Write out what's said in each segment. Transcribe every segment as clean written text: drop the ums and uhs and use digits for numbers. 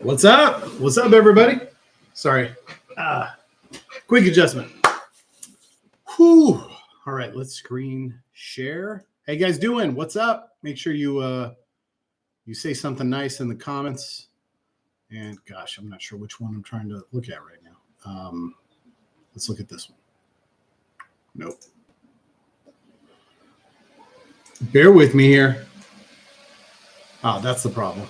What's up? What's up, everybody? Sorry. Quick adjustment. Whew. All right, let's screen share. Hey, guys, doing? What's up? Make sure you say something nice in the comments. And gosh, I'm not sure which one I'm trying to look at right now. Let's look at this one. Nope. Bear with me here. Oh, that's the problem.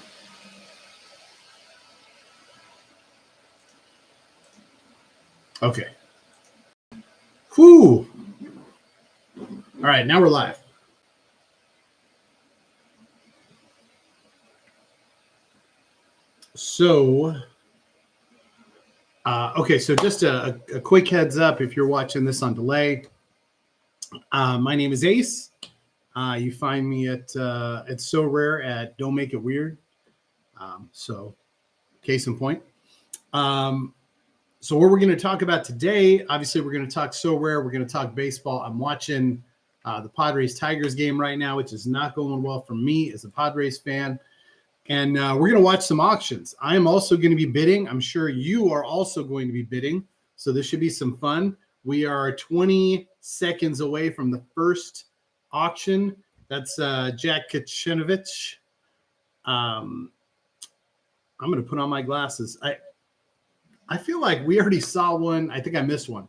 Okay. Whew. All right, now we're live. So, okay, so just a quick heads up if you're watching this on delay. My name is Ace. You find me at Sorare at Don't Make It Weird. So, case in point. So what we're going to talk about today, obviously we're going to talk Sorare. We're going to talk baseball. I'm watching the Padres-Tigers game right now, which is not going well for me as a Padres fan. And we're going to watch some auctions. I am also going to be bidding. I'm sure you are also going to be bidding. So this should be some fun. We are 20 seconds away from the first auction. That's Jack Kachinovich. I'm going to put on my glasses. I feel like we already saw one. I think I missed one.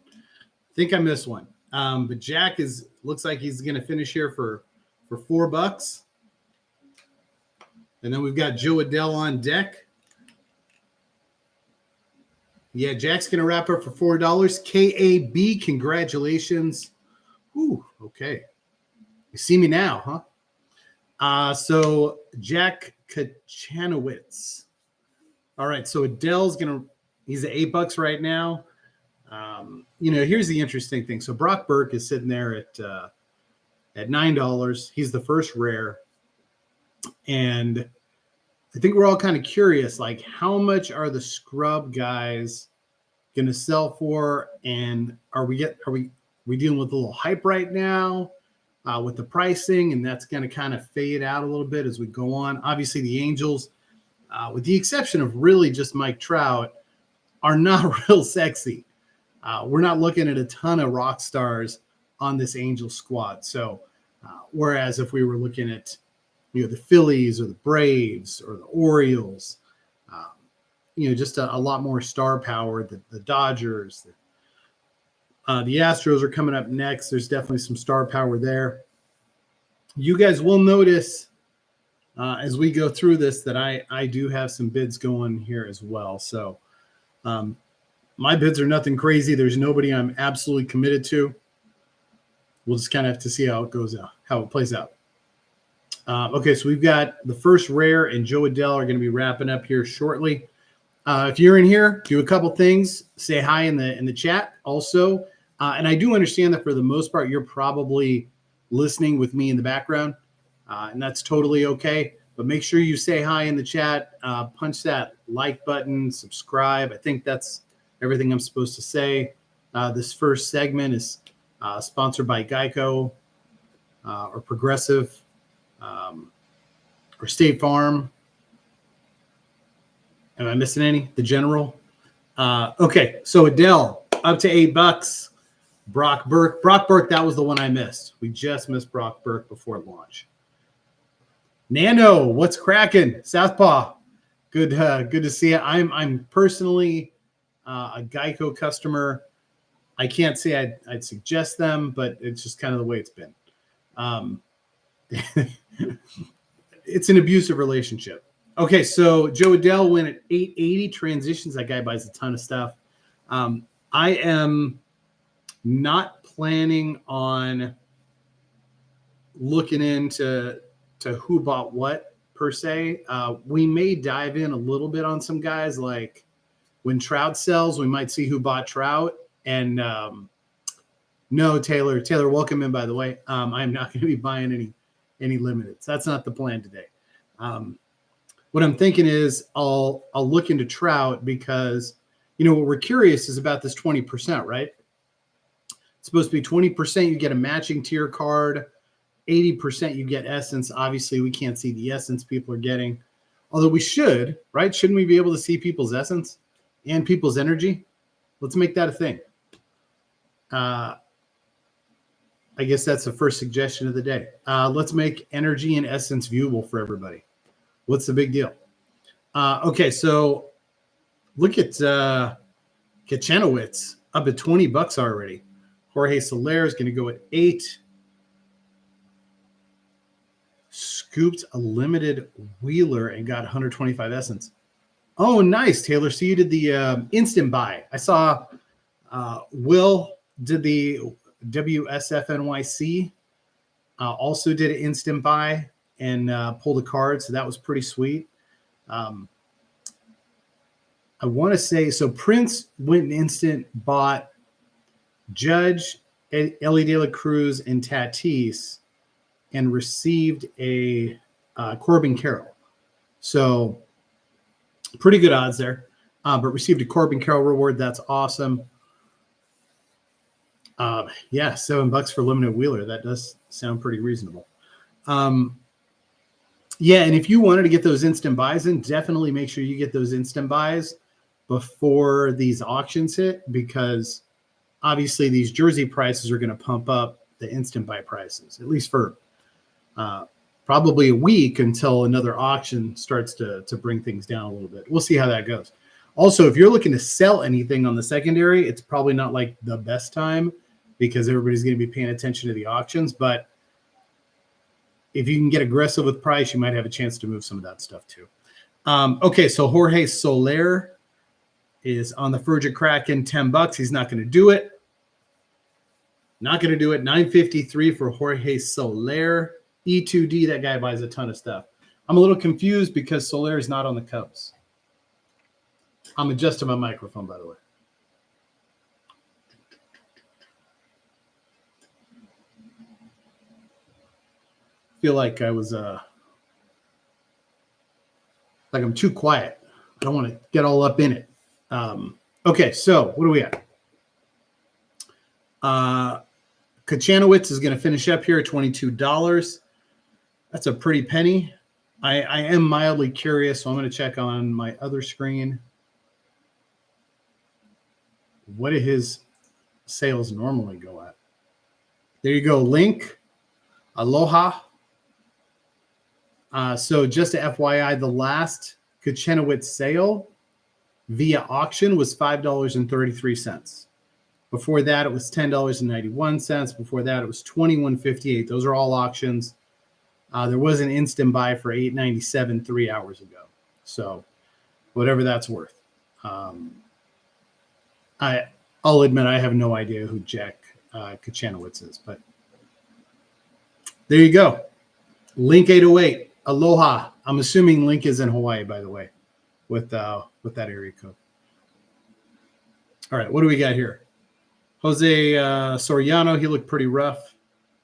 But Jack looks like he's going to finish here for $4. And then we've got Joe Adele on deck. Yeah, Jack's going to wrap up for $4. KAB, congratulations. Ooh, okay. You see me now, huh? So Jack Kachanowitz. All right, so Adele's he's at $8 right now. Here's the interesting thing. So Brock Burke is sitting there at $9. He's the first rare. And I think we're all kind of curious, like how much are the scrub guys going to sell for? And are we dealing with a little hype right now with the pricing? And that's going to kind of fade out a little bit as we go on. Obviously, the Angels, with the exception of really just Mike Trout, are not real sexy. We're not looking at a ton of rock stars on this Angels squad. So, whereas if we were looking at, the Phillies or the Braves or the Orioles, just a lot more star power. The Dodgers, the Astros are coming up next. There's definitely some star power there. You guys will notice as we go through this that I do have some bids going here as well. So my bids are nothing crazy. There's nobody I'm absolutely committed to. We'll just kind of have to see how it goes out, how it plays out. Okay, so we've got the first rare and Joe Adele are going to be wrapping up here shortly. If you're in here, do a couple things. Say hi in the chat also. And I do understand that for the most part, you're probably listening with me in the background, and that's totally okay. But make sure you say hi in the chat, punch that like button, subscribe. I think that's everything I'm supposed to say. This first segment is sponsored by Geico or Progressive or State Farm. Am I missing any? The General. Okay, so Adele up to $8. Brock Burke, that was the one I missed. We just missed Brock Burke before launch. Nano, what's cracking? Southpaw, good to see you. I'm personally a Geico customer. I can't say I'd suggest them, but it's just kind of the way it's been. It's an abusive relationship. Okay, so Joe Adele went at 880 transitions. That guy buys a ton of stuff. I am not planning on looking into who bought what per se. We may dive in a little bit on some guys, like when Trout sells, we might see who bought Trout. And no, Taylor, welcome in, by the way. I'm not going to be buying any limiteds. That's not the plan today. What I'm thinking is I'll look into Trout because, what we're curious is about this 20%, right? It's supposed to be 20%. You get a matching tier card. 80% you get essence. Obviously, we can't see the essence people are getting. Although we should, right? Shouldn't we be able to see people's essence and people's energy? Let's make that a thing. I guess that's the first suggestion of the day. Let's make energy and essence viewable for everybody. What's the big deal? Okay, so look at Kachanowicz up at $20 already. Jorge Soler is going to go at 8. Scooped a limited Wheeler and got 125 essence. Oh, nice, Taylor. So you did the instant buy. I saw Will did the WSFNYC. Also did an instant buy and pulled a card. So that was pretty sweet. I want to say, so Prince went an instant, bought Judge, Ellie De La Cruz, and Tatis, and received a Corbin Carroll. So pretty good odds there. But received a Corbin Carroll reward. That's awesome. Yeah, $7 for limited Wheeler. That does sound pretty reasonable. Yeah, and if you wanted to get those instant buys in, definitely make sure you get those instant buys before these auctions hit, because obviously these jersey prices are going to pump up the instant buy prices, at least for probably a week until another auction starts to bring things down a little bit. We'll see how that goes. Also, if you're looking to sell anything on the secondary, it's probably not like the best time because everybody's going to be paying attention to the auctions. But if you can get aggressive with price, you might have a chance to move some of that stuff too. Okay, so Jorge Soler is on the verge of cracking $10. He's not going to do it. Not going to do it. $9.53 for Jorge Soler. E2D, that guy buys a ton of stuff. I'm a little confused because Soler is not on the Cubs. I'm adjusting my microphone, by the way. Feel like I was like I'm too quiet. I don't want to get all up in it. Okay, so what do we have? Kachanowicz is going to finish up here at $22. That's a pretty penny. I am mildly curious, so I'm going to check on my other screen. What do his sales normally go at? There you go, Link. Aloha. So just a FYI, the last Kachanowicz sale via auction was $5.33. Before that, it was $10.91. Before that, it was $21.58. Those are all auctions. There was an instant buy for $8.97 3 hours ago. So whatever that's worth. I'll admit I have no idea who Jack Kachanowicz is, but there you go. Link 808. Aloha. I'm assuming Link is in Hawaii, by the way, with that area code. All right, what do we got here? Jose Soriano, he looked pretty rough.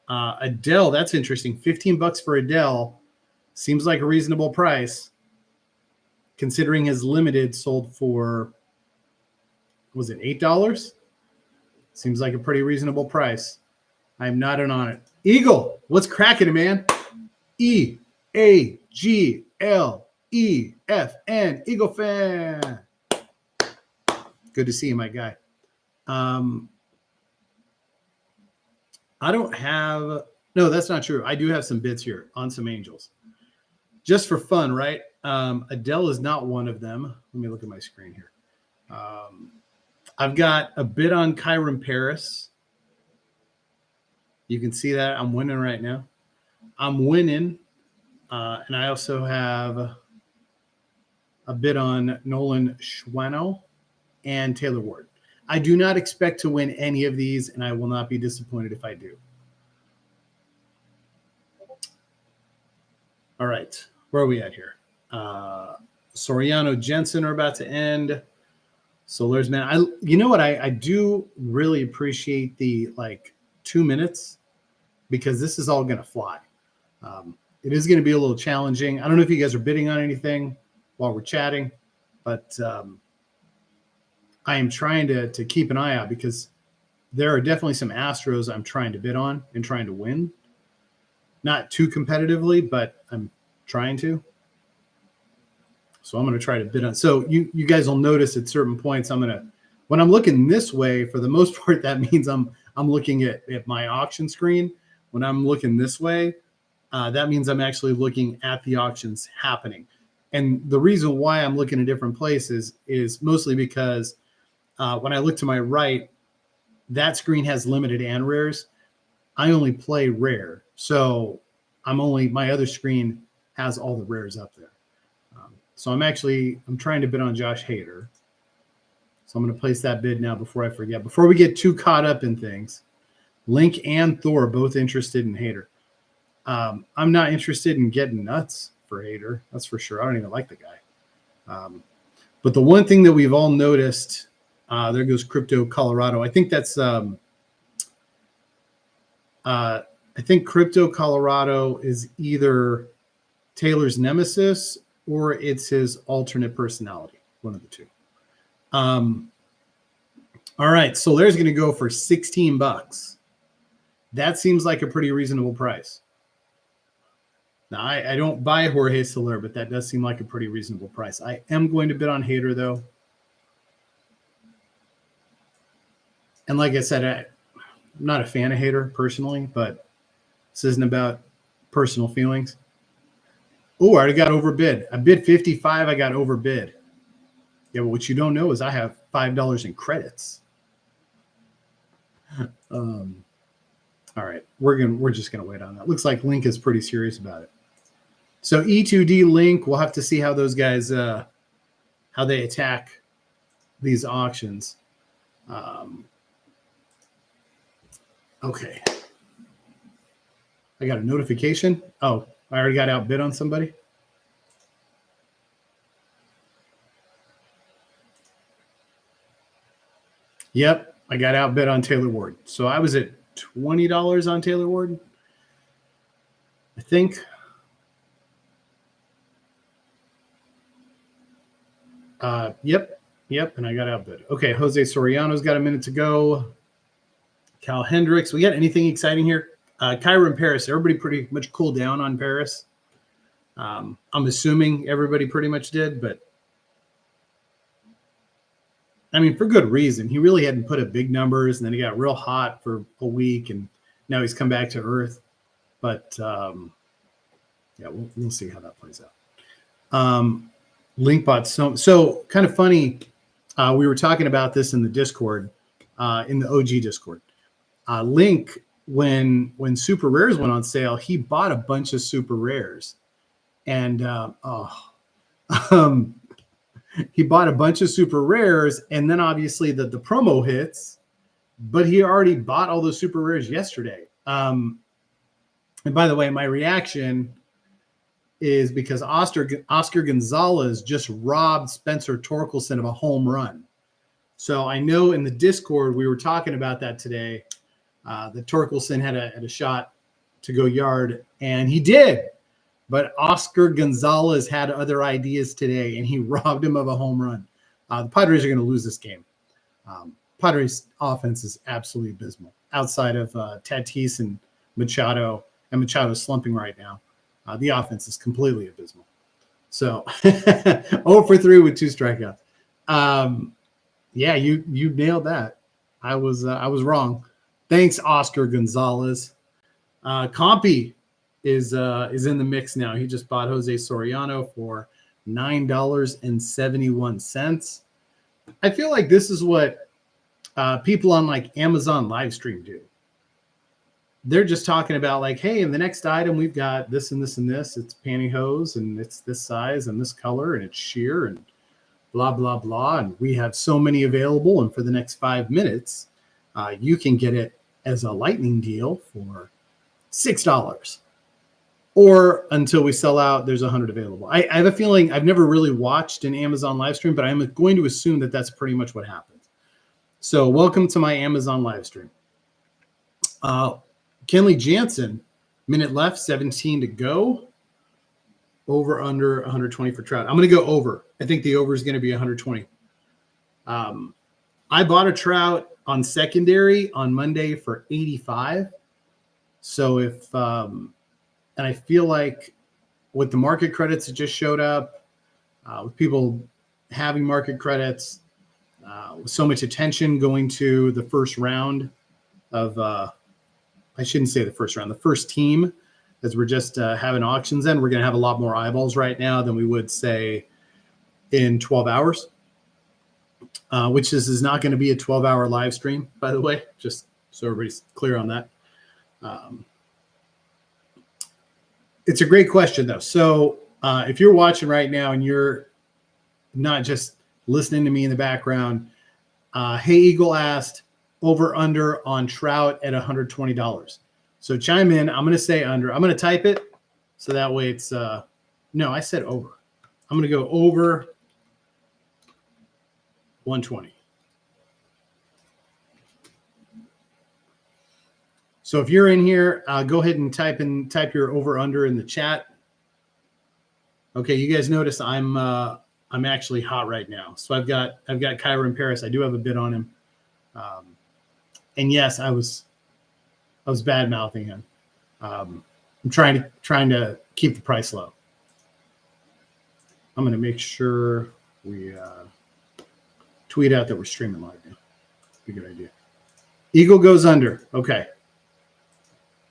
Adele, that's interesting. $15 for Adele. Seems like a reasonable price, considering his limited sold for, was it $8? Seems like a pretty reasonable price. I'm not in on it. Eagle, what's cracking, man? EAGLEFN, Eagle fan. Good to see you, my guy. I don't have, no, that's not true. I do have some bits here on some Angels. Just for fun, right? Adele is not one of them. Let me look at my screen here. I've got a bid on Kyron Paris. You can see that. I'm winning right now. I'm winning. And I also have a bid on Nolan Schwano and Taylor Ward. I do not expect to win any of these, and I will not be disappointed if I do. All right. Where are we at here? Soriano, Jensen are about to end. Soler's, man. You know what? I do really appreciate the 2 minutes because this is all going to fly. It is going to be a little challenging. I don't know if you guys are bidding on anything while we're chatting, but I am trying to keep an eye out because there are definitely some Astros I'm trying to bid on and trying to win. Not too competitively, but I'm trying to. So I'm going to try to bid on. So you guys will notice at certain points, when I'm looking this way, for the most part, that means I'm looking at my auction screen. When I'm looking this way, that means I'm actually looking at the auctions happening. And the reason why I'm looking at different places is mostly because when I look to my right, that screen has limited and rares. I only play rare. So my other screen has all the rares up there. So I'm trying to bid on Josh Hader. So I'm going to place that bid now before I forget. Before we get too caught up in things, Link and Thor are both interested in Hader. I'm not interested in getting nuts for Hader. That's for sure. I don't even like the guy. But the one thing that we've all noticed, there goes Crypto Colorado. I think that's I think Crypto Colorado is either Taylor's nemesis or it's his alternate personality, one of the two. All right, Solare's going to go for $16. That seems like a pretty reasonable price. Now, I don't buy Jorge Soler, but that does seem like a pretty reasonable price. I am going to bid on Hader, though. And like I said, I'm not a fan of Hader personally, but this isn't about personal feelings. Oh, I already got overbid. I bid 55. I got overbid. Yeah, but what you don't know is I have $5 in credits. All right, we're just gonna wait on that. Looks like Link is pretty serious about it. So E2D Link, we'll have to see how those guys how they attack these auctions. Okay. I got a notification. Oh, I already got outbid on somebody. Yep, I got outbid on Taylor Ward. So I was at $20 on Taylor Ward, I think. Yep, and I got outbid. Okay, Jose Soriano's got a minute to go. Cal Hendricks. We got anything exciting here? Kyron Paris. Everybody pretty much cooled down on Paris. I'm assuming everybody pretty much did, but I mean, for good reason. He really hadn't put up big numbers, and then he got real hot for a week, and now he's come back to earth. But yeah, we'll see how that plays out. Linkbot. So kind of funny. We were talking about this in the Discord, in the OG Discord. Link, when super rares went on sale, he bought a bunch of super rares, and he bought a bunch of super rares, and then obviously the promo hits, but he already bought all those super rares yesterday. And by the way, my reaction is because Oscar Gonzalez just robbed Spencer Torkelson of a home run. So I know in the Discord we were talking about that today. That Torkelson had a shot to go yard, and he did. But Oscar Gonzalez had other ideas today, and he robbed him of a home run. The Padres are going to lose this game. Padres' offense is absolutely abysmal. Outside of Tatis and Machado, and Machado's slumping right now, the offense is completely abysmal. So 0 for 3 with 2 strikeouts. Yeah, you nailed that. I was wrong. Thanks, Oscar Gonzalez. Compy is in the mix now. He just bought Jose Soriano for $9.71. I feel like this is what people on like Amazon live stream do. They're just talking about like, hey, in the next item we've got this and this and this. It's pantyhose and it's this size and this color and it's sheer and blah blah blah. And we have so many available. And for the next 5 minutes, you can get it as a lightning deal for $6. Or until we sell out, there's 100 available. I have a feeling, I've never really watched an Amazon live stream, but I'm going to assume that that's pretty much what happens. So welcome to my Amazon live stream. Kenley Jansen, minute left, 17 to go. Over, under 120 for Trout. I'm going to go over. I think the over is going to be 120. I bought a Trout on secondary on Monday for 85. So if and I feel like with the market credits that just showed up, with people having market credits, with so much attention going to the first round of, I shouldn't say the first round, the first team, as we're just having auctions in, we're going to have a lot more eyeballs right now than we would say in 12 hours, which is not going to be a 12-hour live stream, by the way, just so everybody's clear on that. It's a great question, though. So if you're watching right now and you're not just listening to me in the background, Hey Eagle asked over under on Trout at $120. So chime in. I'm going to say under. I'm going to type it so that way it's no, I said over. I'm going to go over 120. So if you're in here, go ahead and type your over under in the chat. Okay, you guys notice I'm actually hot right now. So I've got Kyra in Paris. I do have a bid on him. And yes, I was bad mouthing him. I'm trying to keep the price low. I'm going to make sure we tweet out that we're streaming live now. Be a good idea. Eagle goes under. Okay.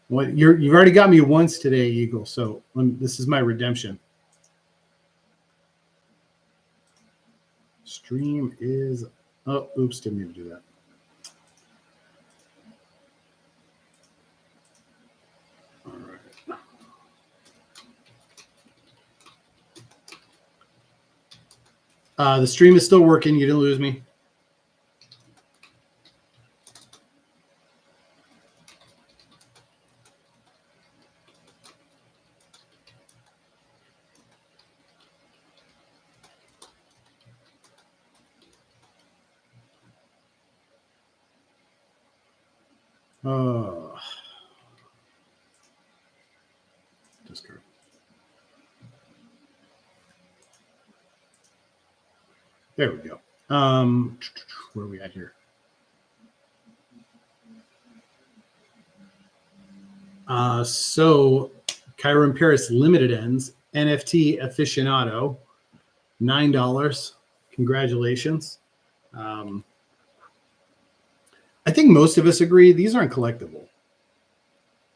What you've already got me once today, Eagle. So this is my redemption. Stream is. Oh, oops! Didn't mean to do that. All right. The stream is still working. You didn't lose me. Oh, discard. There we go. Where are we at here? So Kyron Paris limited ends, NFT aficionado, $9. Congratulations. I think most of us agree these aren't collectible.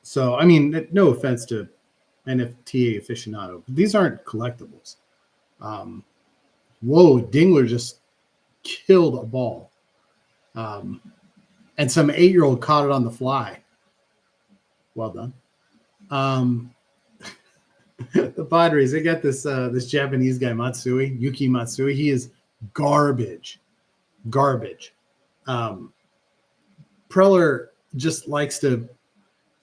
So, I mean, no offense to NFT aficionado, but these aren't collectibles. Whoa, Dingler just killed a ball. And some 8-year-old caught it on the fly. Well done. The Padres, they got this Japanese guy, Yuki Matsui. He is garbage. Preller just likes to,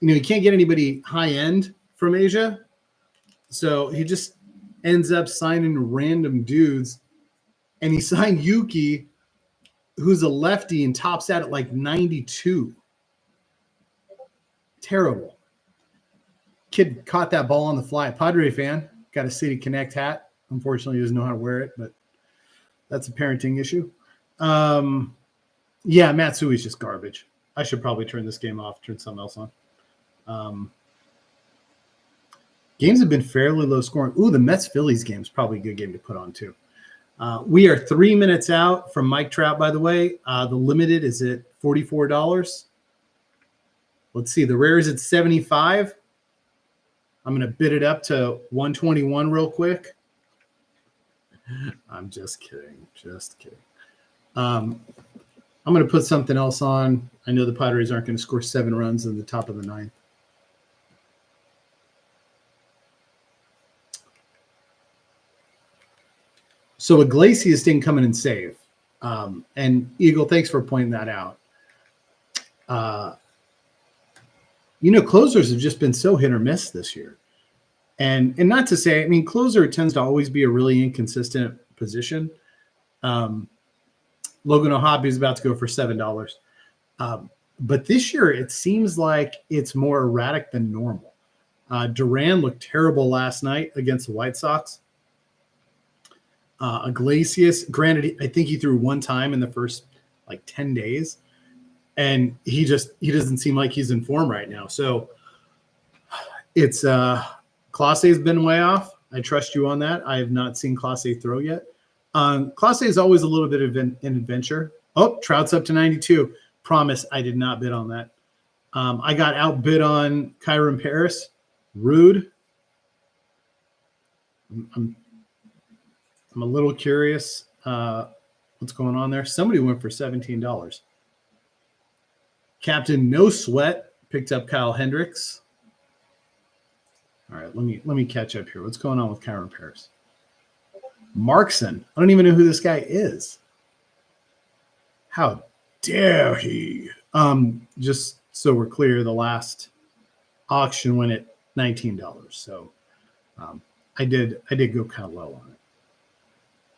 he can't get anybody high end from Asia. So he just ends up signing random dudes. And he signed Yuki, who's a lefty and tops out at like 92. Terrible. Kid caught that ball on the fly. Padre fan, got a City Connect hat. Unfortunately, he doesn't know how to wear it, but that's a parenting issue. Yeah, Matsui's just garbage. I should probably turn this game off, turn something else on. Games have been fairly low scoring. Ooh, the Mets-Phillies game is probably a good game to put on, too. We are 3 minutes out from Mike Trout, by the way. The limited is at $44. Let's see. The rare is at 75. I'm going to bid it up to 121 real quick. I'm just kidding. I'm going to put something else on. I know the Padres aren't going to score 7 runs in the top of the 9th. So Iglesias didn't come in and save. And Eagle, thanks for pointing that out. Closers have just been so hit or miss this year. And not to say, closer tends to always be a really inconsistent position. Logan O'Hoppe is about to go for $7. But this year, it seems like it's more erratic than normal. Duran looked terrible last night against the White Sox. Iglesias, granted, I think he threw one time in the first 10 days. And he doesn't seem like he's in form right now. So it's Clase has been way off. I trust you on that. I have not seen Class A throw yet. Class A is always a little bit of an adventure. Oh, Trout's up to 92. Promise I did not bid on that. I got outbid on Kyron Paris. Rude. I'm a little curious what's going on there. Somebody went for $17. Captain No Sweat picked up Kyle Hendricks. All right, let me catch up here. What's going on with Kyron Paris? Markson. I don't even know who this guy is. How dare he? Just so we're clear, the last auction went at $19. So I did go kind of low on it.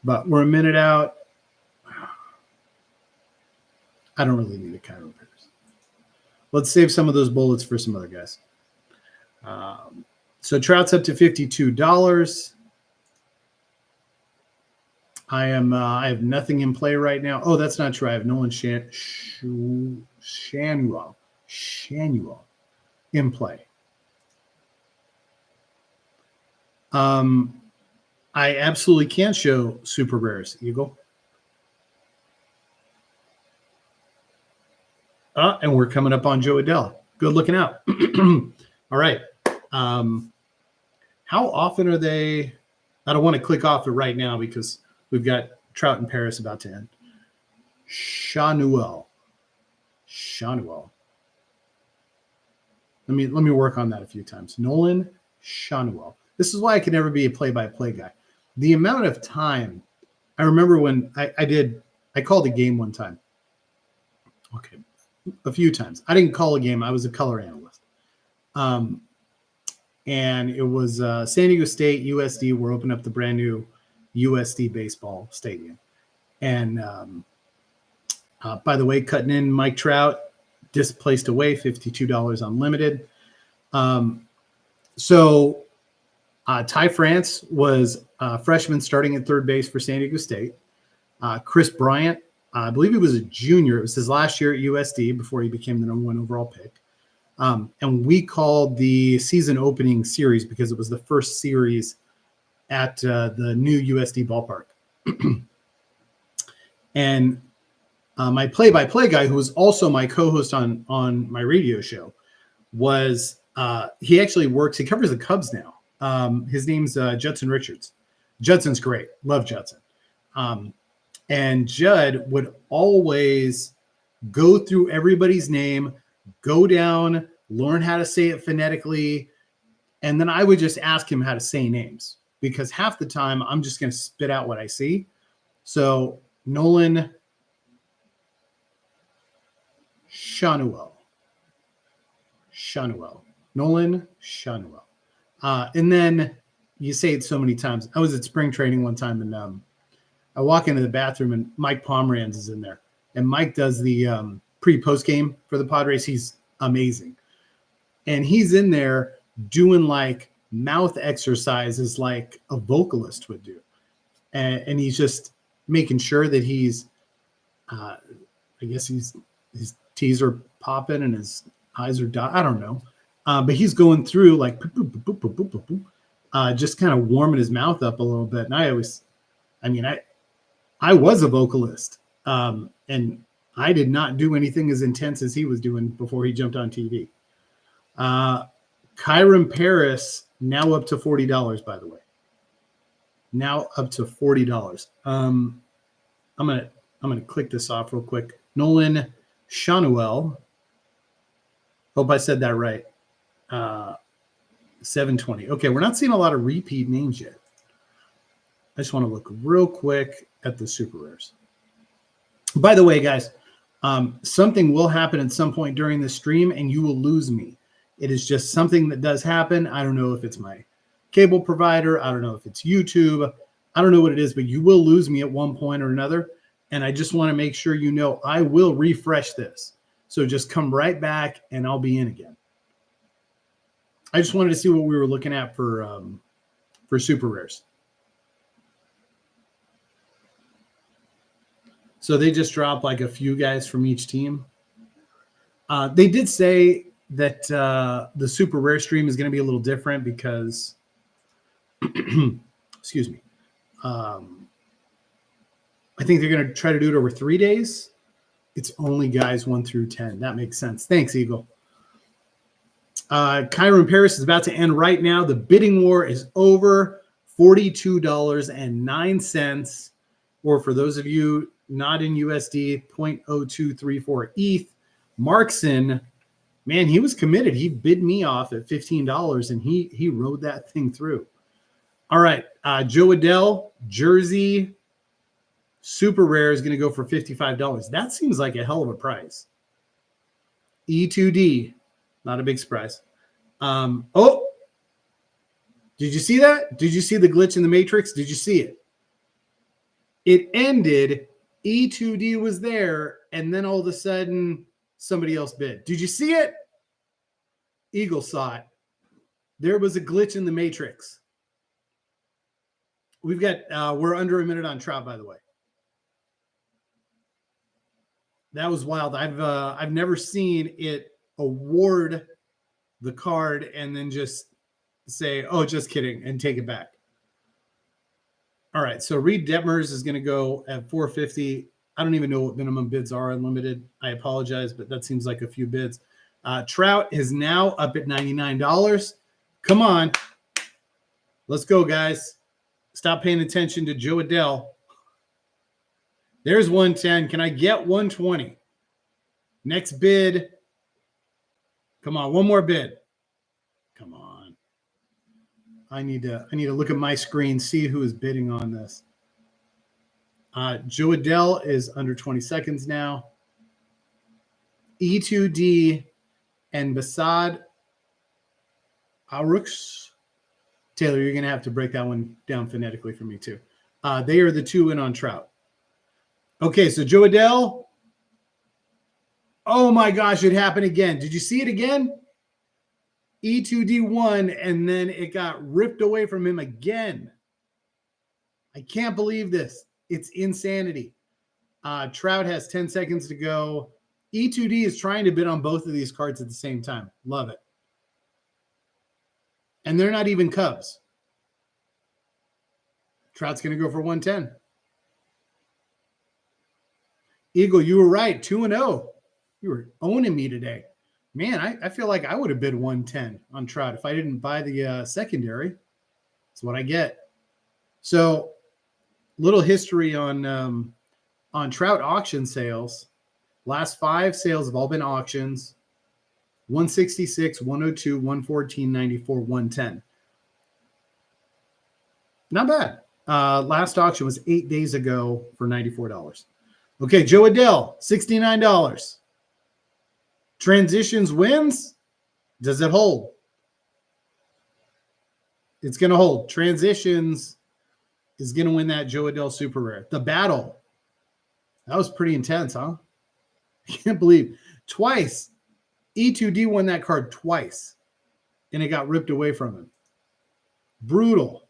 But we're a minute out. I don't really need a Kyron Paris. Let's save some of those bullets for some other guys. So Trout's up to $52. I have nothing in play right now. Oh, that's not true. I have Nolan Shanuel in play. I absolutely can't show super rares, Eagle. And we're coming up on Joe Adell. Good looking out. All right. How often are they? I don't want to click off it right now because we've got Trout and Paris about to end. Shanuel. Let me work on that a few times. Nolan Shanuel. This is why I can never be a play-by-play guy. The amount of time, I remember when I called a game one time. Okay, a few times. I didn't call a game. I was a color analyst. And it was San Diego State, USD. We're opening up the brand new USD baseball stadium. And by the way, cutting in Mike Trout, displaced away, $52 unlimited. So Ty France was a freshman starting at third base for San Diego State. Chris Bryant, I believe he was a junior. It was his last year at USD before he became the number one overall pick. And we called the season opening series because it was the first series at the new USD ballpark. And my play-by-play guy, who was also my co-host on my radio show, was he actually works. He covers the Cubs now. His name's Judson Richards. Judson's great. Love Judson. And Judd would always go through everybody's name, go down, learn how to say it phonetically, and then I would just ask him how to say names because half the time I'm just going to spit out what I see. So Nolan Shanuel. Nolan Shanuel. And then you say it so many times. I was at spring training one time, and I walk into the bathroom, and Mike Pomeranz is in there. And Mike does the pre-post game for the Padres. He's amazing. And he's in there doing like mouth exercises like a vocalist would do. And he's just making sure that he's, I guess his T's are popping and his eyes are dotted. I don't know. But he's going through like just kind of warming his mouth up a little bit. And I was a vocalist. And I did not do anything as intense as he was doing before he jumped on TV. Kyron Paris now up to $40, by the way. Now up to $40. I'm gonna click this off real quick. Nolan Shanuel. Hope I said that right. 720. Okay, we're not seeing a lot of repeat names yet. I just want to look real quick at the super rares. By the way, guys, something will happen at some point during the stream, and you will lose me. It is just something that does happen. I don't know if it's my cable provider. I don't know if it's YouTube. I don't know what it is, but you will lose me at one point or another. And I just want to make sure you know I will refresh this. So just come right back, and I'll be in again. I just wanted to see what we were looking at for super rares. So they just dropped like a few guys from each team. They did say that the super rare stream is going to be a little different because Excuse me. I think they're going to try to do it over 3 days. It's only guys 1 through 10. That makes sense. Thanks, Eagle. Kyron Paris is about to end right now. The bidding war is over. $42.09. Or for those of you not in USD, 0.0234 ETH. Markson, man, he was committed. He bid me off at $15, and he rode that thing through. All right, Joe Adele, Jersey, super rare is going to go for $55. That seems like a hell of a price. E2D, not a big surprise. Oh, did you see that? Did you see the glitch in the matrix? Did you see it? It ended. E2D was there, and then all of a sudden, somebody else bid. Did you see it? Eagle saw it. There was a glitch in the matrix. We've got, we're under a minute on Trout, by the way. That was wild. I've never seen it award the card and then just say, oh, just kidding, and take it back. All right, so Reed Detmers is going to go at $450. I don't even know what minimum bids are unlimited. I apologize, but that seems like a few bids. Trout is now up at $99. Come on. Let's go, guys. Stop paying attention to Joe Adele. There's 110. Can I get 120? Next bid. Come on, one more bid. Come on. I need to look at my screen, see who is bidding on this. Joe Adele is under 20 seconds now. E2D and Basad Aruks. Taylor, you're going to have to break that one down phonetically for me too. They are the two in on Trout. Okay, so Joe Adele. Oh my gosh, it happened again. Did you see it again? E2D won, and then it got ripped away from him again. I can't believe this. It's insanity. Trout has 10 seconds to go. E2D is trying to bid on both of these cards at the same time. Love it. And they're not even Cubs. Trout's going to go for 110. Eagle, you were right. 2-0. You were owning me today. Man, I feel like I would have bid 110 on Trout if I didn't buy the secondary. That's what I get. So, little history on Trout auction sales. Last 5 sales have all been auctions. 166, 102, 114, 94, 110. Not bad. Last auction was 8 days ago for $94. Okay, Joe Adele, $69. Transitions wins. Does it hold? It's going to hold. Transitions is going to win that Joe Adele Super Rare. The battle. That was pretty intense, huh? I can't believe. Twice. E2D won that card twice. And it got ripped away from him. Brutal.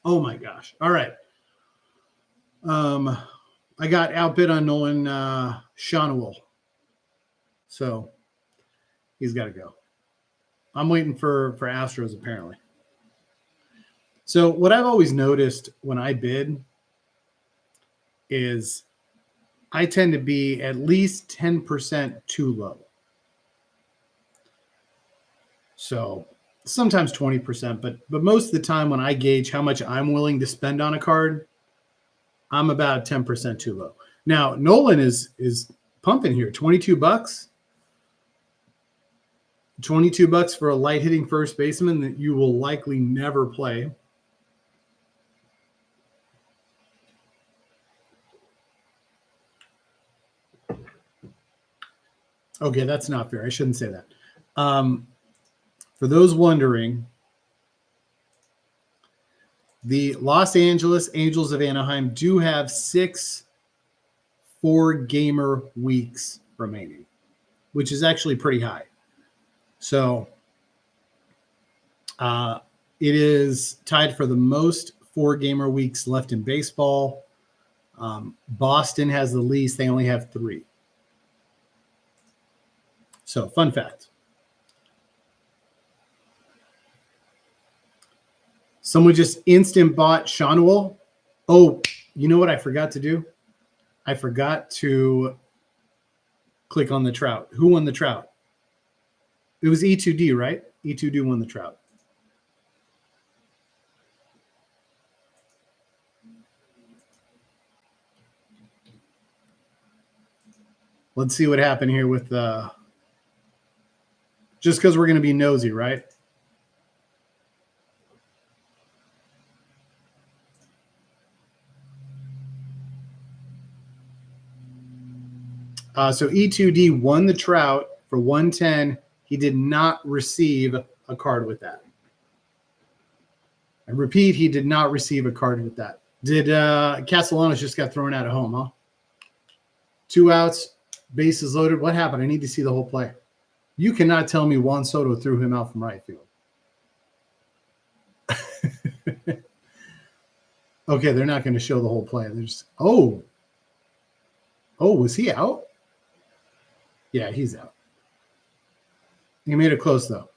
Oh my gosh. All right. I got outbid on Nolan Shawnuel. So he's got to go. I'm waiting for Astros, apparently. So what I've always noticed when I bid is I tend to be at least 10% too low. So sometimes 20%, but most of the time when I gauge how much I'm willing to spend on a card, I'm about 10% too low. Now, Nolan is pumping here. $22. $22 for a light hitting first baseman that you will likely never play. Okay, that's not fair. I shouldn't say that. For those wondering, the Los Angeles Angels of Anaheim do have 6 4-gamer weeks remaining, which is actually pretty high. So it is tied for the most 4-gamer weeks left in baseball. Boston has the least. They only have 3. So fun fact. Someone just instant bought Shanuel. Oh, you know what I forgot to do? I forgot to click on the Trout. Who won the Trout? It was E2D, right? E2D won the Trout. Let's see what happened here with just because we're going to be nosy, right? So E2D won the Trout for 110. He did not receive a card with that. I repeat, he did not receive a card with that. Did Castellanos just got thrown out of home, huh? 2 outs, bases loaded. What happened? I need to see the whole play. You cannot tell me Juan Soto threw him out from right field. Okay, they're not going to show the whole play. They're just, oh, was he out? Yeah, he's out. He made it close, though.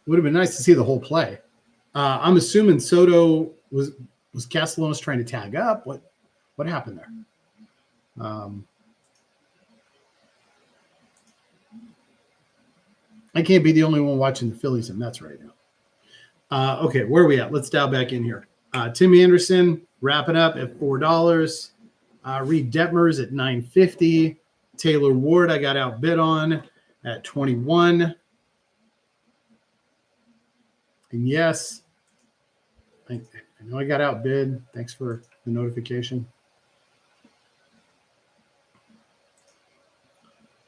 Would have been nice to see the whole play. I'm assuming Soto was Castellanos trying to tag up. What happened there? I can't be the only one watching the Phillies and Mets right now. Okay, where are we at? Let's dial back in here. Tim Anderson wrapping up at $4. Reed Detmers at $9.50. Taylor Ward I got outbid on at $21. And yes, I know I got outbid. Thanks for the notification.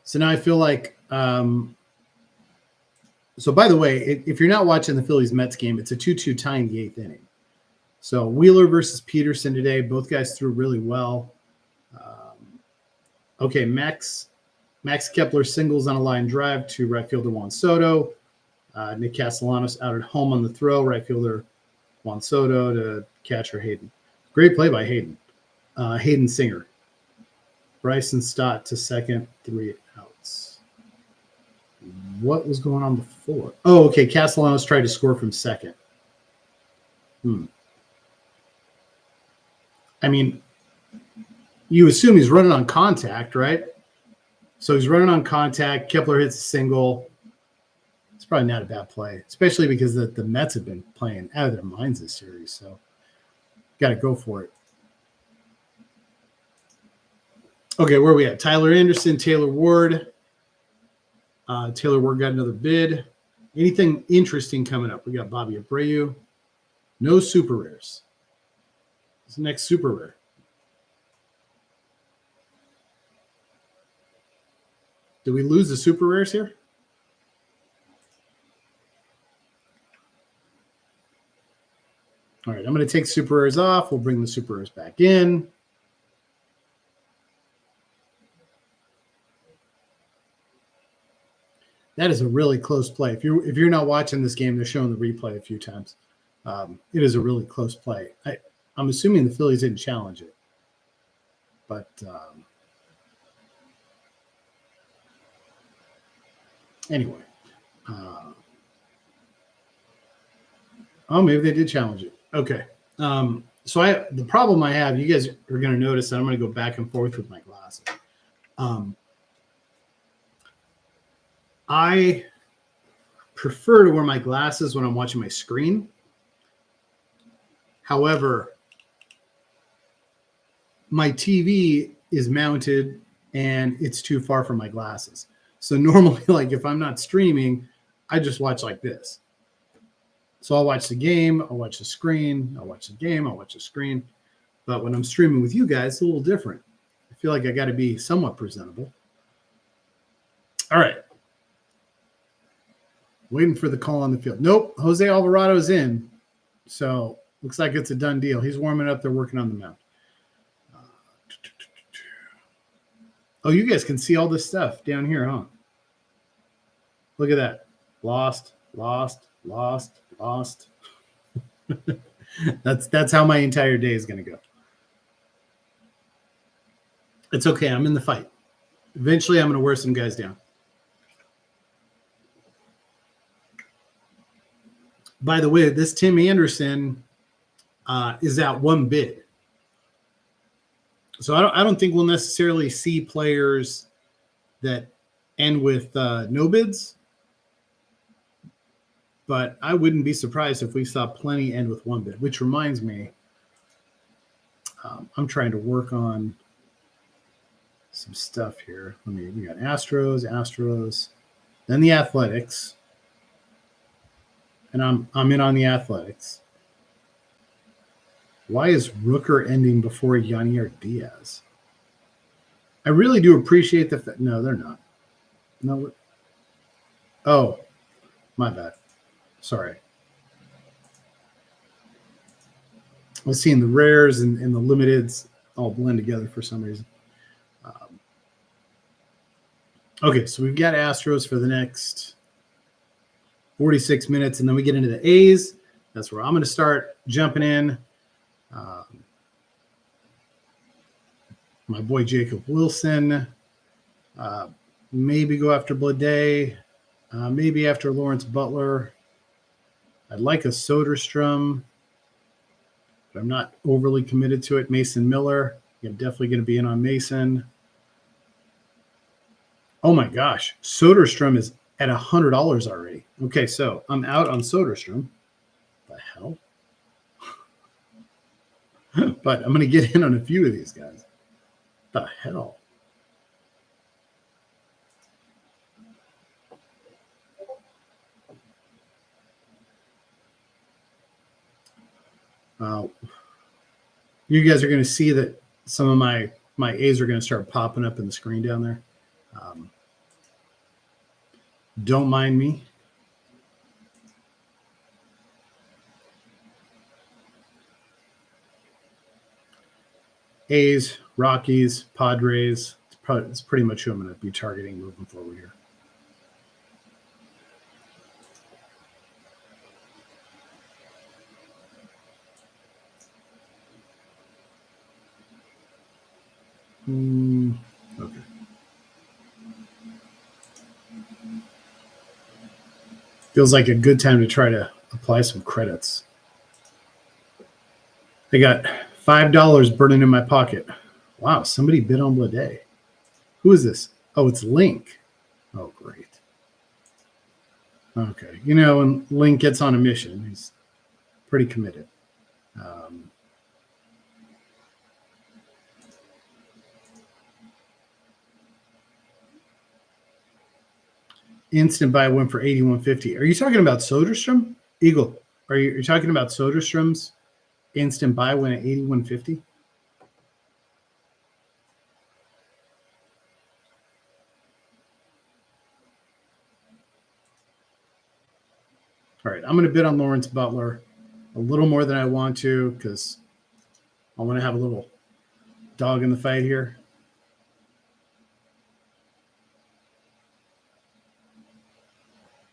So now I feel like so by the way, if you're not watching the Phillies Mets game, it's a 2-2 tie in the 8th inning. So Wheeler versus Peterson today. Both guys threw really well. Okay, Max Kepler singles on a line drive to right fielder Juan Soto. Nick Castellanos out at home on the throw. Right fielder Juan Soto to catcher Hayden. Great play by Hayden. Hayden Singer. Bryson Stott to second, 3 outs. What was going on before? Oh, okay. Castellanos tried to score from second. I mean, you assume he's running on contact, right? So he's running on contact. Kepler hits a single. It's probably not a bad play, especially because the Mets have been playing out of their minds this series. So got to go for it. Okay, where are we at? Tyler Anderson, Taylor Ward. Taylor Ward got another bid. Anything interesting coming up? We got Bobby Abreu. No super rares. What's the next super rare? Did we lose the super rares here? All right, I'm going to take super rares off. We'll bring the super rares back in. That is a really close play. If you're not watching this game, they're showing the replay a few times. It is a really close play. I'm assuming the Phillies didn't challenge it, but anyway. Oh, maybe they did challenge it. Okay. So the problem I have, you guys are going to notice that I'm going to go back and forth with my glasses. I prefer to wear my glasses when I'm watching my screen. However, my TV is mounted and it's too far from my glasses. So normally, like if I'm not streaming, I just watch like this. So I'll watch the game, I'll watch the screen, I'll watch the game, I'll watch the screen. But when I'm streaming with you guys, it's a little different. I feel like I got to be somewhat presentable. All right. Waiting for the call on the field. Nope, Jose Alvarado's in. So looks like it's a done deal. He's warming up. They're working on the mound. Oh, you guys can see all this stuff down here, huh? Look at that. Lost. That's how my entire day is going to go. It's okay. I'm in the fight. Eventually, I'm going to wear some guys down. By the way, this Tim Anderson is at one bid. So I don't think we'll necessarily see players that end with no bids. But I wouldn't be surprised if we saw plenty end with one bid, which reminds me, I'm trying to work on some stuff here. We got Astros, then the Athletics. And I'm in on the Athletics. Why is Rooker ending before Yanier Diaz? I really do appreciate the no, they're not. No. Oh, my bad. Sorry. I was seeing the rares and the limiteds all blend together for some reason. Okay, so we've got Astros for the next 46 minutes, and then we get into the A's. That's where I'm going to start jumping in. My boy Jacob Wilson. Maybe go after Blade. Maybe after Lawrence Butler. I'd like a Soderstrom, but I'm not overly committed to it. Mason Miller. I'm definitely going to be in on Mason. Oh my gosh, Soderstrom is at $100 already. Okay, so I'm out on Soderstrom. The hell? But I'm going to get in on a few of these guys. The hell? You guys are going to see that some of my A's are going to start popping up in the screen down there. Don't mind me. A's, Rockies, Padres. It's pretty much who I'm going to be targeting moving forward here. Okay. Feels like a good time to try to apply some credits. I got $5 burning in my pocket. Wow, somebody bid on Blade. Who is this? Oh, it's Link. Oh, great. Okay. You know, when Link gets on a mission, he's pretty committed. Instant buy win for 81.50. Are you talking about Soderstrom? Eagle, are you talking about Soderstrom's instant buy win at 81.50? All right, I'm going to bid on Lawrence Butler a little more than I want to because I want to have a little dog in the fight here.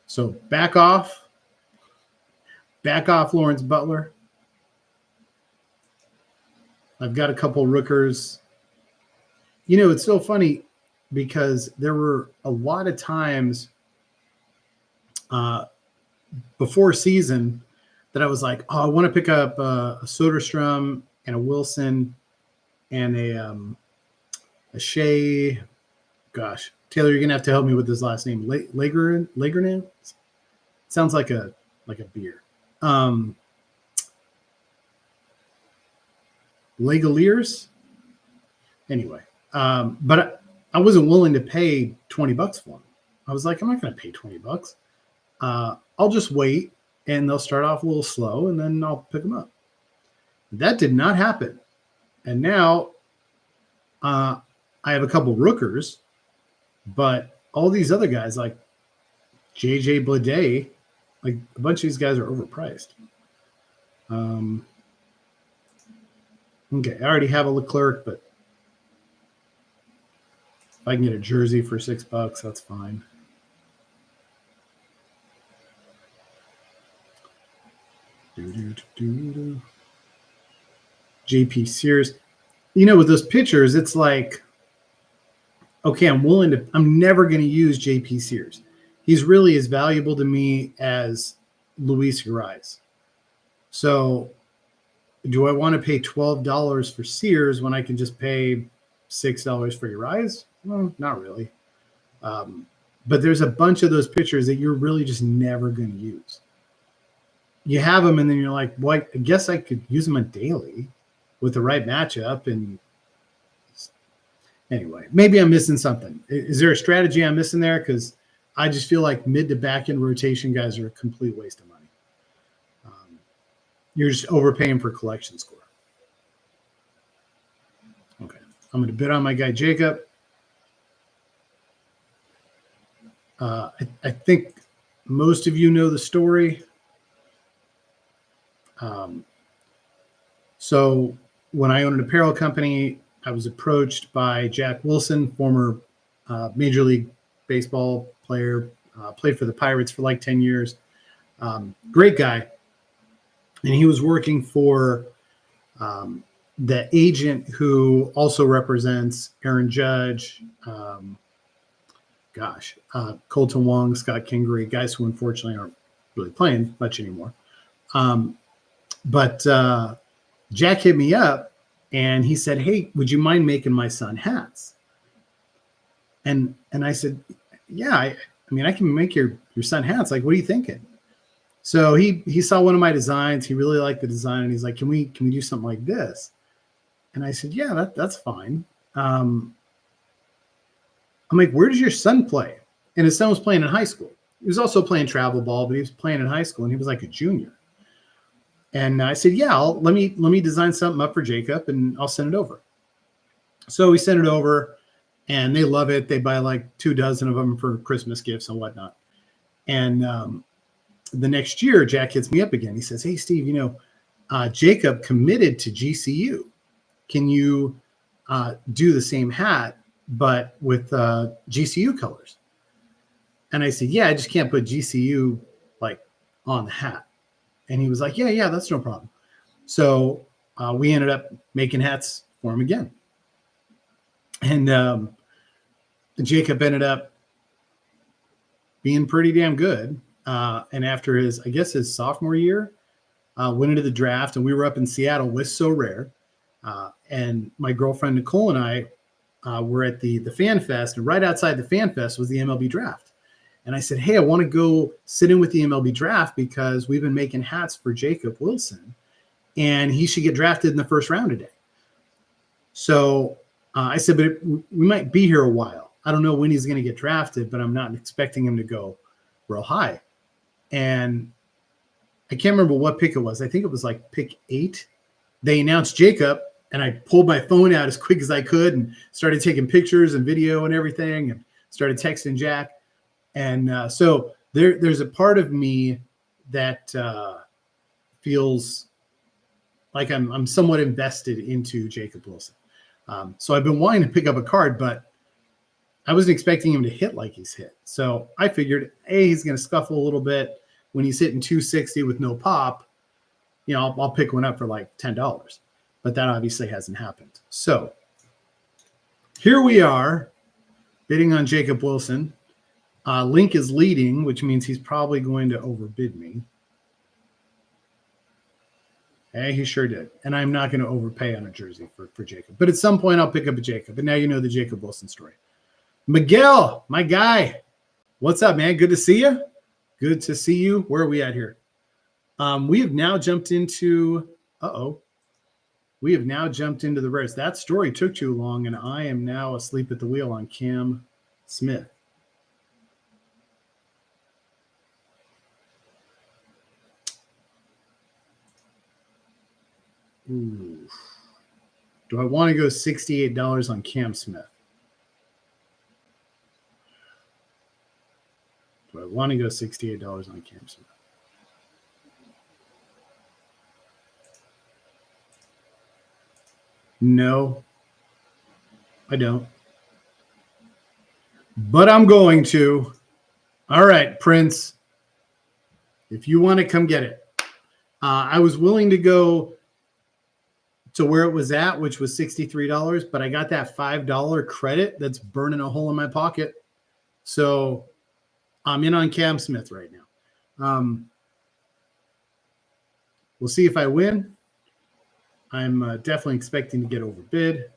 So back off Lawrence Butler. I've got a couple Rookers. You know, it's so funny because there were a lot of times before season that I was like, oh, I want to pick up a Soderstrom and a Wilson and a Shea. Gosh, Taylor, you're gonna have to help me with his last name. Lagernan? Sounds like a beer. Legaliers? Anyway, but I wasn't willing to pay $20 for them. I was like, I'm not gonna pay $20. I'll just wait and they'll start off a little slow and then I'll pick them up. That did not happen. And now I have a couple Rookers, but all these other guys like JJ Blade, like a bunch of these guys are overpriced. Okay, I already have a Leclerc, but if I can get a jersey for $6, that's fine. JP Sears. You know, with those pictures, it's like, okay, I'm never going to use JP Sears. He's really as valuable to me as Luis Urias. So do I want to pay $12 for Sears when I can just pay $6 for Urias? Well, not really. But there's a bunch of those pitchers that you're really just never going to use. You have them, and then you're like, well, I guess I could use them on daily with the right matchup. And anyway, maybe I'm missing something. Is there a strategy I'm missing there? Because I just feel like mid to back end rotation guys are a complete waste of money. You're just overpaying for collection score. Okay, I'm going to bid on my guy Jacob. I think most of you know the story. So when I owned an apparel company, I was approached by Jack Wilson, former Major League Baseball player, played for the Pirates for like 10 years. Great guy. And he was working for the agent who also represents Aaron Judge, Colton Wong, Scott Kingery, guys who unfortunately aren't really playing much anymore. But Jack hit me up and he said, hey, would you mind making my son hats? And I said, yeah, I mean, I can make your son hats. Like, what are you thinking? So he saw one of my designs. He really liked the design. And he's like, can we do something like this? And I said, yeah, that's fine. I'm like, where does your son play? And his son was playing in high school. He was also playing travel ball, but he was playing in high school and he was like a junior. And I said, yeah, let me design something up for Jacob and I'll send it over. So we sent it over and they love it. They buy like 24 of them for Christmas gifts and whatnot. And the next year, Jack hits me up again. He says, hey, Steve, Jacob committed to GCU. Can you do the same hat, but with GCU colors? And I said, yeah, I just can't put GCU like on the hat. And he was like, yeah, that's no problem. So we ended up making hats for him again. And Jacob ended up being pretty damn good. And after his sophomore year, went into the draft, and we were up in Seattle with Sorare. And my girlfriend Nicole and I were at the Fan Fest, and right outside the Fan Fest was the MLB draft. And I said, hey, I want to go sit in with the MLB draft because we've been making hats for Jacob Wilson, and he should get drafted in the first round today. So I said, but we might be here a while. I don't know when he's going to get drafted, but I'm not expecting him to go real high. And I can't remember what pick it was. I think it was like pick 8. They announced Jacob, and I pulled my phone out as quick as I could and started taking pictures and video and everything and started texting Jack. And so there's a part of me that feels like I'm somewhat invested into Jacob Wilson. So I've been wanting to pick up a card, but I wasn't expecting him to hit like he's hit. So I figured, hey, he's going to scuffle a little bit when he's hitting 260 with no pop. I'll pick one up for like $10. But that obviously hasn't happened. So here we are bidding on Jacob Wilson. Link is leading, which means he's probably going to overbid me. Hey, he sure did. And I'm not going to overpay on a jersey for Jacob. But at some point, I'll pick up a Jacob. And now you know the Jacob Wilson story. Miguel, my guy. What's up, man? Good to see you. Good to see you. Where are we at here? We have now jumped into we have now jumped into the rares. That story took too long, and I am now asleep at the wheel on Cam Smith. Ooh. Do I want to go $68 on Cam Smith? Do I want to go $68 on Cam Smith? No, I don't. But I'm going to. All right, Prince. If you want to come get it. I was willing to go to where it was at, which was $63, but I got that $5 credit that's burning a hole in my pocket. So I'm in on Cam Smith right now. We'll see if I win. I'm definitely expecting to get overbid.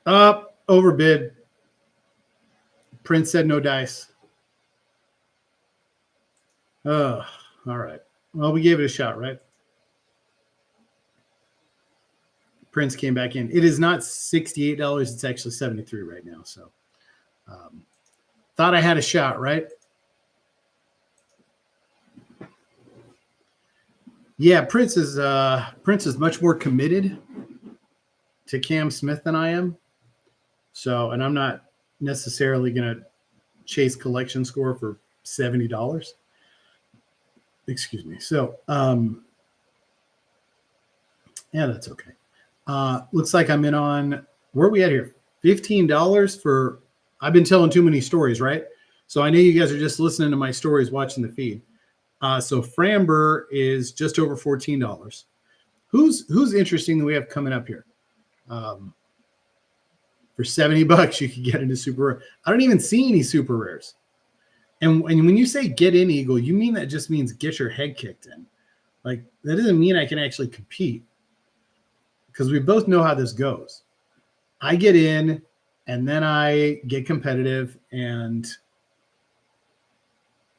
Up, overbid. Prince said no dice. Oh, all right. Well, we gave it a shot, right? Prince came back in. It is not $68. It's actually $73 right now. So thought I had a shot, right? Yeah, Prince is much more committed to Cam Smith than I am. So, and I'm not necessarily going to chase collection score for $70. Excuse me. So, yeah, that's okay. Looks like I'm in on, where are we at here? $15 for, I've been telling too many stories, right? So I know you guys are just listening to my stories, watching the feed. So Framber is just over $14. Who's interesting that we have coming up here? For $70, you could get into super rare. I don't even see any super rares. And when you say get in, Eagle, you mean that just means get your head kicked in. Like, that doesn't mean I can actually compete, because we both know how this goes. I get in, and then I get competitive, and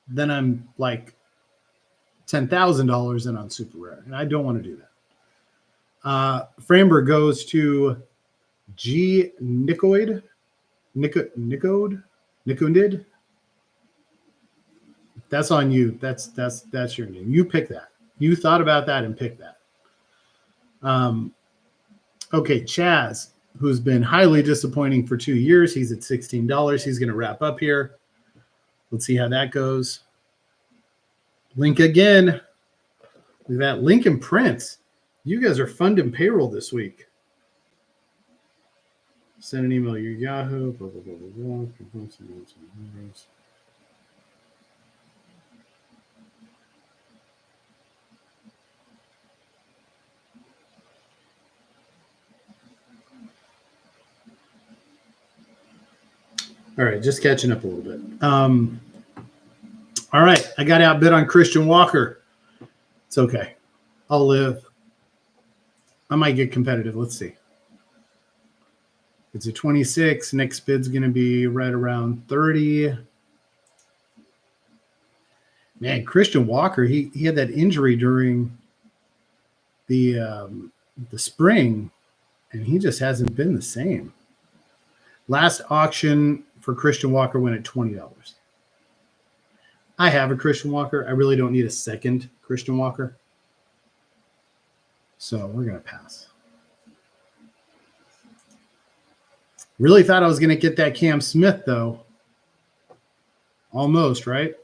then I'm like $10,000 in on super rare, and I don't want to do that. Framber goes to G. Nicoid. Nicodid. That's on you. That's your name. You pick that. You thought about that and picked that. Okay, Chaz, who's been highly disappointing for 2 years. He's at $16. He's going to wrap up here. Let's see how that goes. Link again. Look at that. Link and Prince. You guys are funding payroll this week. Send an email to your Yahoo. Blah, blah, blah, blah, blah. All right, just catching up a little bit. All right, I got outbid on Christian Walker. It's okay. I'll live. I might get competitive. Let's see. It's a 26. Next bid's going to be right around 30. Man, Christian Walker, he had that injury during the spring, and he just hasn't been the same. Last auction for Christian Walker went at $20. I have a Christian Walker. I really don't need a second Christian Walker. So we're going to pass. Really thought I was going to get that Cam Smith, though. Almost, right?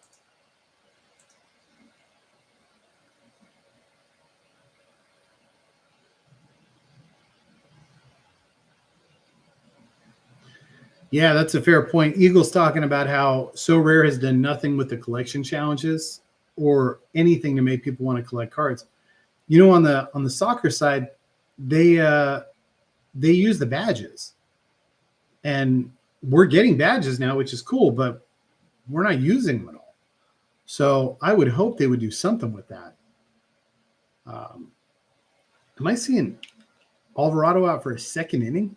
Yeah, that's a fair point. Eagle's talking about how Sorare has done nothing with the collection challenges or anything to make people want to collect cards. You know, on the soccer side, they use the badges, and we're getting badges now, which is cool, but we're not using them at all. So I would hope they would do something with that. Am I seeing Alvarado out for a second inning?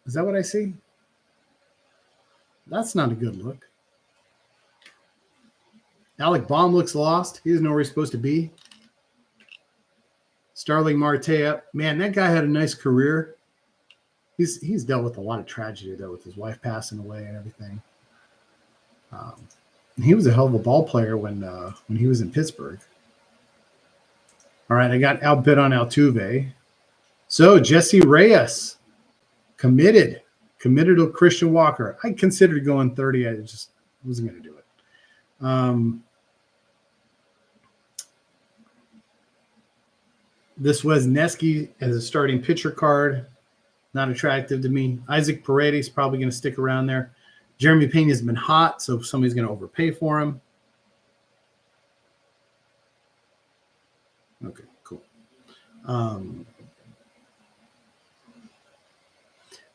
Is that what I see? That's not a good look. Alec Baum looks lost. He doesn't know where he's supposed to be. Starling Marte, man, that guy had a nice career. He's dealt with a lot of tragedy, though, with his wife passing away and everything. And he was a hell of a ball player when he was in Pittsburgh. All right, I got outbid on Altuve. So Jesse Reyes, committed to Christian Walker. I considered going 30. I just wasn't going to do it. This was Nesky as a starting pitcher card. Not attractive to me. Isaac Paredes probably going to stick around there. Jeremy Payne has been hot, so somebody's going to overpay for him. Okay, cool.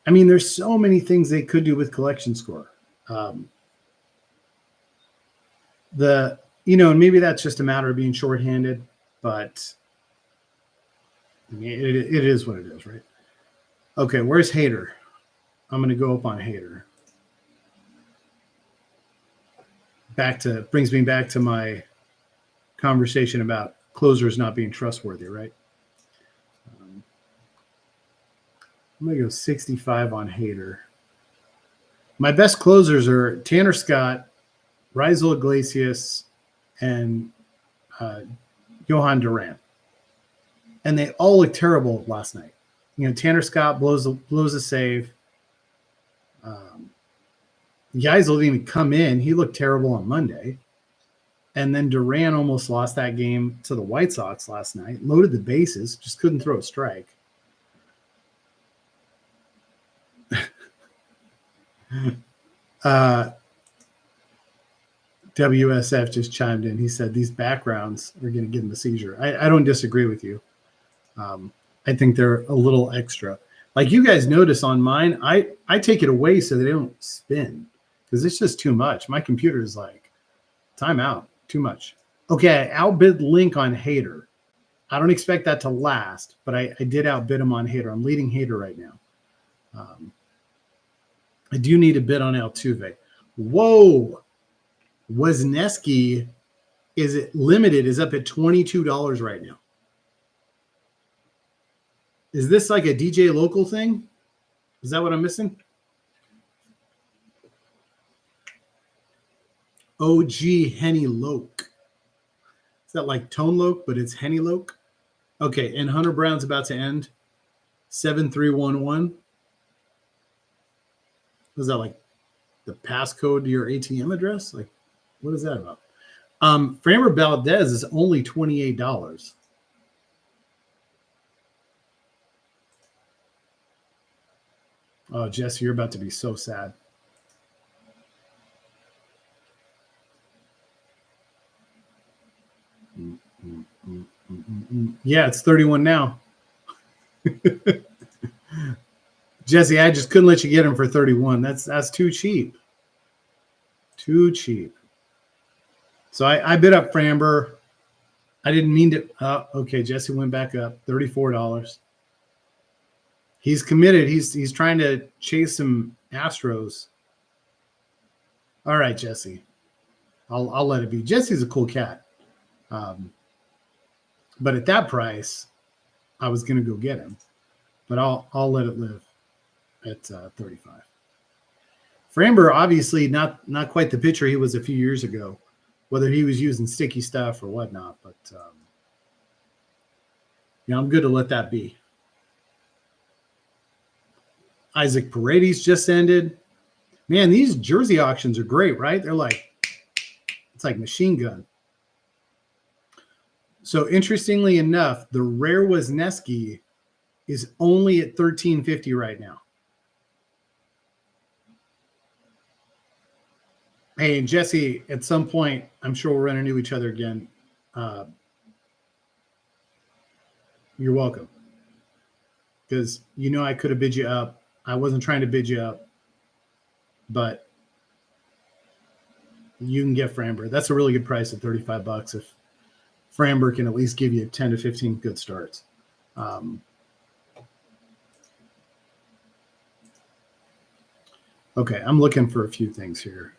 I mean, there's so many things they could do with collection score. and maybe that's just a matter of being shorthanded, but I mean, it is what it is, right? Okay, where's Hader? I'm going to go up on Hader. Brings me back to my conversation about closers not being trustworthy, right? I'm going to go 65 on Hader. My best closers are Tanner Scott, Raisel Iglesias, and Johan Duran. And they all look terrible last night. Tanner Scott blows a save. Geisel didn't even come in. He looked terrible on Monday. And then Duran almost lost that game to the White Sox last night. Loaded the bases, just couldn't throw a strike. WSF just chimed in. He said these backgrounds are going to give him a seizure. I don't disagree with you. I think they're a little extra. Like you guys notice on mine, I take it away so they don't spin because it's just too much. My computer is like, time out, too much. Okay, I outbid Link on Hader. I don't expect that to last, but I did outbid him on Hader. I'm leading Hader right now. I do need a bid on Altuve. Whoa. Wesneski is up at $22 right now. Is this like a DJ local thing? Is that what I'm missing? OG Henny Loke. Is that like Tone Loke, but it's Henny Loke? Okay, and Hunter Brown's about to end. 7311. Was that like the passcode to your ATM address? Like, what is that about? Framber Valdez is only $28. Oh, Jesse, you're about to be so sad. Yeah, it's 31 now. Jesse, I just couldn't let you get him for 31. That's too cheap. Too cheap. So I bid up Framber. I didn't mean to. Okay, Jesse went back up. $34. He's committed. He's trying to chase some Astros. All right, Jesse. I'll let it be. Jesse's a cool cat. But at that price, I was going to go get him. But I'll let it live at 35. Framber, obviously not quite the pitcher he was a few years ago, whether he was using sticky stuff or whatnot. But I'm good to let that be. Isaac Paredes just ended. Man, these jersey auctions are great, right? They're like, it's like machine gun. So interestingly enough, the rare Wesneski is only at $13.50 right now. Hey, Jesse, at some point, I'm sure we'll run into each other again. You're welcome. Because I could have bid you up. I wasn't trying to bid you up. But you can get Framber. That's a really good price at $35 if Framber can at least give you 10 to 15 good starts. Okay, I'm looking for a few things here.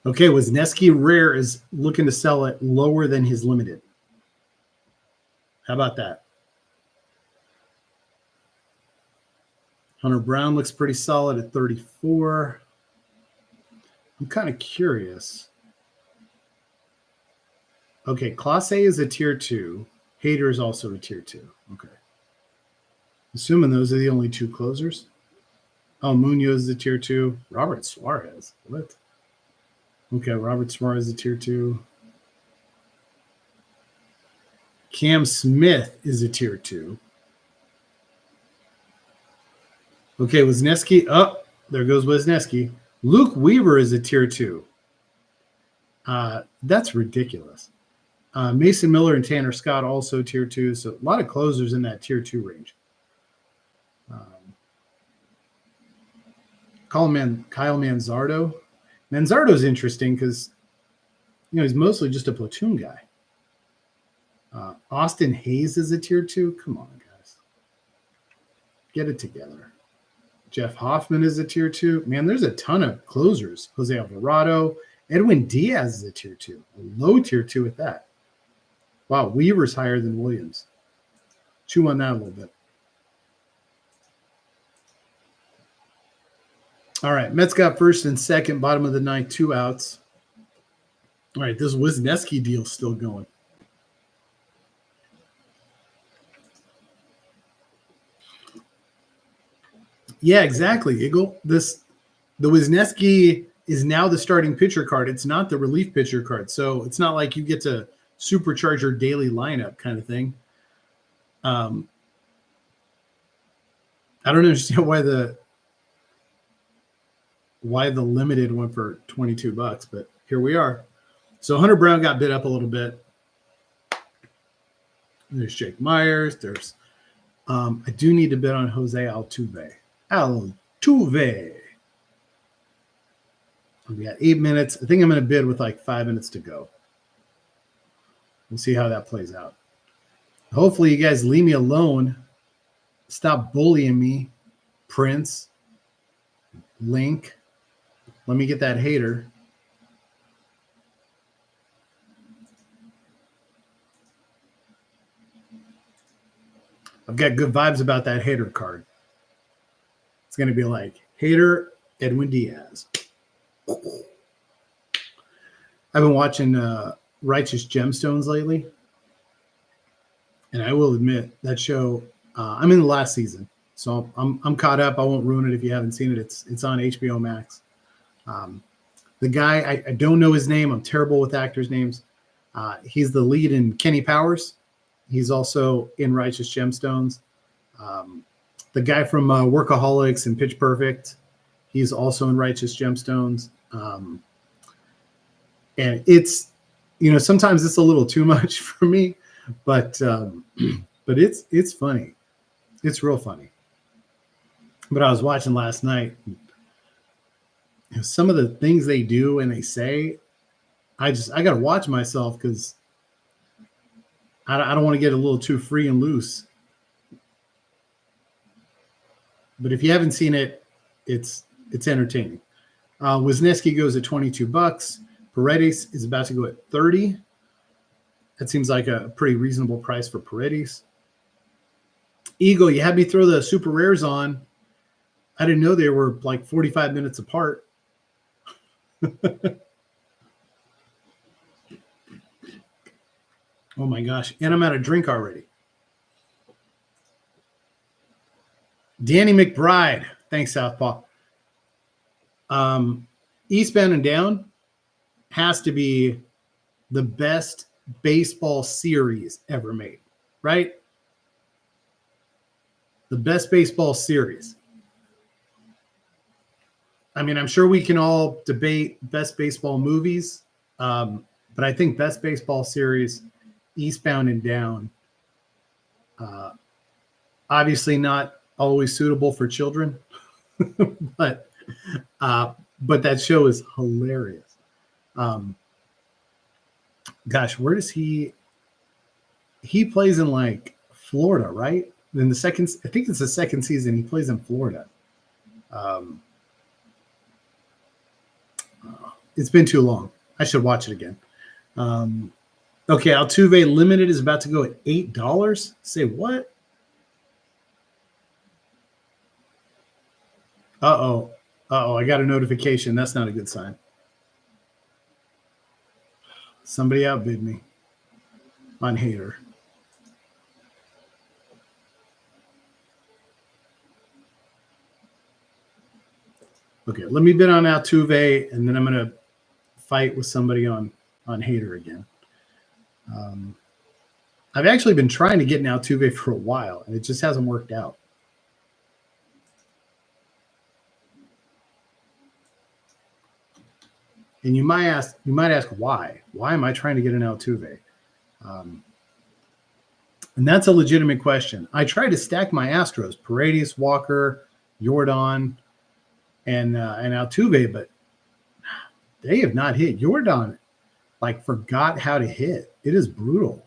Okay, Wesneski rare is looking to sell it lower than his limited. How about that? Hunter Brown looks pretty solid at 34. I'm kind of curious. Okay, Class A is a tier 2. Hader is also a tier 2. Okay. Assuming those are the only two closers. Oh, Munoz is a tier 2. Robert Suarez. What? Okay, Robert Suarez is a tier 2. Cam Smith is a tier 2. Okay, Wesneski. Oh, there goes Wesneski. Luke Weaver is a tier 2. That's ridiculous. Mason Miller and Tanner Scott also tier 2. So a lot of closers in that tier 2 range. Kyle Manzardo. Manzardo's interesting because, he's mostly just a platoon guy. Austin Hayes is a tier 2. Come on, guys. Get it together. Jeff Hoffman is a tier 2. Man, there's a ton of closers. Jose Alvarado. Edwin Diaz is a tier 2. A low tier 2 at that. Wow, Weaver's higher than Williams. Chew on that a little bit. All right, Mets got first and second, bottom of the ninth, 2 outs. All right, this Wisniewski deal's still going. Yeah, exactly, Eagle. The Wisniewski is now the starting pitcher card. It's not the relief pitcher card. So it's not like you get to supercharge your daily lineup kind of thing. I don't understand why the limited went for $22, but here we are. So Hunter Brown got bid up a little bit. There's Jake Myers. There's I do need to bid on Jose Altuve. We got 8 minutes. I think I'm going to bid with like 5 minutes to go. We'll see how that plays out. Hopefully you guys leave me alone. Stop bullying me. Prince. Link. Let me get that hater. I've got good vibes about that hater card. It's going to be like hater Edwin Diaz. I've been watching Righteous Gemstones lately. And I will admit that show, I'm in the last season. So I'm caught up. I won't ruin it if you haven't seen it. It's on HBO Max. The guy, I don't know his name. I'm terrible with actors' names. He's the lead in Kenny Powers. He's also in Righteous Gemstones. The guy from Workaholics and Pitch Perfect, he's also in Righteous Gemstones. And it's, sometimes it's a little too much for me, but it's funny. It's real funny. But I was watching last night. Some of the things they do and they say, I got to watch myself because I don't want to get a little too free and loose. But if you haven't seen it, it's entertaining. Wisniewski goes at $22. Paredes is about to go at $30. That seems like a pretty reasonable price for Paredes. Eagle, you had me throw the super rares on. I didn't know they were like 45 minutes apart. Oh my gosh. And I'm out of drink already. Danny McBride. Thanks, Southpaw. Eastbound and Down has to be the best baseball series ever made, right? The best baseball series. I mean, I'm sure we can all debate best baseball movies, but I think best baseball series, Eastbound and Down, obviously not always suitable for children, but that show is hilarious. Gosh, where does he plays in like Florida, right? In the second, I think it's the second season. He plays in Florida. It's been too long. I should watch it again. Okay, Altuve Limited is about to go at $8. Say what? Uh-oh. I got a notification. That's not a good sign. Somebody outbid me on hater. Okay, let me bid on Altuve, and then I'm going to fight with somebody on hater again. I've actually been trying to get an Altuve for a while, and it just hasn't worked out. And you might ask why? Why am I trying to get an Altuve? And that's a legitimate question. I try to stack my Astros: Paredes, Walker, Jordan. and Altuve, but they have not hit. Jordan like forgot how to hit. It is brutal.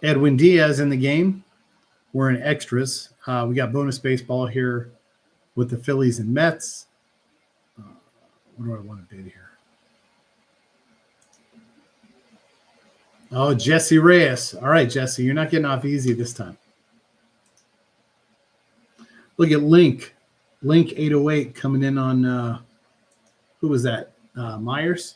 Edwin Diaz in the game. We're in extras. We got bonus baseball here with the Phillies and Mets. What do I want to bid here? Oh, Jesse Reyes. All right, Jesse, you're not getting off easy this time. Look at Link 808 coming in on who was that? Myers.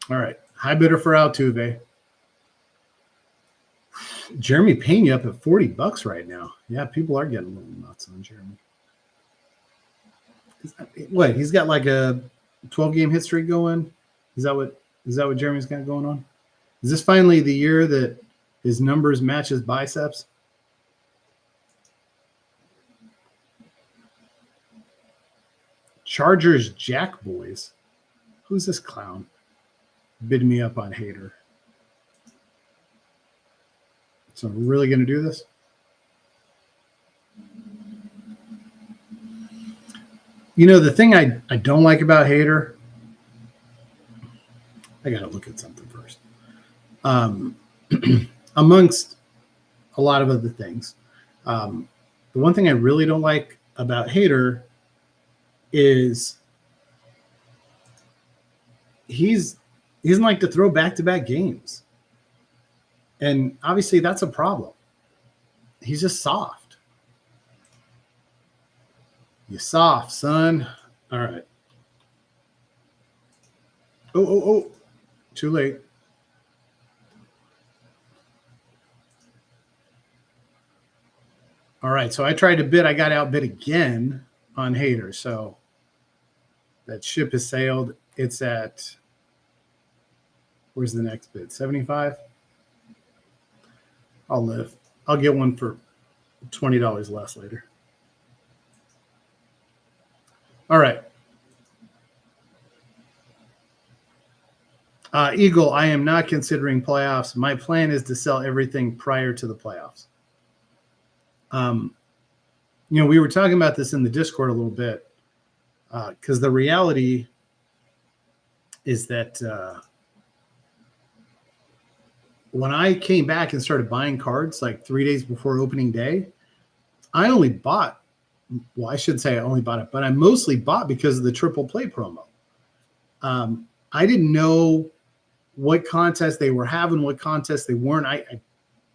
All right, high bidder for Altuve. Jeremy Pena up at $40 right now. Yeah, people are getting a little nuts on Jeremy. What? He's got like a 12-game hit streak going. Is that what Jeremy's got going on? Is this finally the year that his numbers match his biceps? Chargers Jack Boys. Who's this clown? Bidding me up on Hater. So we're really going to do this? You know, the thing I don't like about Hater, I got to look at something first. Amongst a lot of other things, the one thing I really don't like about Hater is he's like to throw back-to-back games. And obviously that's a problem. He's just soft. You're soft, son. All right. Oh. Too late. All right. So I tried to bid. I got outbid again on Hater. So that ship has sailed. It's at, where's the next bid? 75? I'll live. I'll get one for $20 less later. All right. Eagle, I am not considering playoffs. My plan is to sell everything prior to the playoffs. You know, we were talking about this in the Discord a little bit because the reality is that when I came back and started buying cards like 3 days before opening day, I only bought, well, I should say I only bought it, but I mostly bought because of the triple play promo. I didn't know what contests they were having, what contests they weren't.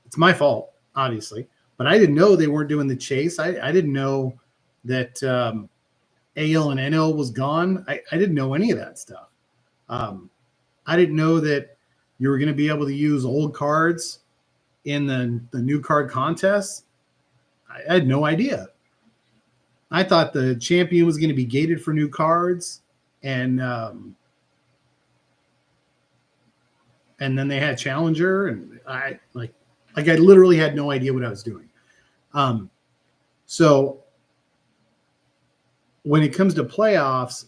It's my fault, obviously, but I didn't know they weren't doing the chase. I didn't know that AL and NL was gone. I didn't know any of that stuff. I didn't know that you were going to be able to use old cards in the new card contest. I had no idea. I thought the champion was going to be gated for new cards, and then they had challenger, and I literally had no idea what I was doing. So when it comes to playoffs,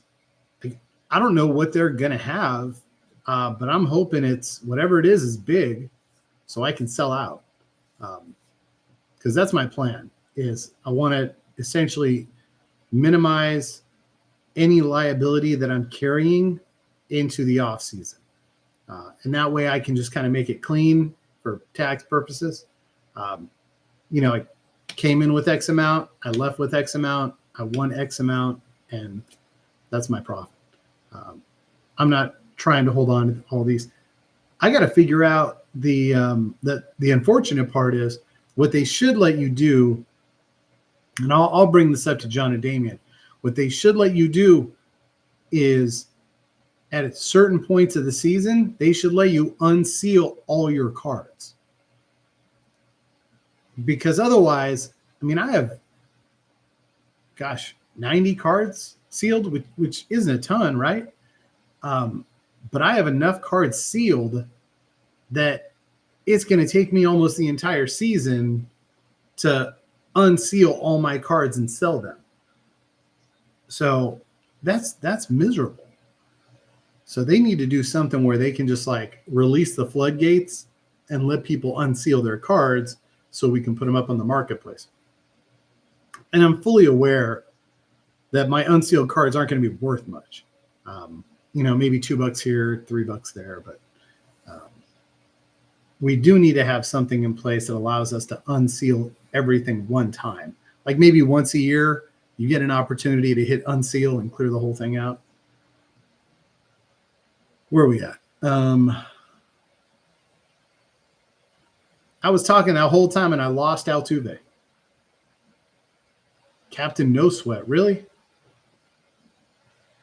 I don't know what they're going to have, but I'm hoping it's whatever it is big, so I can sell out. Because that's my plan. Is I want to essentially minimize any liability that I'm carrying into the off season. And that way I can just kind of make it clean for tax purposes. You know, I came in with X amount, I left with X amount, I won X amount, and that's my profit. I'm not trying to hold on to all these. I got to figure out the unfortunate part is what they should let you do. And I'll bring this up to John and Damien. What they should let you do is at certain points of the season, they should let you unseal all your cards. Because otherwise, I mean, I have, 90 cards sealed, which isn't a ton, right? But I have enough cards sealed that it's going to take me almost the entire season to unseal all my cards and sell them. So that's miserable. So they need to do something where they can just like release the floodgates and let people unseal their cards so we can put them up on the marketplace. And I'm fully aware that my unsealed cards aren't going to be worth much. Maybe $2 here, $3 there, but we do need to have something in place that allows us to unseal everything one time. Like maybe once a year, you get an opportunity to hit unseal and clear the whole thing out. Where are we at? I was talking that whole time and I lost Altuve. Captain No Sweat, really?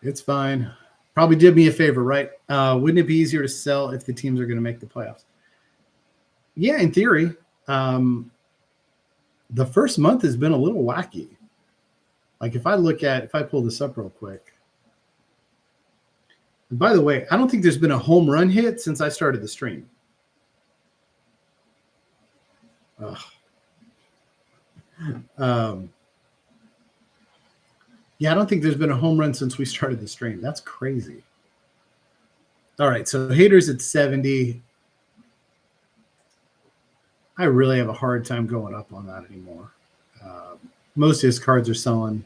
It's fine. Probably did me a favor, right? Wouldn't it be easier to sell if the teams are going to make the playoffs? Yeah, in theory. The first month has been a little wacky. Like if I pull this up real quick. And by the way, I don't think there's been a home run hit since I started the stream. Yeah, I don't think there's been a home run since we started the stream. That's crazy. All right, so haters at 70. I really have a hard time going up on that anymore. Most of his cards are selling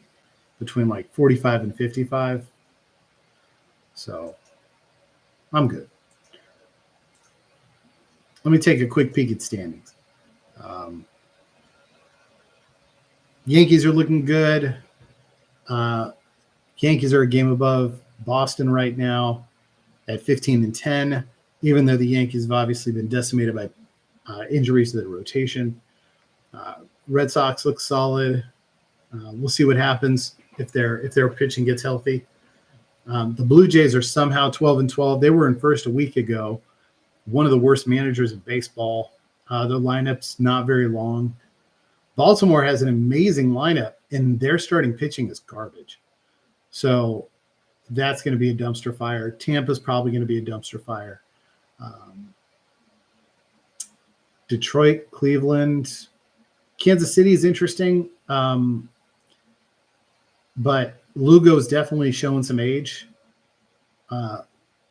between like 45 and 55. So I'm good. Let me take a quick peek at standings. Yankees are looking good. Yankees are a game above Boston right now at 15-10, even though the Yankees have obviously been decimated by injuries to the rotation. Red Sox look solid. We'll see what happens if their pitching gets healthy. The Blue Jays are somehow 12-12. They were in first a week ago. One of the worst managers in baseball. Their lineup's not very long. Baltimore has an amazing lineup, and their starting pitching is garbage. So that's going to be a dumpster fire. Tampa's probably going to be a dumpster fire. Detroit, Cleveland, Kansas City is interesting. But Lugo's definitely showing some age.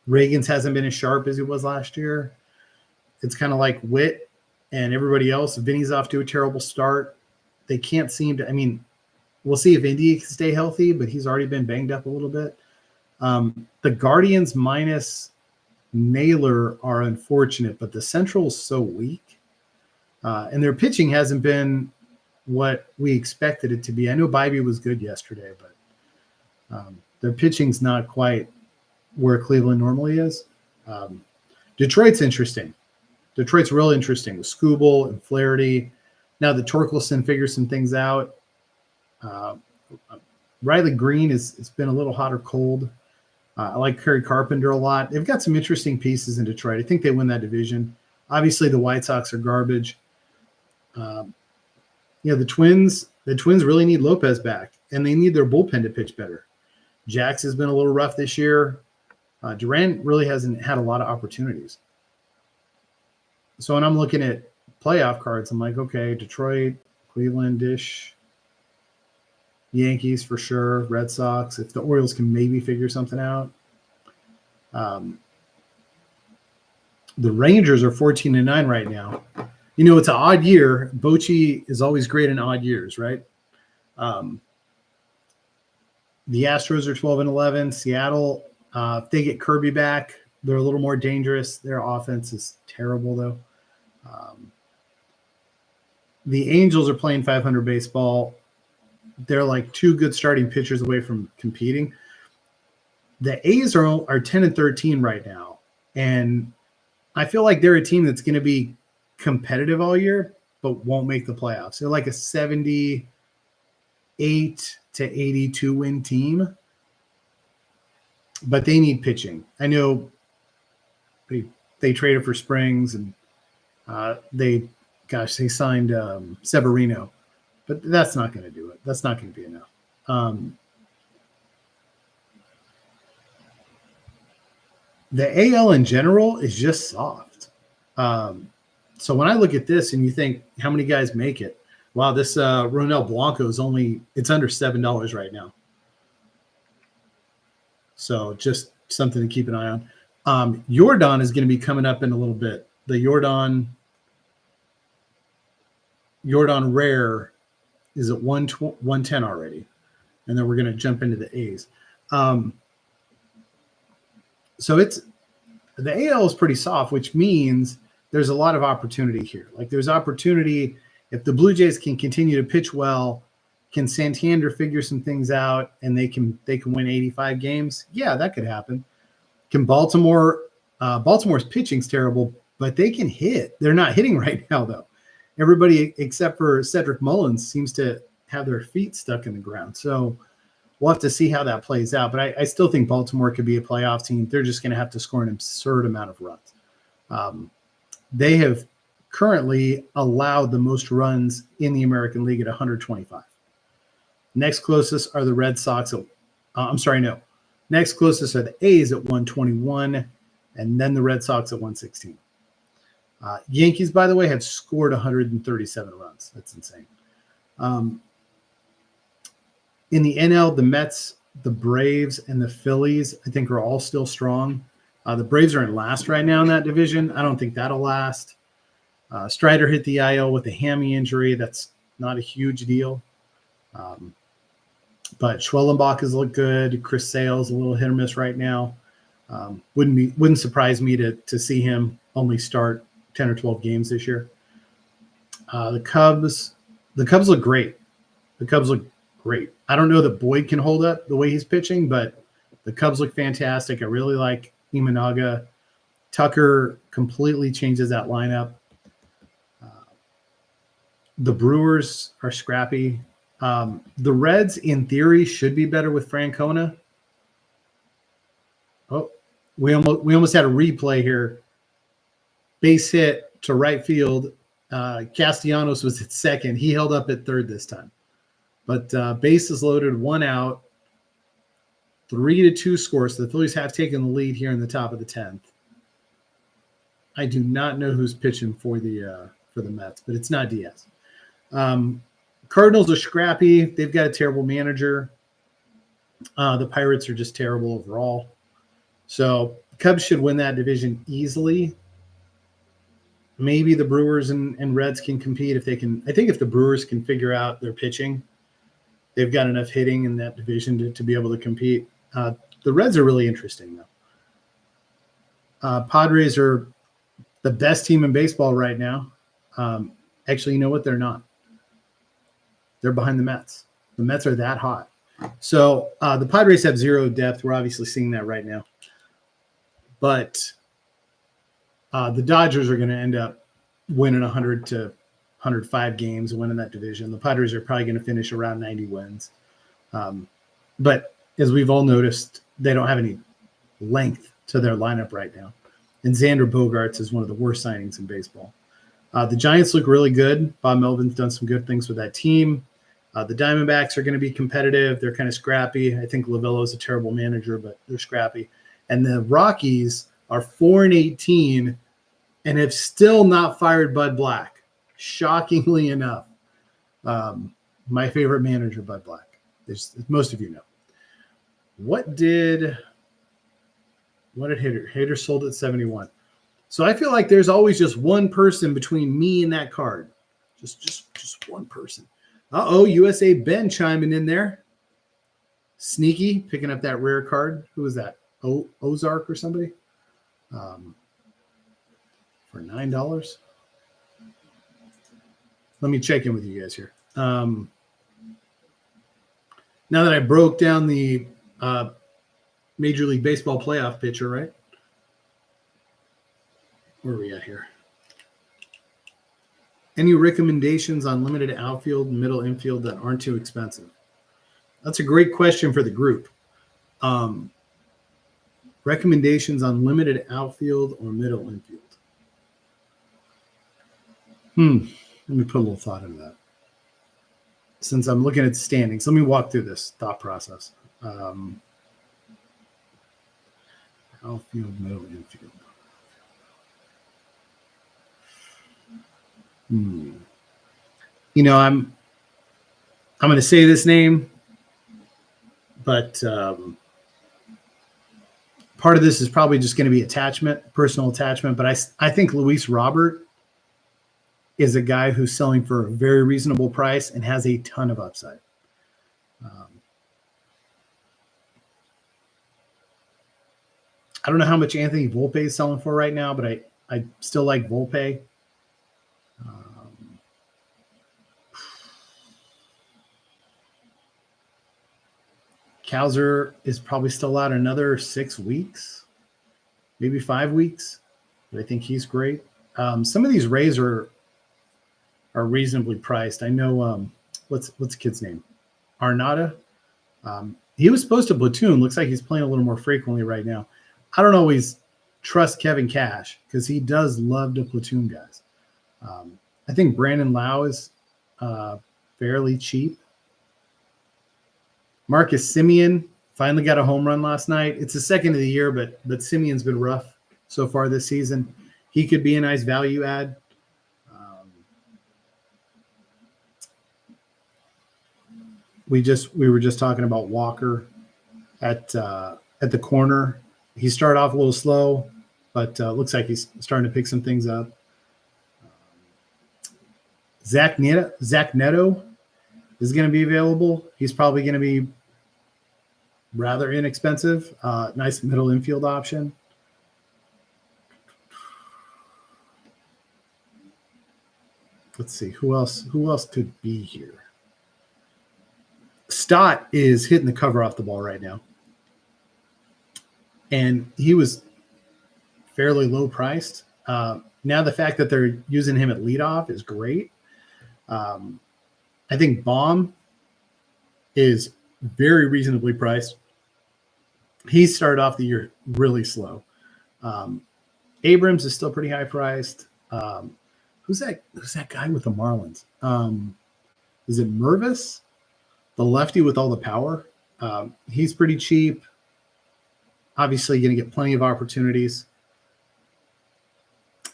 Reagan's hasn't been as sharp as he was last year. It's kind of like Witt and everybody else. Vinny's off to a terrible start. They can't seem to – I mean, we'll see if Indy can stay healthy, but he's already been banged up a little bit. The Guardians minus Naylor are unfortunate, but the Central is so weak. And their pitching hasn't been what we expected it to be. I know Bybee was good yesterday, but their pitching's not quite where Cleveland normally is. Detroit's interesting. Detroit's real interesting with Skubal and Flaherty. Now the Torkelson figures some things out. Riley Green it's been a little hot or cold. I like Kerry Carpenter a lot. They've got some interesting pieces in Detroit. I think they win that division. Obviously, the White Sox are garbage. The Twins really need Lopez back, and they need their bullpen to pitch better. Jax has been a little rough this year. Durant really hasn't had a lot of opportunities. So when I'm looking at playoff cards, I'm like, okay, Detroit, Cleveland-ish, Yankees for sure, Red Sox. If the Orioles can maybe figure something out. The Rangers are 14-9 right now. It's an odd year. Bochy is always great in odd years, right? The Astros are 12-11. Seattle, if they get Kirby back, they're a little more dangerous. Their offense is terrible, though. The Angels are playing 500 baseball. They're like two good starting pitchers away from competing. The A's are 10-13 right now, and I feel like they're a team that's going to be competitive all year, but won't make the playoffs. They're like a 78 to 82 win team, but they need pitching. I know they traded for Springs, and they signed Severino, but that's not going to do it. That's not going to be enough. The AL in general is just soft. So when I look at this and you think how many guys make it, Wow, this Ronel Blanco is it's under $7 right now. So just something to keep an eye on. Jordan is going to be coming up in a little bit. The Jordan Rare is at 110 already. And then we're going to jump into the A's. So the AL is pretty soft, which means there's a lot of opportunity here. Like there's opportunity if the Blue Jays can continue to pitch well. Can Santander figure some things out and they can win 85 games? Yeah, that could happen. Can Baltimore? Baltimore's pitching's terrible, but they can hit. They're not hitting right now though. Everybody except for Cedric Mullins seems to have their feet stuck in the ground. So we'll have to see how that plays out. But I still think Baltimore could be a playoff team. They're just going to have to score an absurd amount of runs. They have currently allowed the most runs in the American League at 125. Next closest are the Red Sox. Next closest are the A's at 121, and then the Red Sox at 116. Yankees, by the way, have scored 137 runs. That's insane. In the NL, the Mets, the Braves, and the Phillies, I think, are all still strong. The Braves are in last right now in that division. I don't think that'll last. Strider hit the IL with a hammy injury. That's not a huge deal. But Schwellenbach has looked good. Chris Sale's a little hit or miss right now. Wouldn't surprise me to see him only start 10 or 12 games this year. The Cubs look great. I don't know that Boyd can hold up the way he's pitching, but the Cubs look fantastic. I really like Imanaga. Tucker completely changes that lineup. The Brewers are scrappy. The Reds, in theory, should be better with Francona. Oh, we almost had a replay here. Base hit to right field. Castellanos was at second. He held up at third this time. But bases loaded, 1 out, 3-2 score. So the Phillies have taken the lead here in the top of the 10th. I do not know who's pitching for the Mets, but it's not Diaz. Cardinals are scrappy. They've got a terrible manager. The Pirates are just terrible overall. So Cubs should win that division easily. Maybe the Brewers and Reds can compete if they can. I think if the Brewers can figure out their pitching, they've got enough hitting in that division to be able to compete. The Reds are really interesting, though. Padres are the best team in baseball right now. Actually, you know what? They're not. They're behind the Mets. The Mets are that hot. So the Padres have zero depth. We're obviously seeing that right now. But the Dodgers are going to end up winning 100 to 105 games and winning that division. The Padres are probably going to finish around 90 wins. But as we've all noticed, they don't have any length to their lineup right now. And Xander Bogaerts is one of the worst signings in baseball. The Giants look really good. Bob Melvin's done some good things with that team. The Diamondbacks are going to be competitive. They're kind of scrappy. I think Lovello's a terrible manager, but they're scrappy. And the Rockies are 4-18 and have still not fired Bud Black. Shockingly enough, my favorite manager, Bud Black. As most of you know. What did Hader? Hader sold at 71. So I feel like there's always just one person between me and that card. Just one person. USA Ben chiming in there. Sneaky, picking up that rare card. Who was that? Ozark or somebody? For $9. Let me check in with you guys here. Now that I broke down the Major League Baseball playoff picture, right? Where are we at here? Any recommendations on limited outfield and middle infield that aren't too expensive? That's a great question for the group. Recommendations on limited outfield or middle infield? Let me put a little thought into that. Since I'm looking at standings, let me walk through this thought process. Outfield, middle infield. I'm going to say this name, but part of this is probably just going to be attachment, personal attachment. But I think Luis Robert is a guy who's selling for a very reasonable price and has a ton of upside. I don't know how much Anthony Volpe is selling for right now, but I still like Volpe. Cowser is probably still out another 6 weeks, maybe 5 weeks. But I think he's great. Some of these Rays are reasonably priced. I know what's the kid's name? Arnada. He was supposed to platoon. Looks like he's playing a little more frequently right now. I don't always trust Kevin Cash because he does love to platoon guys. I think Brandon Lau is fairly cheap. Marcus Semien finally got a home run last night. It's the second of the year, but Semien's been rough so far this season. He could be a nice value add. We were just talking about Walker at the corner. He started off a little slow, but looks like he's starting to pick some things up. Zach Neto is going to be available. He's probably going to be rather inexpensive. Nice middle infield option. Let's see who else could be here. Stott is hitting the cover off the ball right now, and he was fairly low priced. Now the fact that they're using him at leadoff is great. I think Baum is very reasonably priced. He started off the year really slow. Abrams is still pretty high priced. Who's that guy with the Marlins? Is it Mervis, the lefty with all the power? He's pretty cheap. Obviously, going to get plenty of opportunities.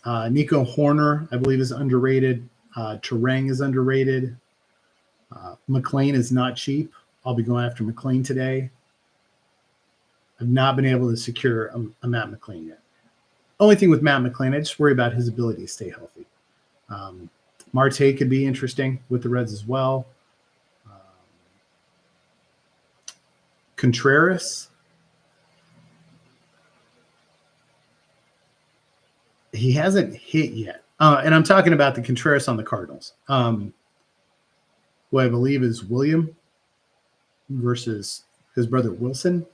Nico Horner, I believe, is underrated. Terang is underrated. McLean is not cheap. I'll be going after McLean today. I've not been able to secure a Matt McLean yet. Only thing with Matt McLean, I just worry about his ability to stay healthy. Marte could be interesting with the Reds as well. Contreras. He hasn't hit yet. And I'm talking about the Contreras on the Cardinals, who I believe is William versus his brother Wilson.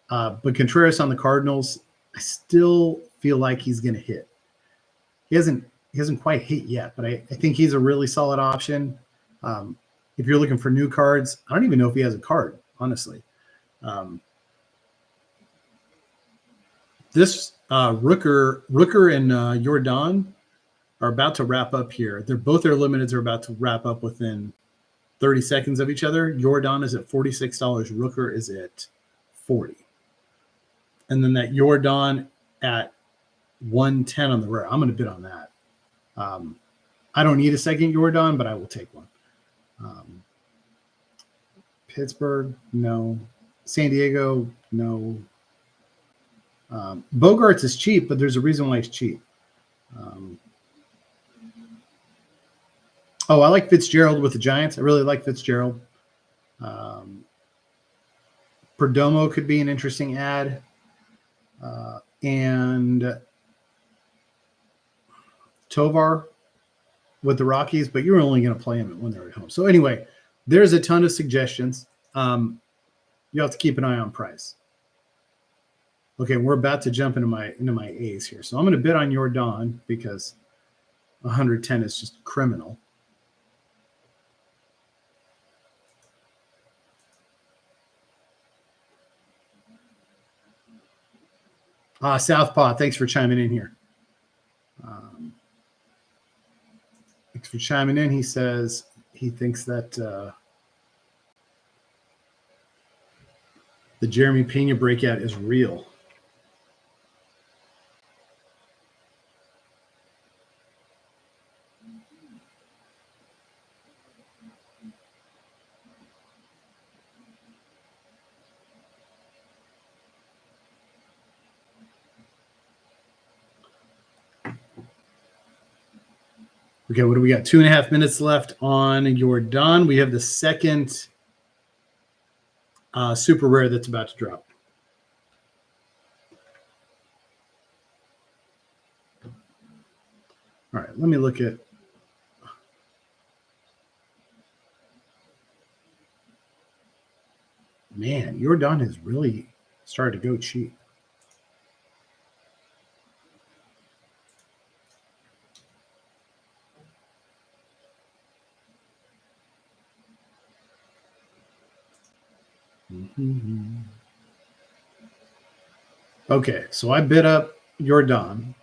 But Contreras on the Cardinals, I still feel like he's going to hit. He hasn't quite hit yet, but I think he's a really solid option. If you're looking for new cards, I don't even know if he has a card, honestly. This Rooker and Jordan are about to wrap up here. Both their limiteds are about to wrap up within 30 seconds of each other. Jordan is at $46. Rooker is at $40. And then that Jordan at 110 on the rare. I'm going to bid on that. I don't need a second Jordan, but I will take one. Pittsburgh, no. San Diego, no. Bogarts is cheap, but there's a reason why it's cheap. I like Fitzgerald with the Giants. I really like Fitzgerald. Perdomo could be an interesting ad. And Tovar with the Rockies, but you're only going to play them when they're at home. So anyway, there's a ton of suggestions. You have to keep an eye on price. Okay, we're about to jump into my A's here. So I'm going to bid on your Don because 110 is just criminal. Southpaw, thanks for chiming in here. Thanks for chiming in. He says he thinks that the Jeremy Pena breakout is real. Okay, what do we got? 2.5 minutes left on your Don. We have the second super rare that's about to drop. All right, let me look at. Man, your Don has really started to go cheap. Mm-hmm. Okay, so I bid up your Don.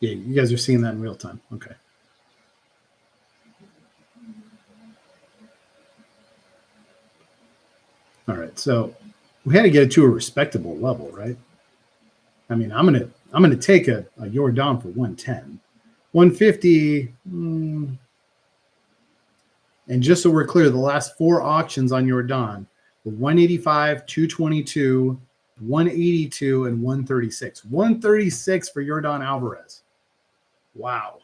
Yeah, you guys are seeing that in real time. Okay. All right, so we had to get it to a respectable level, right? I mean, I'm gonna take a your Don for 110, 150. And just so we're clear, the last 4 auctions on your Don were 185, 222, 182, and 136. 136 for your Don Alvarez. Wow.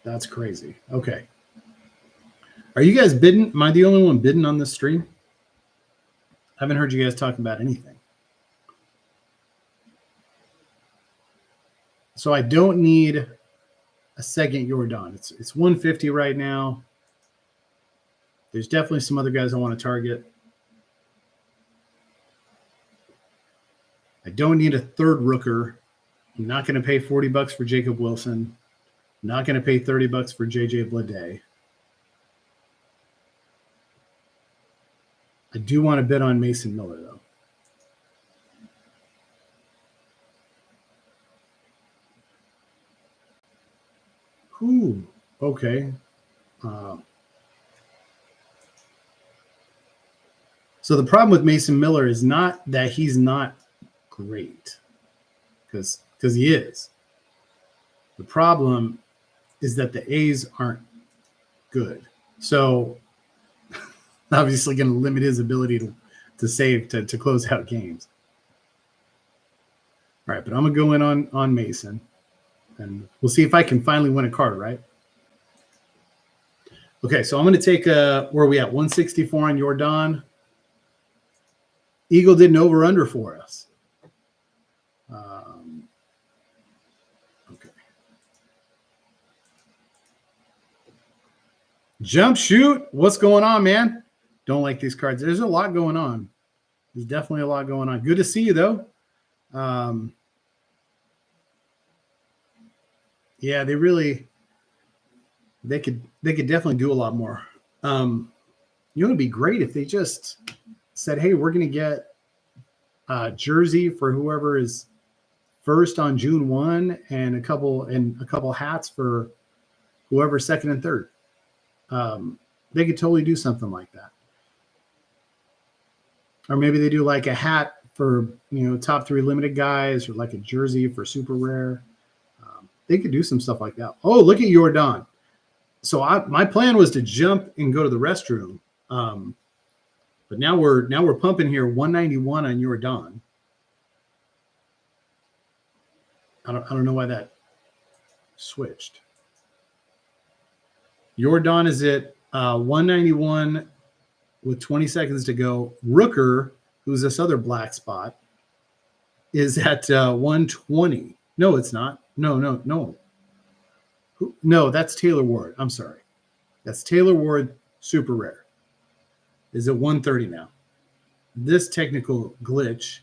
That's crazy. Okay. Are you guys bidding? Am I the only one bidding on this stream? I haven't heard you guys talking about anything. So I don't need a second Jordan. It's 150 right now. There's definitely some other guys I want to target. I don't need a third rooker. I'm not going to pay $40 for Jacob Wilson. I'm not going to pay $30 for JJ Bleday. I do want to bid on Mason Miller, though. Ooh, okay. So the problem with Mason Miller is not that he's not great, because he is. The problem is that the A's aren't good. So obviously going to limit his ability to save, to close out games. All right, but I'm going to go in on Mason, and we'll see if I can finally win a card, right? Okay, so I'm going to take where are we at? 164 on your Don. Eagle did an over-under for us. Okay. Jump shoot. What's going on, man? Don't like these cards. There's a lot going on. There's definitely a lot going on. Good to see you, though. Yeah, they could definitely do a lot more. You know, it'd be great if they just said, hey, we're going to get a jersey for whoever is first on June 1 and a couple hats for whoever's second and third. They could totally do something like that. Or maybe they do like a hat for, top 3 limited guys, or like a jersey for super rare. They could do some stuff like that. Oh, look at your Don. So my plan was to jump and go to the restroom. But now we're pumping here 191 on your Don. I don't know why that switched. Your Don is at 191 with 20 seconds to go. Rooker, who's this other black spot, is at 120. No, it's not. No. No, that's Taylor Ward. I'm sorry. That's Taylor Ward, super rare. Is at 130 now. This technical glitch.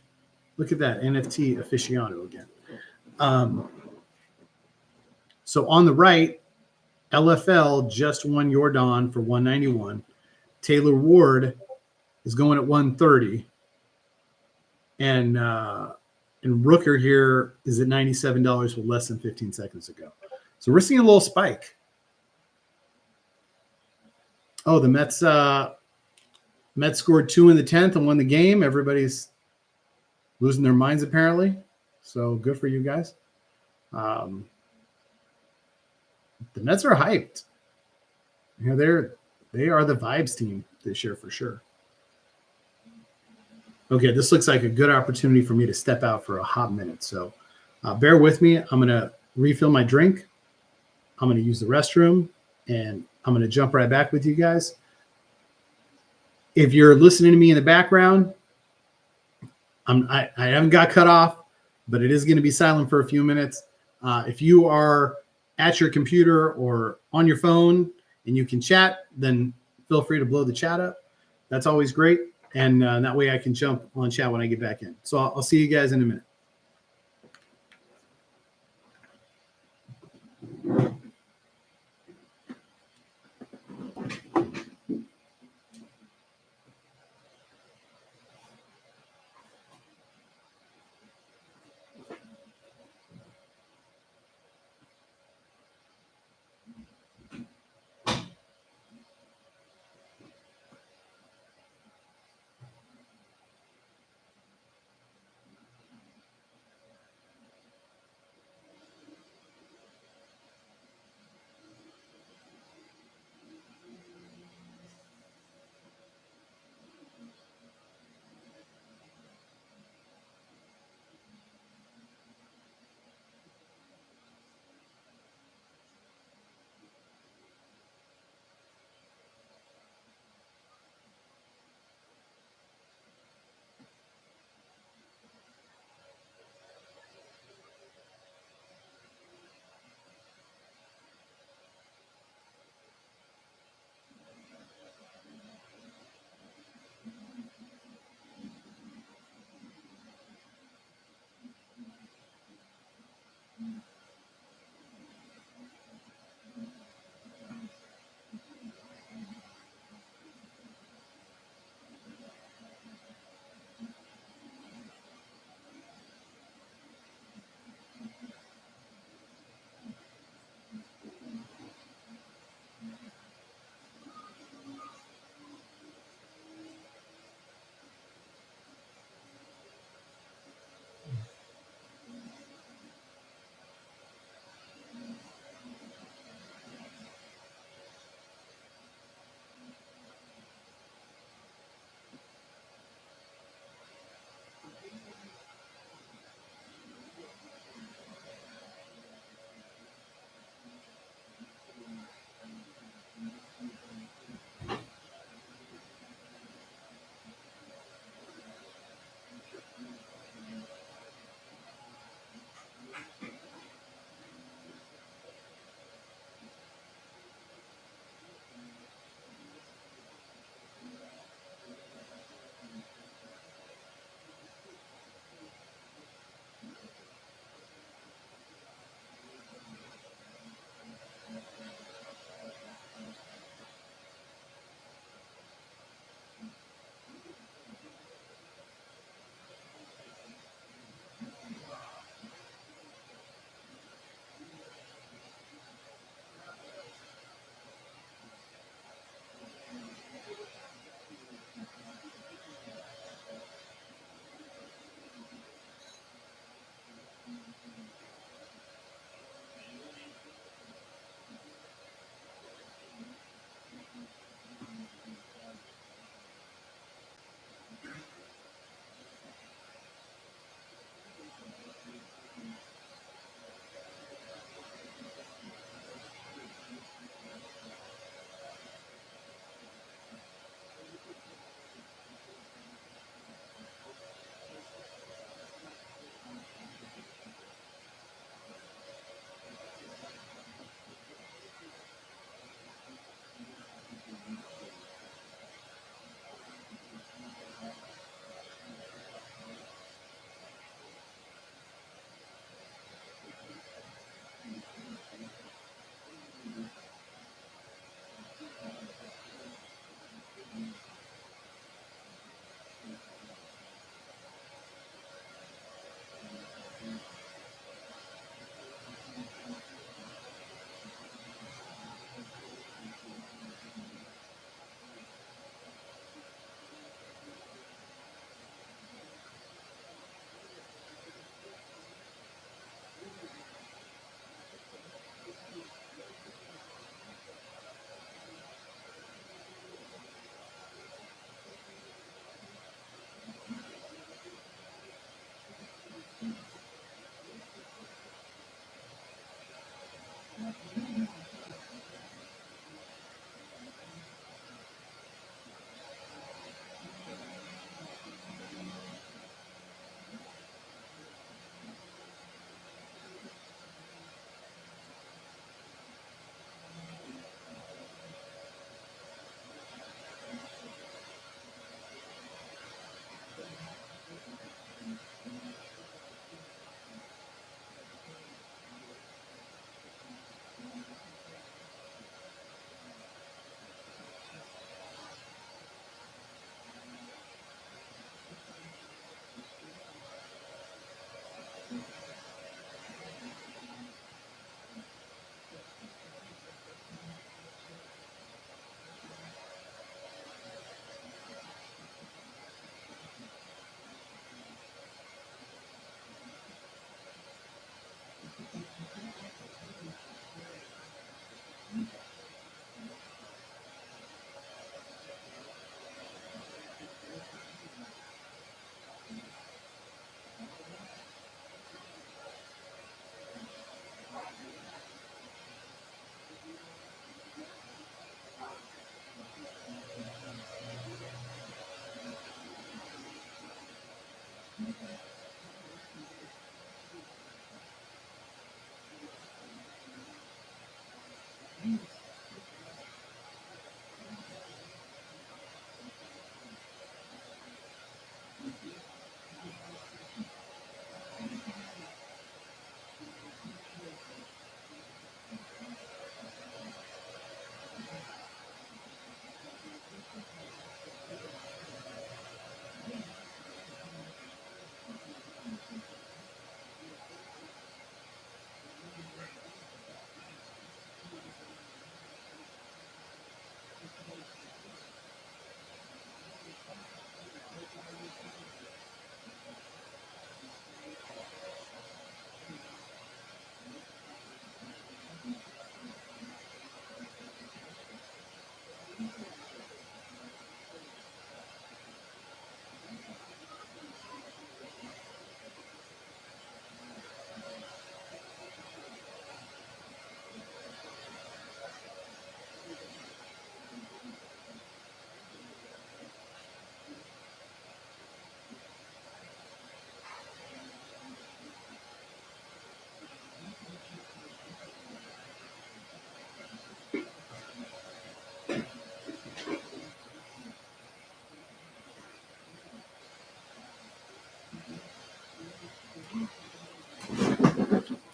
Look at that, NFT aficionado again. So on the right, LFL just won your Don for 191. Taylor Ward is going at 130. And Rooker here is at $97 with less than 15 seconds to go. So we're seeing a little spike. Oh, the Mets scored 2 in the 10th and won the game. Everybody's losing their minds apparently. So good for you guys. The Mets are hyped. They're They are the vibes team this year for sure. Okay, this looks like a good opportunity for me to step out for a hot minute. So bear with me. I'm going to refill my drink. I'm going to use the restroom, and I'm going to jump right back with you guys. If you're listening to me in the background, I haven't got cut off, but it is going to be silent for a few minutes. If you are at your computer or on your phone and you can chat, then feel free to blow the chat up. That's always great. And that way I can jump on chat when I get back in. So I'll see you guys in a minute.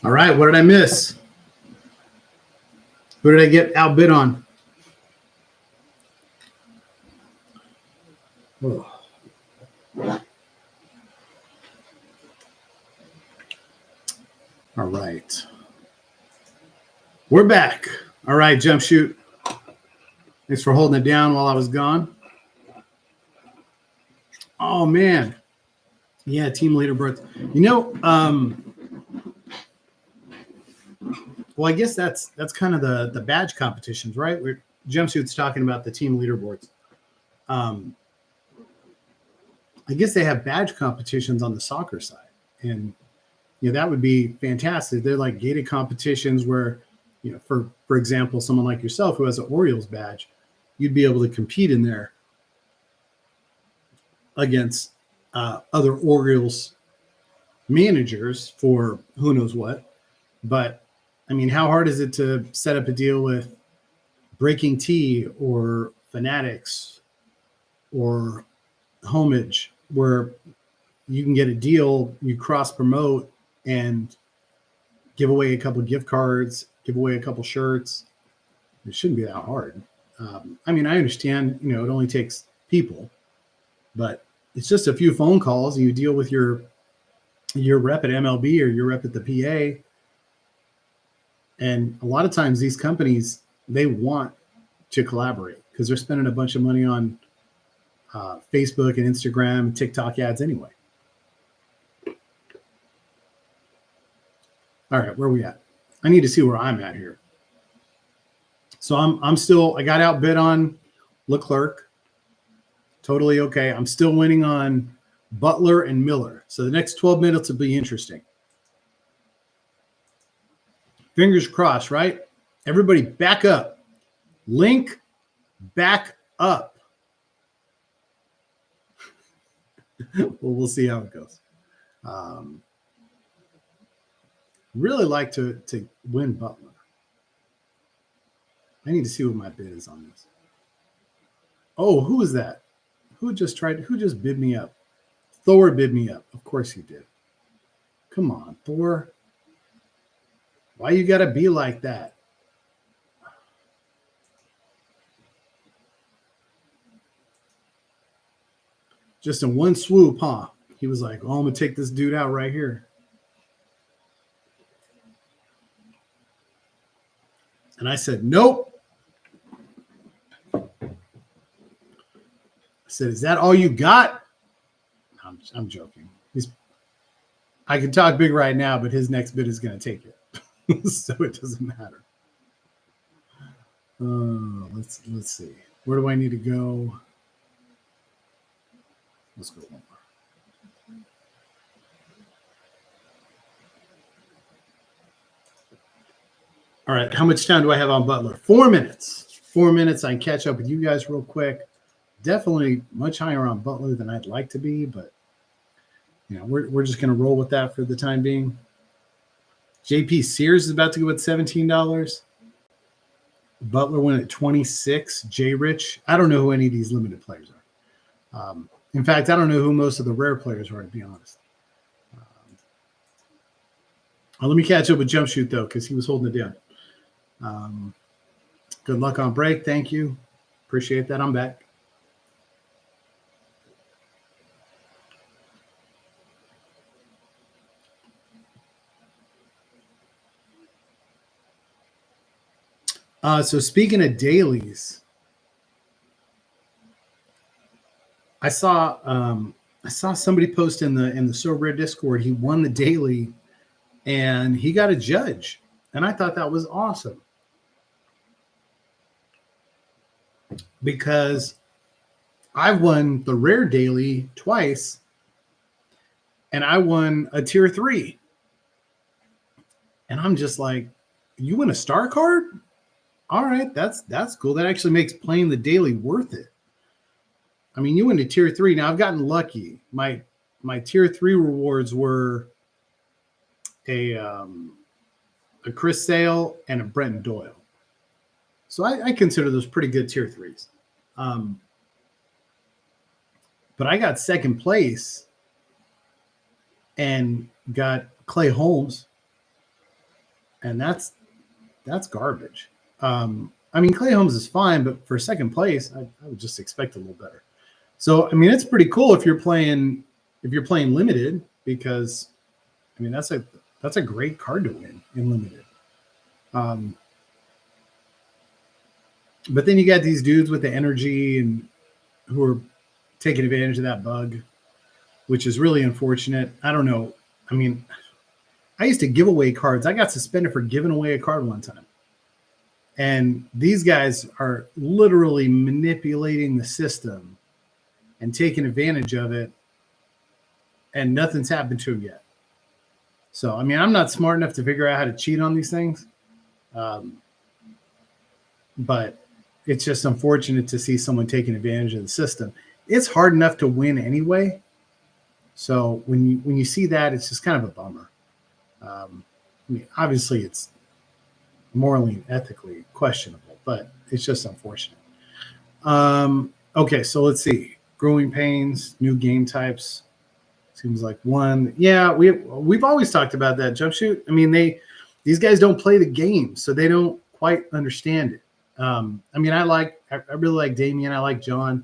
All right, what did I miss? Who did I get outbid on? Oh. All right. We're back. All right, Jump Shoot. Thanks for holding it down while I was gone. Oh, man. Yeah, team leaderboards. You know, well, I guess that's kind of the badge competitions, right? Where Jumpsuit's talking about the team leaderboards. I guess they have badge competitions on the soccer side, and that would be fantastic. They're like gated competitions where, for example, someone like yourself who has an Orioles badge, you'd be able to compete in there against other Orioles managers for who knows what. But I mean, how hard is it to set up a deal with Breaking Tea or Fanatics or Homage where you can get a deal, you cross promote and give away a couple gift cards, give away a couple shirts. It shouldn't be that hard. I mean, I understand, it only takes people, but it's just a few phone calls and you deal with your rep at MLB or your rep at the PA. And a lot of times these companies, they want to collaborate because they're spending a bunch of money on Facebook and Instagram and TikTok ads anyway. All right, where are we at? I need to see where I'm at here. So I got outbid on Leclerc. Totally okay. I'm still winning on Butler and Miller. So the next 12 minutes will be interesting. Fingers crossed, right? Everybody back up. Link back up. Well, we'll see how it goes. Really like to win Butler. I need to see what my bid is on this. Oh, who is that? Who just bid me up? Thor bid me up. Of course he did. Come on, Thor. Why you got to be like that? Just in one swoop, huh? He was like, oh, I'm going to take this dude out right here. And I said, nope. I said, is that all you got? I'm joking. I can talk big right now, but his next bid is going to take it. So it doesn't matter. Let's see. Where do I need to go? Let's go one more. All right. How much time do I have on Butler? 4 minutes. 4 minutes. I can catch up with you guys real quick. Definitely much higher on Butler than I'd like to be, but we're just going to roll with that for the time being. JP Sears is about to go at $17. Butler went at 26. J Rich. I don't know who any of these limited players are. In fact, I don't know who most of the rare players are, to be honest. Let me catch up with Jump Shoot, though, because he was holding it down. Good luck on break. Thank you. Appreciate that. I'm back. So speaking of dailies, I saw somebody post in the Sorare Discord. He won the daily, and he got a judge, and I thought that was awesome because I won the rare daily twice, and I won a tier 3, and I'm just like, you win a star card? All right, that's cool. That actually makes playing the daily worth it. I mean, you went to tier 3. Now I've gotten lucky. My tier 3 rewards were a Chris Sale and a Brenton Doyle. So I consider those pretty good tier 3s. But I got second place and got Clay Holmes. and that's garbage. I mean, Clay Holmes is fine, but for second place, I would just expect a little better. So, I mean, it's pretty cool if you're playing limited, because I mean that's a great card to win in limited. But then you got these dudes with the energy and who are taking advantage of that bug, which is really unfortunate. I don't know. I mean, I used to give away cards. I got suspended for giving away a card one time. And these guys are literally manipulating the system and taking advantage of it, and nothing's happened to them yet. So, I mean, I'm not smart enough to figure out how to cheat on these things. But it's just unfortunate to see someone taking advantage of the system. It's hard enough to win anyway. So when you see that, it's just kind of a bummer. I mean, obviously it's morally and ethically questionable, but it's just unfortunate. Okay, so let's see. Growing pains, new game types. Seems like one. Yeah, we've always talked about that jump shoot. I mean, these guys don't play the game, so they don't quite understand it. I mean, I really like Damien. I like John.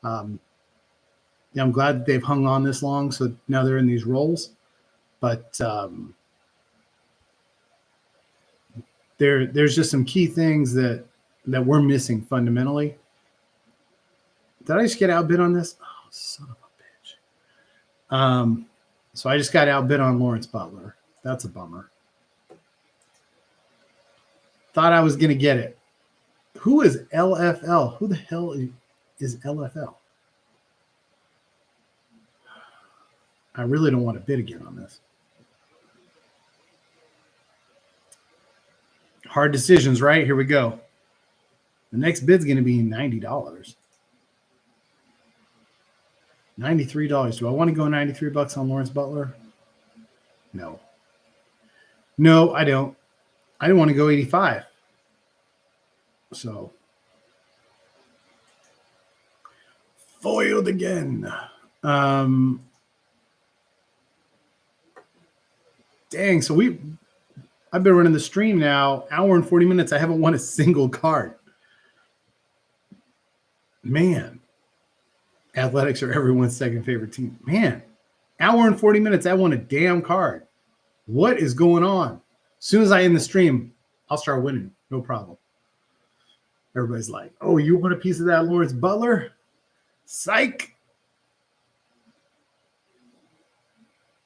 Yeah, I'm glad that they've hung on this long, so now they're in these roles. But there's just some key things that we're missing fundamentally. Did I just get outbid on this? Oh, son of a bitch. So I just got outbid on Lawrence Butler. That's a bummer. Thought I was going to get it. Who is LFL? Who the hell is LFL? I really don't want to bid again on this. Hard decisions, right? Here we go. The next bid's going to be $90. $93. Do I want to go $93 on Lawrence Butler? No. No, I don't. I don't want to go 85. So foiled again. Dang, so I've been running the stream now, hour and 40 minutes. I haven't won a single card. Man, athletics are everyone's second favorite team. Man, hour and 40 minutes, I won a damn card. What is going on? As soon as I end the stream, I'll start winning. No problem. Everybody's like, oh, you want a piece of that Lawrence Butler? Psych.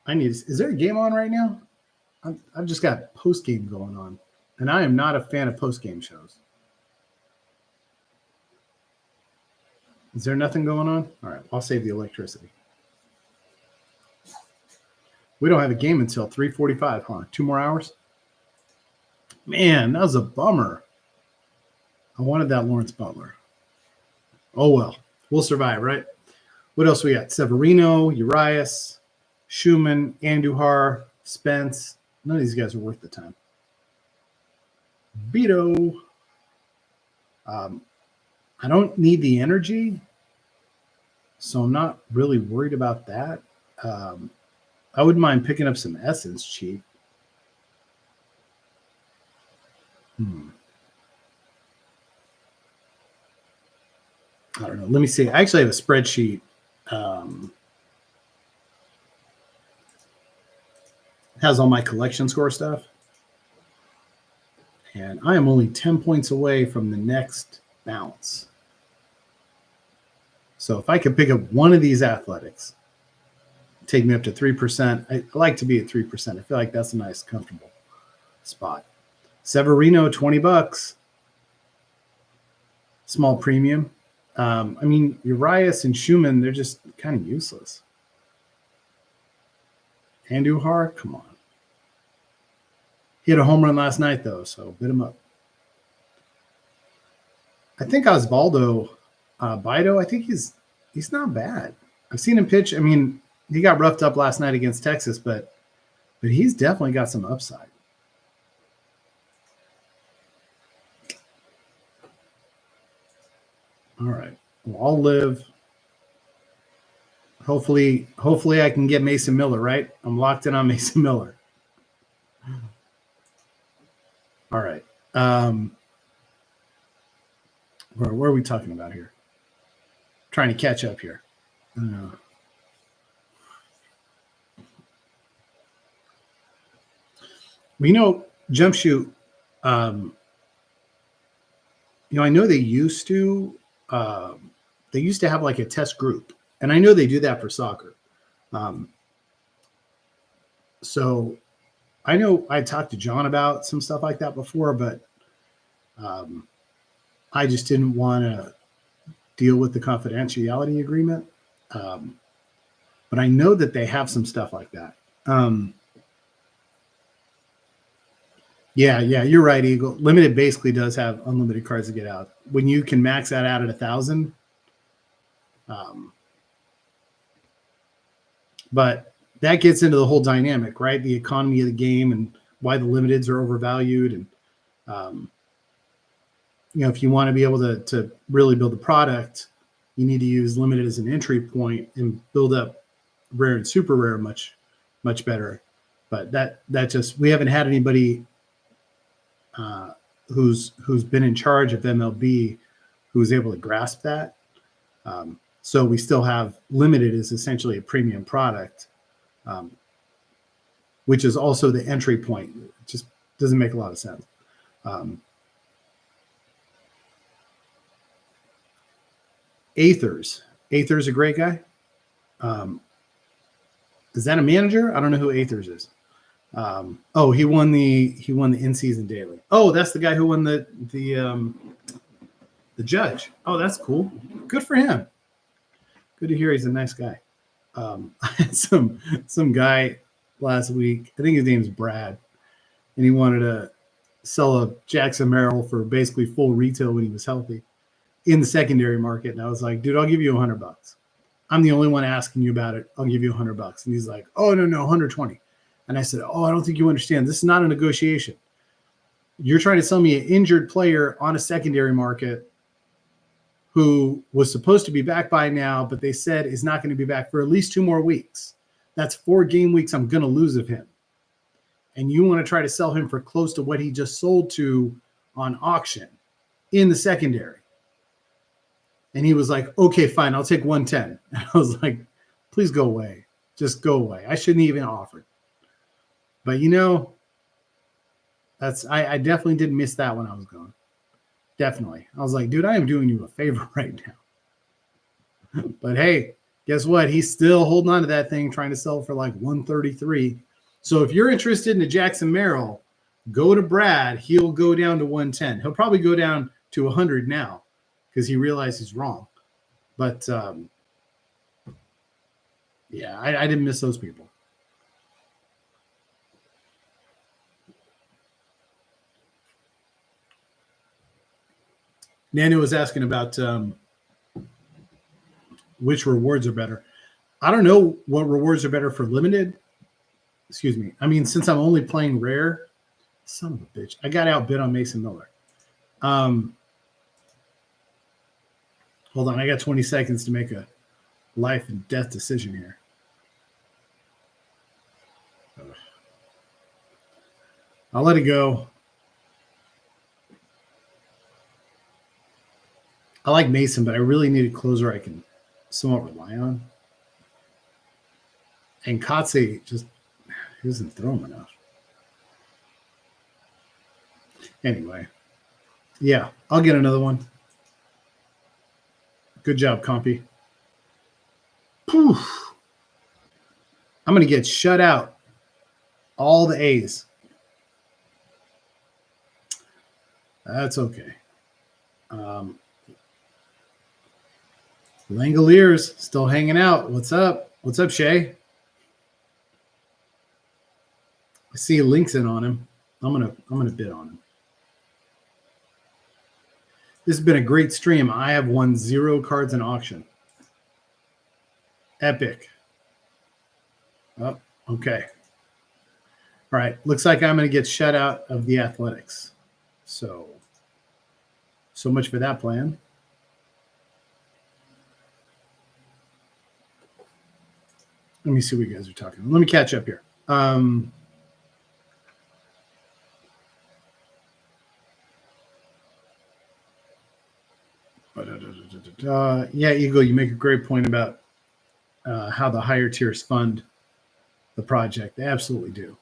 Is there a game on right now? I've just got post game going on, and I am not a fan of post game shows. Is there nothing going on? All right, I'll save the electricity. We don't have a game until 3:45, huh? 2 more hours? Man, that was a bummer. I wanted that Lawrence Butler. Oh, well. We'll survive, right? What else we got? Severino, Urias, Schumann, Andujar, Spence. None of these guys are worth the time. Beto. I don't need the energy, so I'm not really worried about that. I wouldn't mind picking up some Essence cheap. I don't know. Let me see. I actually have a spreadsheet. It has all my collection score stuff. And I am only 10 points away from the next bounce. So if I could pick up one of these athletics, take me up to 3%. I like to be at 3%. I feel like that's a nice, comfortable spot. Severino, $20. Small premium. I mean, Urias and Schumann, they're just kind of useless. Andujar, come on. He had a home run last night, though, so bid him up. I think Osvaldo Bido, I think he's not bad. I've seen him pitch. I mean, he got roughed up last night against Texas, but he's definitely got some upside. All right. Well, I'll live. Hopefully I can get Mason Miller, right? I'm locked in on Mason Miller. All right. Where are we talking about here? Trying to catch up here. Jump shoot. I know they used to have like a test group, and I know they do that for soccer. So I know I talked to John about some stuff like that before, but I just didn't want to deal with the confidentiality agreement. But I know that they have some stuff like that. Yeah, you're right, Eagle. Limited basically does have unlimited cards to get out. When you can max that out at 1,000. But that gets into the whole dynamic, right? The economy of the game and why the limiteds are overvalued. And, if you want to be able to really build a product, you need to use limited as an entry point and build up rare and super rare much, much better. But that just, we haven't had anybody who's been in charge of MLB who's able to grasp that. So we still have limited as essentially a premium product, which is also the entry point. It just doesn't make a lot of sense. Aether's a great guy. Is that a manager? I don't know who Aethers is. He won the in-season daily. Oh, that's the guy who won the judge. Oh, that's cool. Good for him. Good to hear he's a nice guy. I had some guy last week. I think his name's Brad, and he wanted to sell a Jackson Merrill for basically full retail when he was healthy in the secondary market. And I was like, dude, I'll give you $100. I'm the only one asking you about it. I'll give you $100. And he's like, oh, no, 120. And I said, oh, I don't think you understand. This is not a negotiation. You're trying to sell me an injured player on a secondary market who was supposed to be back by now, but they said is not going to be back for at least 2 more weeks. That's 4 game weeks I'm going to lose of him. And you want to try to sell him for close to what he just sold to on auction in the secondary. And he was like, okay, fine, I'll take 110. And I was like, please go away. Just go away. I shouldn't even offer. But I definitely didn't miss that when I was going. Definitely. I was like, dude, I am doing you a favor right now. But hey, guess what? He's still holding on to that thing, trying to sell for like 133. So if you're interested in a Jackson Merrill, go to Brad. He'll go down to 110. He'll probably go down to 100 now because he realized he's wrong. But yeah, I didn't miss those people. Nana was asking about which rewards are better. I don't know what rewards are better for limited. Excuse me. I mean, since I'm only playing rare, son of a bitch, I got outbid on Mason Miller. Hold on. I got 20 seconds to make a life and death decision here. I'll let it go. I like Mason, but I really need a closer I can somewhat rely on. And Kotze just isn't throwing enough. Anyway, yeah, I'll get another one. Good job, Compy. Poof. I'm going to get shut out. All the A's. That's okay. Langoliers still hanging out. What's up? What's up, Shay? I see links in on him. I'm gonna bid on him. This has been a great stream. I have won 0 cards in auction. Epic. Oh, okay. All right. Looks like I'm going to get shut out of the Athletics. So much for that plan. Let me see what you guys are talking about. Let me catch up here. Yeah, Eagle, you make a great point about how the higher tiers fund the project. They absolutely do.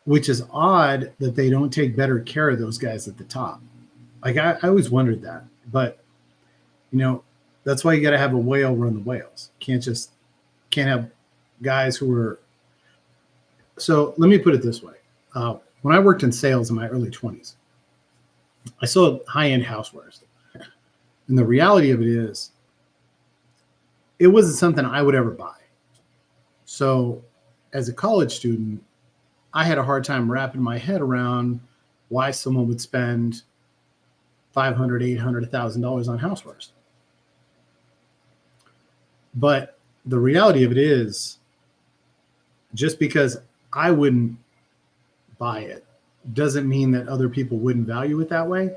Which is odd that they don't take better care of those guys at the top. Like I always wondered that, but that's why you got to have a whale run the whales. Can't have guys who are. So let me put it this way: when I worked in sales in my early 20s, I sold high-end housewares, and the reality of it is, it wasn't something I would ever buy. So, as a college student, I had a hard time wrapping my head around why someone would spend $500, $800, $1,000 on housewares. But the reality of it is, just because I wouldn't buy it doesn't mean that other people wouldn't value it that way.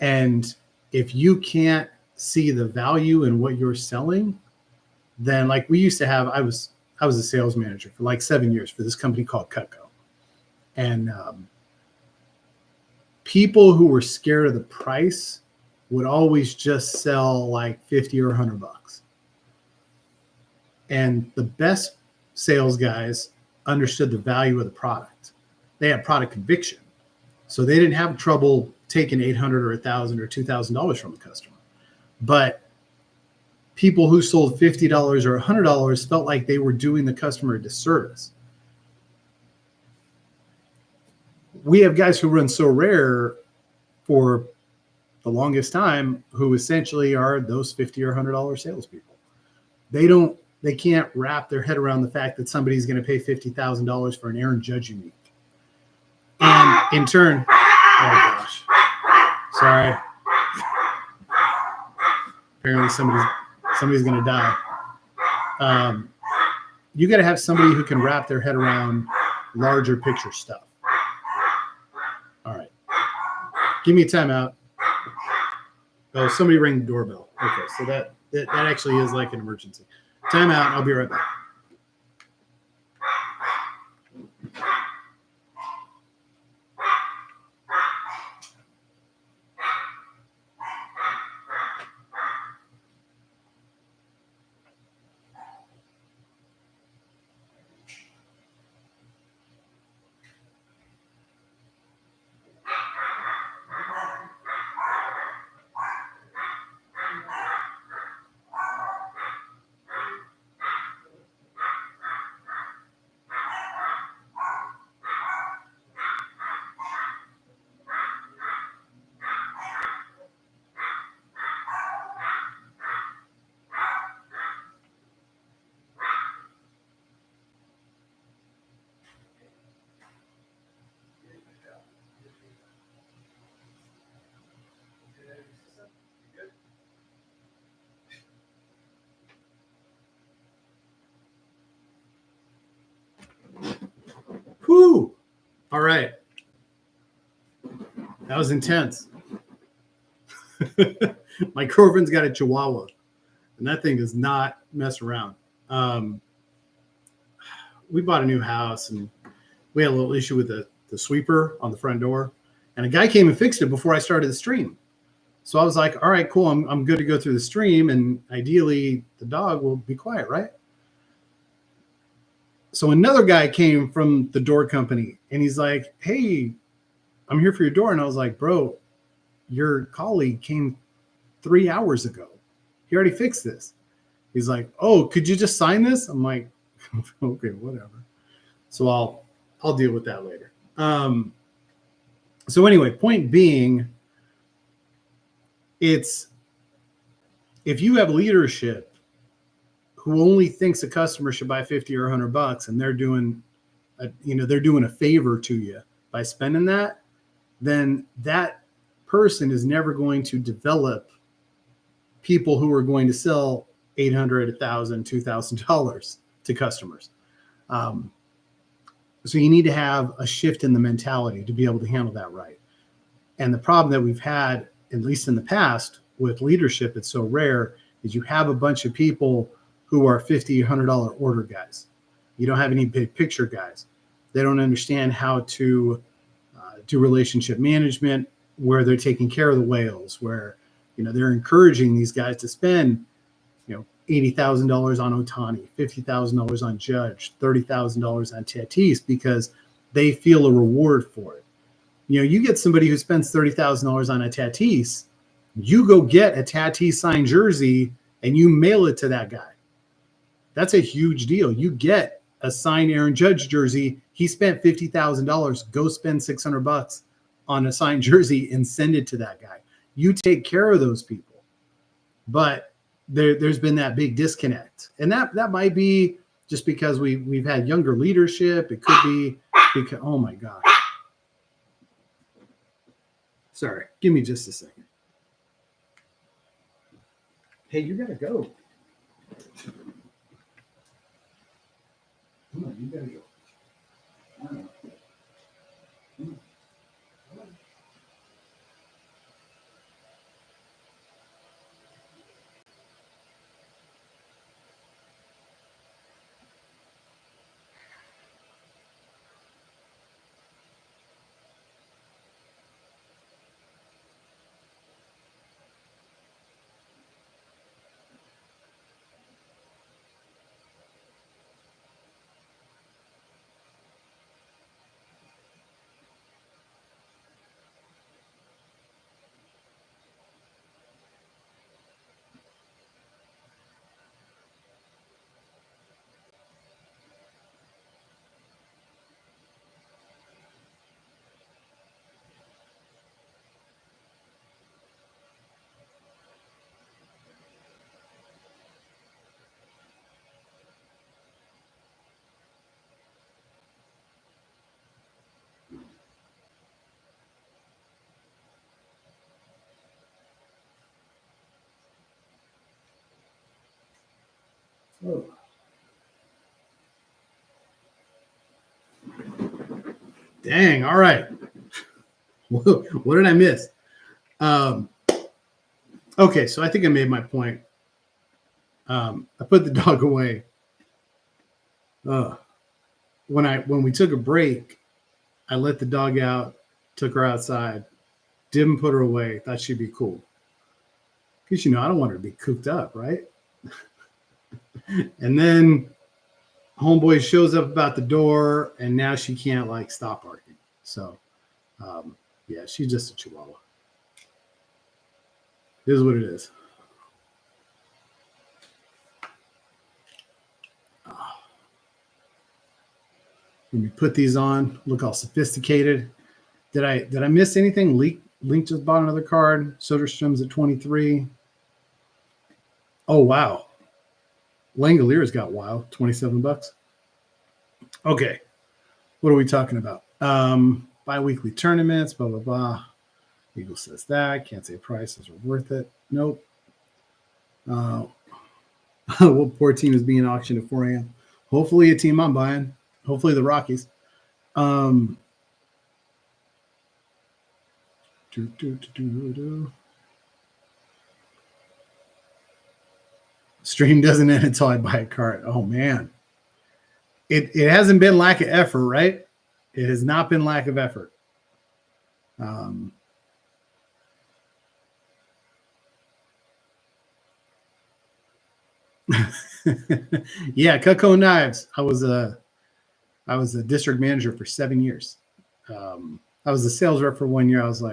And if you can't see the value in what you're selling, then like we used to have, I was a sales manager for like 7 years for this company called Cutco. And people who were scared of the price would always just sell like 50 or $100. And the best sales guys understood the value of the product. They had product conviction. So they didn't have trouble taking $800 or $1,000 or $2,000 from a customer. But people who sold $50 or $100 felt like they were doing the customer a disservice. We have guys who run Sorare for the longest time who essentially are those $50 or $100 salespeople. They can't wrap their head around the fact that somebody's going to pay $50,000 for an Aaron Judge unique. And in turn, oh gosh, sorry. Apparently somebody's going to die. You got to have somebody who can wrap their head around larger picture stuff. All right. Give me a timeout. Oh, somebody rang the doorbell. Okay, so that actually is like an emergency. Timeout. I'll be right back. Whew. All right. That was intense. My girlfriend's got a Chihuahua, and that thing does not mess around. We bought a new house, and we had a little issue with the sweeper on the front door, and a guy came and fixed it before I started the stream. So I was like, all right, cool. I'm good to go through the stream, and ideally the dog will be quiet, right? So another guy came from the door company, and he's like, hey, I'm here for your door. And I was like, bro, your colleague came 3 hours ago. He already fixed this. He's like, oh, could you just sign this? I'm like, okay, whatever. So I'll deal with that later. So anyway, point being, it's if you have leadership who only thinks a customer should buy 50 or $100 and they're doing a favor to you by spending that, then that person is never going to develop people who are going to sell $800, $1,000, $2,000 to customers. So you need to have a shift in the mentality to be able to handle that right. And the problem that we've had, at least in the past, with leadership, it's so rare, is you have a bunch of people who are $50, $100 order guys. You don't have any big picture guys. They don't understand how to do relationship management, where they're taking care of the whales, where they're encouraging these guys to spend, $80,000 on Otani, $50,000 on Judge, $30,000 on Tatis because they feel a reward for it. You get somebody who spends $30,000 on a Tatis, you go get a Tatis signed jersey and you mail it to that guy. That's a huge deal. You get a signed Aaron Judge jersey. He spent $50,000. Go spend $600 on a signed jersey and send it to that guy. You take care of those people. But there's been that big disconnect. And that might be just because we've had younger leadership. It could be because, oh my God. Sorry, give me just a second. Hey, you gotta go. Come on, you gotta go. I know. Come on. Oh. Dang, all right. What did I miss? Okay, so I think I made my point. I put the dog away. When we took a break, I let the dog out, took her outside, didn't put her away, thought she'd be cool. Because, I don't want her to be cooped up, right? And then homeboy shows up about the door, and now she can't, stop barking. So, yeah, she's just a chihuahua. It is what it is. Let me put these on. Look all sophisticated. Did I miss anything? Link just bought another card. Soderstrom's at 23. Oh wow. Langalier's got wild, $27. Okay. What are we talking about? Bi-weekly tournaments, blah, blah, blah. Eagle says that. Can't say prices are worth it. Nope. What poor team is being auctioned at 4 a.m.? Hopefully a team I'm buying. Hopefully the Rockies. Stream doesn't end until I buy a card. Oh man. It hasn't been lack of effort, right? It has not been lack of effort. Yeah, Cutco Knives. I was a district manager for 7 years. I was a sales rep for 1 year. I was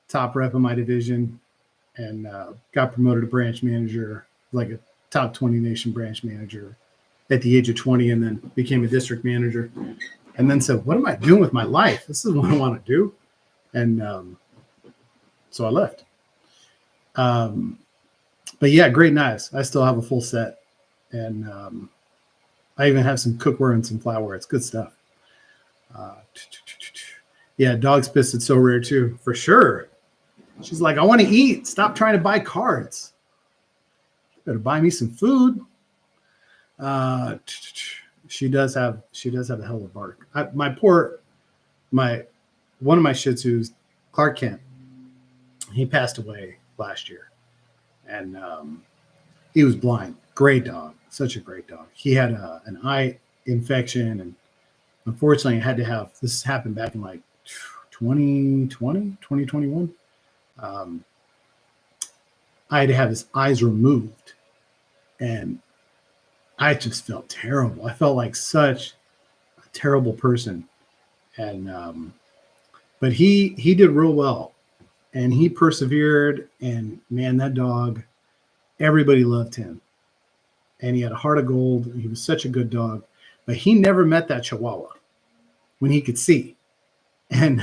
top rep in my division, and got promoted to branch manager, like a top 20 nation branch manager at the age of 20, and then became a district manager, and then said, what am I doing with my life? This is what I want to do. And so I left. But yeah, great knives. I still have a full set, and I even have some cookware and some flatware. It's good stuff. Yeah, dog's pissed at Sorare too, for sure. She's like, I want to eat. Stop trying to buy cards. Better buy me some food. She does have a hell of a bark. One of my Shih Tzus, Clark Kent, he passed away last year, and he was blind. Great dog, such a great dog. He had an eye infection, and unfortunately, I had to have this happened back in 2020, 2021. I had to have his eyes removed, and I just felt terrible. I felt like such a terrible person, and but he did real well, and he persevered. And man, that dog, everybody loved him, and he had a heart of gold. He was such a good dog, but he never met that Chihuahua when he could see, and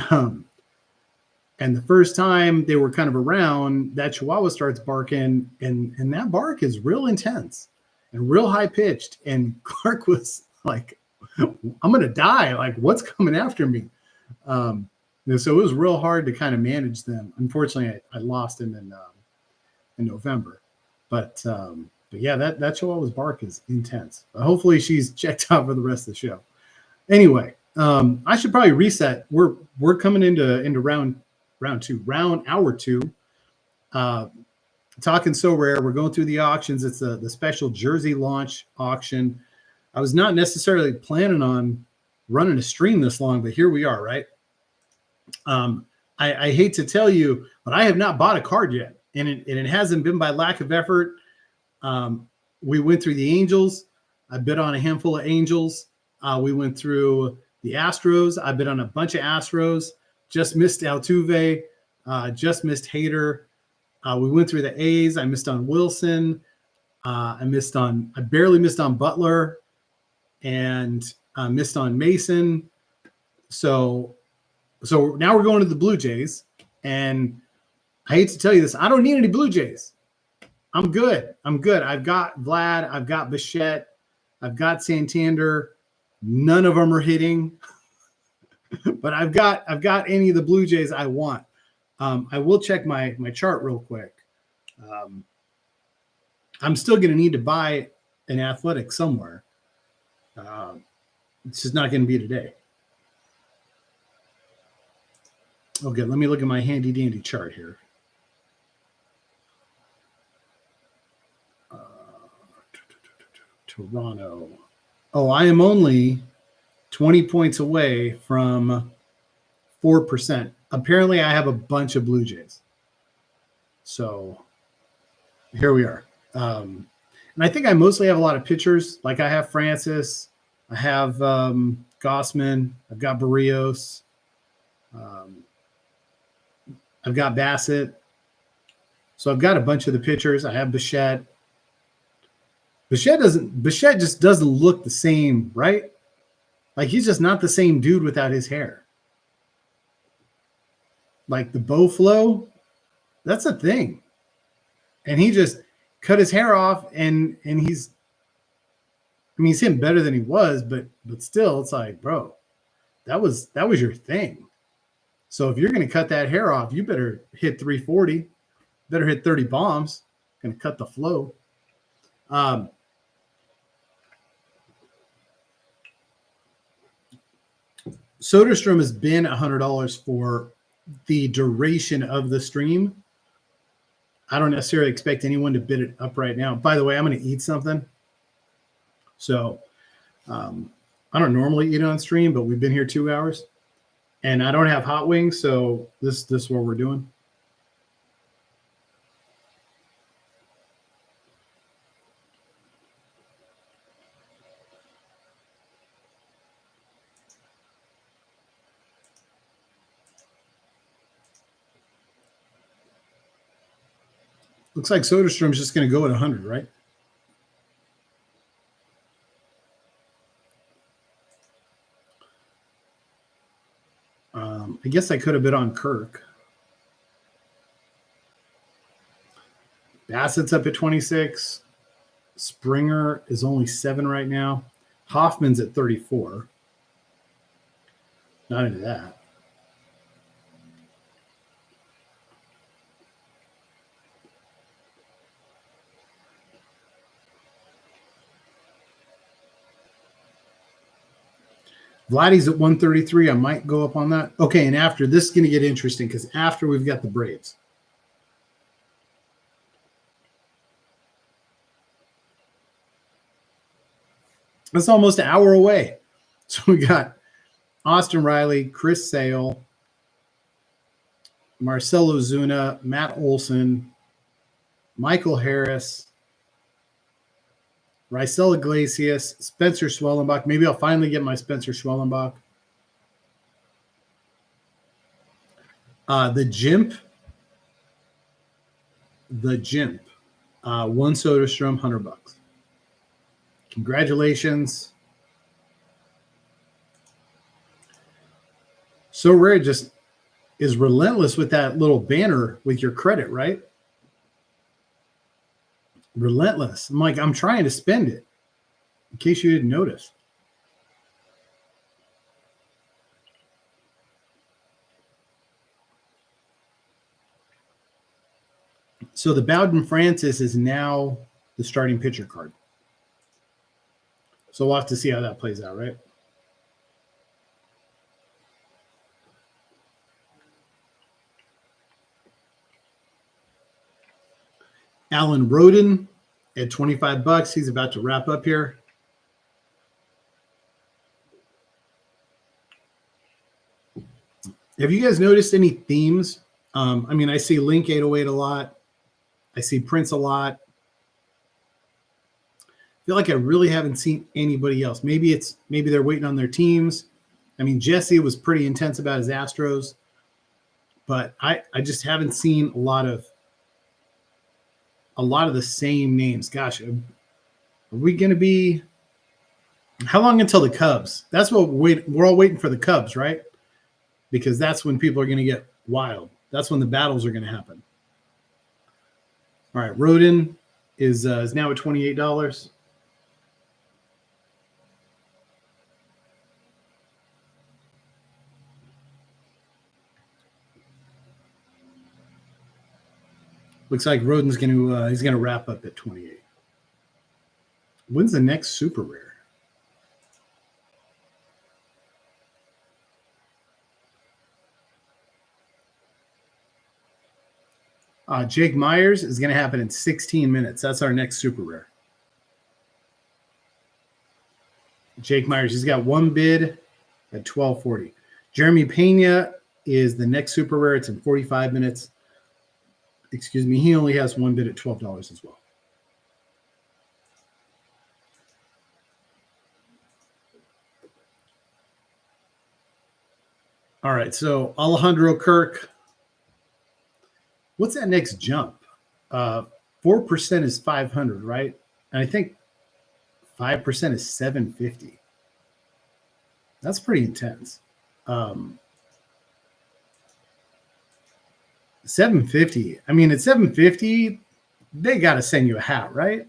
the first time they were kind of around, that Chihuahua starts barking, and that bark is real intense and real high pitched. And Clark was like, "I'm gonna die! Like, what's coming after me?" So it was real hard to kind of manage them. Unfortunately, I lost him in November, but yeah, that Chihuahua's bark is intense. But hopefully, she's checked out for the rest of the show. Anyway, I should probably reset. We're coming into hour two. Talking Sorare, we're going through the auctions. It's the special jersey launch auction. I was not necessarily planning on running a stream this long, but here we are, right? I hate to tell you, but I have not bought a card yet, and it hasn't been by lack of effort. We went through the Angels. I bid on a handful of Angels. We went through the Astros. I bid on a bunch of Astros. Just missed Altuve. Just missed Hader. We went through the A's. I missed on Wilson. I barely missed on Butler, and missed on Mason. So now we're going to the Blue Jays, and I hate to tell you this, I don't need any Blue Jays. I'm good. I've got Vlad. I've got Bichette. I've got Santander. None of them are hitting, but I've got any of the Blue Jays I want. I will check my chart real quick. I'm still going to need to buy an athletic somewhere. It's just not going to be today. Okay, let me look at my handy dandy chart here. Toronto. Oh, I am only 20 points away from 4%. Apparently, I have a bunch of Blue Jays. So here we are. And I think I mostly have a lot of pitchers. Like I have Francis. I have Gossman. I've got Barrios. I've got Bassett. So I've got a bunch of the pitchers. I have Bichette. Bichette just doesn't look the same, right? Like he's just not the same dude without his hair. Like the bow flow, that's a thing. And he just cut his hair off, and he's hitting better than he was, but still, it's like, bro, that was your thing. So if you're going to cut that hair off, you better hit 340, better hit 30 bombs. Going to cut the flow. Soderstrom has been $100 for the duration of the stream. I don't necessarily expect anyone to bid it up right now. By the way, I'm going to eat something. So I don't normally eat on stream, but we've been here 2 hours, and I don't have hot wings, so this is what we're doing. Looks like Soderstrom's just going to go at 100, right? I guess I could have bid on Kirk. Bassett's up at 26. Springer is only 7 right now. Hoffman's at 34. Not into that. Vladdy's at 133. I might go up on that. Okay, and after this is going to get interesting because after we've got the Braves. That's almost an hour away. So we got Austin Riley, Chris Sale, Marcell Ozuna, Matt Olson, Michael Harris, Raisel Iglesias, Spencer Schwellenbach. Maybe I'll finally get my Spencer Schwellenbach. The Jimp. One Soderstrom, $100. Congratulations. Sorare just is relentless with that little banner with your credit, right? Relentless. I'm like, I'm trying to spend it in case you didn't notice. So the Bowden Francis is now the starting pitcher card. So we'll have to see how that plays out, right? Alan Roden at $25. He's about to wrap up here. Have you guys noticed any themes? I mean, I see Link 808 a lot. I see Prince a lot. I feel like I really haven't seen anybody else. Maybe they're waiting on their teams. I mean, Jesse was pretty intense about his Astros, but I just haven't seen a lot of the same names. Gosh, are we going to be? How long until the Cubs? That's what we're all waiting for, the Cubs, right? Because that's when people are going to get wild. That's when the battles are going to happen. All right, Roden is now at $28. Looks like Roden's going to he's going to wrap up at 28. When's the next super rare? Jake Myers is going to happen in 16 minutes. That's our next super rare. Jake Myers, he's got one bid at $12.40. Jeremy Pena is the next super rare. It's in 45 minutes. Excuse me. He only has one bid at $12 as well. All right. So Alejandro Kirk. What's that next jump? 4% is 500, right? And I think 5% is 750. That's pretty intense. 750. I mean, at 750, they got to send you a hat, right?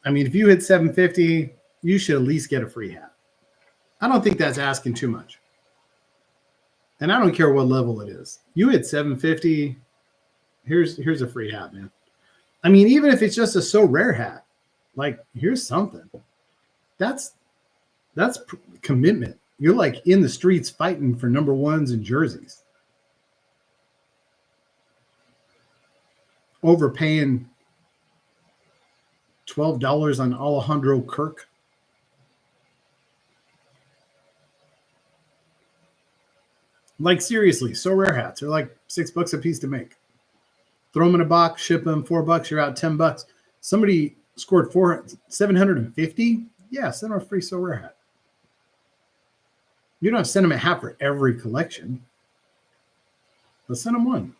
I mean, if you hit 750, you should at least get a free hat. I don't think that's asking too much. And I don't care what level it is. You hit 750, here's a free hat, man. I mean, even if it's just a so rare hat, like here's something. That's commitment. You're like in the streets fighting for number ones and jerseys. Overpaying $12 on Alejandro Kirk. Like seriously, so rare hats are like $6 a piece to make. Throw them in a box, ship them $4, you're out $10. Somebody scored 750. Yeah, send them a free so rare hat. You don't have to send them a hat for every collection. But send them one.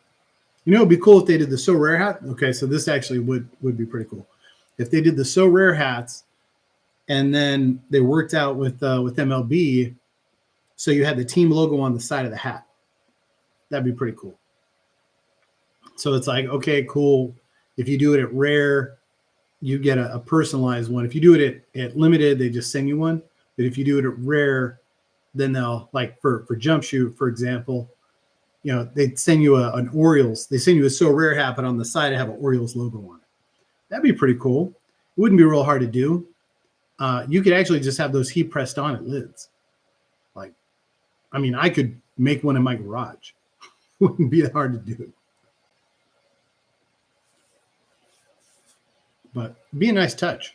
You know, it'd be cool if they did the so rare hat. Okay, so this actually would be pretty cool if they did the so rare hats, and then they worked out with MLB, so you had the team logo on the side of the hat. That'd be pretty cool. So it's like, okay, cool. If you do it at rare, you get a personalized one. If you do it at limited, they just send you one. But if you do it at rare, then they'll, like for jump shoot, for example, you know, they'd send you an Orioles. They send you a so rare hat, but on the side, I have an Orioles logo on it. That'd be pretty cool. It wouldn't be real hard to do. You could actually just have those heat pressed on at lids. Like, I mean, I could make one in my garage. Wouldn't be that hard to do. But be a nice touch.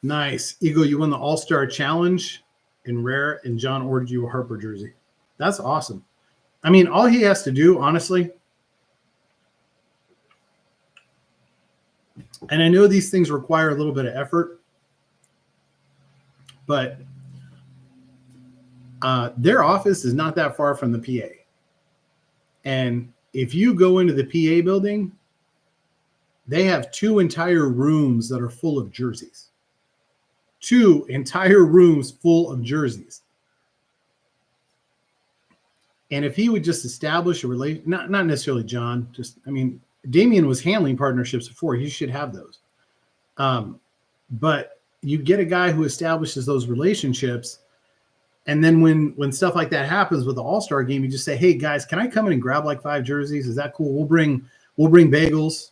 Nice. Eagle, you won the All-Star Challenge in rare, and John ordered you a Harper jersey. That's awesome. I mean, all he has to do, honestly, and I know these things require a little bit of effort, but their office is not that far from the PA. And if you go into the PA building, they have 2 entire rooms that are full of jerseys. 2 entire rooms full of jerseys. And if he would just establish a relation, not necessarily John, just, I mean, Damian was handling partnerships before. He should have those. But you get a guy who establishes those relationships. And then when stuff like that happens with the All-Star game, you just say, hey guys, can I come in and grab like 5 jerseys? Is that cool? We'll bring bagels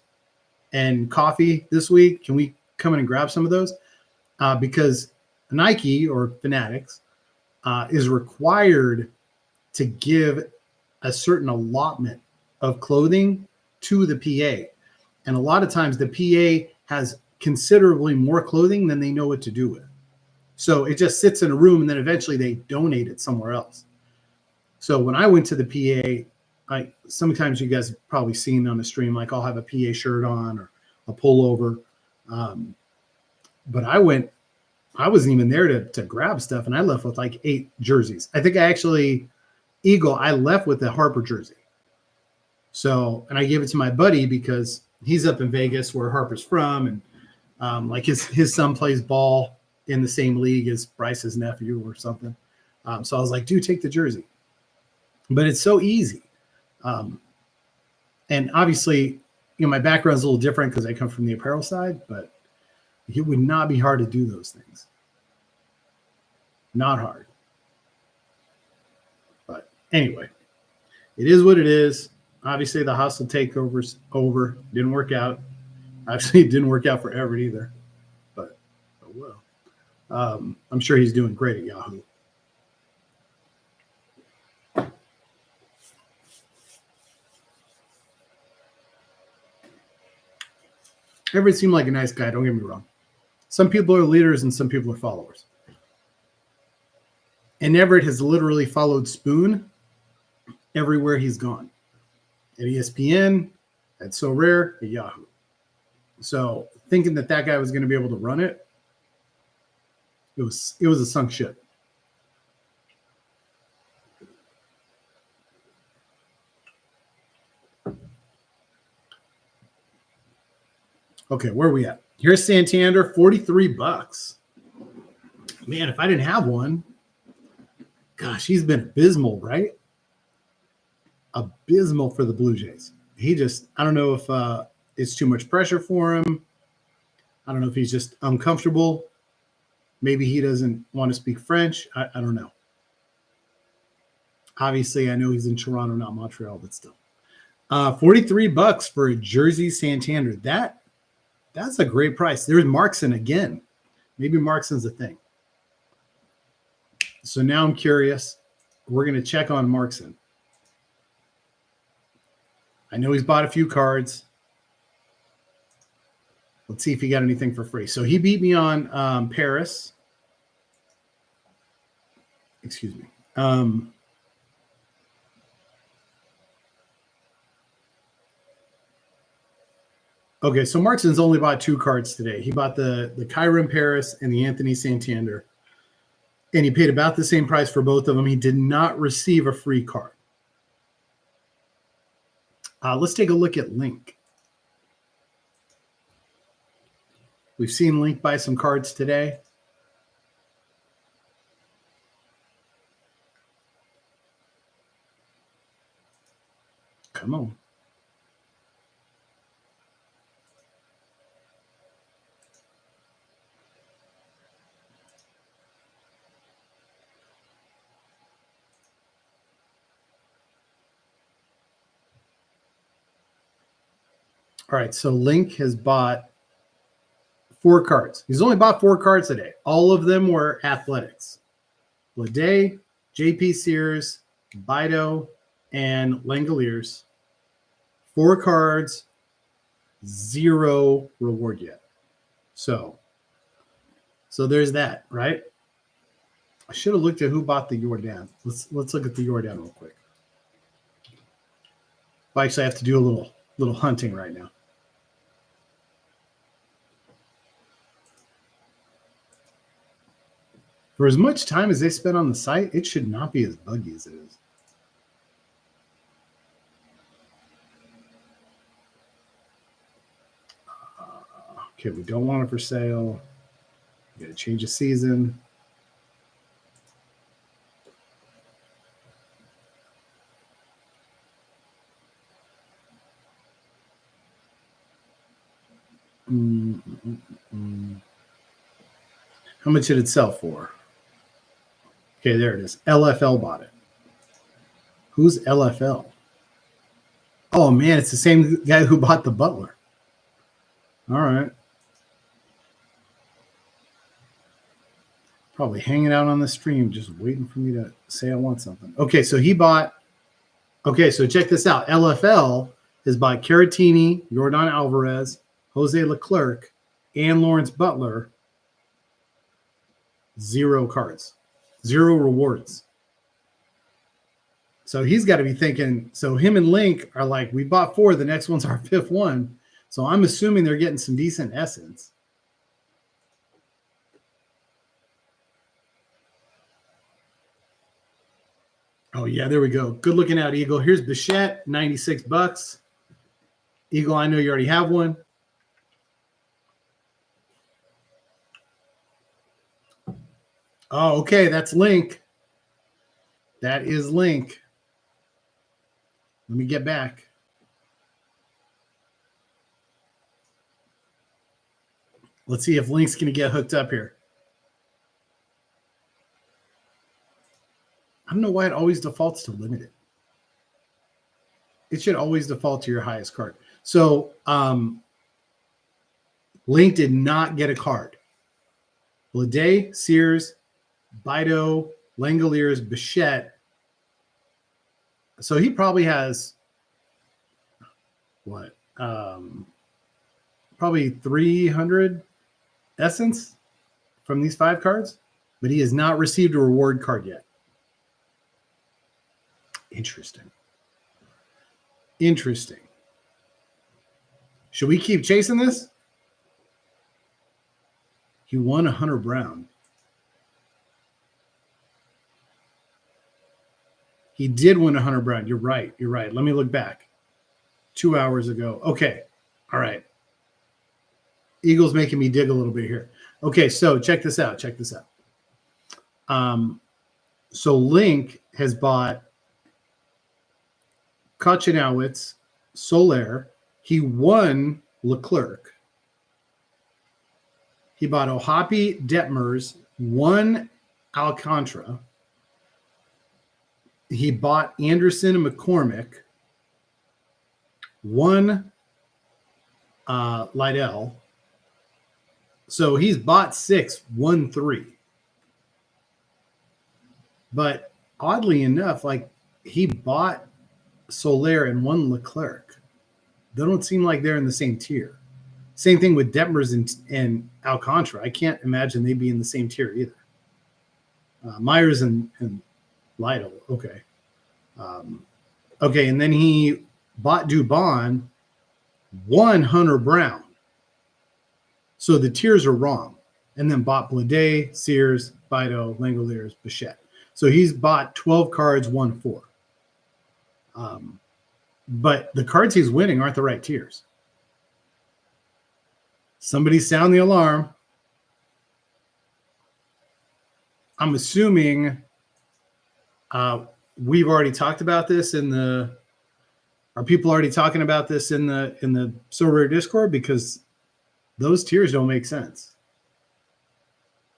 and coffee this week. Can we come in and grab some of those? Because Nike or Fanatics is required to give a certain allotment of clothing to the PA. And a lot of times the PA has considerably more clothing than they know what to do with. So it just sits in a room and then eventually they donate it somewhere else. So when I went to the PA, sometimes you guys have probably seen on the stream, like I'll have a PA shirt on or a pullover. But I wasn't even there to grab stuff, and I left with like 8 jerseys. I think I left with the Harper jersey. So, and I gave it to my buddy because he's up in Vegas where Harper's from. And like his son plays ball in the same league as Bryce's nephew or something. So I was like, dude, take the jersey. But it's so easy. And obviously, my background's a little different because I come from the apparel side, but it would not be hard to do those things. Not hard. But anyway, it is what it is. Obviously, the hostile takeover's over. Didn't work out. Obviously, it didn't work out for Everett either. But oh well. I'm sure he's doing great at Yahoo. Everett seemed like a nice guy. Don't get me wrong. Some people are leaders and some people are followers. And Everett has literally followed Spoon everywhere he's gone. At ESPN, at Sorare, at Yahoo. So thinking that guy was going to be able to run it, it was a sunk ship. Okay, where are we at? Here's Santander, $43. Man, if I didn't have one, gosh, he's been abysmal, right? Abysmal for the Blue Jays. I don't know if it's too much pressure for him. I don't know if he's just uncomfortable. Maybe he doesn't want to speak French. I don't know. Obviously, I know he's in Toronto, not Montreal, but still. $43 for a jersey Santander. That's a great price. There's Markson again. Maybe Markson's a thing. So now I'm curious. We're going to check on Markson. I know he's bought a few cards. Let's see if he got anything for free. So he beat me on Paris. Excuse me. Okay, so Markson's only bought 2 cards today. He bought the Kyron Paris and the Anthony Santander. And he paid about the same price for both of them. He did not receive a free card. Let's take a look at Link. We've seen Link buy some cards today. Come on. All right, so Link has bought 4 cards. He's only bought 4 cards today. All of them were athletics. Lede, JP Sears, Bido, and Langoliers. 4 cards, 0 reward yet. So So there's that, right? I should have looked at who bought the Jordan. Let's look at the Jordan real quick. Well, actually, I have to do a little hunting right now. For as much time as they spent on the site, it should not be as buggy as it is. Okay, we don't want it for sale. We got to change the season. How much did it sell for? Okay, there it is. LFL bought it. Who's LFL? Oh, man, it's the same guy who bought the Butler. All right. Probably hanging out on the stream, just waiting for me to say I want something. Okay, so he bought. Okay, so check this out. LFL has bought Caratini, Yordan Alvarez, Jose Leclerc, and Lawrence Butler. 0 cards, 0 rewards. So he's got to be thinking. So him and Link are like, we bought 4. The next one's our 5th one. So I'm assuming they're getting some decent essence. Oh, yeah, there we go. Good looking out, Eagle. Here's Bichette, $96. Eagle, I know you already have one. Oh, okay, that's Link. That is Link. Let me get back. Let's see if Link's going to get hooked up here. I don't know why it always defaults to limited. It should always default to your highest card. So Link did not get a card. Blade, Sears, Bido, Langoliers, Bichette. So he probably has what? Probably 300 essence from these 5 cards, but he has not received a reward card yet. Interesting. Should we keep chasing this? He won a Hunter Brown. He did win a Hunter Brown. You're right. Let me look back. 2 hours ago. Okay. All right. Eagle's making me dig a little bit here. Okay, so check this out. So Link has bought Kochanowicz, Sorare. He won Leclerc. He bought Ohapi, Detmers, won Alcantara. He bought Anderson and McCormick, won Lydell. So he's bought 6, won 3. But oddly enough, like he bought Sorare and won Leclerc. They don't seem like they're in the same tier. Same thing with Detmers and Alcantara. I can't imagine they'd be in the same tier either. Myers and Lytle. Okay. Okay, and then he bought Dubon, won Hunter Brown. So the tiers are wrong. And then bought Blade, Sears, Bido, Langoliers, Bichette. So he's bought 12 cards, won 4. But the cards he's winning aren't the right tiers. Somebody sound the alarm. I'm assuming we've already talked about this are people already talking about this in the Sorare Discord? Because those tiers don't make sense.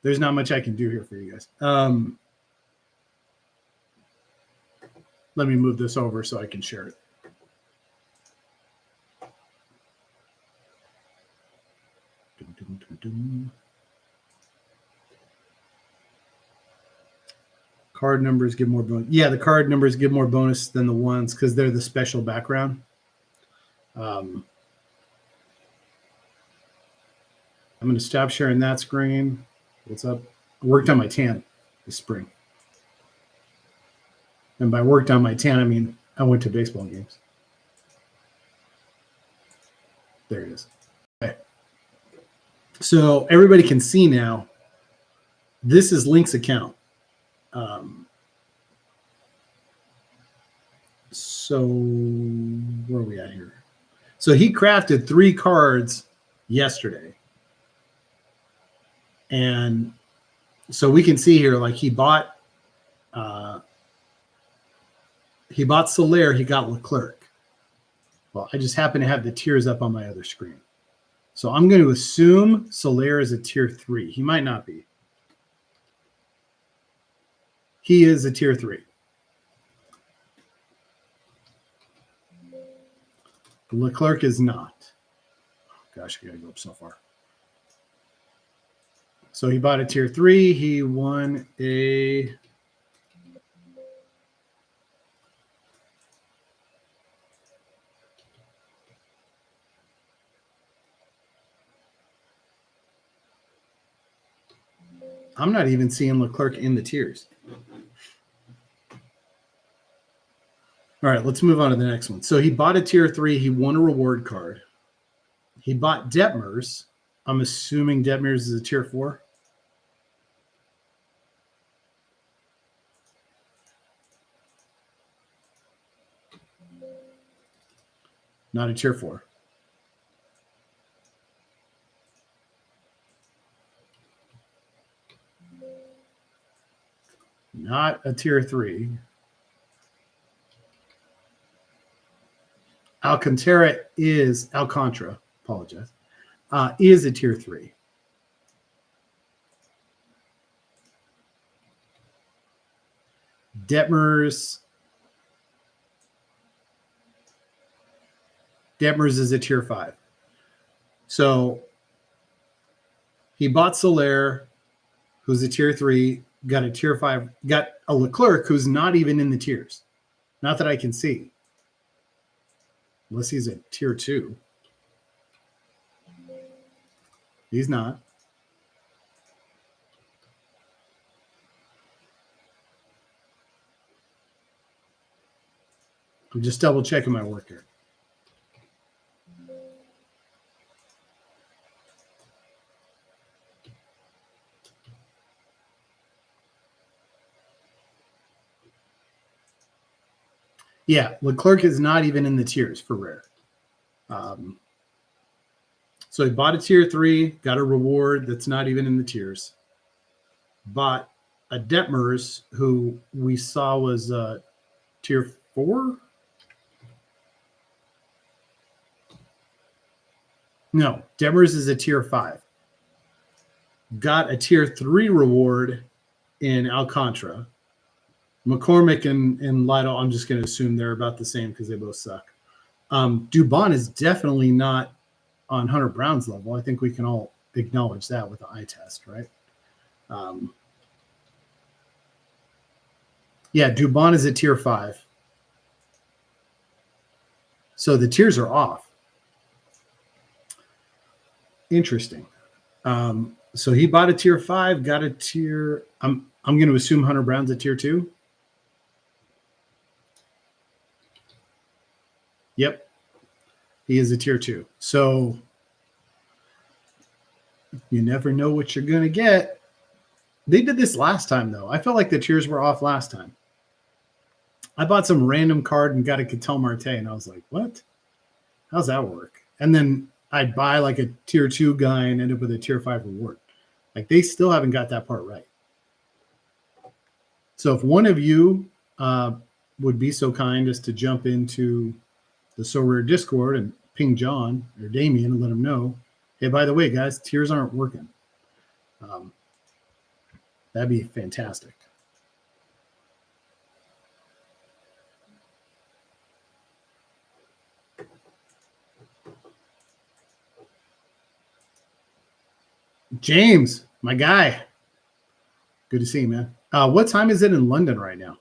There's not much I can do here for you guys. Let me move this over so I can share it. Card numbers give more bonus. Yeah, the card numbers give more bonus than the ones because they're the special background. I'm going to stop sharing that screen. What's up? I worked on my tan this spring. And by worked on my tan, I mean I went to baseball games. There it is. Okay. So everybody can see now. This is Link's account. So where are we at here? So he crafted 3 cards yesterday. And so we can see here, like he bought Sorare, he got Leclerc. Well, I just happen to have the tiers up on my other screen. So I'm going to assume Sorare is a tier 3. He might not be. He is a tier 3. Leclerc is not. Gosh, I got to go up so far. So he bought a tier 3. He won a... I'm not even seeing Leclerc in the tiers. All right, let's move on to the next one. So he bought a tier 3. He won a reward card. He bought Detmers. I'm assuming Detmers is a tier 4. Not a tier 4. Not a tier 3. Alcantara is Alcantara. Apologize. Is a tier 3. Detmers is a tier 5. So he bought Sorare, who's a tier 3, got a tier 5, got a Leclerc who's not even in the tiers. Not that I can see. Unless he's a tier 2. He's not. I'm just double checking my work here. Yeah, Leclerc is not even in the tiers for rare. So he bought a tier 3, got a reward that's not even in the tiers. Bought a Detmers, who we saw was tier 4. No, Detmers is a tier 5. Got a tier 3 reward in Alcantara. McCormick and Lido, I'm just going to assume they're about the same because they both suck. Dubon is definitely not on Hunter Brown's level. I think we can all acknowledge that with the eye test, right? Yeah, Dubon is a tier 5. So the tiers are off. Interesting. So he bought a tier 5, got a tier. I'm going to assume Hunter Brown's a tier 2. Yep. He is a tier 2. So you never know what you're going to get. They did this last time, though. I felt like the tiers were off last time. I bought some random card and got a Ketel Marte, and I was like, what? How's that work? And then I'd buy like a tier 2 guy and end up with a tier 5 reward. Like, they still haven't got that part right. So if one of you would be so kind as to jump into the Sorare Discord and ping John or Damien and let him know, hey, by the way, guys, tiers aren't working. That'd be fantastic. James, my guy. Good to see you, man. What time is it in London right now?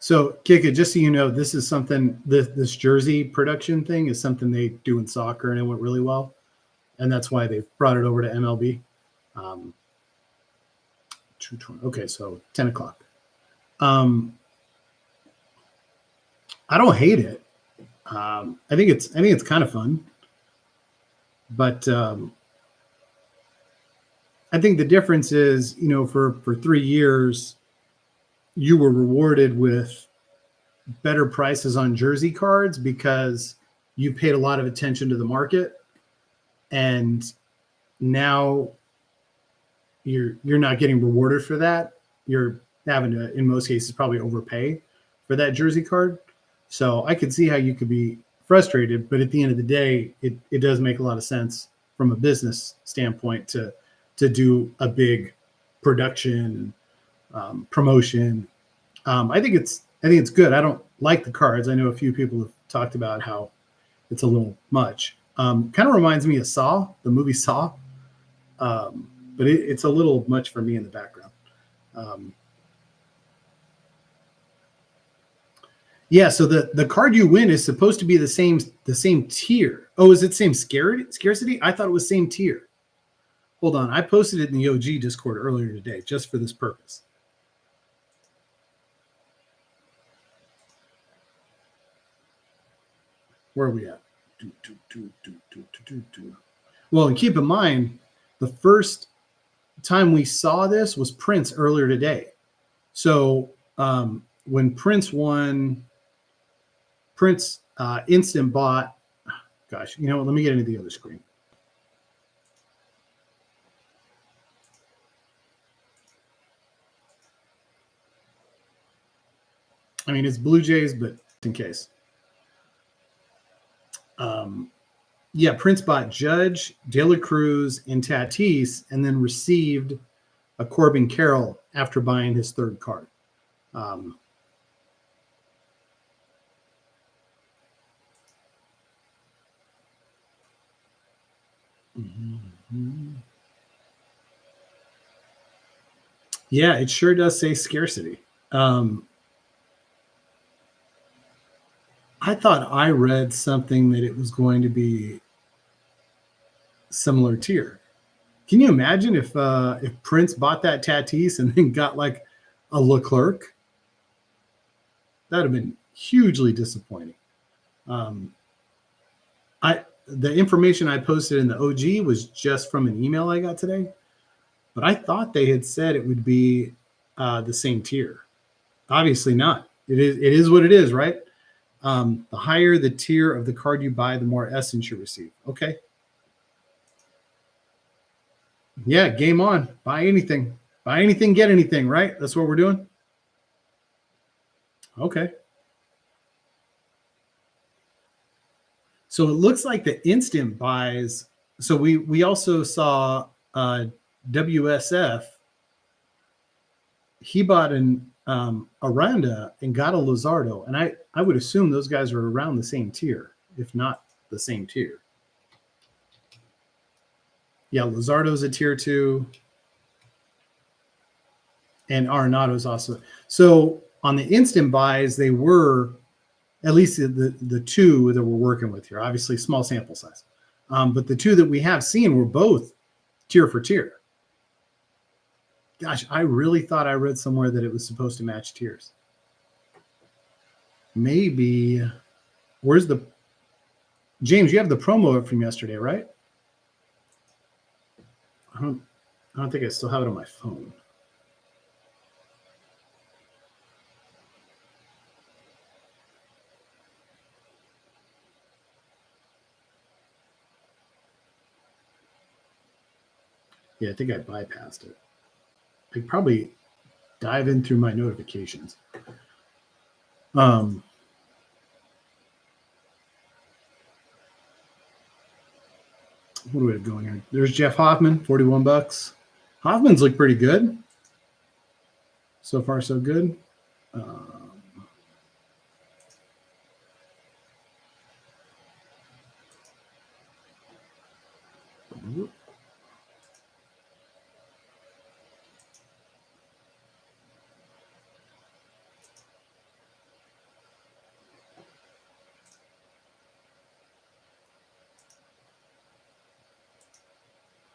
So, Kika, just so you know, this is something, this jersey production thing is something they do in soccer, and it went really well. And that's why they brought it over to MLB. 220. Okay, so 10 o'clock. I don't hate it. I think it's kind of fun. But I think the difference is, for 3 years, you were rewarded with better prices on jersey cards because you paid a lot of attention to the market, and now you're not getting rewarded for that. You're having to, in most cases, probably overpay for that jersey card. So I could see how you could be frustrated, but at the end of the day, it does make a lot of sense from a business standpoint to do a big production promotion. I think it's good. I don't like the cards. I know a few people have talked about how it's a little much. Kind of reminds me of Saw, the movie Saw, but it's a little much for me in the background. Yeah, so the card you win is supposed to be the same tier. Oh, is it same scarcity? I thought it was same tier. Hold on, I posted it in the OG Discord earlier today just for this purpose. Where are we at? Well, and keep in mind, the first time we saw this was Prince earlier today. So when Prince won, Prince instant bought. Gosh, let me get into the other screen. I mean, it's Blue Jays, but in case. Yeah, Prince bought Judge, De La Cruz, and Tatis, and then received a Corbin Carroll after buying his third card. Yeah, it sure does say scarcity. I thought I read something that it was going to be similar tier. Can you imagine if Prince bought that Tatis and then got like a Leclerc? That'd have been hugely disappointing. The information I posted in the OG was just from an email I got today, but I thought they had said it would be the same tier. Obviously not. It is what it is, right? The higher the tier of the card you buy, the more essence you receive. Okay. Yeah, game on. Buy anything. Buy anything, get anything, right? That's what we're doing. Okay. So it looks like the instant buys. So we also saw WSF. He bought an Aranda and got a Luzardo, and I would assume those guys are around the same tier, if not the same tier. Yeah, Luzardo's a tier 2, and Arenado's also. So on the instant buys, they were at least the two that we're working with here. Obviously, small sample size, but the two that we have seen were both tier for tier. Gosh, I really thought I read somewhere that it was supposed to match tiers. Maybe. Where's the James? You have the promo up from yesterday, right? I don't think I still have it on my phone. Yeah, I think I bypassed it. I could probably dive in through my notifications. What do we have going here? There's Jeff Hoffman, $41. Hoffman's looked pretty good. So far, so good.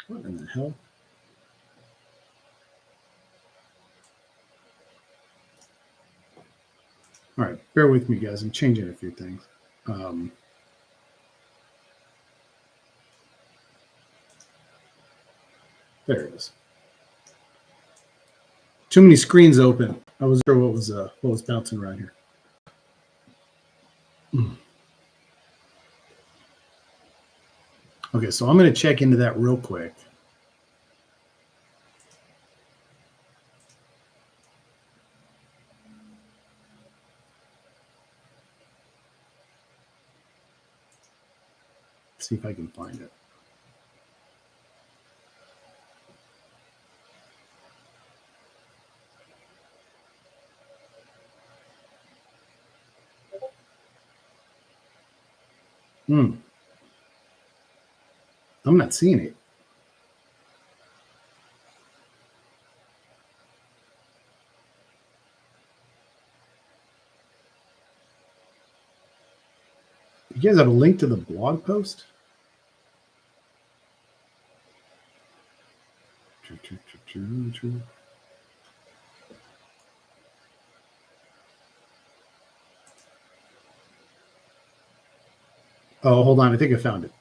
What in the hell? All right, bear with me, guys. I'm changing a few things. There it is. Too many screens open. I wasn't sure what was bouncing around here. Okay, so I'm going to check into that real quick. See if I can find it. I'm not seeing it. You guys have a link to the blog post? Oh, hold on. I think I found it.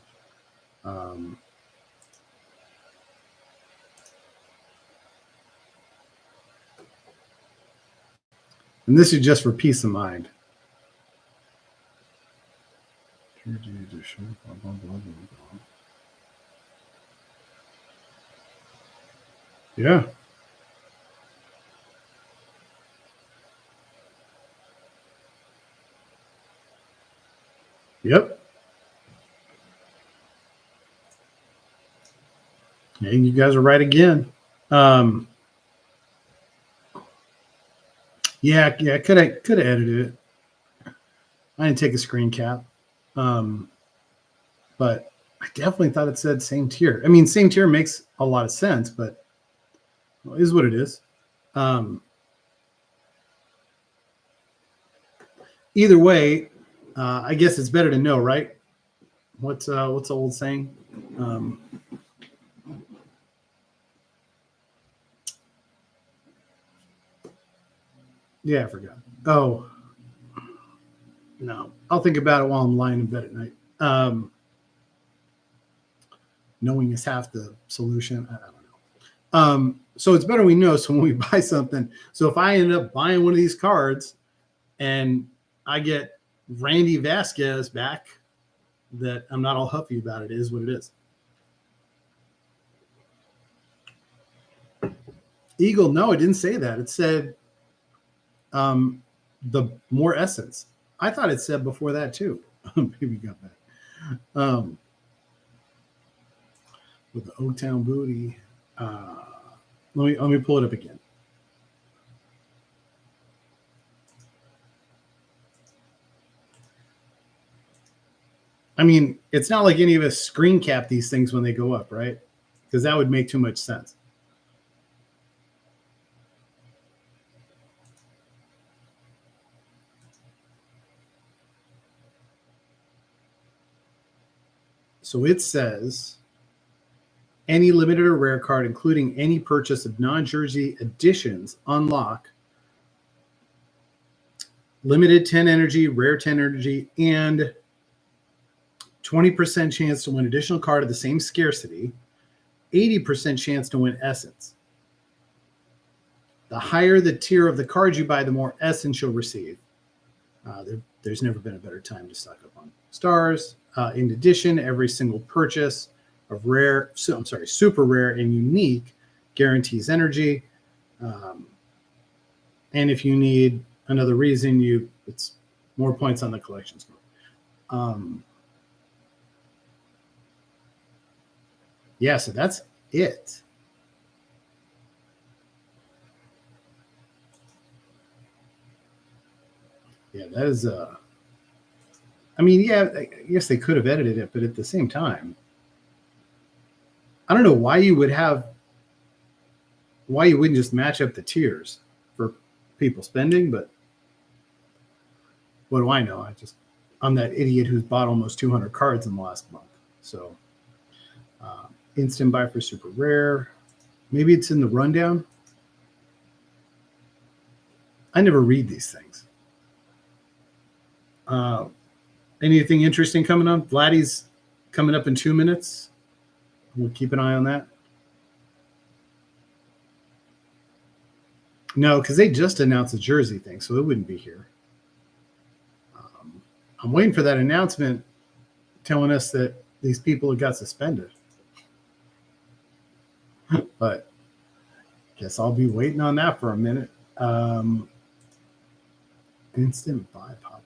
And this is just for peace of mind. Yeah. Yep. And you guys are right again. Yeah, could have edited it. I didn't take a screen cap. But I definitely thought it said same tier. I mean, same tier makes a lot of sense, but it is what it is. Either way, I guess it's better to know, right? What's the old saying? Yeah, I forgot. Oh, no. I'll think about it while I'm lying in bed at night. Knowing is half the solution. I don't know. So it's better we know. So when we buy something, so if I end up buying one of these cards and I get Randy Vasquez back, that I'm not all huffy about it. It is what it is. Eagle, no, it didn't say that. It said the more essence. I thought it said before that too. Maybe got that. With the Oaktown booty. Let me pull it up again. I mean, it's not like any of us screen cap these things when they go up, right? Because that would make too much sense. So it says any limited or rare card, including any purchase of non-jersey editions, unlock limited 10 energy, rare 10 energy, and 20% chance to win additional card of the same scarcity, 80% chance to win essence. The higher the tier of the cards you buy, the more essence you'll receive. There's never been a better time to stock up on stars. In addition, every single purchase of super rare and unique guarantees energy. And if you need another reason, it's more points on the collection score. Yeah, so that's it. Yeah, that is I mean, yeah, I guess they could have edited it, but at the same time, I don't know why you wouldn't just match up the tiers for people spending, but what do I know? I'm that idiot who's bought almost 200 cards in the last month. So Instant buy for super rare. Maybe it's in the rundown. I never read these things. Anything interesting coming on? Vladdy's coming up in 2 minutes. We'll keep an eye on that. No, because they just announced the jersey thing, so it wouldn't be here. I'm waiting for that announcement telling us that these people have got suspended. But guess I'll be waiting on that for a minute. Instant buy pop-up.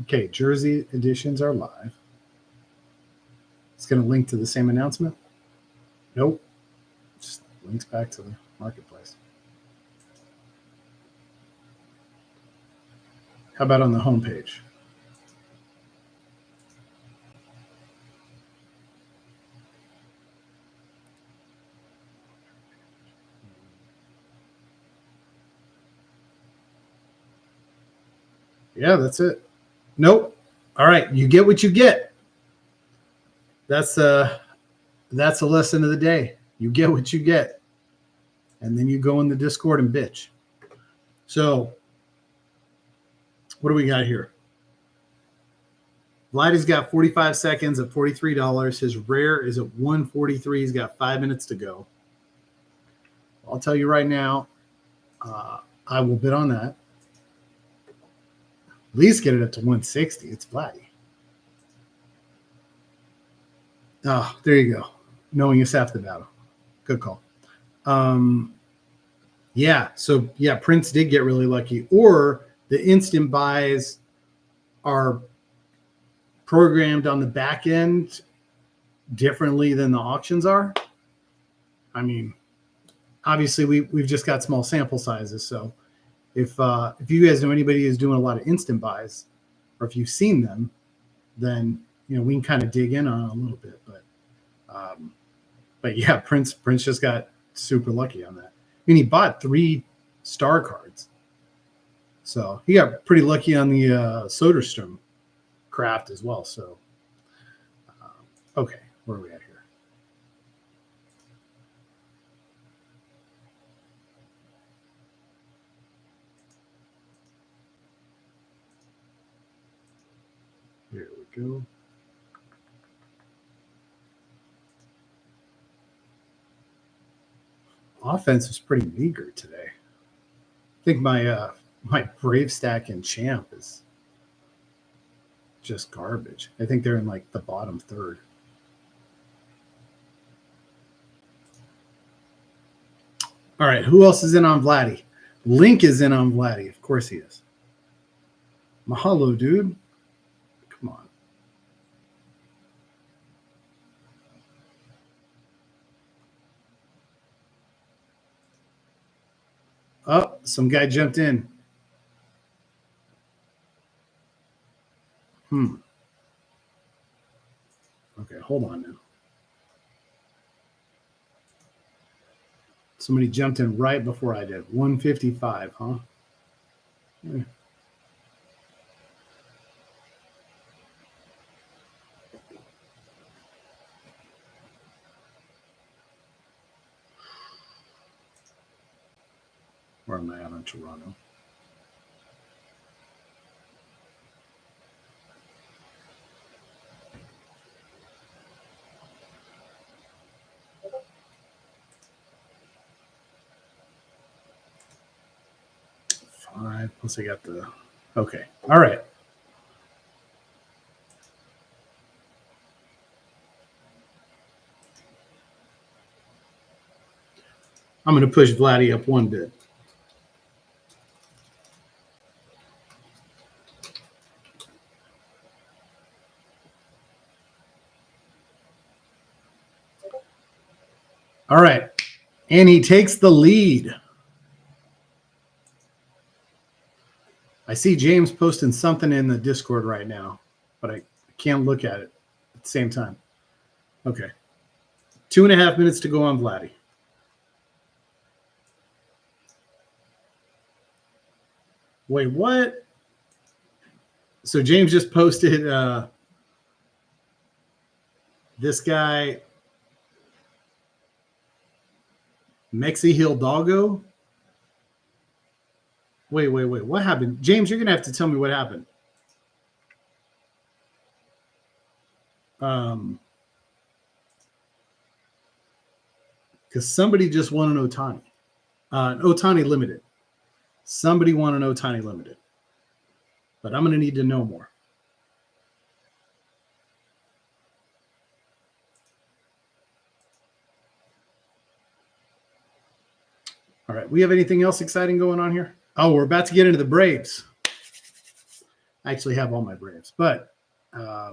Okay, jersey editions are live. It's going to link to the same announcement. Nope. Just links back to the marketplace. How about on the homepage? Yeah, that's it. Nope. All right, you get what you get. That's a lesson of the day. You get what you get. And then you go in the Discord and bitch. So, what do we got here? Vladdy's got 45 seconds at $43. His rare is at 143. He's got 5 minutes to go. I'll tell you right now, I will bid on that. At least get it up to 160. It's Vladdy. Oh, there you go. Knowing is half the battle. Good call. Yeah. So yeah, Prince did get really lucky. Or the instant buys are programmed on the back end differently than the auctions are. I mean, obviously we've just got small sample sizes. So if you guys know anybody who's doing a lot of instant buys, or if you've seen them, then we can kind of dig in on it a little bit. But yeah, Prince just got super lucky on that. I mean, he bought 3 star cards, so he got pretty lucky on the Soderstrom craft as well. So okay, where are we at here? Here we go. Offense was pretty meager today. I think my Brave stack and Champ is just garbage. I think they're in like the bottom third. All right, who else is in on Vladdy? Link is in on Vladdy. Of course he is. Mahalo, dude. Come on. Oh, some guy jumped in. Okay, hold on now. Somebody jumped in right before I did. 155, huh? Yeah. Where am I at on Toronto? Plus I got the okay. All right. I'm going to push Vladdy up one bit. All right. And he takes the lead. I see James posting something in the Discord right now, but I can't look at it at the same time. Okay. 2.5 minutes to go on Vladdy. Wait, what? So James just posted this guy Mexi Hidalgo. Wait. What happened? James, you're going to have to tell me what happened. Because somebody just won an Ohtani Limited. Somebody won an Ohtani Limited. But I'm going to need to know more. All right. We have anything else exciting going on here? Oh, we're about to get into the Braves. I actually have all my Braves, but I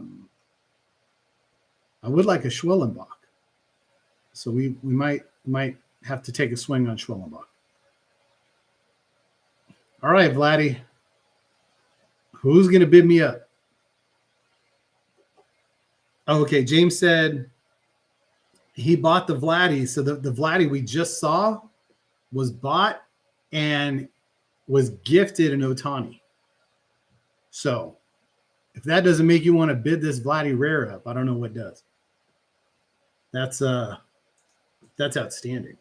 would like a Schwellenbach. So we might have to take a swing on Schwellenbach. All right, Vladdy. Who's going to bid me up? Oh, okay, James said he bought the Vladdy. So the Vladdy we just saw was bought and was gifted an Ohtani. So if that doesn't make you want to bid this Vladdy rare up, I don't know what does. That's outstanding.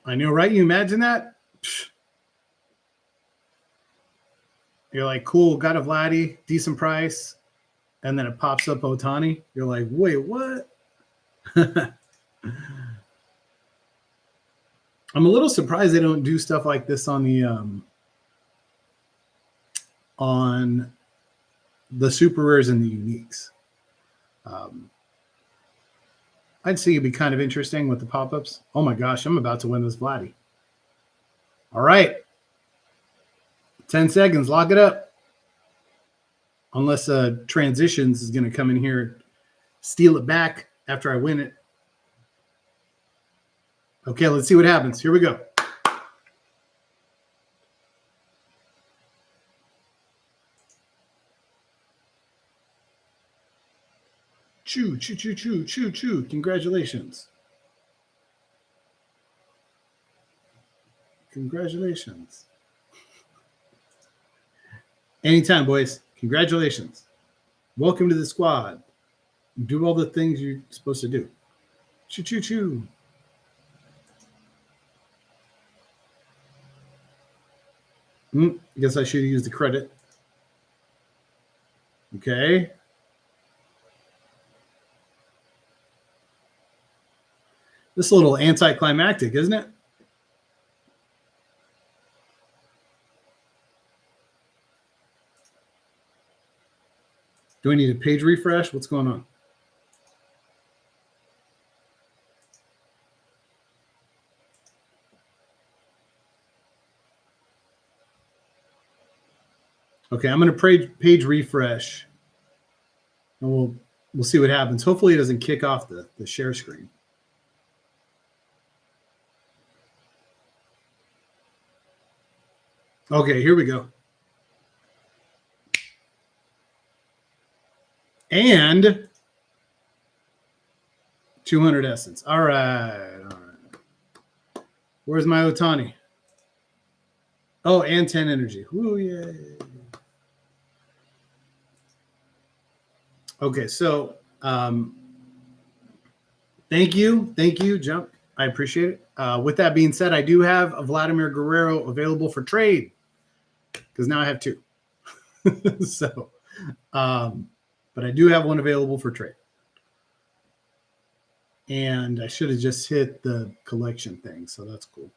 I know, right? You imagine that? Psh. You're like, cool, got a Vladdy, decent price, and then it pops up Ohtani. You're like, wait, what? I'm a little surprised they don't do stuff like this on the super rares and the uniques. I'd say it'd be kind of interesting with the pop-ups. Oh my gosh, I'm about to win this Vladdy. All right. 10 seconds, lock it up. Unless Transitions is going to come in here, steal it back after I win it. Okay, let's see what happens. Here we go. Choo. Congratulations. Congratulations. Anytime, boys. Congratulations. Welcome to the squad. Do all the things you're supposed to do. Choo. I guess I should use the credit. Okay. This is a little anticlimactic, isn't it? Do I need a page refresh? What's going on? Okay, I'm going to page refresh, and we'll see what happens. Hopefully, it doesn't kick off the share screen. Okay, here we go. And 200 essence. All right. Where's my Ohtani? Oh, and 10 energy. Woo, yay. Okay, so thank you, Jump. I appreciate it. With that being said, I do have a Vladimir Guerrero available for trade because now I have two. So, but I do have one available for trade. And I should have just hit the collection thing, so that's cool.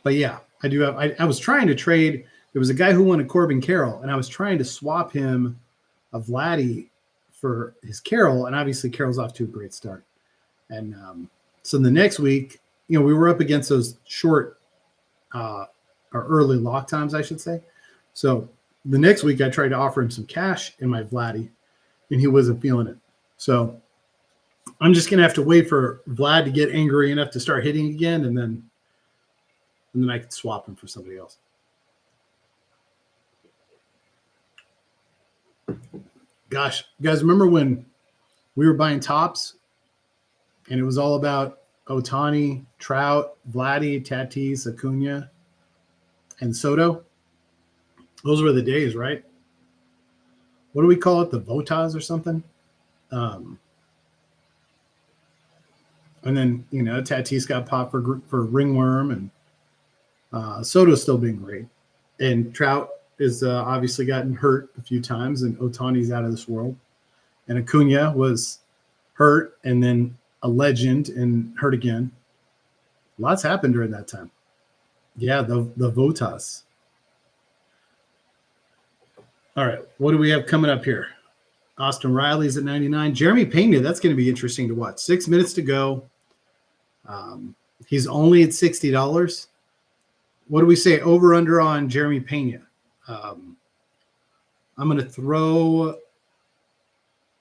But yeah, I do have. I was trying to trade. There was a guy who wanted Corbin Carroll, and I was trying to swap him a Vladdy for his Carroll, and obviously Carroll's off to a great start. And so the next week, we were up against those short or early lock times, I should say. So the next week, I tried to offer him some cash in my Vladdy, and he wasn't feeling it. So I'm just gonna have to wait for Vlad to get angry enough to start hitting again, and then I can swap him for somebody else. Gosh, you guys remember when we were buying tops and it was all about Ohtani, Trout, Vladdy, Tatis, Acuna, and Soto? Those were the days, right? What do we call it? The Votas or something? Um, and then, Tatis got popped for ringworm, and Soto's still been great. And Trout is obviously gotten hurt a few times, and Otani's out of this world. And Acuna was hurt and then a legend and hurt again. Lots happened during that time. Yeah, the Votas. All right, what do we have coming up here? Austin Riley's at 99. Jeremy Pena, that's going to be interesting to watch. 6 minutes to go. He's only at $60. What do we say? Over under on Jeremy Pena. I'm going to throw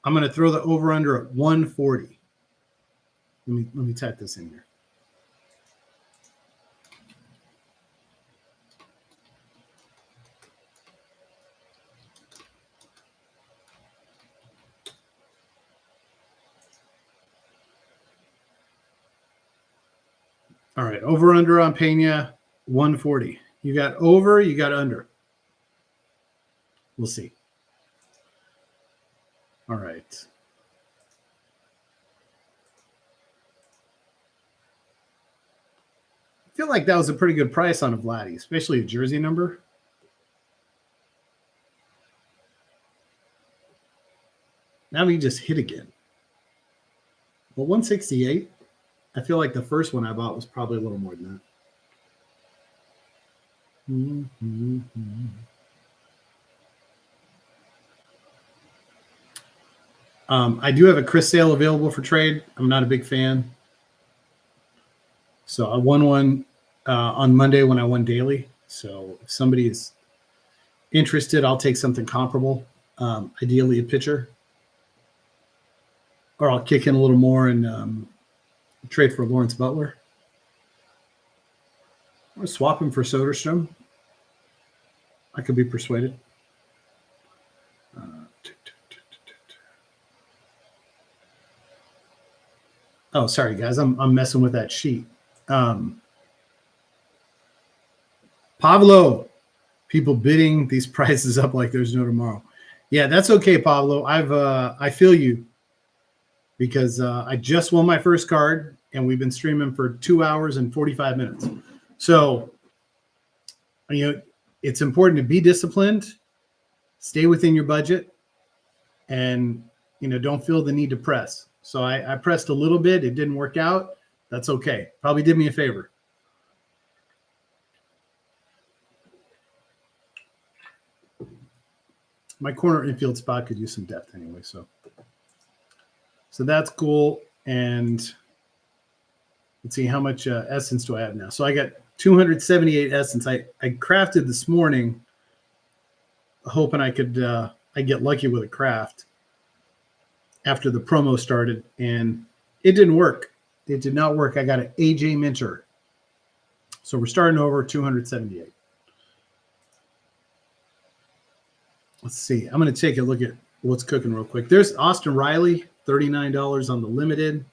the over under at 140. Let me type this in here. All right, over under on Pena, 140. You got over, you got under. We'll see. All right. I feel like that was a pretty good price on a Vladdy, especially a jersey number. Now he just hit again. Well, 168. I feel like the first one I bought was probably a little more than that. Mm-hmm. I do have a Chris Sale available for trade. I'm not a big fan. So I won one on Monday when I won daily. So if somebody is interested, I'll take something comparable, ideally a pitcher. Or I'll kick in a little more and trade for Lawrence Butler. Or swap him for Soderstrom. I could be persuaded. Oh, sorry, guys. I'm messing with that sheet. Pablo, people bidding these prices up like there's no tomorrow. Yeah, that's okay, Pablo. I feel you because I just won my first card and we've been streaming for 2 hours and 45 minutes. So, it's important to be disciplined, stay within your budget, and don't feel the need to press. So I pressed a little bit. It didn't work out. That's okay. Probably did me a favor. My corner infield spot could use some depth anyway. So that's cool. And let's see, how much essence do I have now? So I got 278 essence. I crafted this morning, hoping I could I get lucky with a craft after the promo started, and it didn't work. It did not work. I got an AJ Minter. So we're starting over 278. Let's see. I'm going to take a look at what's cooking real quick. There's Austin Riley, $39 on the limited.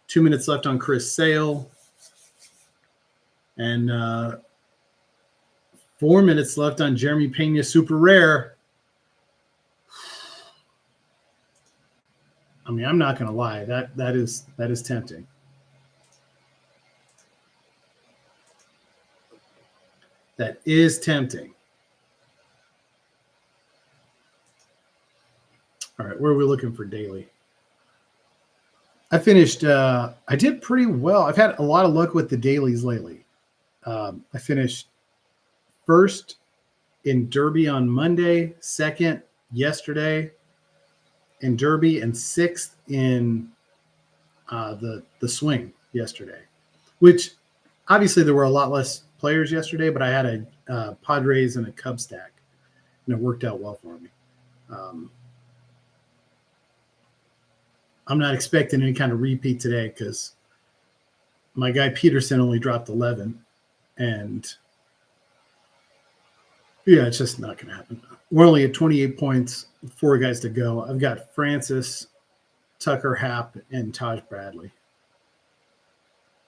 2 minutes left on Chris Sale. And 4 minutes left on Jeremy Pena, super rare. I mean, I'm not going to lie. That is tempting. That is tempting. All right, where are we looking for daily? I finished. I did pretty well. I've had a lot of luck with the dailies lately. I finished first in Derby on Monday, second yesterday in Derby, and sixth in the swing yesterday. Which obviously there were a lot less players yesterday, but I had a Padres and a Cubs stack, and it worked out well for me. I'm not expecting any kind of repeat today because my guy Peterson only dropped 11, and yeah, it's just not going to happen. We're only at 28 points, 4 guys to go. I've got Francis, Tucker Happ, and Taj Bradley.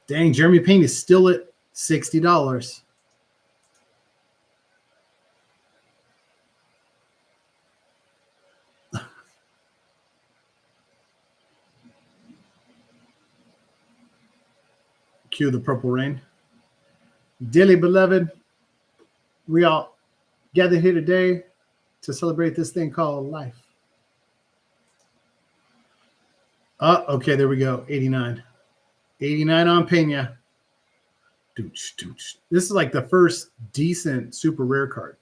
Dang, Jeremy Payne is still at $60. Cue the Purple Rain. Dearly beloved, we all gather here today to celebrate this thing called life. Okay, there we go. 89. 89 on Pena. Dooch, dooch. This is like the first decent super rare card,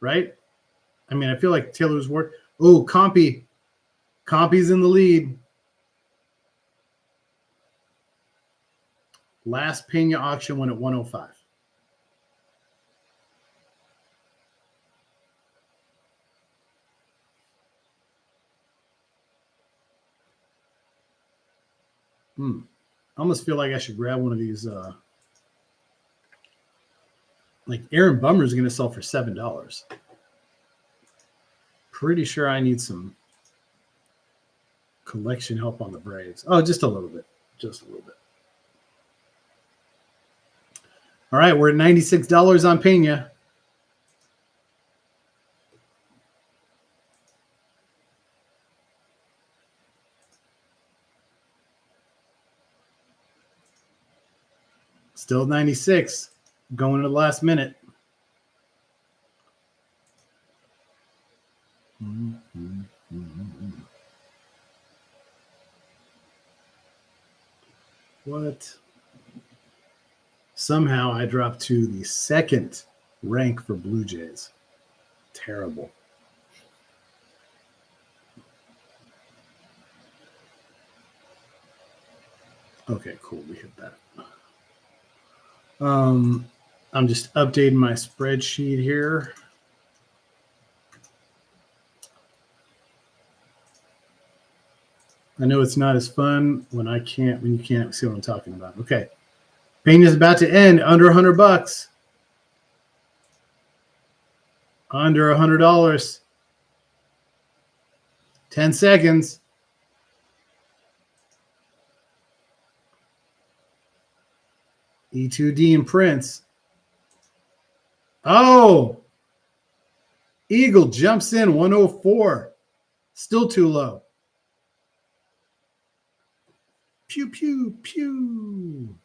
right? I mean, I feel like Taylor's work. Oh, Compy. Compy's in the lead. Last Pena auction went at 105. I almost feel like I should grab one of these. Like Aaron Bummer is going to sell for $7. Pretty sure I need some collection help on the Braves. Oh, just a little bit. Just a little bit. All right, we're at $96 on Pena. Still 96. Going to the last minute. What? Somehow I dropped to the second rank for Blue Jays. Terrible. Okay, cool. We hit that. I'm just updating my spreadsheet here. I know it's not as fun when you can't see what I'm talking about. Okay. Pena's about to end under $100. Under $100. 10 seconds. E2D and Prince. Oh! Eagle jumps in 104. Still too low. Pew, pew, pew.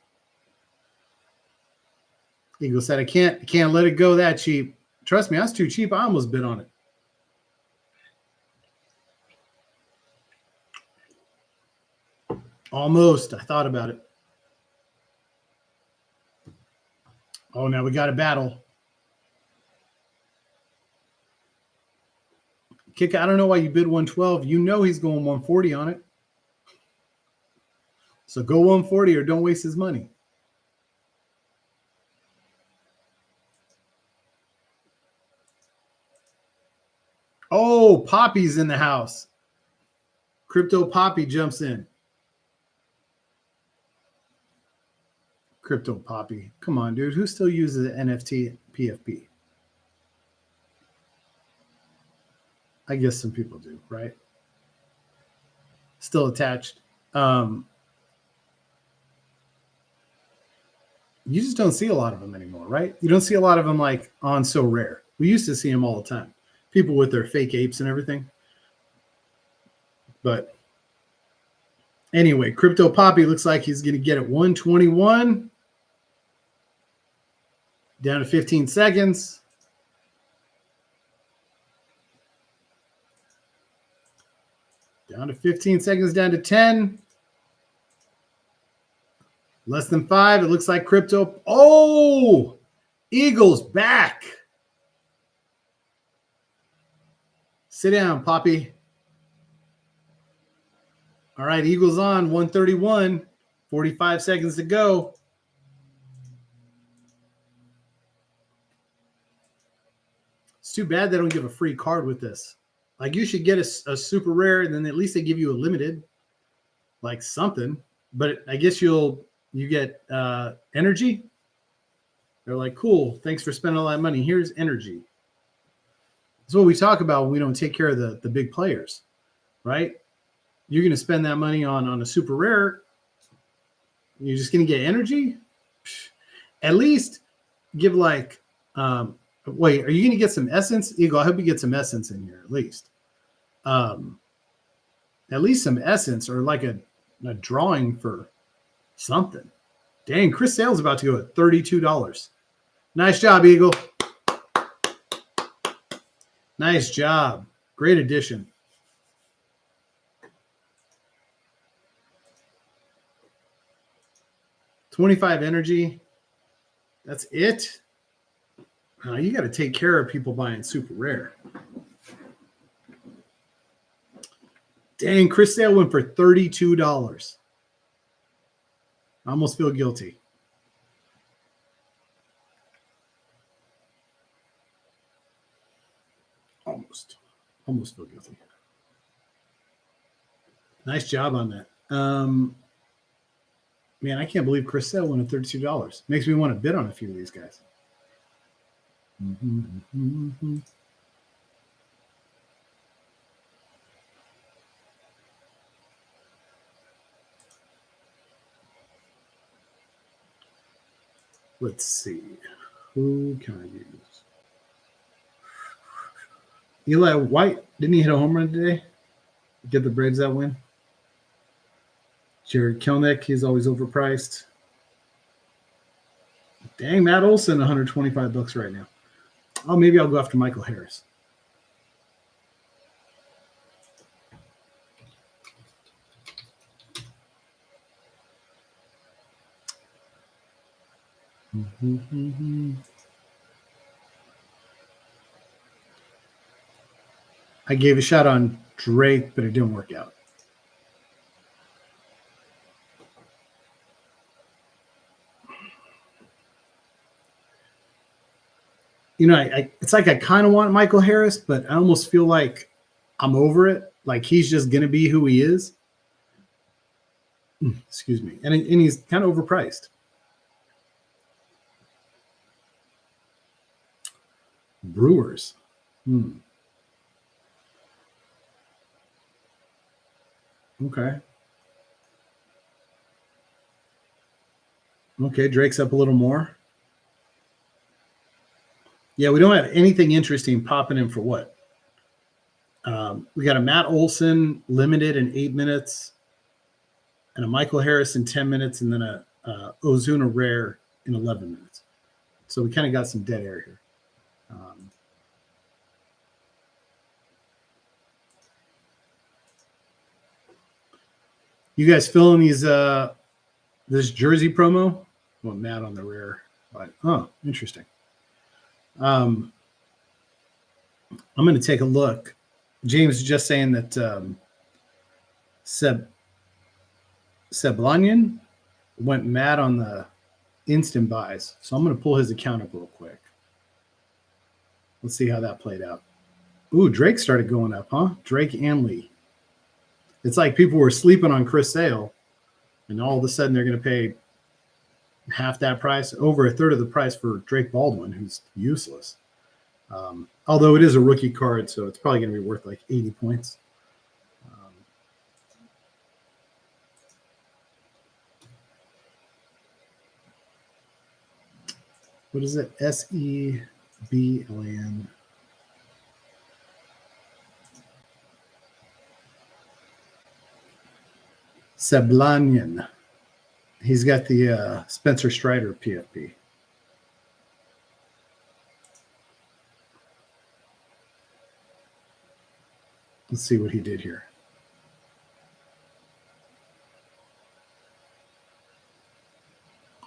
Eagle said, I can't let it go that cheap. Trust me, that's too cheap. I almost bid on it. Almost. I thought about it. Oh, now we got a battle. Kick, I don't know why you bid 112. You know he's going 140 on it. So go 140 or don't waste his money. Oh, Poppy's in the house. Crypto Poppy jumps in. Crypto Poppy. Come on, dude. Who still uses NFT PFP? I guess some people do, right? Still attached. You just don't see a lot of them anymore, right? You don't see a lot of them like on Sorare. We used to see them all the time. People with their fake apes and everything. But anyway, Crypto Poppy looks like he's going to get it 121. Down to 15 seconds. Down to 15 seconds, down to 10. Less than 5. It looks like Crypto. Oh, Eagles back. Sit down, Poppy. All right, Eagles on 131. 45 seconds to go. It's too bad they don't give a free card with this. Like you should get a super rare, and then at least they give you a limited, like something. But I guess you get energy. They're like, cool, thanks for spending all that money. Here's energy. That's what we talk about when we don't take care of the big players, right? You're going to spend that money on a super rare. You're just going to get energy. At least give like, wait, are you going to get some essence? Eagle, I hope you get some essence in here at least. At least some essence or like a drawing for something. Dang, Chris Sale's about to go at $32. Nice job, Eagle. Nice job. Great addition. $25 energy. That's it. You got to take care of people buying super rare. Dang, Chris Sale went for $32. I almost feel guilty. Almost feel guilty. Nice job on that. Man, I can't believe Chris Sale won at $32. Makes me want to bid on a few of these guys. Let's see. Who can I use? Eli White, didn't he hit a home run today? Get the Braves that win. Jared Kelnick, he's always overpriced. Dang, Matt Olson, $125 right now. Oh, maybe I'll go after Michael Harris. I gave a shot on Drake, but it didn't work out. You know, it's like I kind of want Michael Harris, but I almost feel like I'm over it. Like he's just going to be who he is. Excuse me. And he's kind of overpriced. Brewers. Okay. Okay, Drake's up a little more. Yeah, we don't have anything interesting popping in for what? We got a Matt Olson limited in 8 minutes, and a Michael Harris in 10 minutes, and then a Ozuna rare in 11 minutes. So we kind of got some dead air here. You guys feeling these this jersey promo? Well, Matt on the rare. But, oh, interesting. I'm going to take a look. James is just saying that Seblanian went mad on the instant buys. So I'm going to pull his account up real quick. Let's see how that played out. Ooh, Drake started going up, huh? Drake and Lee. It's like people were sleeping on Chris Sale, and all of a sudden they're going to pay half that price, over a third of the price for Drake Baldwin, who's useless. Although it is a rookie card, so it's probably going to be worth like 80 points. What is it? Seblan. Seblanian. He's got the Spencer Strider PFP. Let's see what he did here.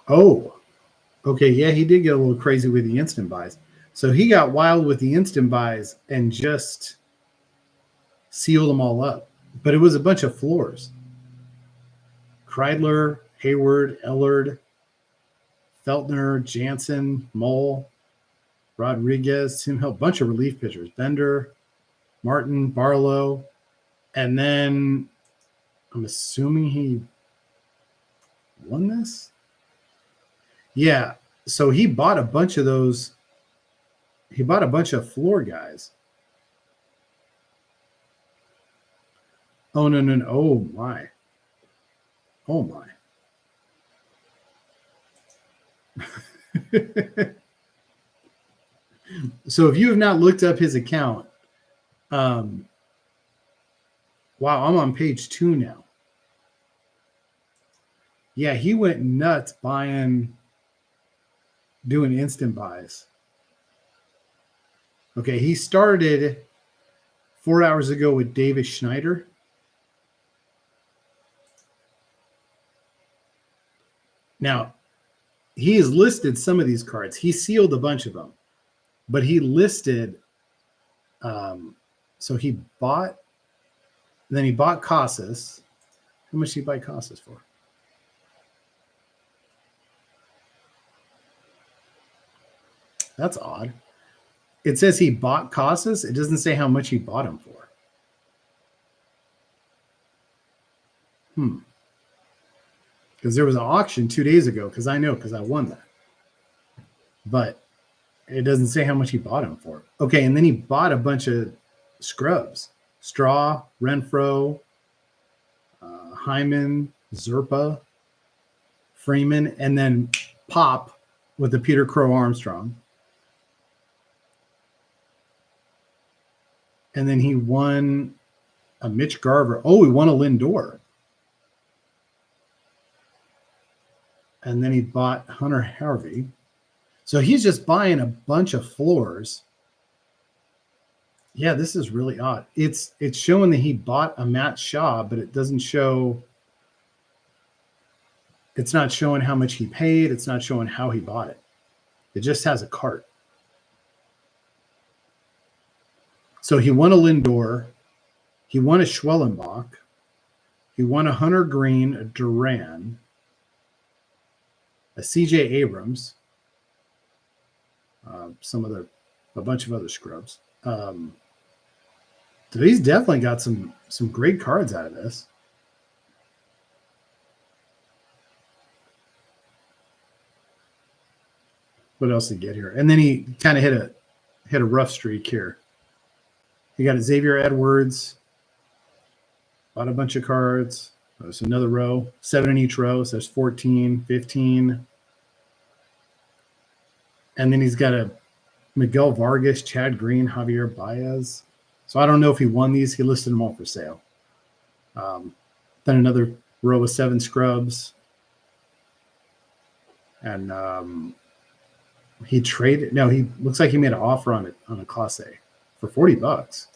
Oh, okay. Yeah, he did get a little crazy with the instant buys. So he got wild with the instant buys and just sealed them all up. But it was a bunch of floors. Kreidler, Hayward, Ellard, Feltner, Jansen, Mole, Rodriguez, Tim Hill, bunch of relief pitchers. Bender, Martin, Barlow, and then I'm assuming he won this. Yeah, so he bought a bunch of those. He bought a bunch of floor guys. Oh, no. Oh, my. Oh, my. So if you have not looked up his account, wow, I'm on page 2 now. Yeah, he went nuts doing instant buys. Okay, he started 4 hours ago with Davis Schneider. Now, he has listed some of these cards. He sealed a bunch of them, but he listed. So he bought. Then he bought Casas. How much did he buy Casas for? That's odd. It says he bought Casas. It doesn't say how much he bought them for. Because there was an auction 2 days ago, because I won that. But it doesn't say how much he bought them for. Okay, and then he bought a bunch of scrubs. Straw, Renfro, Hyman, Zerpa, Freeman, and then Pop with the Peter Crow Armstrong. And then he won a Mitch Garver. Oh, he won a Lindor. And then he bought Hunter Harvey. So he's just buying a bunch of floors. Yeah, this is really odd. It's showing that he bought a Matt Shaw, but it doesn't show. It's not showing how much he paid. It's not showing how he bought it. It just has a cart. So he won a Lindor. He won a Schwellenbach. He won a Hunter Green, a Duran, a CJ Abrams, a bunch of other scrubs. So he's definitely got some great cards out of this. What else did he get here? And then he kind of hit a rough streak here. He got a Xavier Edwards, bought a bunch of cards. There's another row, 7 in each row. So there's 14, 15. And then he's got a Miguel Vargas, Chad Green, Javier Baez. So I don't know if he won these. He listed them all for sale. Then another row of 7 scrubs. And he traded. No, he looks like he made an offer on a Class A for $40.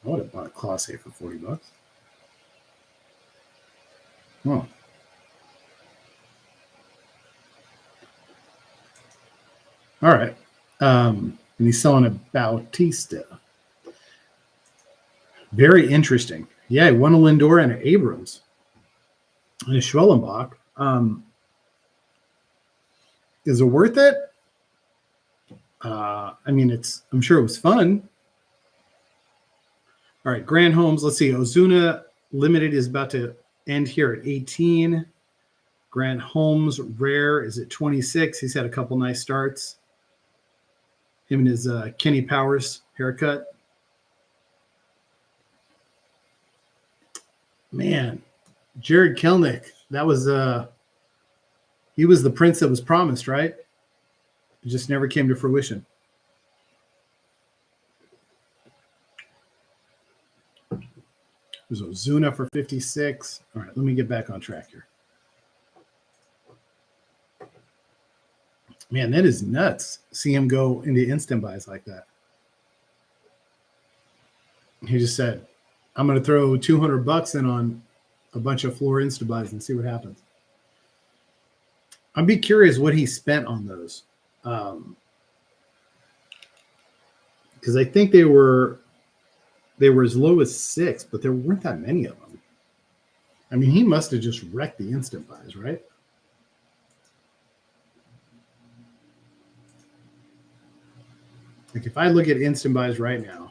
I would have bought a Class A for $40. Oh. All right. And he's selling a Bautista. Very interesting. Yeah, he won a Lindor and an Abrams. And a Schwellenbach. Is it worth it? I mean, I'm sure it was fun. All right, Grand Homes. Let's see. Ozuna Limited is about to end here at 18. Grant Holmes Rare is at 26. He's had a couple nice starts. Him and his Kenny Powers haircut. Man, Jared Kelnick. That was he was the prince that was promised, right? It just never came to fruition. There's Ozuna for 56. All right, let me get back on track here. Man, that is nuts. See him go into instant buys like that. He just said, I'm going to throw $200 in on a bunch of floor instant buys and see what happens. I'd be curious what he spent on those. Because I think they were as low as 6, but there weren't that many of them. I mean, he must have just wrecked the instant buys, right? Like if I look at instant buys right now,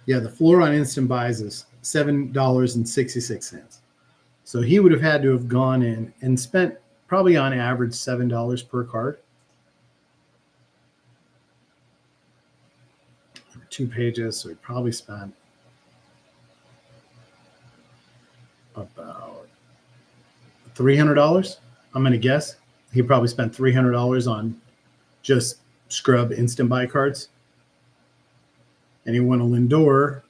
yeah, the floor on instant buys is $7.66. So he would have had to have gone in and spent probably on average $7 per card. 2 pages, so he probably spent about $300. I'm going to guess he probably spent $300 on just scrub instant buy cards. And he won a Lindor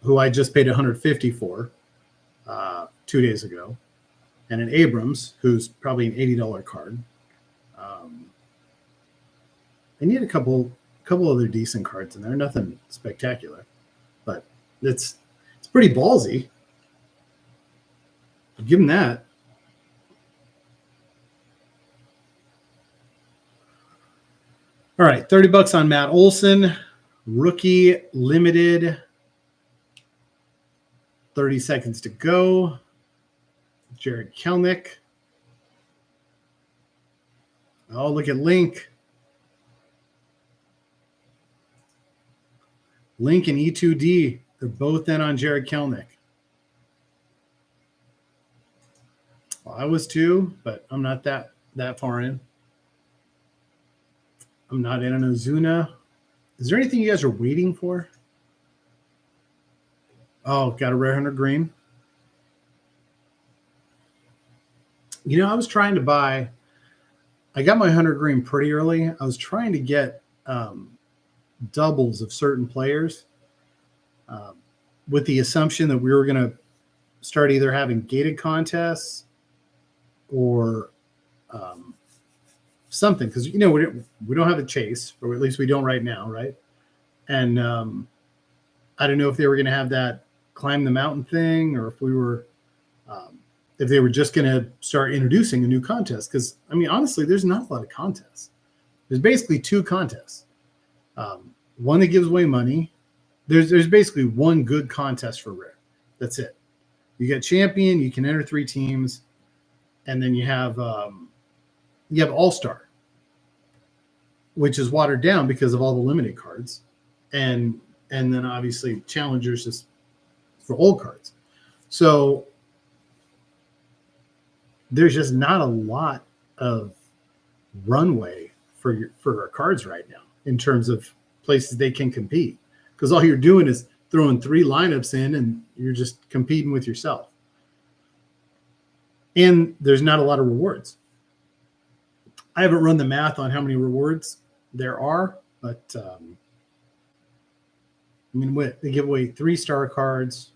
who I just paid 150 for 2 days ago, and an Abrams, who's probably an $80 card. I need a couple other decent cards in there. Nothing spectacular, but it's pretty ballsy. I'll give him that. All right, $30 on Matt Olson, rookie limited. 30 seconds to go. Jared Kelnick. Oh, look at Link. Link and E2D. They're both in on Jared Kelnick. Well, I was too, but I'm not that far in. I'm not in an Ozuna. Is there anything you guys are waiting for? Oh, got a rare hunter green. You know, I was trying to buy. I got my hunter green pretty early. I was trying to get doubles of certain players with the assumption that we were going to start either having gated contests or something, because you know we don't have a chase, or at least we don't right now, right? And I don't know if they were going to have that climb the mountain thing, or if we were if they were just going to start introducing a new contest. Because I mean, honestly, there's not a lot of contests. There's basically two contests. One that gives away money. There's basically one good contest for rare. That's it. You get champion. You can enter 3 teams, and then you have All-Star, which is watered down because of all the limited cards, and then obviously challengers just for old cards. So there's just not a lot of runway for our cards right now in terms of places they can compete, because all you're doing is throwing 3 lineups in and you're just competing with yourself. And there's not a lot of rewards. I haven't run the math on how many rewards there are, but I mean, they give away 3-star cards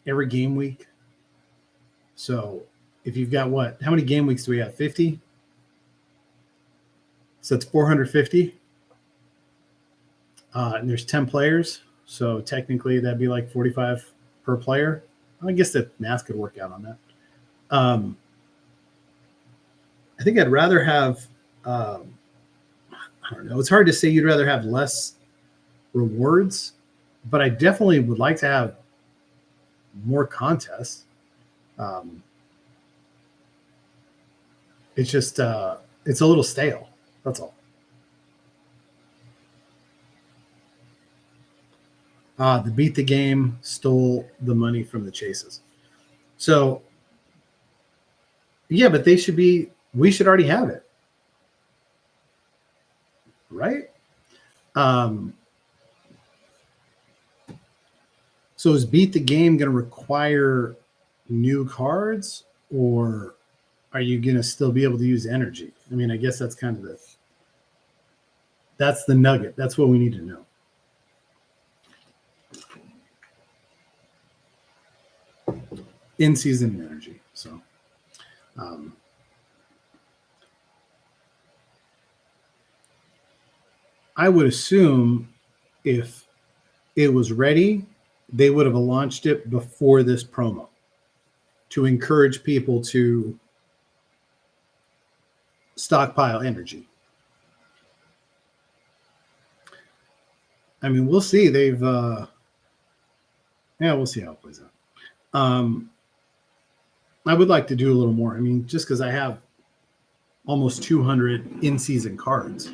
every game week. So if you've got how many game weeks do we have? 50? So it's 450. And there's 10 players. So technically that'd be like 45 per player. I guess the math could work out on that. I think I'd rather have, I don't know. It's hard to say you'd rather have less rewards, but I definitely would like to have more contests. It's just, it's a little stale. That's all. The beat the game stole the money from the chases. So, yeah, but we should already have it. Right? So is beat the game going to require new cards, or are you going to still be able to use energy? I mean, I guess that's kind of that's the nugget. That's what we need to know. In-season energy. So I would assume if it was ready, they would have launched it before this promo to encourage people to stockpile energy. I mean, we'll see. We'll see how it plays out. I would like to do a little more. I mean, just because I have almost 200 in-season cards,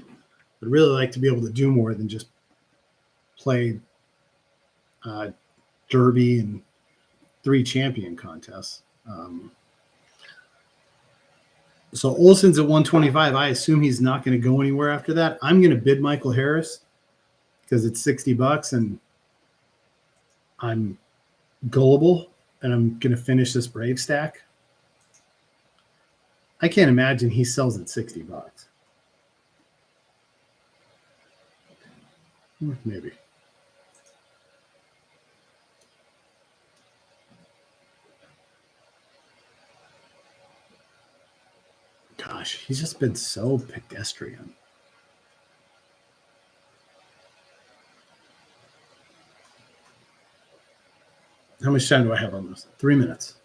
I'd really like to be able to do more than just play Derby and 3 champion contests. So Olson's at 125. I assume he's not going to go anywhere after that. I'm going to bid Michael Harris because it's $60 and I'm gullible and I'm going to finish this Brave stack. I can't imagine he sells at $60. Maybe. gosh, he's just been so pedestrian. How much time do I have on this? 3 minutes.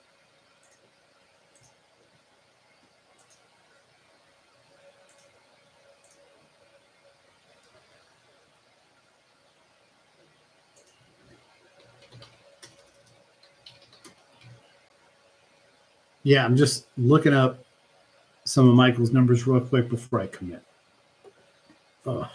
Yeah, I'm just looking up some of Michael's numbers real quick before I commit. Oh.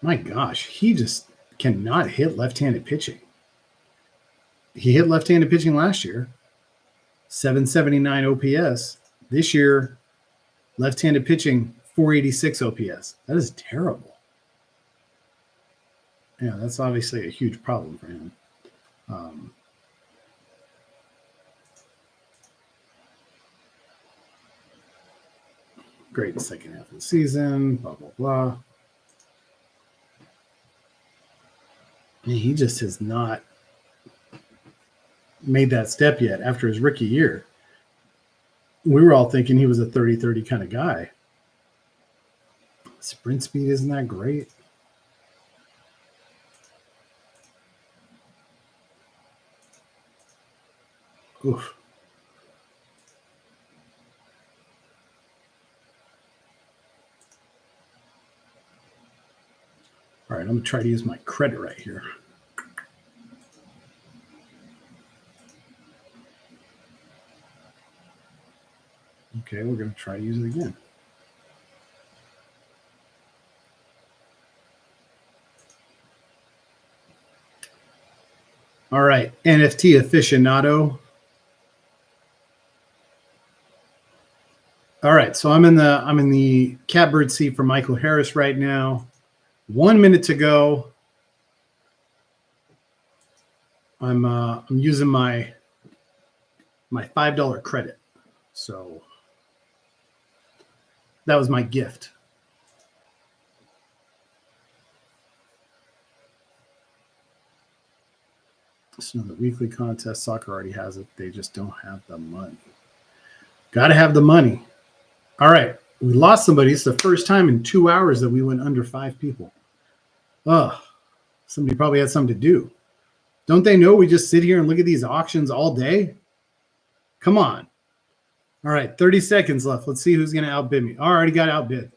My gosh, he just cannot hit left-handed pitching. He hit left-handed pitching last year, 779 OPS. This year, left-handed pitching, 486 OPS. That is terrible. Yeah, that's obviously a huge problem for him. Great in the second half of the season, blah, blah, blah. And he just has not made that step yet after his rookie year. We were all thinking he was a 30-30 kind of guy. Sprint speed isn't that great. Oof. All right, I'm going to try to use my credit right here. Okay, we're going to try to use it again. All right, NFT aficionado. All right, so I'm in the catbird seat for Michael Harris right now. 1 minute to go. I'm using my $5 credit. So that was my gift. It's another weekly contest. Soccer already has it. They just don't have the money. Got to have the money. All right. We lost somebody. It's the first time in 2 hours that we went under 5 people. Oh, somebody probably had something to do. Don't they know we just sit here and look at these auctions all day? Come on. All right. 30 seconds left. Let's see who's going to outbid me. Already got outbid.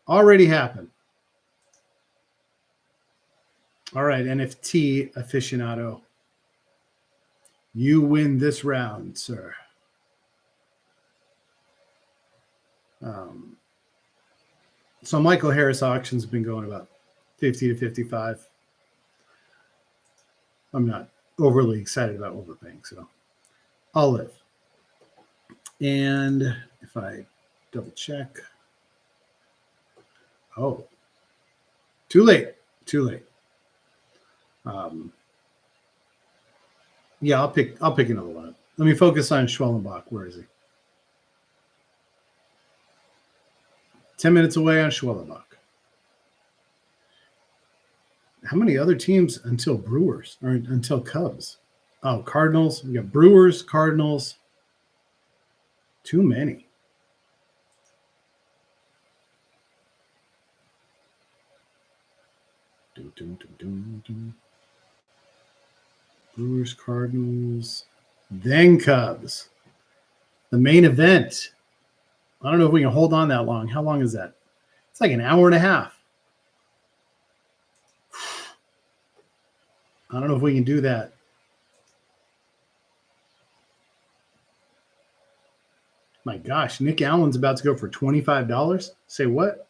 Already happened. All right, NFT aficionado. You win this round, sir. So Michael Harris auctions have been going about 50 to 55. I'm not overly excited about overpaying, so I'll live. And if I double check. Oh, too late. Too late. Yeah, I'll pick another one up. Let me focus on Schwellenbach. Where is he? 10 minutes away on Schwellenbach. How many other teams until Brewers or until Cubs? Oh, Cardinals. We got Brewers, Cardinals. Too many. Brewers, Cardinals, then Cubs. The main event. I don't know if we can hold on that long. How long is that? It's like an hour and a half. I don't know if we can do that. My gosh, Nick Allen's about to go for $25. Say what?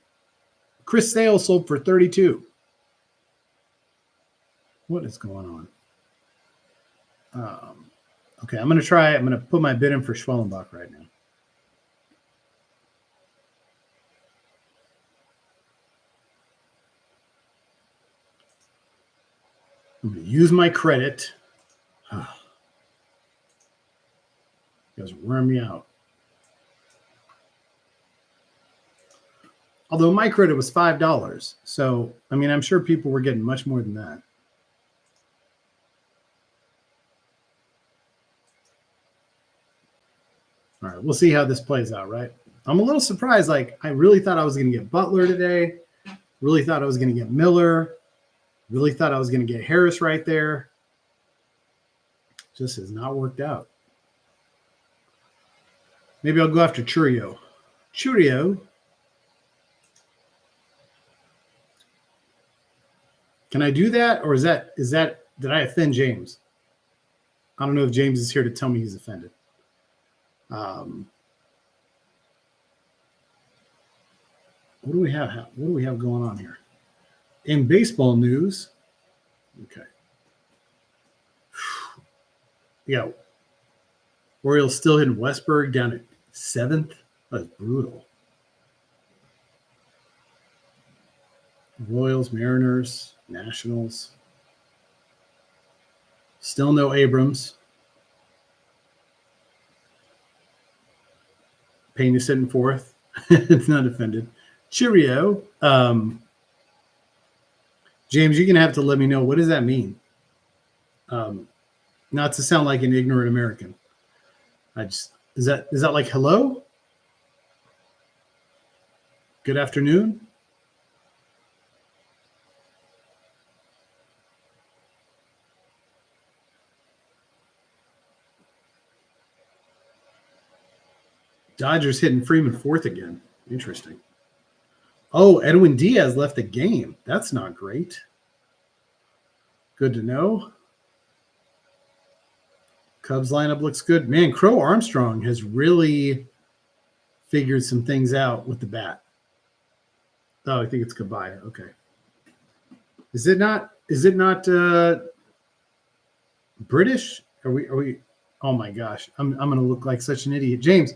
Chris Sale sold for $32. What is going on? Okay, I'm going to try. I'm going to put my bid in for Schwellenbach right now. I'm going to use my credit. You guys worm me out. Although my credit was $5. So, I mean, I'm sure people were getting much more than that. right, we'll see how this plays out, right? I'm a little surprised. Like, I really thought I was going to get Butler today. Really thought I was going to get Miller. Really thought I was going to get Harris right there. Just has not worked out. Maybe I'll go after Churio. Churio. Can I do that? Or is that, did I offend James? I don't know if James is here to tell me he's offended. What do we have? What do we have going on here? In baseball news, okay. Yeah. Orioles still hitting Westberg down at 7th. That's brutal. Royals, Mariners, Nationals. Still no Abrams. Payne is sitting 4th. It's not offended. Cheerio. James, you're going to have to let me know. What does that mean? Not to sound like an ignorant American. Is that like hello? Good afternoon? Dodgers hitting Freeman 4th again. Interesting. Oh, Edwin Diaz left the game. That's not great. Good to know. Cubs lineup looks good. Man, Crow Armstrong has really figured some things out with the bat. Oh, I think it's Kabaya. Okay. Is it not British? Are we oh my gosh. I'm gonna look like such an idiot. James,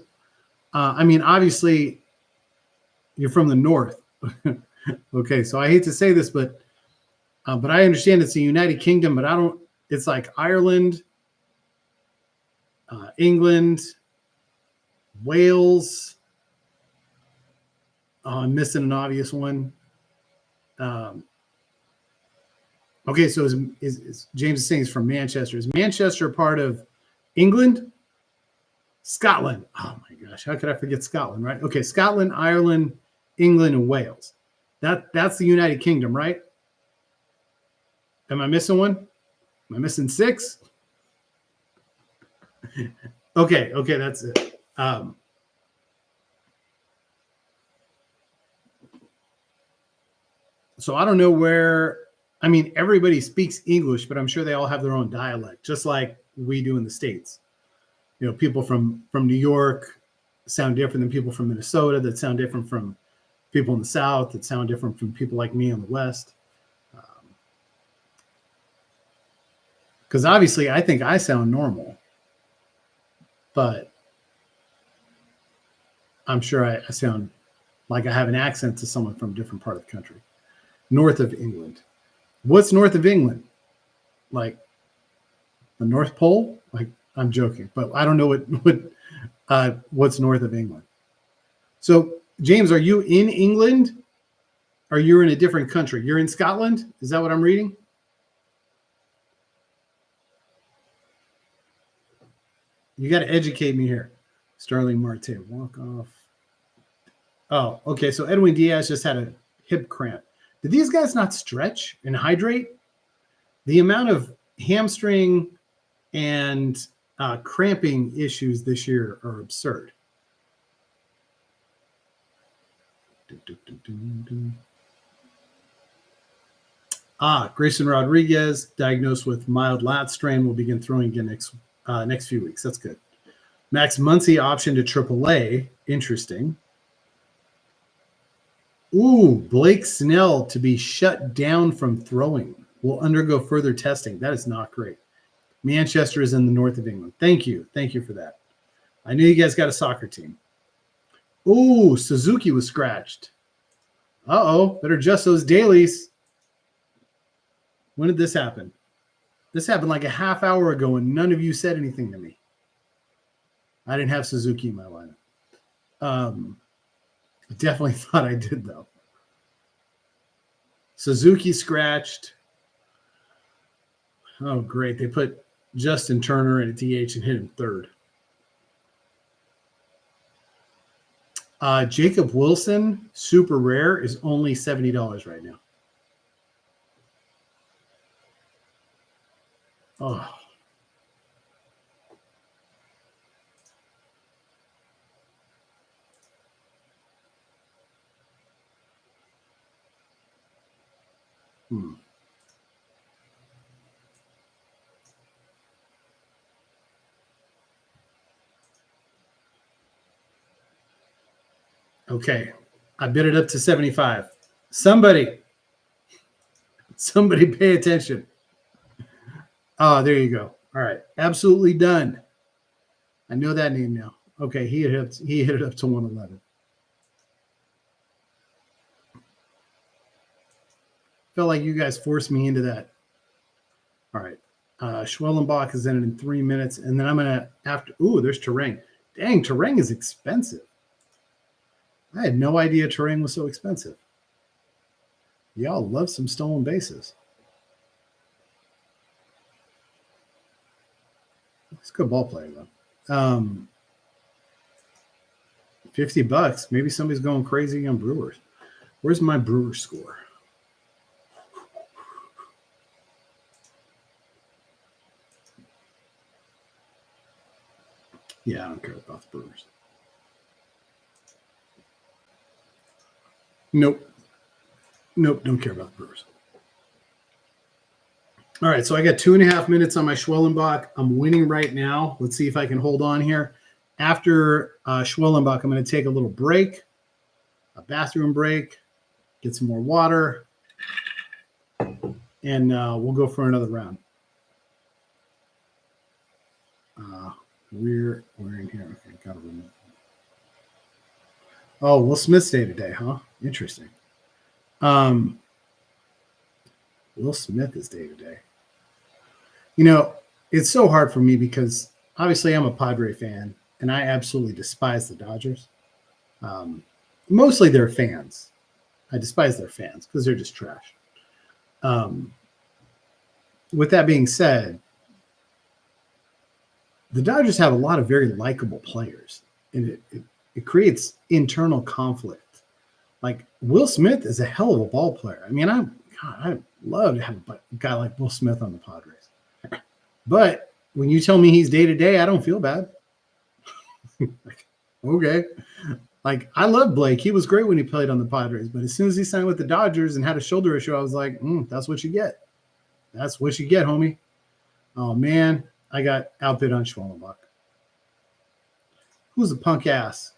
I mean, obviously you're from the north. Okay, so I hate to say this, but I understand it's the United Kingdom, but it's like Ireland, England, Wales. Oh, I'm missing an obvious one. Okay, so is James is saying he's from Manchester. Is Manchester part of England? Scotland. Oh my gosh, how could I forget Scotland, right? Okay, Scotland, Ireland, England, and Wales. That's the United Kingdom, right? Am I missing one? Am I missing 6? Okay, that's it. So I don't know where. I mean, everybody speaks English, but I'm sure they all have their own dialect, just like we do in the States. You know, people from New York sound different than people from Minnesota, that sound different from people in the South, that sound different from people like me in the West. Because obviously I think I sound normal, but I'm sure I sound like I have an accent to someone from a different part of the country. North of England. What's north of England? Like the North Pole? Like, I'm joking, but I don't know what's north of England. So, James, are you in England? Or you're in a different country? You're in Scotland? Is that what I'm reading? You got to educate me here. Starling Marte, walk off. Oh, okay. So Edwin Diaz just had a hip cramp. Did these guys not stretch and hydrate? The amount of hamstring and cramping issues this year are absurd. Grayson Rodriguez, diagnosed with mild lat strain, will begin throwing again next few weeks. That's good. Max Muncy option to AAA. Interesting. Ooh, Blake Snell to be shut down from throwing. Will undergo further testing. That is not great. Manchester is in the north of England. Thank you. Thank you for that. I knew you guys got a soccer team. Ooh, Suzuki was scratched. Uh-oh, better adjust those dailies. When did this happen? This happened like a half hour ago and none of you said anything to me. I didn't have Suzuki in my lineup. Definitely thought I did, though. Suzuki scratched. Oh, great. They put Justin Turner in a DH and hit him third. Jacob Wilson, super rare, is only $70 right now. Oh. Okay. I bid it up to 75. Somebody pay attention. Oh, there you go. All right. Absolutely done. I know that name now. Okay, he hit it up to 111. Felt like you guys forced me into that. All right. Schwellenbach is in 3 minutes, and then I'm gonna after. Ooh, there's Terang. Dang, Terang is expensive. I had no idea Terang was so expensive. Y'all love some stolen bases. He's a good ball player though. $50. Maybe somebody's going crazy on Brewers. Where's my Brewer score? Yeah, I don't care about the Brewers. Nope, don't care about the Brewers. All right, so I got 2.5 minutes on my Schwellenbach. I'm winning right now. Let's see if I can hold on here. After Schwellenbach, I'm going to take a little break, a bathroom break, get some more water, and we'll go for another round. We're in here. Okay, got to remove. Oh, Will Smith's day today, huh? Interesting. Will Smith is day to day. You know, it's so hard for me because obviously I'm a Padre fan and I absolutely despise the Dodgers. Mostly their fans. I despise their fans because they're just trash. With that being said, the Dodgers have a lot of very likable players, and it creates internal conflict. Like Will Smith is a hell of a ball player. I mean, I'd love to have a guy like Will Smith on the Padres. But when you tell me he's day to day, I don't feel bad. Okay. Like I love Blake. He was great when he played on the Padres, but as soon as he signed with the Dodgers and had a shoulder issue, I was like, that's what you get. That's what you get, homie. Oh man, I got outbid on Schwellenbach. Who's a punk ass?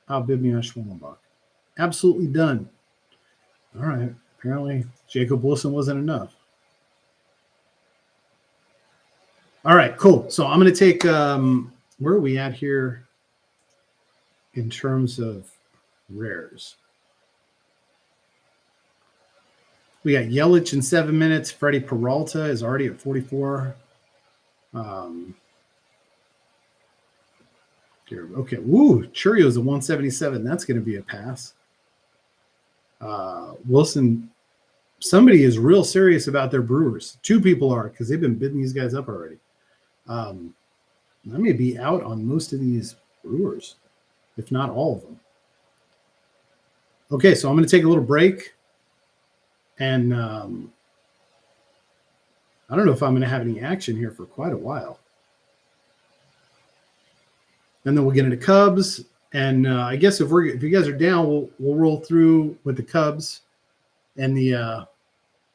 Outbid me on Schwellenbach. Absolutely done. All right. Apparently, Jacob Wilson wasn't enough. All right, cool. So I'm going to take, where are we at here in terms of rares? We got Yelich in 7 minutes. Freddie Peralta is already at 44. Okay. Woo, Churio's at 177. That's going to be a pass. Wilson, somebody is real serious about their Brewers. 2 people are because they've been bidding these guys up already. I may be out on most of these Brewers, if not all of them. Okay, so I'm going to take a little break. And I don't know if I'm going to have any action here for quite a while. And then we'll get into Cubs. And I guess if you guys are down, we'll roll through with the Cubs, and the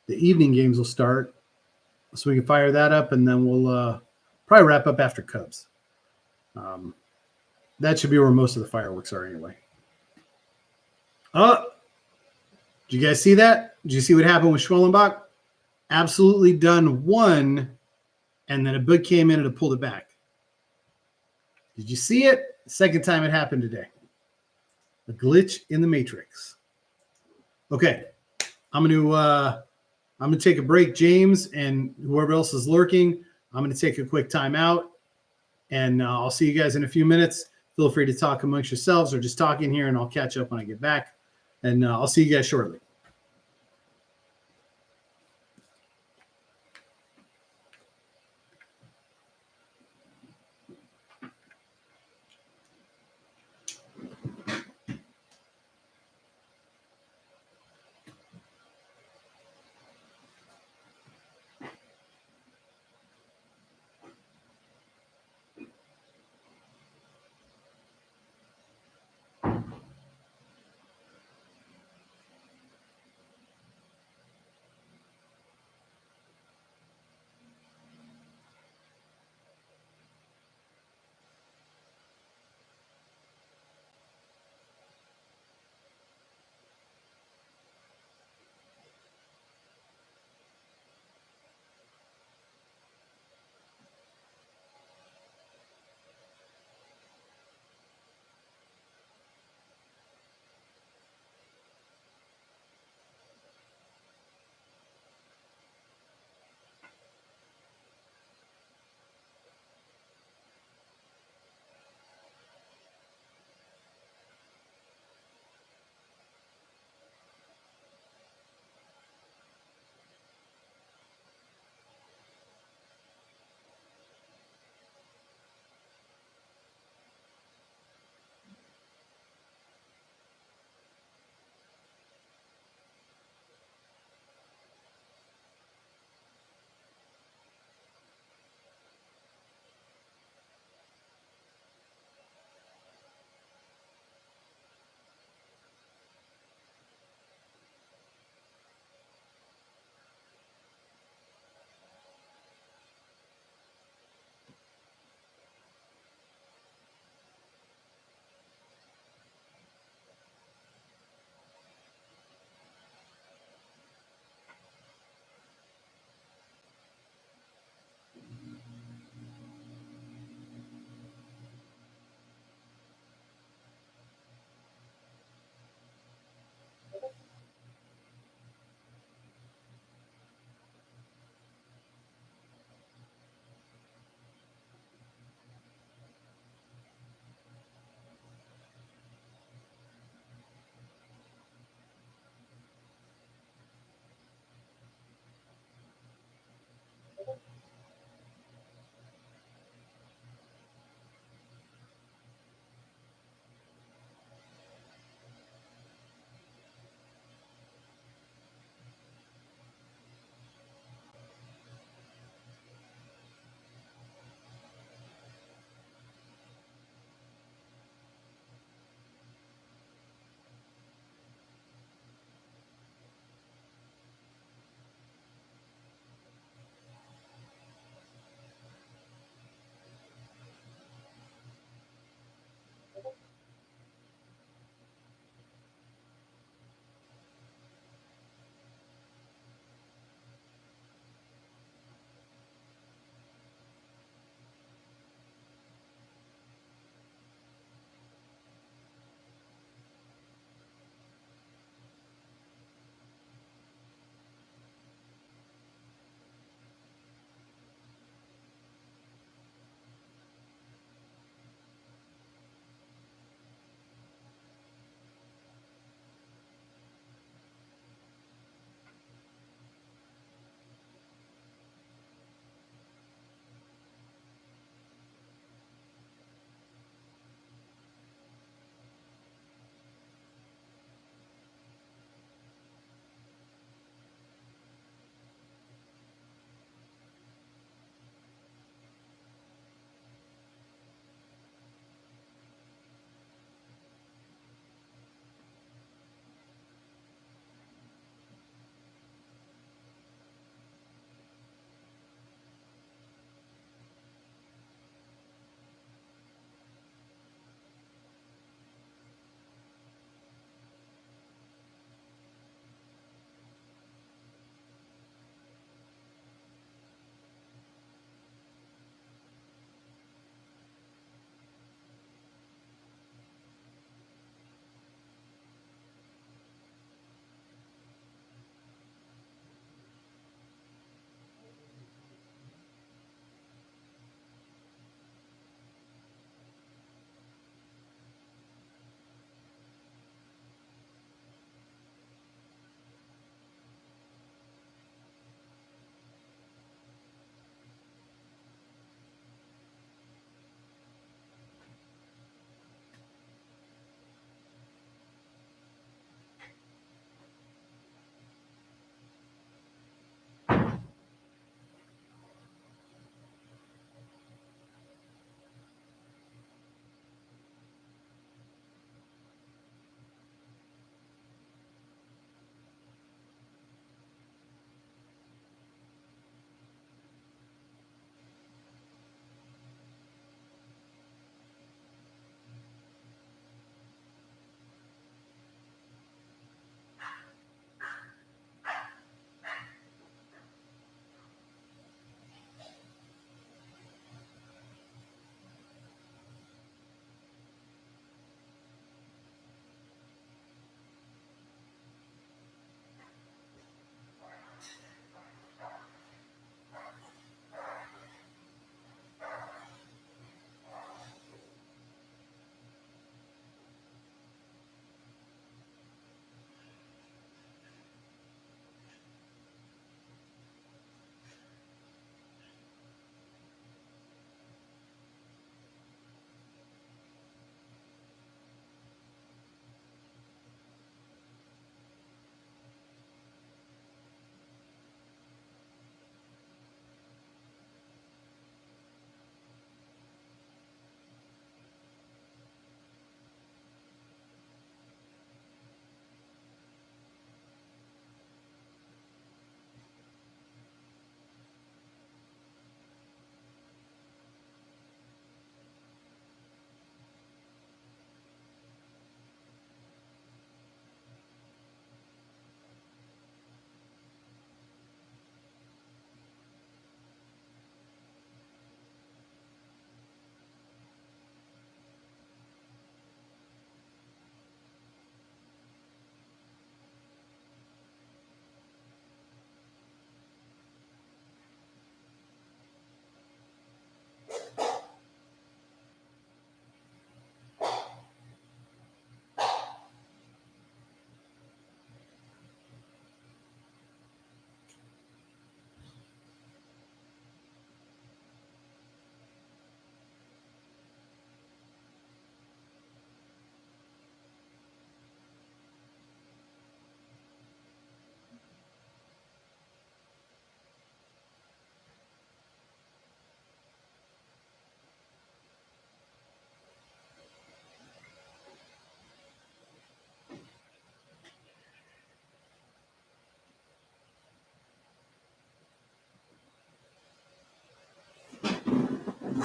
evening games will start, so we can fire that up, and then we'll probably wrap up after Cubs. That should be where most of the fireworks are anyway. Oh, did you guys see that? Did you see what happened with Schwellenbach? Absolutely done one, and then a bug came in and it pulled it back. Did you see it? Second time it happened today. A glitch in the matrix. Okay, I'm gonna take a break, James, and whoever else is lurking. I'm gonna take a quick time out, and I'll see you guys in a few minutes. Feel free to talk amongst yourselves or just talk in here, and I'll catch up when I get back. And I'll see you guys shortly.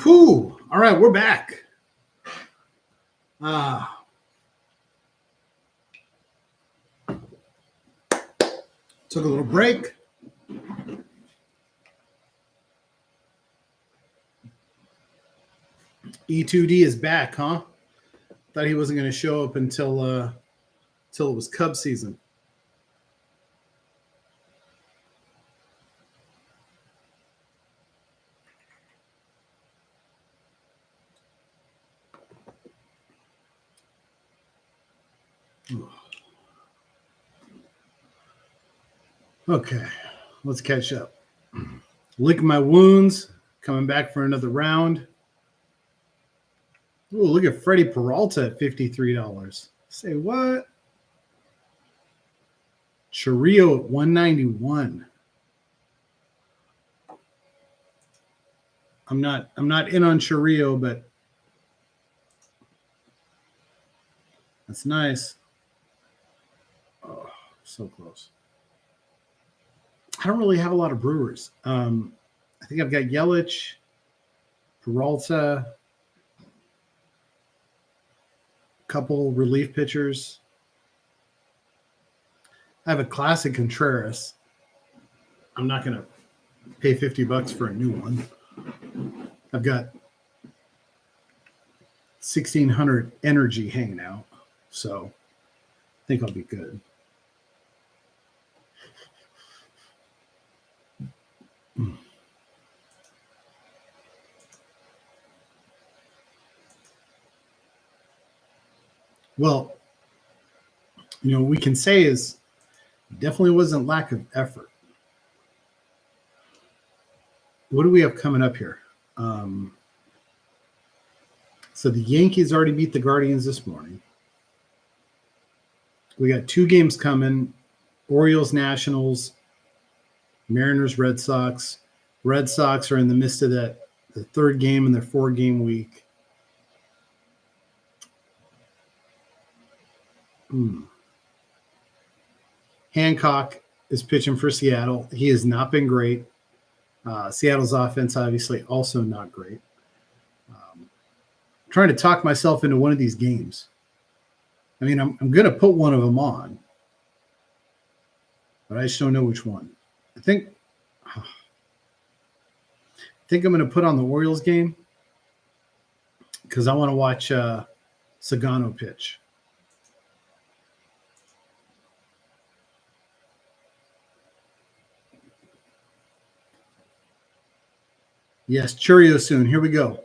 Whew. All right, we're back. Took a little break. E2D is back, huh? Thought he wasn't going to show up until it was Cub season. Okay, let's catch up. Lick my wounds. Coming back for another round. Oh, look at Freddie Peralta at $53. Say what? Chirrillo at $191. I'm not in on Chirrillo, but that's nice. Oh, so close. I don't really have a lot of Brewers. I think I've got Yelich, Peralta, a couple relief pitchers. I have a classic Contreras. I'm not going to pay $50 for a new one. I've got 1,600 energy hanging out, so I think I'll be good. Well, what we can say is definitely wasn't lack of effort. What do we have coming up here? So the Yankees already beat the Guardians this morning. We got 2 games coming: Orioles, Nationals, Mariners, Red Sox. Red Sox are in the midst of the 3rd game in their 4-game week. Hancock is pitching for Seattle. He has not been great. Seattle's offense, obviously, also not great. I'm trying to talk myself into one of these games. I mean, I'm going to put one of them on, but I just don't know which one. I think I'm going to put on the Orioles game because I want to watch Sagano pitch. Yes, Churio soon. Here we go.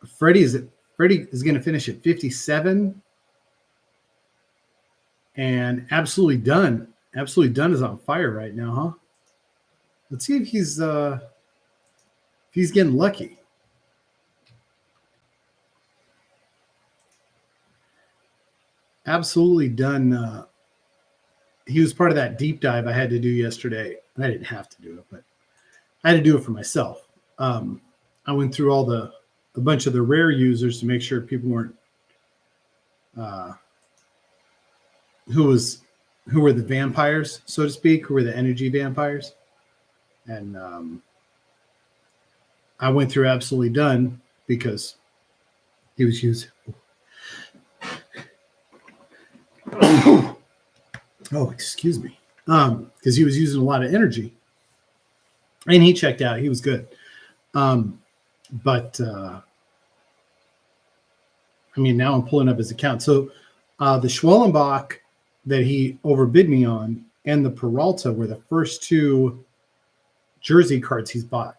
Freddie is going to finish at 57, and Absolutely Done. Absolutely Done is on fire right now, huh? Let's see if he's getting lucky. Absolutely Done. He was part of that deep dive I had to do yesterday. I didn't have to do it, but I had to do it for myself. I went through a bunch of the rare users to make sure people weren't who were the vampires, so to speak, who were the energy vampires. And I went through Absolutely Done because he was using. Oh, excuse me. Because he was using a lot of energy. And he checked out. He was good. But I mean, now I'm pulling up his account. So the Schwellenbach that he overbid me on and the Peralta were the first 2 jersey cards he's bought.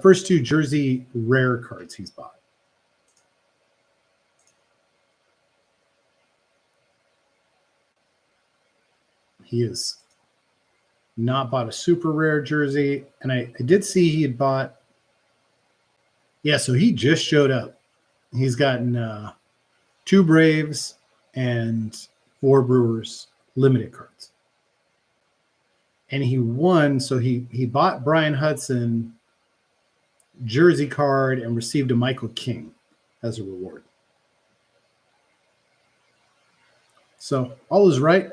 First 2 jersey rare cards he's bought. He has not bought a super rare jersey. And I did see he had bought. Yeah, so he just showed up. He's gotten 2 Braves and 4 Brewers limited cards. And he won. So he bought Brian Hudson jersey card and received a Michael King as a reward. So all is right.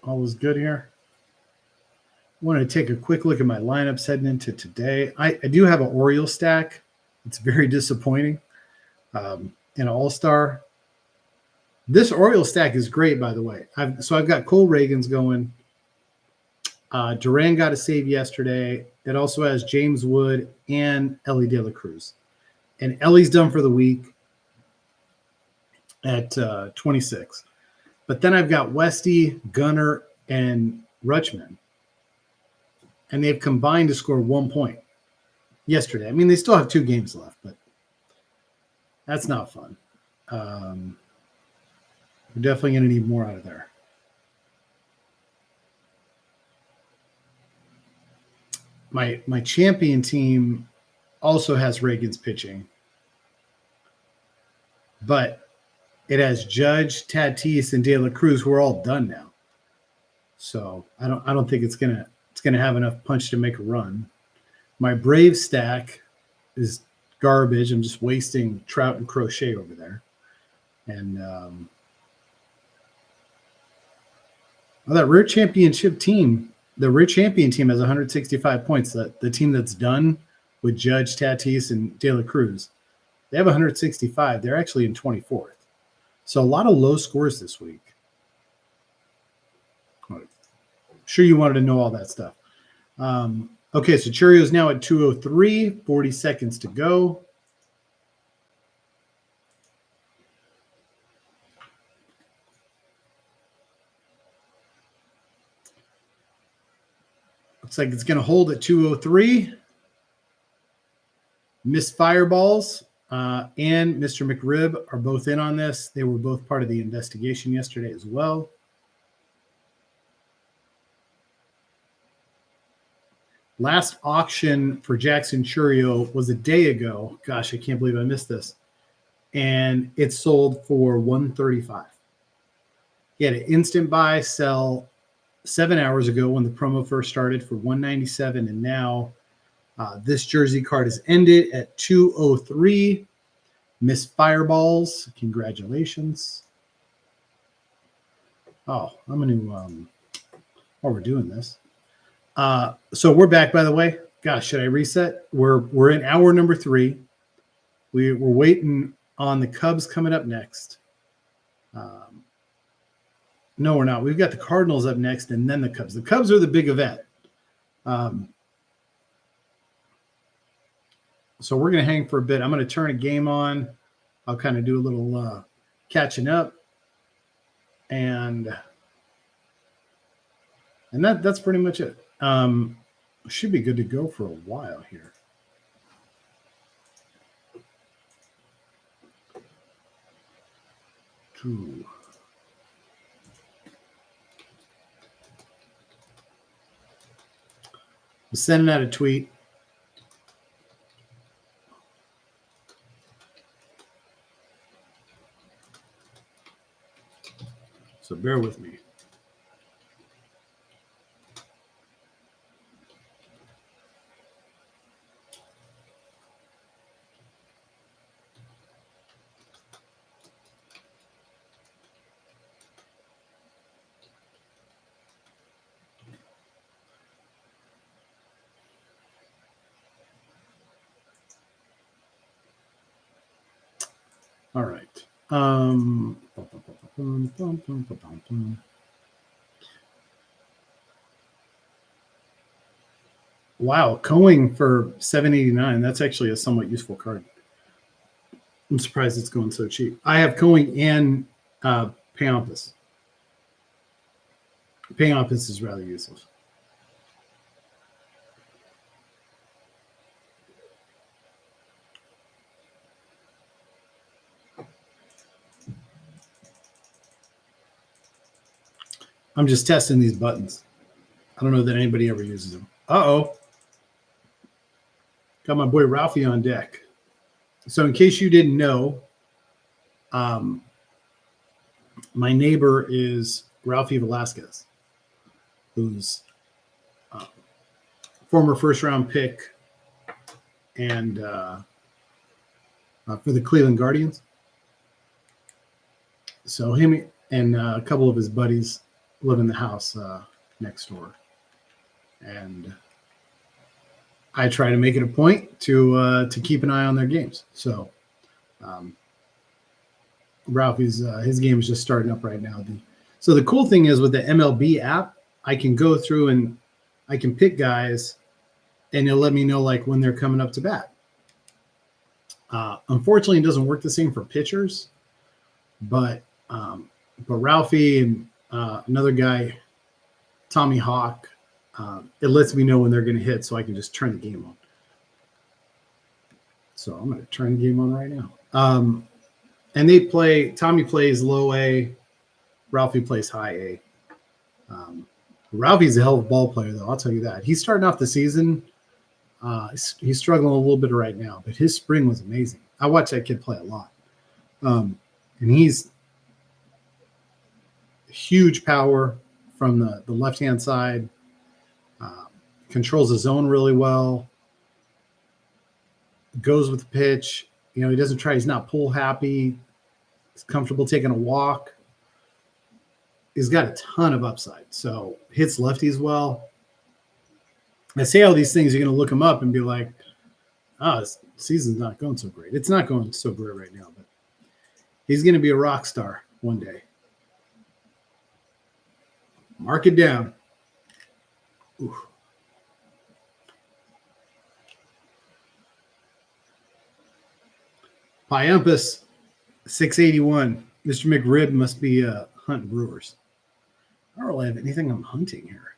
All is good here. Want to take a quick look at my lineups heading into today. I do have an Orioles stack. It's very disappointing. In All-Star. This Orioles stack is great, by the way. I've got Cole Reagans going. Duran got a save yesterday. It also has James Wood and Ellie De La Cruz. And Ellie's done for the week at 26. But then I've got Westy, Gunnar, and Rutschman. And they've combined to score 1 point yesterday. I mean, they still have 2 games left, but that's not fun. We're definitely going to need more out of there. My champion team also has Reagan's pitching, but it has Judge, Tatis, and De La Cruz, who are all done now. So I don't think it's gonna have enough punch to make a run. My Brave stack is garbage. I'm just wasting Trout and Crochet over there. And that Rare Championship team, the Rare Champion team has 165 points. The team that's done with Judge, Tatis, and De La Cruz, they have 165. They're actually in 24th. So a lot of low scores this week. I'm sure you wanted to know all that stuff. Okay, so Cheerios now at 203, 40 seconds to go. Looks like it's going to hold at 203. Miss Fireballs and Mr. McRib are both in on this. They were both part of the investigation yesterday as well. Last auction for Jackson Churio was a day ago. Gosh, I can't believe I missed this. And it sold for $135. He had an instant buy sell 7 hours ago when the promo first started for $197, and now this jersey card has ended at $203. Miss Fireballs, congratulations. Oh, I'm going to while we're doing this. So we're back, by the way. Gosh, should I reset? We're in hour number 3. We're waiting on the Cubs coming up next. No, we're not. We've got the Cardinals up next and then the Cubs. The Cubs are the big event. So we're going to hang for a bit. I'm going to turn a game on. I'll kind of do a little catching up. And that's pretty much it. Should be good to go for a while here. I'm sending out a tweet. So bear with me. All right. Wow, Coing for $7.89. That's actually a somewhat useful card. I'm surprised it's going so cheap. I have Coing and Payampas. Payampas is rather useless. I'm just testing these buttons. I don't know that anybody ever uses them. Uh-oh. Got my boy Ralphie on deck. So in case you didn't know, my neighbor is Ralphie Velasquez, who's former first-round pick and for the Cleveland Guardians. So him and a couple of his buddies live in the house next door. and I try to make it a point to keep an eye on their games. So Ralphie's his game is just starting up right now. So the cool thing is with the MLB app, I can go through and I can pick guys, and it'll let me know like when they're coming up to bat. Unfortunately, it doesn't work the same for pitchers, but Ralphie and another guy, Tommy Hawk, it lets me know when they're going to hit, so I can just turn the game on. So I'm going to turn the game on right now. And they play. Tommy plays low A, Ralphie plays high A. Ralphie's a hell of a ball player, though. I'll tell you that. He's starting off the season. He's struggling a little bit right now, but his spring was amazing. I watch that kid play a lot. And he's huge power from the left-hand side, controls the zone really well, goes with the pitch. You know, he doesn't try. He's not pull happy. He's comfortable taking a walk. He's got a ton of upside. So hits lefties well. I say all these things, you're going to look him up and be like, oh, this season's not going so great. It's not going so great right now, but he's going to be a rock star one day. Mark it down. Ooh. Piumpus, 681. Mr. McRib must be hunting Brewers. I don't really have anything I'm hunting here.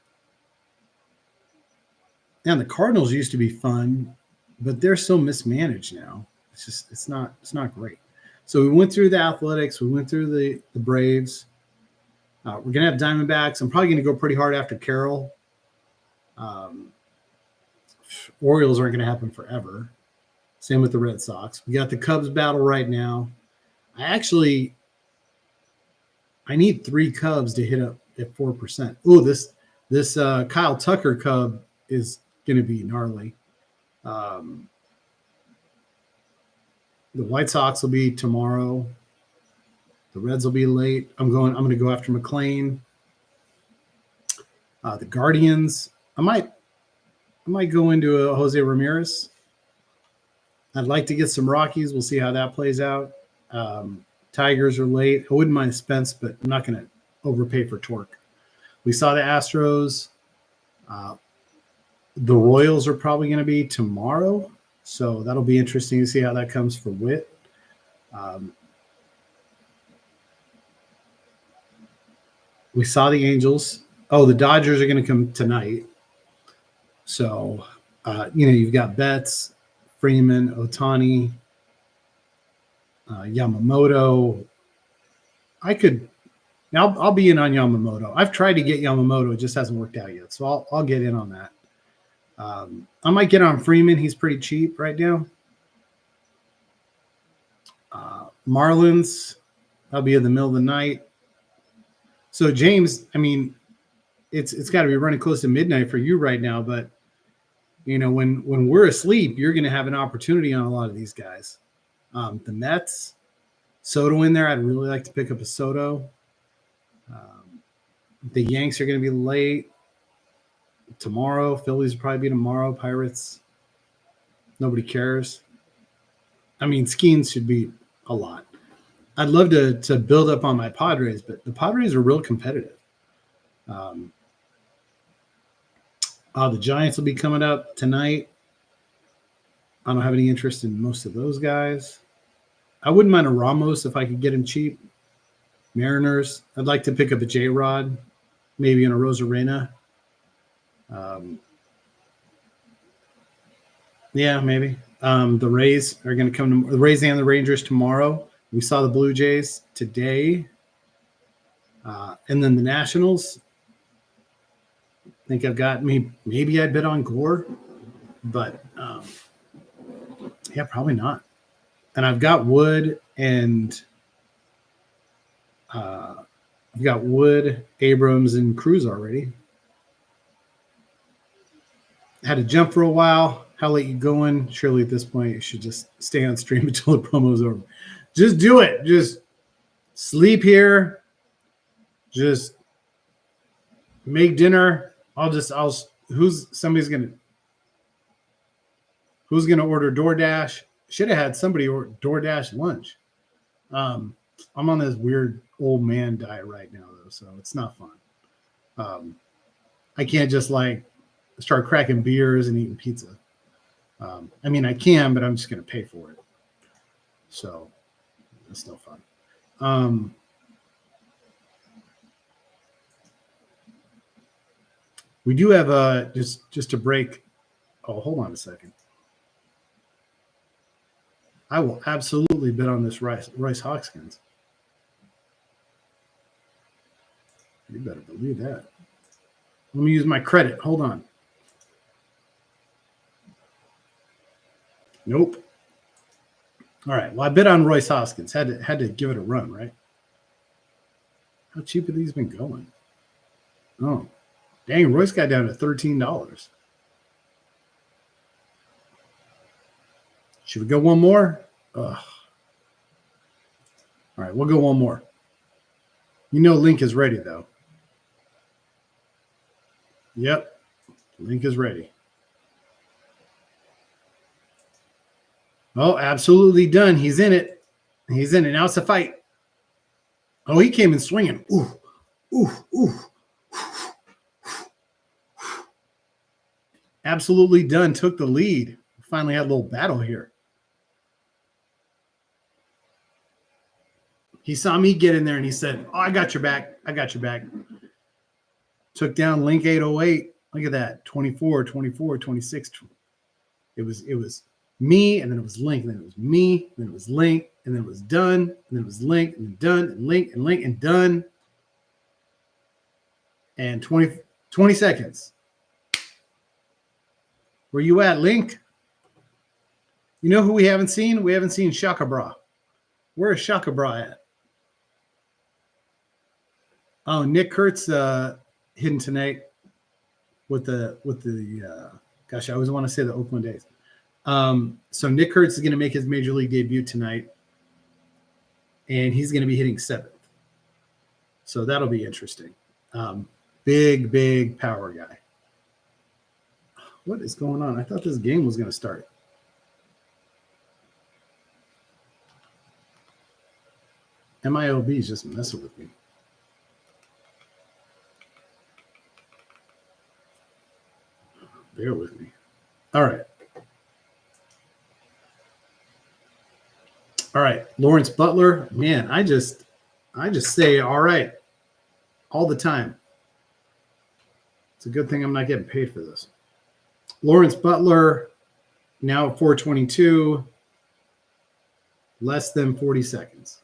And the Cardinals used to be fun, but they're so mismanaged now. It's not great. So we went through the Athletics. We went through the Braves. We're going to have Diamondbacks. I'm probably going to go pretty hard after Carroll. Orioles aren't going to happen forever. Same with the Red Sox. We got the Cubs battle right now. I need 3 Cubs to hit up at 4%. Ooh, this Kyle Tucker Cub is going to be gnarly. The White Sox will be tomorrow. The Reds will be late. I'm going to go after McLean. The Guardians. I might go into a Jose Ramirez. I'd like to get some Rockies. We'll see how that plays out. Tigers are late. I wouldn't mind Spence, but I'm not going to overpay for torque. We saw the Astros. The Royals are probably going to be tomorrow, so that'll be interesting to see how that comes for Witt. We saw the Angels. Oh, the Dodgers are going to come tonight. So, you've got Betts, Freeman, Ohtani, Yamamoto. I'll be in on Yamamoto. I've tried to get Yamamoto. It just hasn't worked out yet. So I'll get in on that. I might get on Freeman. He's pretty cheap right now. Marlins, I'll be in the middle of the night. So James, I mean, it's got to be running close to midnight for you right now, but when we're asleep, you're going to have an opportunity on a lot of these guys. The Mets, Soto in there. I'd really like to pick up a Soto. The Yanks are going to be late tomorrow. Phillies will probably be tomorrow. Pirates, nobody cares. I mean, Skeens should be a lot. I'd love to build up on my Padres, but the Padres are real competitive. The Giants will be coming up tonight. I don't have any interest in most of those guys. I wouldn't mind a Ramos if I could get him cheap. Mariners, I'd like to pick up a J-Rod, maybe in a Rosarena. Yeah, maybe. The Rays are going to come to the Rays and the Rangers tomorrow. We saw the Blue Jays today. And then the Nationals. I think I've got maybe I'd bet on Gore, but yeah, probably not. And I've got Wood and I've got Wood, Abrams, and Cruz already. Had to jump for a while. How late you going? Surely at this point you should just stay on stream until the promo's over. Just do it. Just sleep here. Just make dinner. who's gonna order DoorDash? Should have had somebody order DoorDash lunch. I'm on this weird old man diet right now though, so it's not fun. I can't just like start cracking beers and eating pizza. I mean, I can, but I'm just gonna pay for it. So it's no fun. We do have just to break. Oh, hold on a second. I will absolutely bet on this Rice Hawkins. You better believe that. Let me use my credit. Hold on. Nope. All right. Well, I bet on Royce Hoskins. Had to give it a run, right? How cheap have these been going? Oh, dang! Royce got down to $13. Should we go one more? Ugh. All right, we'll go one more. You know, Link is ready though. Yep, Link is ready. Oh, absolutely done. He's in it. He's in it. Now it's a fight. Oh, he came in swinging. Ooh, ooh, ooh. Absolutely done. Took the lead. Finally had a little battle here. He saw me get in there and he said, "Oh, I got your back. I got your back." Took down Link 808. Look at that. 24, 24, 26. It was me, and then it was Link, and then it was me, and then it was Link, and then it was done, and then it was Link, and then done, and Link, and done. And 20 seconds. Where you at, Link? You know who we haven't seen? We haven't seen Shaka Bra. Where is Shaka Bra at? Oh, Nick Kurtz hidden tonight with the gosh, I always want to say the Oakland A's. So Nick Kurtz is going to make his major league debut tonight, and he's going to be hitting 7th. So that'll be interesting. Big power guy. What is going on? I thought this game was going to start. MILB is just messing with me. Bear with me. All right. All right. Lawrence Butler. Man, I just say all right all the time. It's a good thing I'm not getting paid for this. Lawrence Butler now at 422. Less than 40 seconds.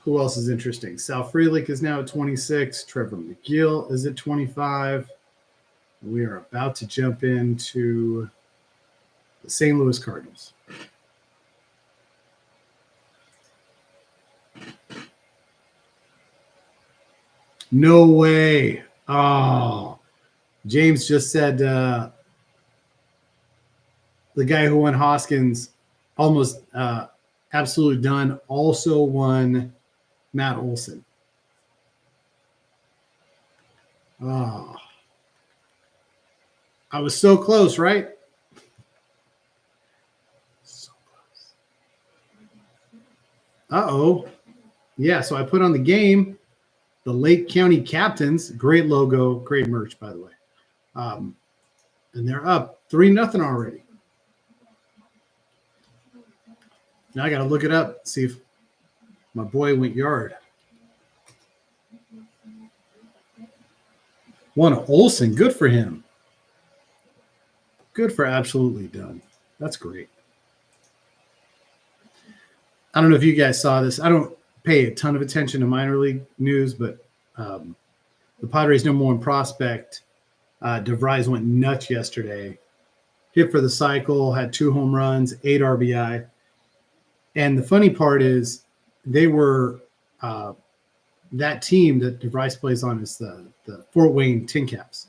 Who else is interesting? Sal Frelick is now at 26. Trevor McGill is at 25. We are about to jump into the St. Louis Cardinals. No way. Oh, James just said the guy who won Hoskins almost absolutely done. Also won Matt Olson. Oh, I was so close, right? So close. Uh-oh. Yeah, so I put on the game the Lake County Captains. Great logo, great merch, by the way. And they're up 3-0 already. Now I got to look it up, see if my boy went yard. One Olsen. Good for him. Good for absolutely done. That's great. I don't know if you guys saw this. I don't pay a ton of attention to minor league news, but the Padres' number one prospect, DeVries, went nuts yesterday. Hit for the cycle, had 2 home runs, 8 RBI. And the funny part is they were that team that DeVries plays on is the Fort Wayne Tin Caps.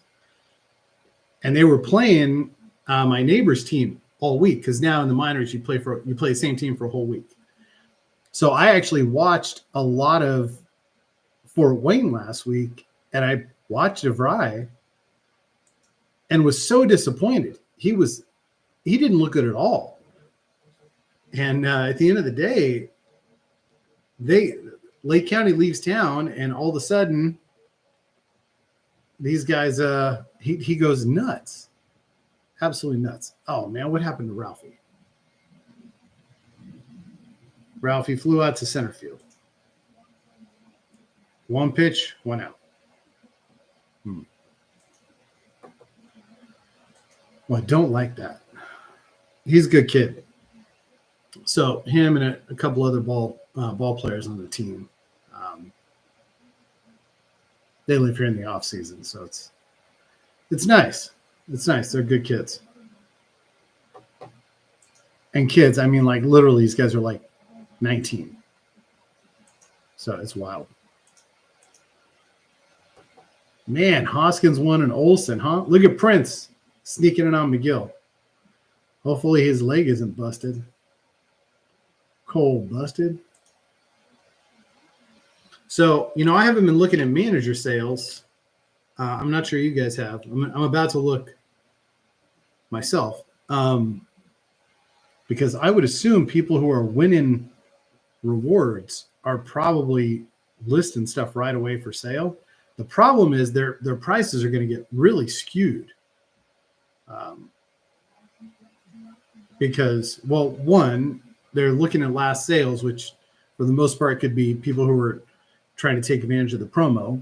And they were playing my neighbor's team all week because now in the minors you play the same team for a whole week. So I actually watched a lot of the minor league games. I don't know if you guys saw this. I don't pay a ton of attention to minor league news, but the Padres' number one prospect, DeVries, went nuts yesterday. Hit for the cycle, had 2 home runs, 8 RBI. And the funny part is they were that team that DeVries plays on is the Fort Wayne Tin Caps. And they were playing my neighbor's team all week because now in the minors you play the same team for a whole week. So I actually watched a lot of Fort Wayne last week, and I watched DeVry and was so disappointed. He didn't look good at all. And at the end of the day, Lake County leaves town, and all of a sudden, these guys, he goes nuts, absolutely nuts. Oh man, what happened to Ralphie? Ralphie flew out to center field. One pitch, one out. Well, I don't like that. He's a good kid. So him and a couple other ball players on the team, they live here in the off season, so it's nice. It's nice. They're good kids. And kids, I mean, like literally, these guys are like 19. So it's wild. Man, Hoskins won and Olsen, huh? Look at Prince sneaking it on McGill. Hopefully his leg isn't busted. Cole busted. So, I haven't been looking at manager sales. I'm not sure you guys have. I'm about to look myself because I would assume people who are winning rewards are probably listing stuff right away for sale. The problem is their prices are going to get really skewed because, well, one, they're looking at last sales, which for the most part could be people who are trying to take advantage of the promo.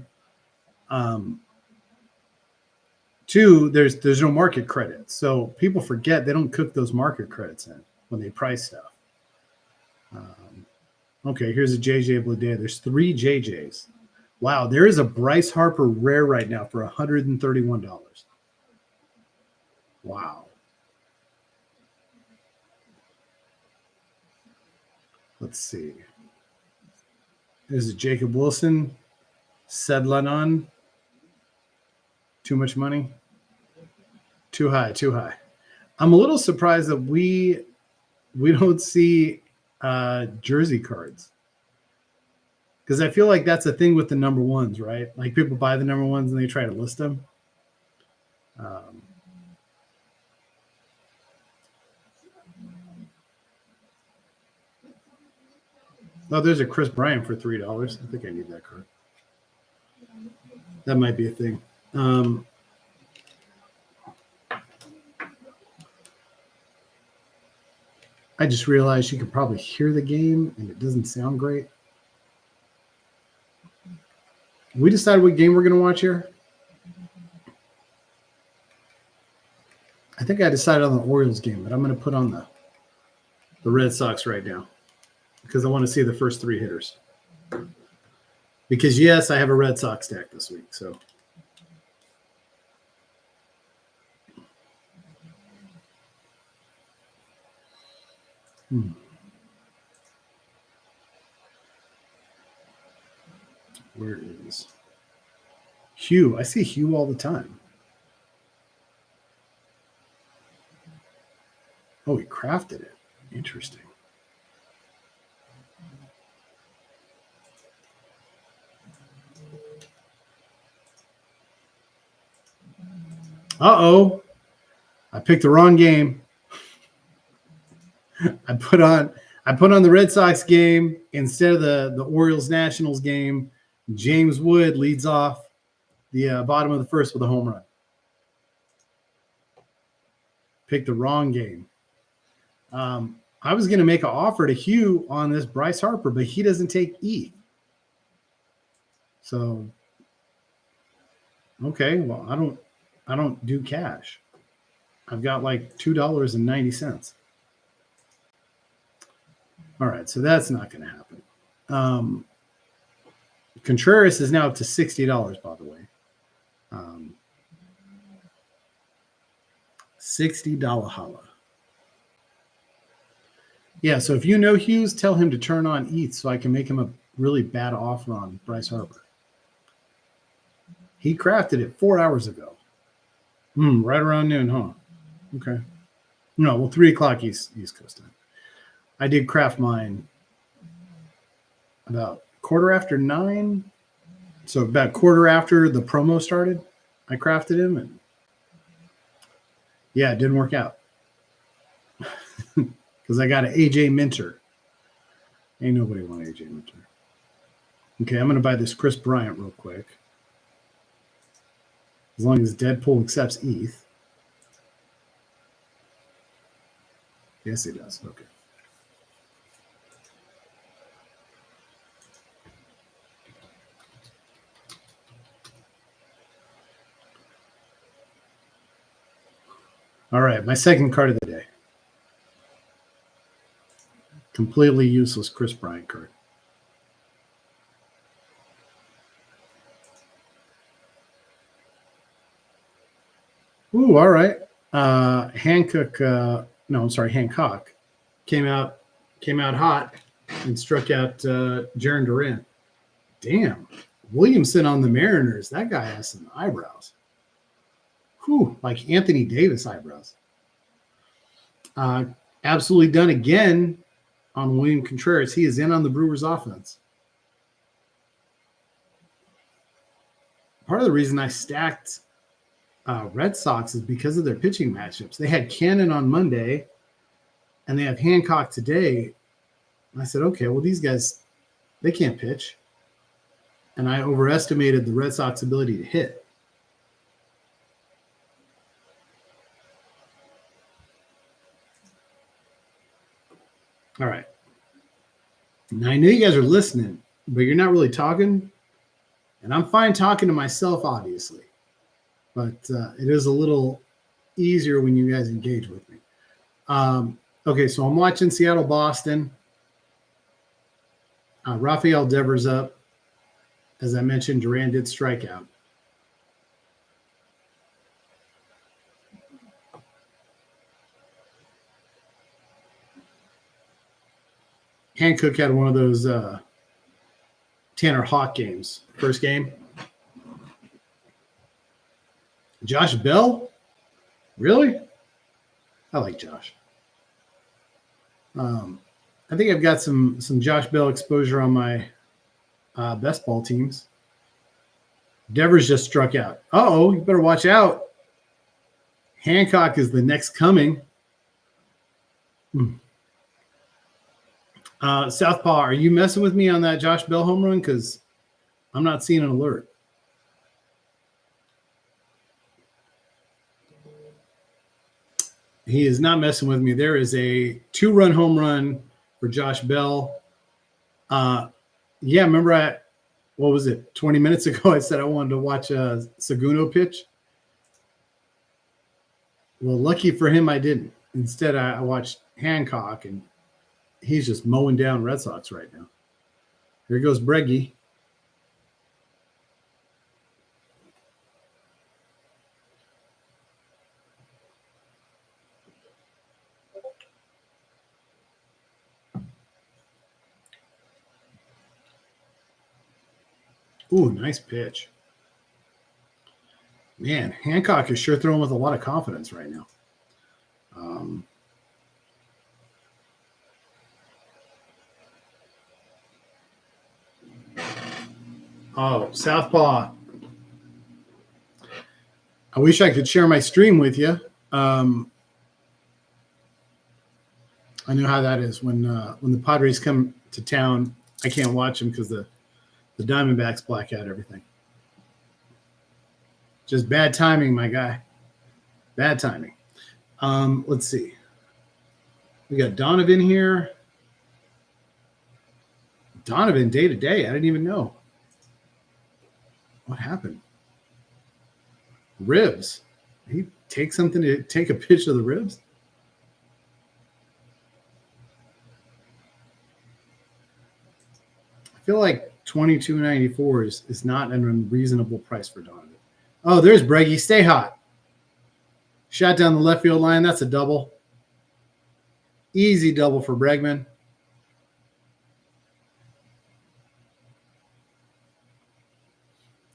Two, there's no market credit. So people forget they don't cook those market credits in when they price stuff. Okay, here's a JJ Bleday. There's 3 JJs. Wow, there is a Bryce Harper rare right now for $131. Wow. Let's see. There's a Jacob Wilson. Sedlanon. Too much money? Too high. I'm a little surprised that we don't see jersey cards. Because I feel like that's a thing with the number ones, right? Like people buy the number ones and they try to list them. Oh, there's a Chris Bryant for $3. I think I need that card. That might be a thing. I just realized you could probably hear the game and it doesn't sound great. We decided what game we're going to watch here. I think I decided on the Orioles game, but I'm going to put on the Red Sox right now because I want to see the first 3 hitters. Because, yes, I have a Red Sox stack this week. So, where is Hugh? I see Hugh all the time. Oh, he crafted it. Interesting. Uh-oh. I picked the wrong game. I put on the Red Sox game instead of the Orioles Nationals game. James Wood leads off the bottom of the first with a home run. Picked the wrong game. I was going to make an offer to Hugh on this Bryce Harper, but he doesn't take ETH. So, okay, well, I don't do cash. I've got like $2.90. All right, so that's not going to happen. Contreras is now up to $60, by the way. $60 holla. Yeah, so if you know Hughes, tell him to turn on ETH so I can make him a really bad offer on Bryce Harper. He crafted it 4 hours ago. Right around noon, huh? Okay. No, well, 3 o'clock East Coast time. I did craft mine about 9:15. So about a quarter after the promo started, I crafted him, and yeah, it didn't work out because I got an AJ Minter. Ain't nobody want AJ Minter. Okay, I'm going to buy this Chris Bryant real quick. As long as Deadpool accepts ETH. Yes, he does. Okay. All right, my second card of the day. Completely useless Chris Bryant card. Ooh, all right. Hancock came out hot and struck out Jaron Duran. Damn. Williamson on the Mariners. That guy has some eyebrows. Whew, like Anthony Davis eyebrows. Absolutely done again on William Contreras. He is in on the Brewers offense. Part of the reason I stacked Red Sox is because of their pitching matchups. They had Cannon on Monday, and they have Hancock today. And I said, okay, well, these guys, they can't pitch. And I overestimated the Red Sox ability to hit. All right. Now, I know you guys are listening, but you're not really talking. And I'm fine talking to myself, obviously. But it is a little easier when you guys engage with me. Okay, so I'm watching Seattle-Boston. Rafael Devers up. As I mentioned, Duran did strike out. Hancock had one of those Tanner Hawk games. First game. Josh Bell? Really? I like Josh. I think I've got some Josh Bell exposure on my best ball teams. Devers just struck out. Uh-oh, you better watch out. Hancock is the next coming. Southpaw, are you messing with me on that Josh Bell home run? Because I'm not seeing an alert. He is not messing with me. There is a 2-run home run for Josh Bell. Yeah, remember what was it, 20 minutes ago I said I wanted to watch Seguno pitch? Well, lucky for him, I didn't. Instead, I watched Hancock, and he's just mowing down Red Sox right now. Here goes Breggy. Ooh, nice pitch. Man, Hancock is sure throwing with a lot of confidence right now. Oh, Southpaw. I wish I could share my stream with you. I know how that is when the Padres come to town. I can't watch them because the Diamondbacks black out everything. Just bad timing, my guy. Bad timing. Let's see. We got Donovan here. Donovan day to day. I didn't even know. What happened? Ribs. He takes something to take a pitch of the ribs? I feel like $22.94 is not an unreasonable price for Donovan. Oh, there's Breggy. Stay hot. Shot down the left field line. That's a double. Easy double for Bregman.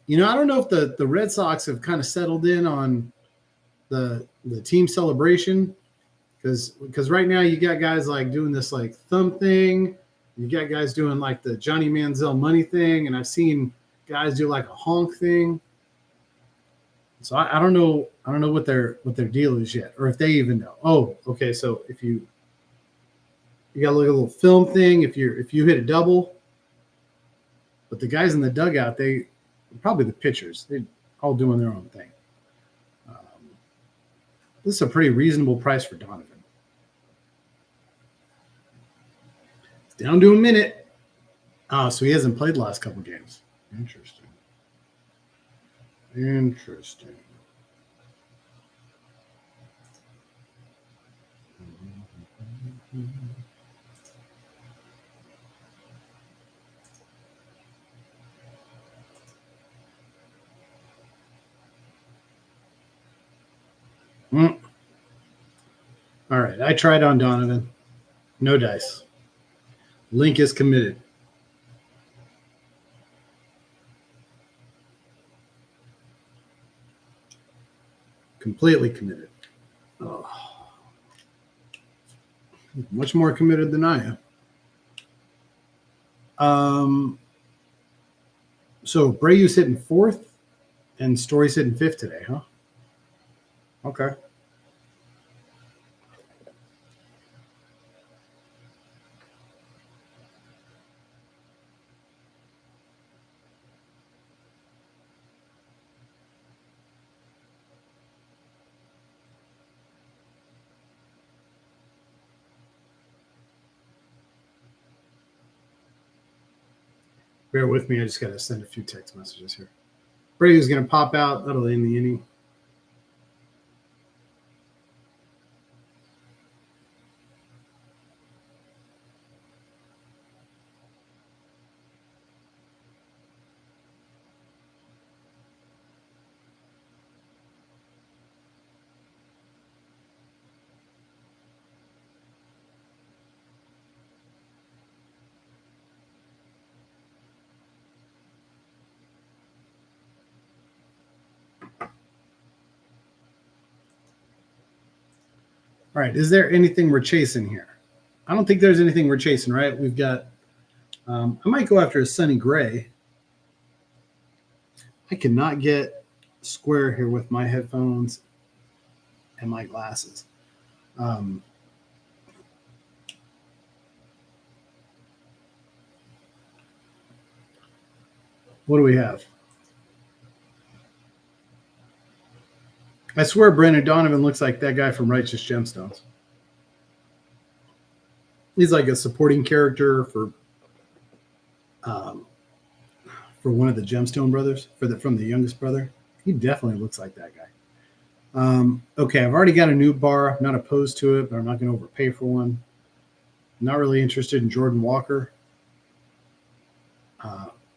You know, I don't know if the Red Sox have kind of settled in on the team celebration because right now you got guys like doing this like thumb thing. You got guys doing like the Johnny Manziel money thing, and I've seen guys do like a honk thing. So I don't know. I don't know what their deal is yet, or if they even know. Oh, okay. So if you got like a little film thing, if you hit a double, but the guys in the dugout, they probably the pitchers, they all doing their own thing. This is a pretty reasonable price for Donovan. It's down to a minute. Oh, so he hasn't played the last couple games. Interesting. Interesting. All right, I tried on Donovan. No dice. Link is committed. Completely committed. Oh. Much more committed than I am. So Brayu's hitting fourth and Story's hitting fifth today, huh? Okay. Bear with me. I just got to send a few text messages here. Brady's going to pop out. That'll end the inning. All right. Is there anything we're chasing here? I don't think there's anything we're chasing, right? We've got, I might go after a Sunny Gray. I cannot get square here with my headphones and my glasses. What do we have? I swear Brandon Donovan looks like that guy from Righteous Gemstones. He's like a supporting character for one of the Gemstone brothers, from the youngest brother. He definitely looks like that guy. Okay, I've already got a new bar. I'm not opposed to it, but I'm not going to overpay for one. I'm not really interested in Jordan Walker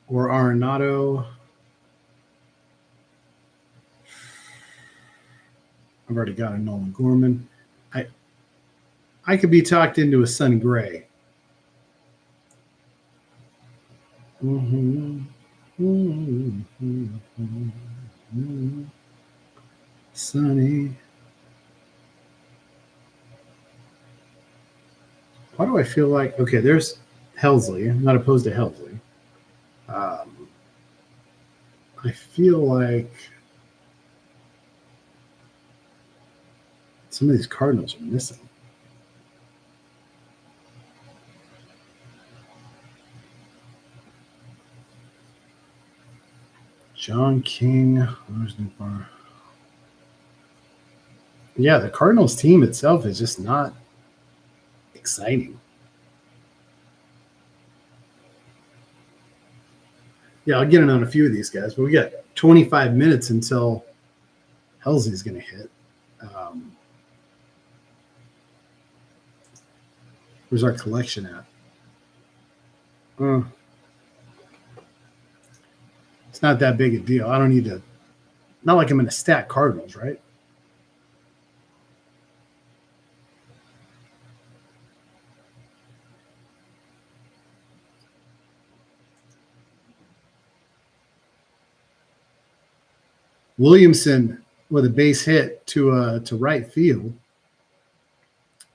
or Arenado. I've already got a Nolan Gorman. I could be talked into a Sun Gray. Sunny. Why do I feel like, okay, there's Helsley. I'm not opposed to Helsley. I feel like some of these Cardinals are missing. John King. Yeah, the Cardinals team itself is just not exciting. Yeah, I'll get in on a few of these guys, but we got 25 minutes until Helsley's going to hit. Where's our collection at? It's not that big a deal. I don't need to. Not like I'm going to stack Cardinals, right? Williamson with a base hit to right field.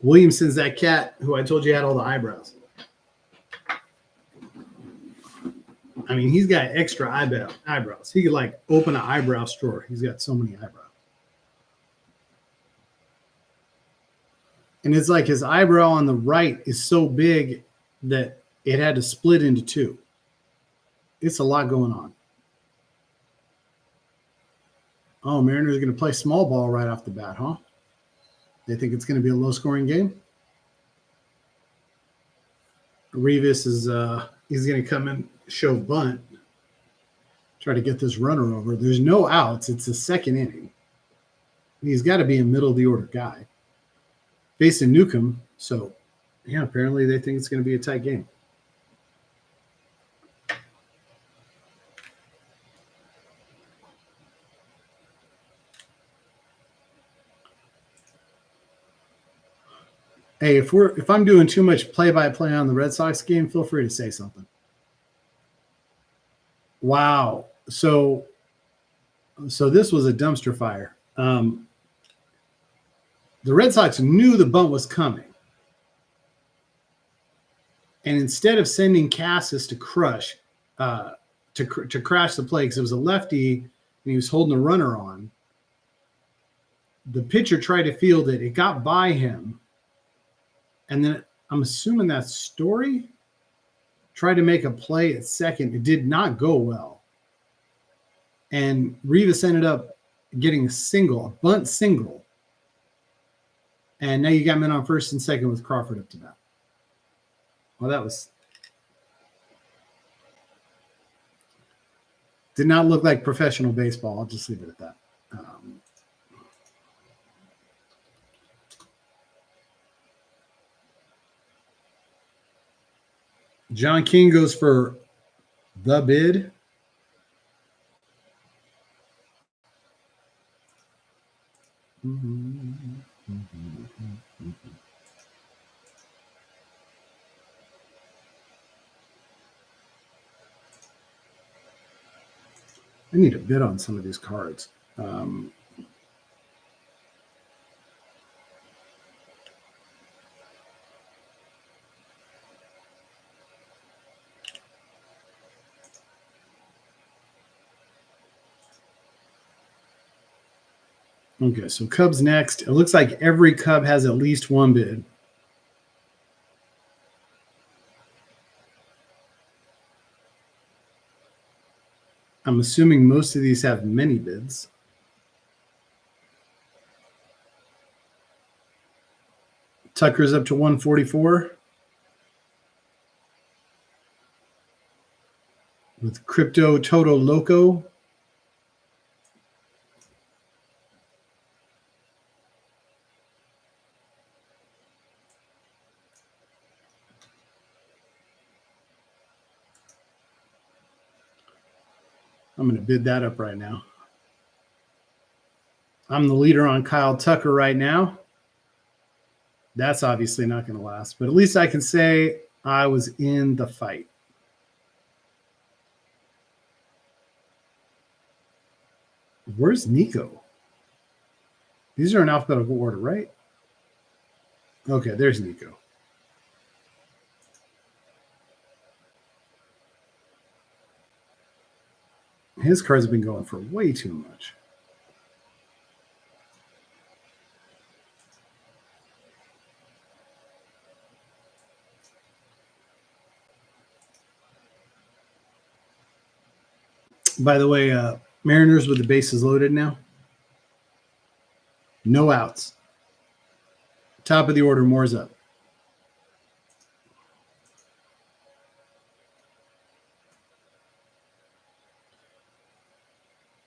Williamson's that cat who I told you had all the eyebrows. I mean, he's got extra eyebrows. He could like open an eyebrow store. He's got so many eyebrows. And it's like his eyebrow on the right is so big that it had to split into two. It's a lot going on. Oh, Mariners are going to play small ball right off the bat, huh? They think it's going to be a low-scoring game. Rivas is he's going to come in, show bunt, try to get this runner over. There's no outs. It's the second inning. He's got to be a middle-of-the-order guy. Facing Newcomb, so yeah, apparently they think it's going to be a tight game. Hey, if I'm doing too much play-by-play on the Red Sox game, feel free to say something. Wow. So this was a dumpster fire. The Red Sox knew the bunt was coming. And instead of sending Cassis to crash the play, because it was a lefty and he was holding the runner on, the pitcher tried to field it. It got by him. And then I'm assuming that Story tried to make a play at second. It did not go well. And Rivas ended up getting a bunt single. And now you got men on first and second with Crawford up to bat. Well, that did not look like professional baseball. I'll just leave it at that. John King goes for the bid. I need a bid on some of these cards. Okay, so Cubs next. It looks like every Cub has at least one bid. I'm assuming most of these have many bids. Tucker's up to 144. With Crypto Toto Loco. I'm going to bid that up right now. I'm the leader on Kyle Tucker right now. That's obviously not going to last, but at least I can say I was in the fight. Where's Nico? These are in alphabetical order, right? Okay, there's Nico. His cards have been going for way too much. By the way, Mariners with the bases loaded now. No outs. Top of the order, Moore's up.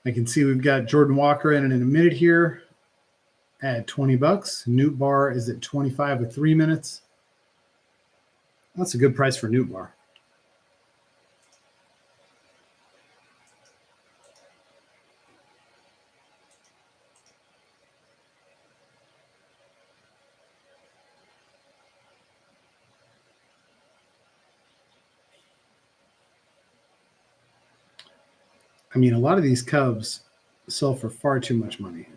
I can see we've got Jordan Walker in a minute here at $20. Newt Bar is at 25 with 3 minutes. That's a good price for Newt Bar. I mean, a lot of these Cubs sell for far too much money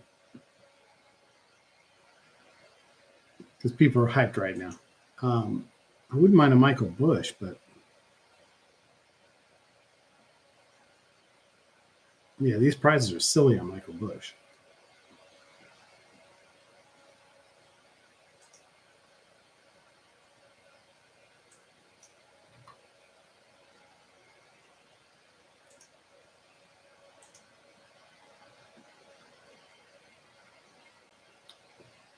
because people are hyped right now. I wouldn't mind a Michael Bush, but Yeah, these prizes are silly on Michael Bush.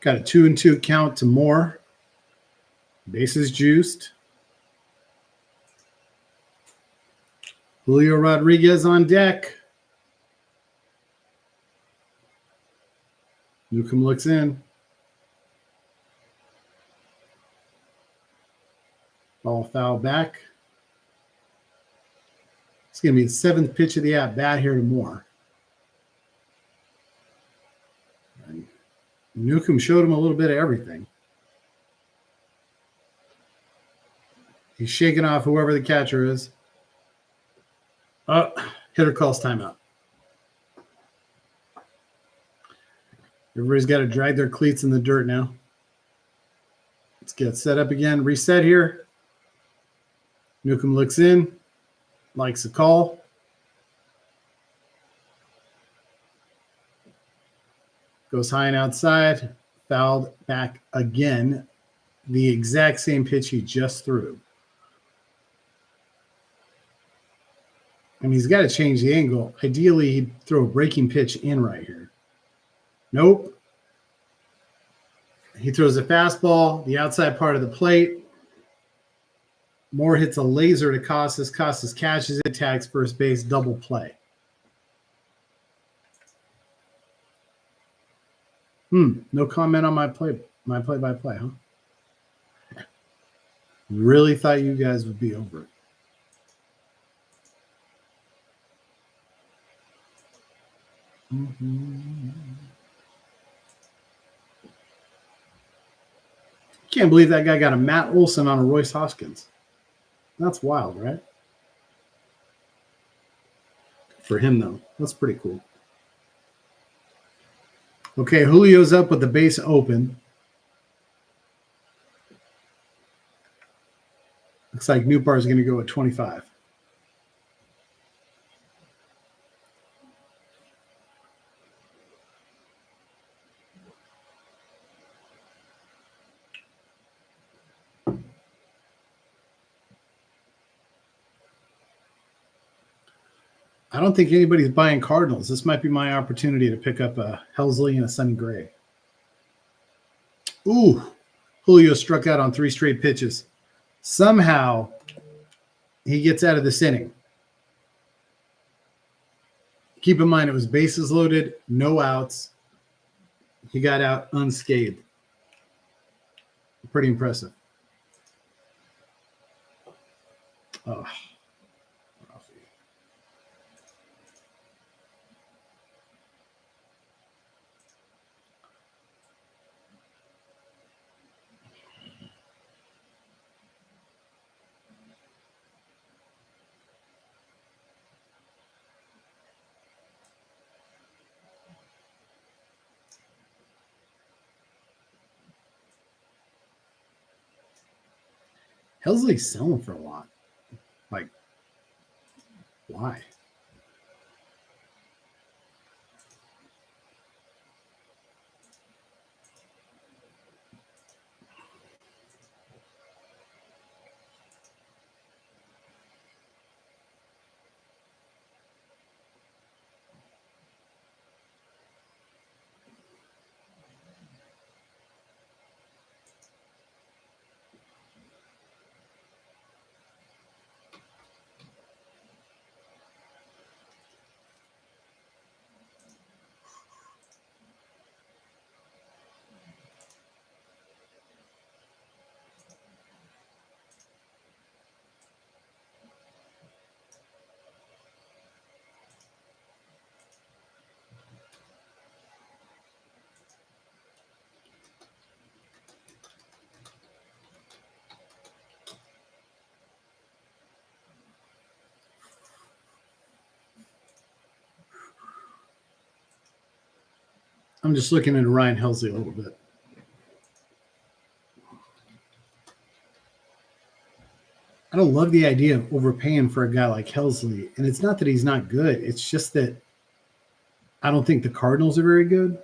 Got a 2-2 count to Moore. Bases juiced. Julio Rodriguez on deck. Newcomb looks in. Ball foul back. It's going to be the 7th pitch of the at-bat here to Moore. And Newcomb showed him a little bit of everything. He's shaking off whoever the catcher is. Hitter calls timeout. Everybody's got to drag their cleats in the dirt now. Let's get set up again. Reset here. Newcomb looks in. Likes the call. Goes high and outside. Fouled back again. The exact same pitch he just threw. And he's got to change the angle. Ideally, he'd throw a breaking pitch in right here. Nope. He throws a fastball, the outside part of the plate. Moore hits a laser to Costas. Costas catches it, tags first base, double play. No comment on my play-by-play, huh? Really thought you guys would be over it. Can't believe that guy got a Matt Olson on a Royce Hoskins. That's wild, right? For him, though. That's pretty cool. Okay, Julio's up with the base open. Looks like Newpar's going to go at 25. I don't think anybody's buying Cardinals. This might be my opportunity to pick up a Helsley and a Sonny Gray. Ooh, Julio struck out on 3 straight pitches. Somehow, he gets out of this inning. Keep in mind, it was bases loaded, no outs. He got out unscathed. Pretty impressive. Oh. Helsley's selling for a lot. Like, why? I'm just looking at Ryan Helsley a little bit. I don't love the idea of overpaying for a guy like Helsley. And it's not that he's not good. It's just that I don't think the Cardinals are very good.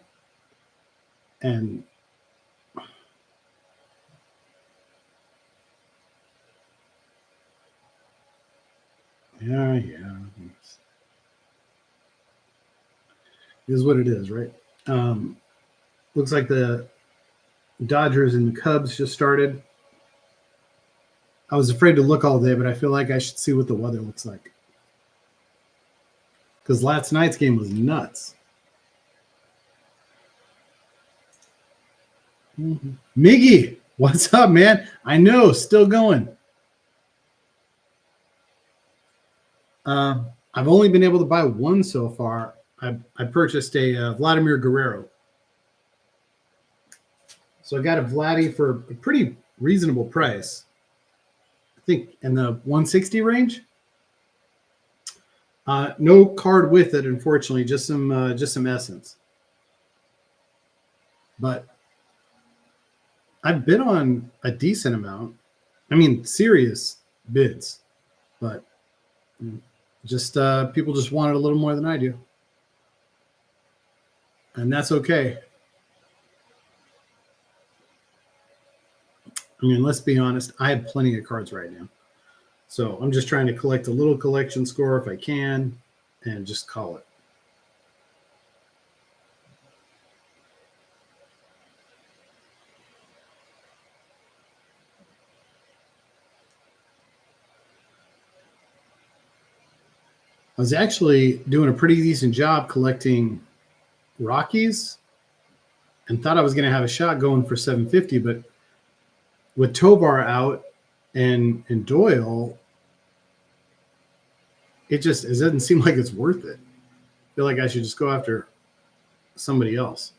And yeah. It is what it is, right? Looks like the Dodgers and the Cubs just started. I was afraid to look all day, but I feel like I should see what the weather looks like. Because last night's game was nuts. Mm-hmm. Miggy, what's up, man? I know, still going. I've only been able to buy one so far. I purchased a Vladimir Guerrero. So I got a Vladdy for a pretty reasonable price. I think in the 160 range. No card with it, unfortunately, just some essence. But I've bid on a decent amount. I mean, serious bids, but just people just wanted a little more than I do, and that's okay. I mean, let's be honest. I have plenty of cards right now, so I'm just trying to collect a little collection score if I can, and just call it. I was actually doing a pretty decent job collecting Rockies and thought I was going to have a shot going for 750, but with Tovar out and Doyle, it doesn't seem like it's worth it. I feel like I should just go after somebody else.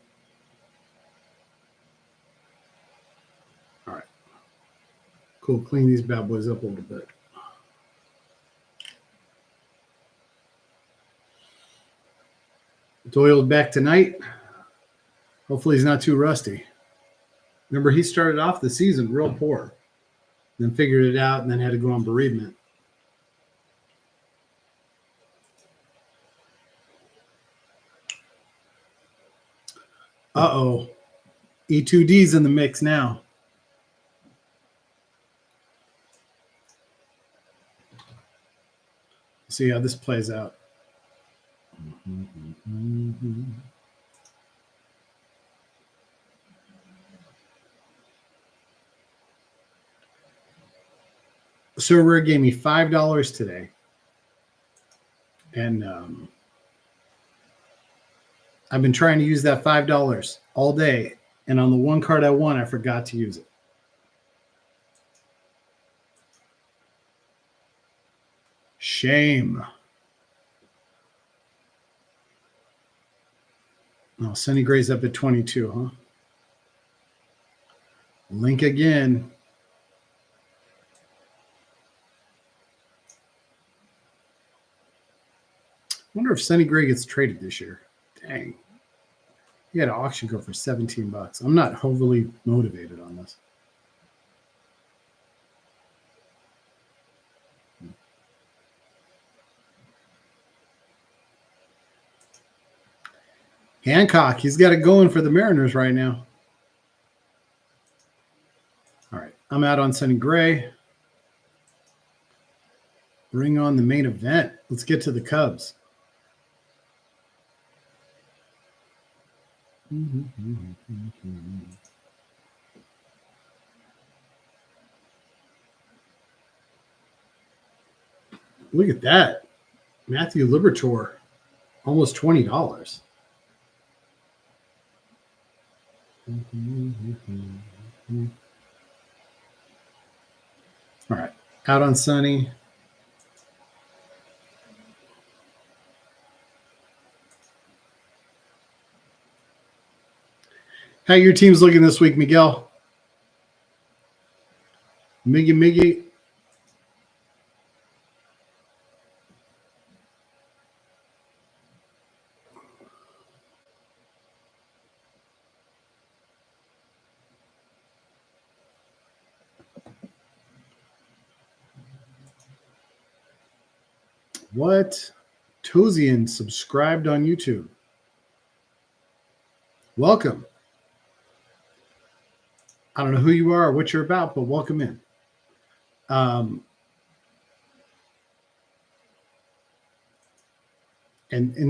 All right. Cool. Clean these bad boys up a little bit. Doyle's back tonight. Hopefully he's not too rusty. Remember, he started off the season real poor, then figured it out, and then had to go on bereavement. Uh-oh. E2D's in the mix now. See how this plays out. Sorare gave me $5 today. And I've been trying to use that $5 all day. And on the one card I won, I forgot to use it. Shame. Oh, Sonny Gray's up at 22, huh? Link again. I wonder if Sonny Gray gets traded this year. Dang. He had an auction go for $17. I'm not overly motivated on this. Hancock, he's got it going for the Mariners right now. All right, I'm out on Sonny Gray. Bring on the main event. Let's get to the Cubs. Look at that. Matthew Liberatore, almost $20. All right, out on Sonny. How your team's looking this week, Miguel? Miggy. What? Tozian subscribed on YouTube. Welcome. I don't know who you are or what you're about, but welcome in. And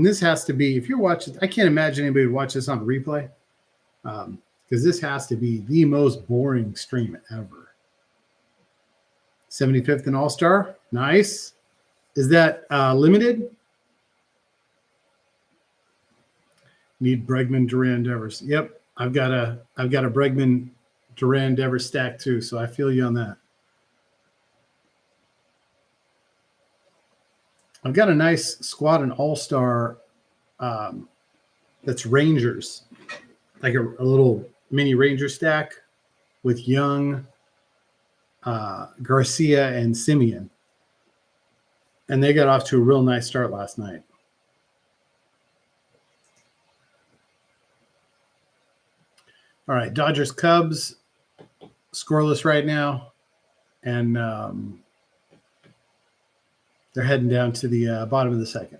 this has to be, if you're watching, I can't imagine anybody would watch this on replay, because this has to be the most boring stream ever. 75th and All-Star, nice. Is that limited? Need Bregman, Durand, Devers. Yep, I've got a Bregman, Durand, Devers stack too, so I feel you on that. I've got a nice squad and All-Star that's Rangers, like a little mini Ranger stack with Young, Garcia, and Simeon. And they got off to a real nice start last night. All right, Dodgers, Cubs, scoreless right now. And they're heading down to the bottom of the second.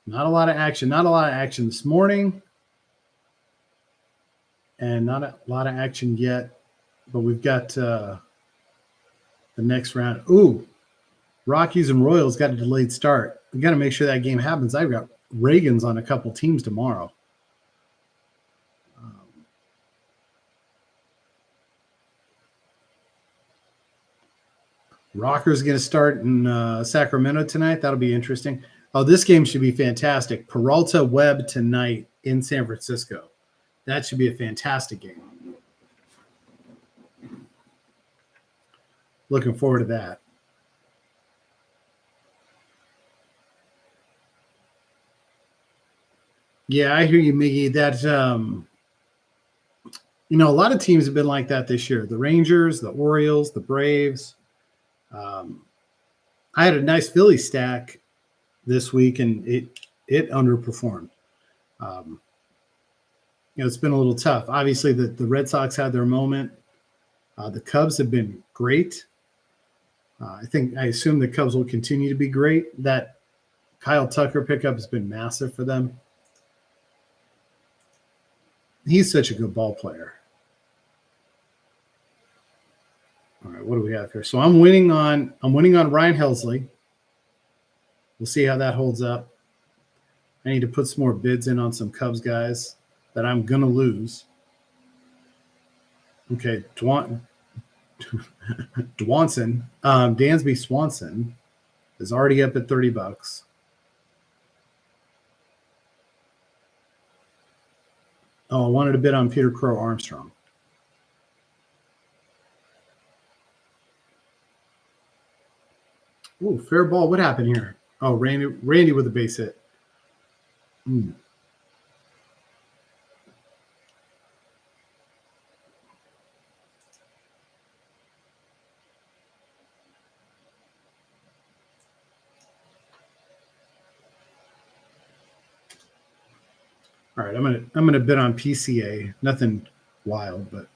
Not a lot of action. Not a lot of action this morning. And not a lot of action yet. But we've got the next round. Ooh, Rockies and Royals got a delayed start. We got to make sure that game happens. I've got Reagans on a couple teams tomorrow. Rocker's going to start in Sacramento tonight. That'll be interesting. Oh, this game should be fantastic. Peralta Webb tonight in San Francisco. That should be a fantastic game. Looking forward to that. Yeah, I hear you, Miggy. That a lot of teams have been like that this year. The Rangers, the Orioles, the Braves. I had a nice Philly stack this week, and it underperformed. It's been a little tough. Obviously, the Red Sox had their moment. The Cubs have been great. I assume the Cubs will continue to be great. That Kyle Tucker pickup has been massive for them. He's such a good ball player. All right, what do we have here? So I'm winning on Ryan Helsley. We'll see how that holds up. I need to put some more bids in on some Cubs guys that I'm gonna lose. Okay, Dwanson, Dansby Swanson is already up at $30. Oh, I wanted a bid on Peter Crow Armstrong. Ooh, fair ball. What happened here? Oh, Randy with a base hit. All right, I'm gonna bid on PCA. Nothing wild, but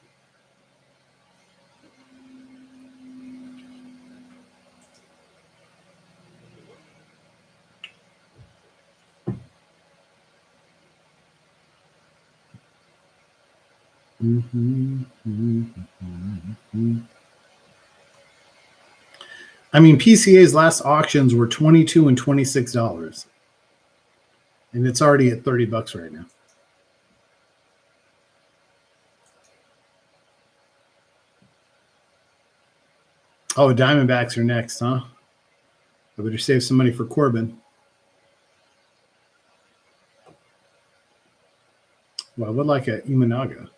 I mean, PCA's last auctions were $22 and $26, and it's already at $30 right now. Oh, Diamondbacks are next, huh? I better save some money for Corbin. Well, I would like a Imanaga.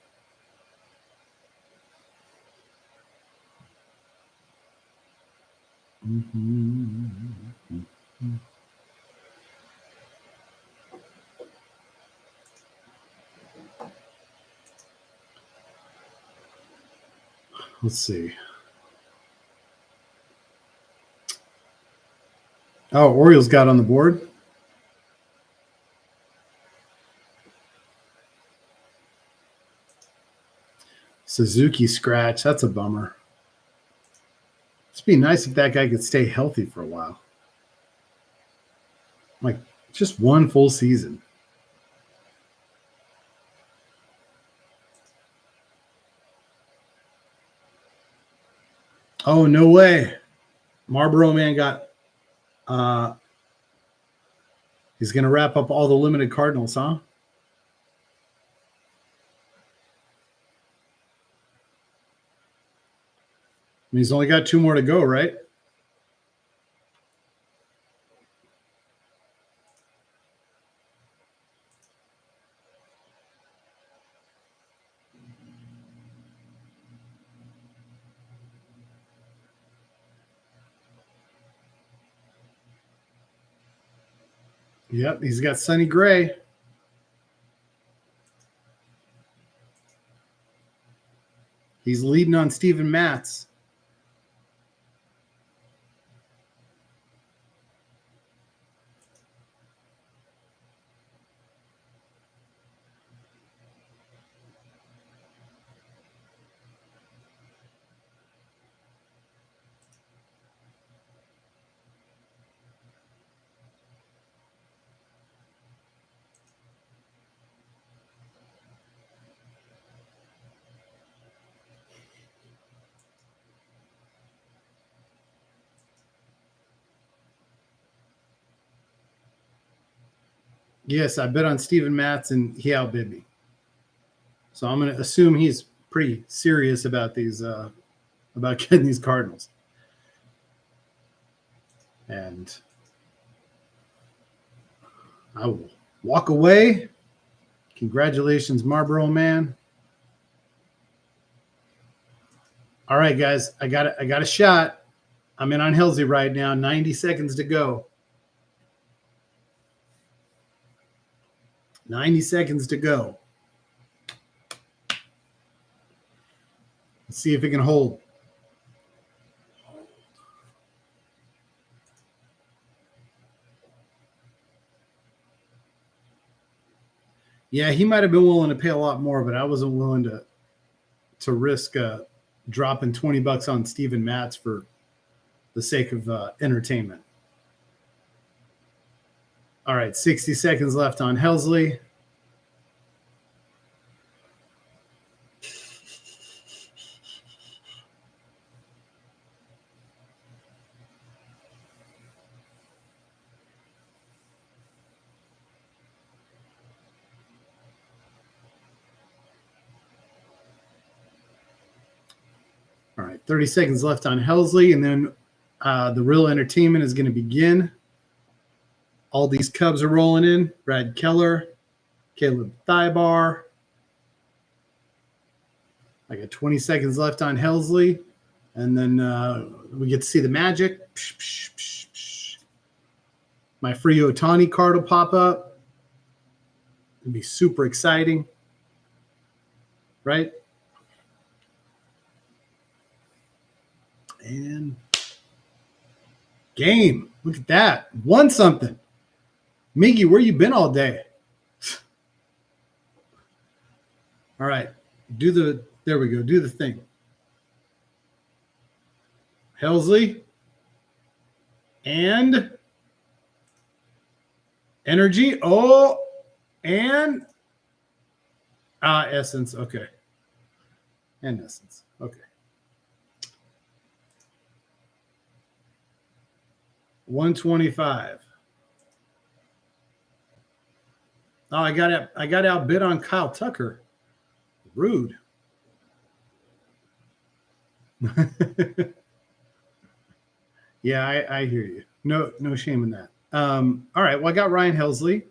Let's see. Oh, Orioles got on the board. Suzuki scratch. That's a bummer. It'd be nice if that guy could stay healthy for a while. Like just one full season. Oh, no way. Marlboro Man got he's going to wrap up all the limited Cardinals, huh? I mean, he's only got 2 more to go, right? Yep, he's got Sonny Gray. He's leading on Steven Matz. Yes, I bet on Steven Matz, and he outbid me. So I'm going to assume he's pretty serious about these, about getting these Cardinals. And I will walk away. Congratulations, Marlboro Man. All right, guys, I got a shot. I'm in on Helsley right now. 90 seconds to go. 90 seconds to go. Let's see if it can hold. Yeah, he might have been willing to pay a lot more, but I wasn't willing to risk dropping $20 on Steven Matz for the sake of entertainment. All right, 60 seconds left on Helsley. All right, 30 seconds left on Helsley, and then the real entertainment is going to begin. All these Cubs are rolling in. Brad Keller, Caleb Thibar. I got 20 seconds left on Helsley, and then we get to see the magic. Psh, psh, psh, psh. My free Otani card will pop up. It'll be super exciting, right? And game. Look at that. Won something. Miggy, where you been all day? All right. There we go. Do the thing. Helsley. And energy. Oh, and essence. Okay. And essence. Okay. 125. Oh, I got outbid on Kyle Tucker. Rude. Yeah, I hear you. No shame in that. All right. Well, I got Ryan Helsley,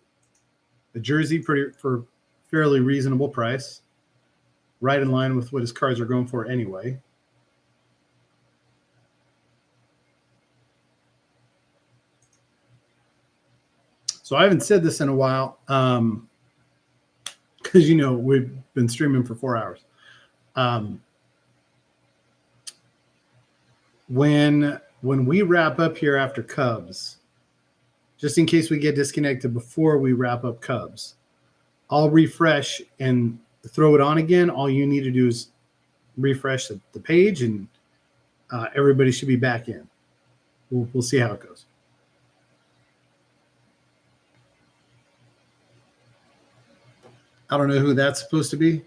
the jersey for fairly reasonable price, right in line with what his cards are going for anyway. So I haven't said this in a while, because we've been streaming for 4 hours. When we wrap up here after Cubs, just in case we get disconnected before we wrap up Cubs, I'll refresh and throw it on again. All you need to do is refresh the page, and everybody should be back in. We'll see how it goes. I don't know who that's supposed to be.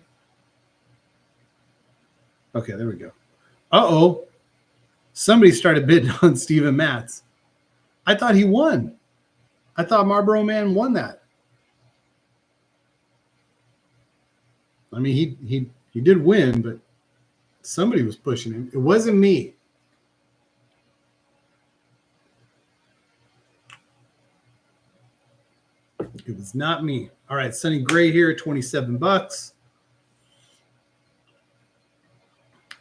Okay, there we go. Uh-oh. Somebody started bidding on Steven Matz. I thought he won. I thought Marlboro Man won that. I mean, he did win, but somebody was pushing him. It wasn't me. It was not me. All right, Sonny Gray here, $27.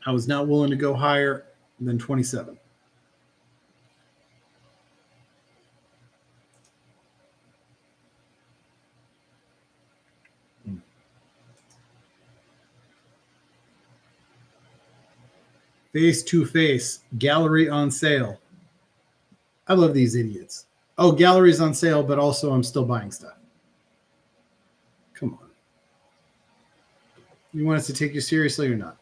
I was not willing to go higher than 27. Face to face, gallery on sale. I love these idiots. Oh, gallery's on sale, but also I'm still buying stuff. Come on. You want us to take you seriously or not?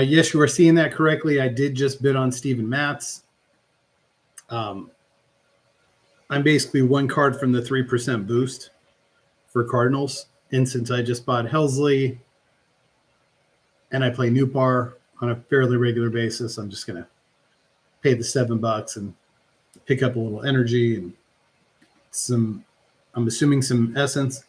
Yes, you are seeing that correctly. I did just bid on Steven Matz. I'm basically one card from the 3% boost for Cardinals. And since I just bought Helsley and I play Newpar on a fairly regular basis, I'm just going to pay the $7 and pick up a little energy and some, I'm assuming some essence.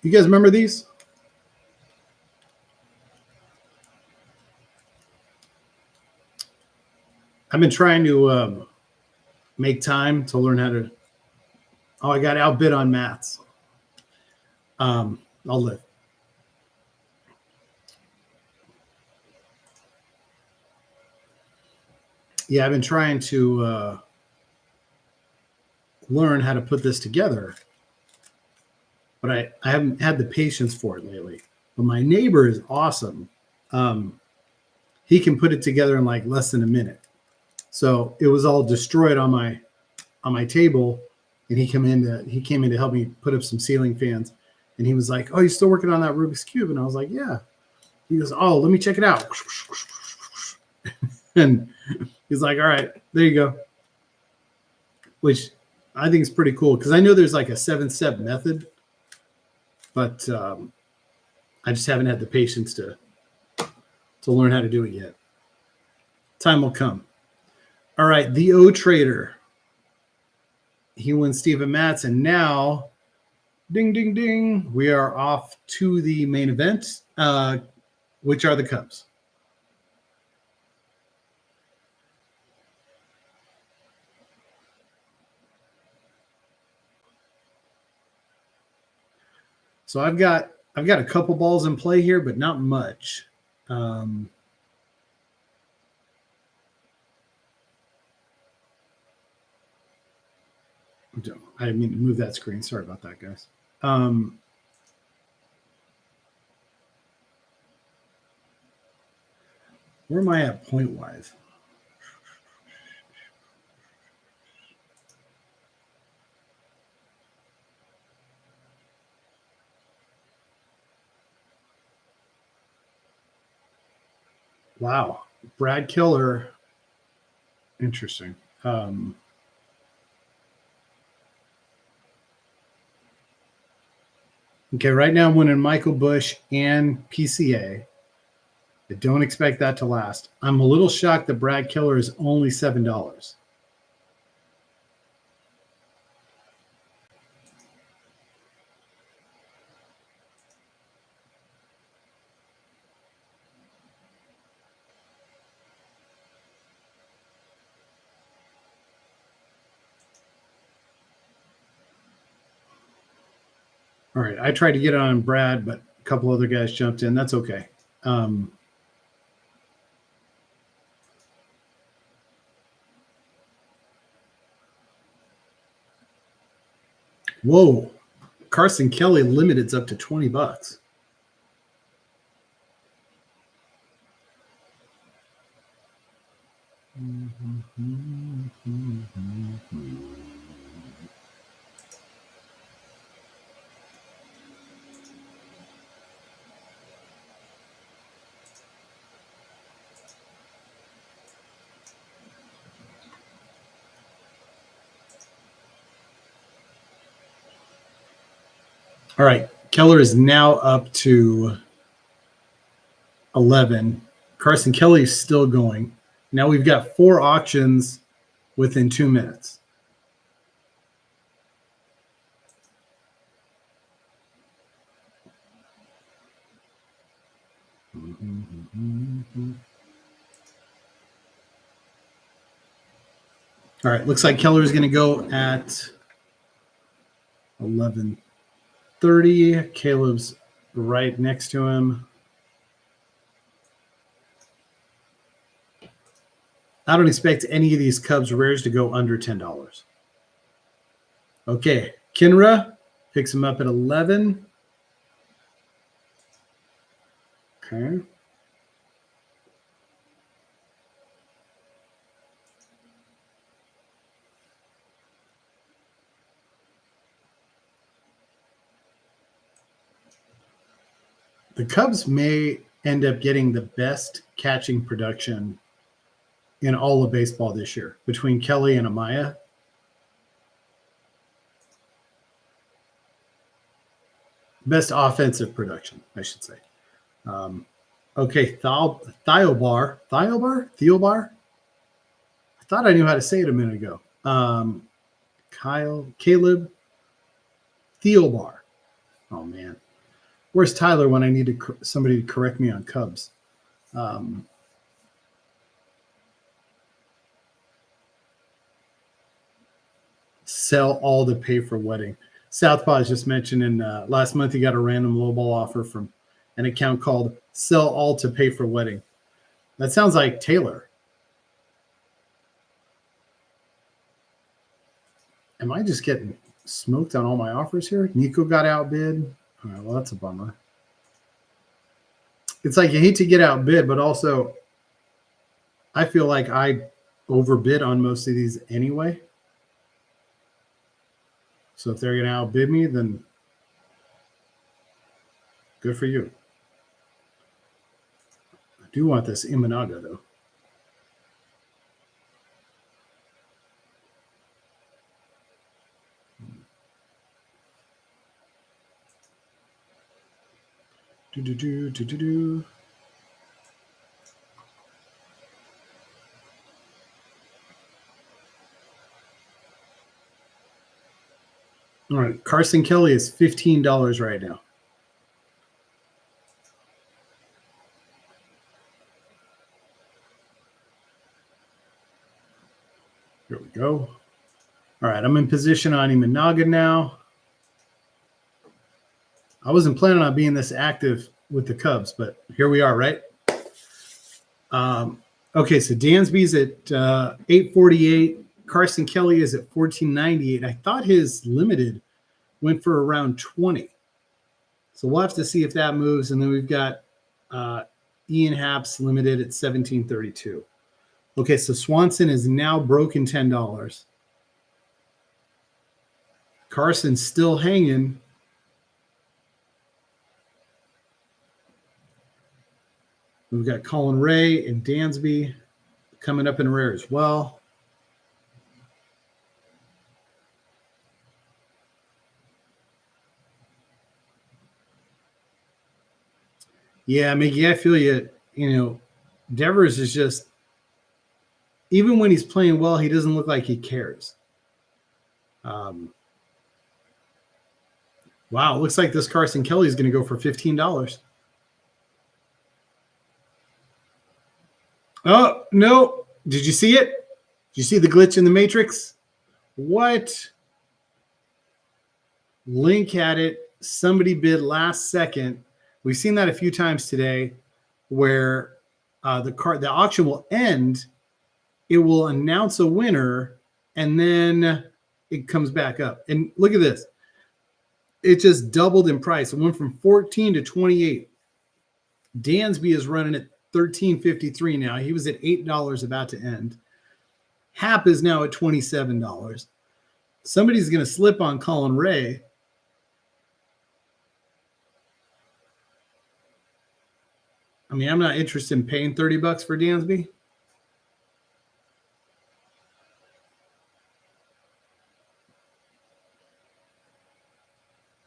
You guys remember these? I've been trying to make time to learn how to. Oh, I got outbid on maths. I'll live. Yeah, I've been trying to learn how to put this together, but I haven't had the patience for it lately. But my neighbor is awesome. He can put it together in like less than a minute. So it was all destroyed on my table, and he came in to help me put up some ceiling fans. And he was like, "Oh, you still working on that Rubik's Cube?" And I was like, "Yeah." He goes, "Oh, let me check it out." And he's like, "All right, there you go." Which I think is pretty cool because I know there's like a 7-step method, but I just haven't had the patience to learn how to do it yet. Time will come. All right, the O Trader. He wins Steven Matz, and now, ding, ding, ding, we are off to the main event, which are the Cubs. So I've got a couple balls in play here, but not much. I didn't mean to move that screen. Sorry about that, guys. Where am I at point-wise? Wow. Brad Killer. Interesting. Okay, right now I'm winning Michael Busch and PCA. I don't expect that to last. I'm a little shocked that Brad Killer is only $7. All right, I tried to get on Brad, but a couple other guys jumped in. That's okay. Whoa, Carson Kelly limited's up to $20. All right. Keller is now up to 11. Carson Kelly is still going. Now we've got 4 auctions within 2 minutes. All right. Looks like Keller is going to go at 11:30. Caleb's right next to him. I don't expect any of these Cubs rares to go under $10. Okay, Kinra picks him up at 11. Okay. The Cubs may end up getting the best catching production in all of baseball this year between Kelly and Amaya. Best offensive production, I should say. Okay, Thiobar. Theobar? I thought I knew how to say it a minute ago. Caleb Theobar. Oh, man. Where's Tyler when I need somebody to correct me on Cubs? Sell all to pay for wedding. Southpaw is just mentioning last month he got a random lowball offer from an account called Sell All to Pay for Wedding. That sounds like Taylor. Am I just getting smoked on all my offers here? Nico got outbid. All right, well, that's a bummer. It's like you hate to get outbid, but also I feel like I overbid on most of these anyway. So if they're going to outbid me, then good for you. I do want this Imanaga, though. All right, Carson Kelly is $15 right now. Here we go. All right, I'm in position on Imanaga now. I wasn't planning on being this active with the Cubs, but here we are, right? Okay, so Dansby's at 848. Carson Kelly is at 1498. I thought his limited went for around 20. So we'll have to see if that moves. And then we've got Ian Happ's limited at 1732. Okay, so Swanson is now broken $10. Carson's still hanging. We've got Colin Ray and Dansby coming up in rare as well. Yeah, Mickey, I feel you. You know, Devers is just, even when he's playing well, he doesn't look like he cares. Wow, it looks like this Carson Kelly is going to go for $15. Oh, no. Did you see it? Did you see the glitch in the Matrix? What? Link had it. Somebody bid last second. We've seen that a few times today where the auction will end. It will announce a winner, and then it comes back up. And look at this. It just doubled in price. It went from 14 to 28. Dansby is running at $13.53 now. He was at $8 about to end. Hap is now at $27. Somebody's going to slip on Colin Ray. I mean, I'm not interested in paying $30 for Dansby.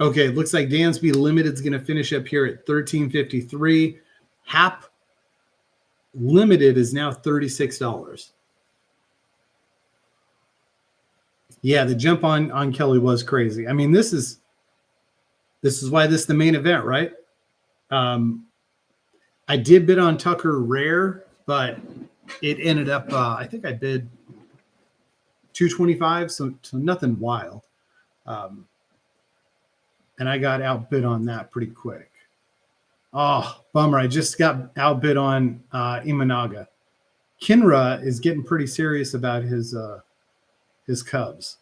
Okay, it looks like Dansby Limited is going to finish up here at 13.53. Hap Limited is now $36. Yeah, the jump on Kelly was crazy. I mean, this is why this is the main event, right? I did bid on Tucker Rare, but it ended up I think I bid 225, so nothing wild. And I got outbid on that pretty quick. Oh, bummer. I just got outbid on Imanaga. Kinra is getting pretty serious about his Cubs.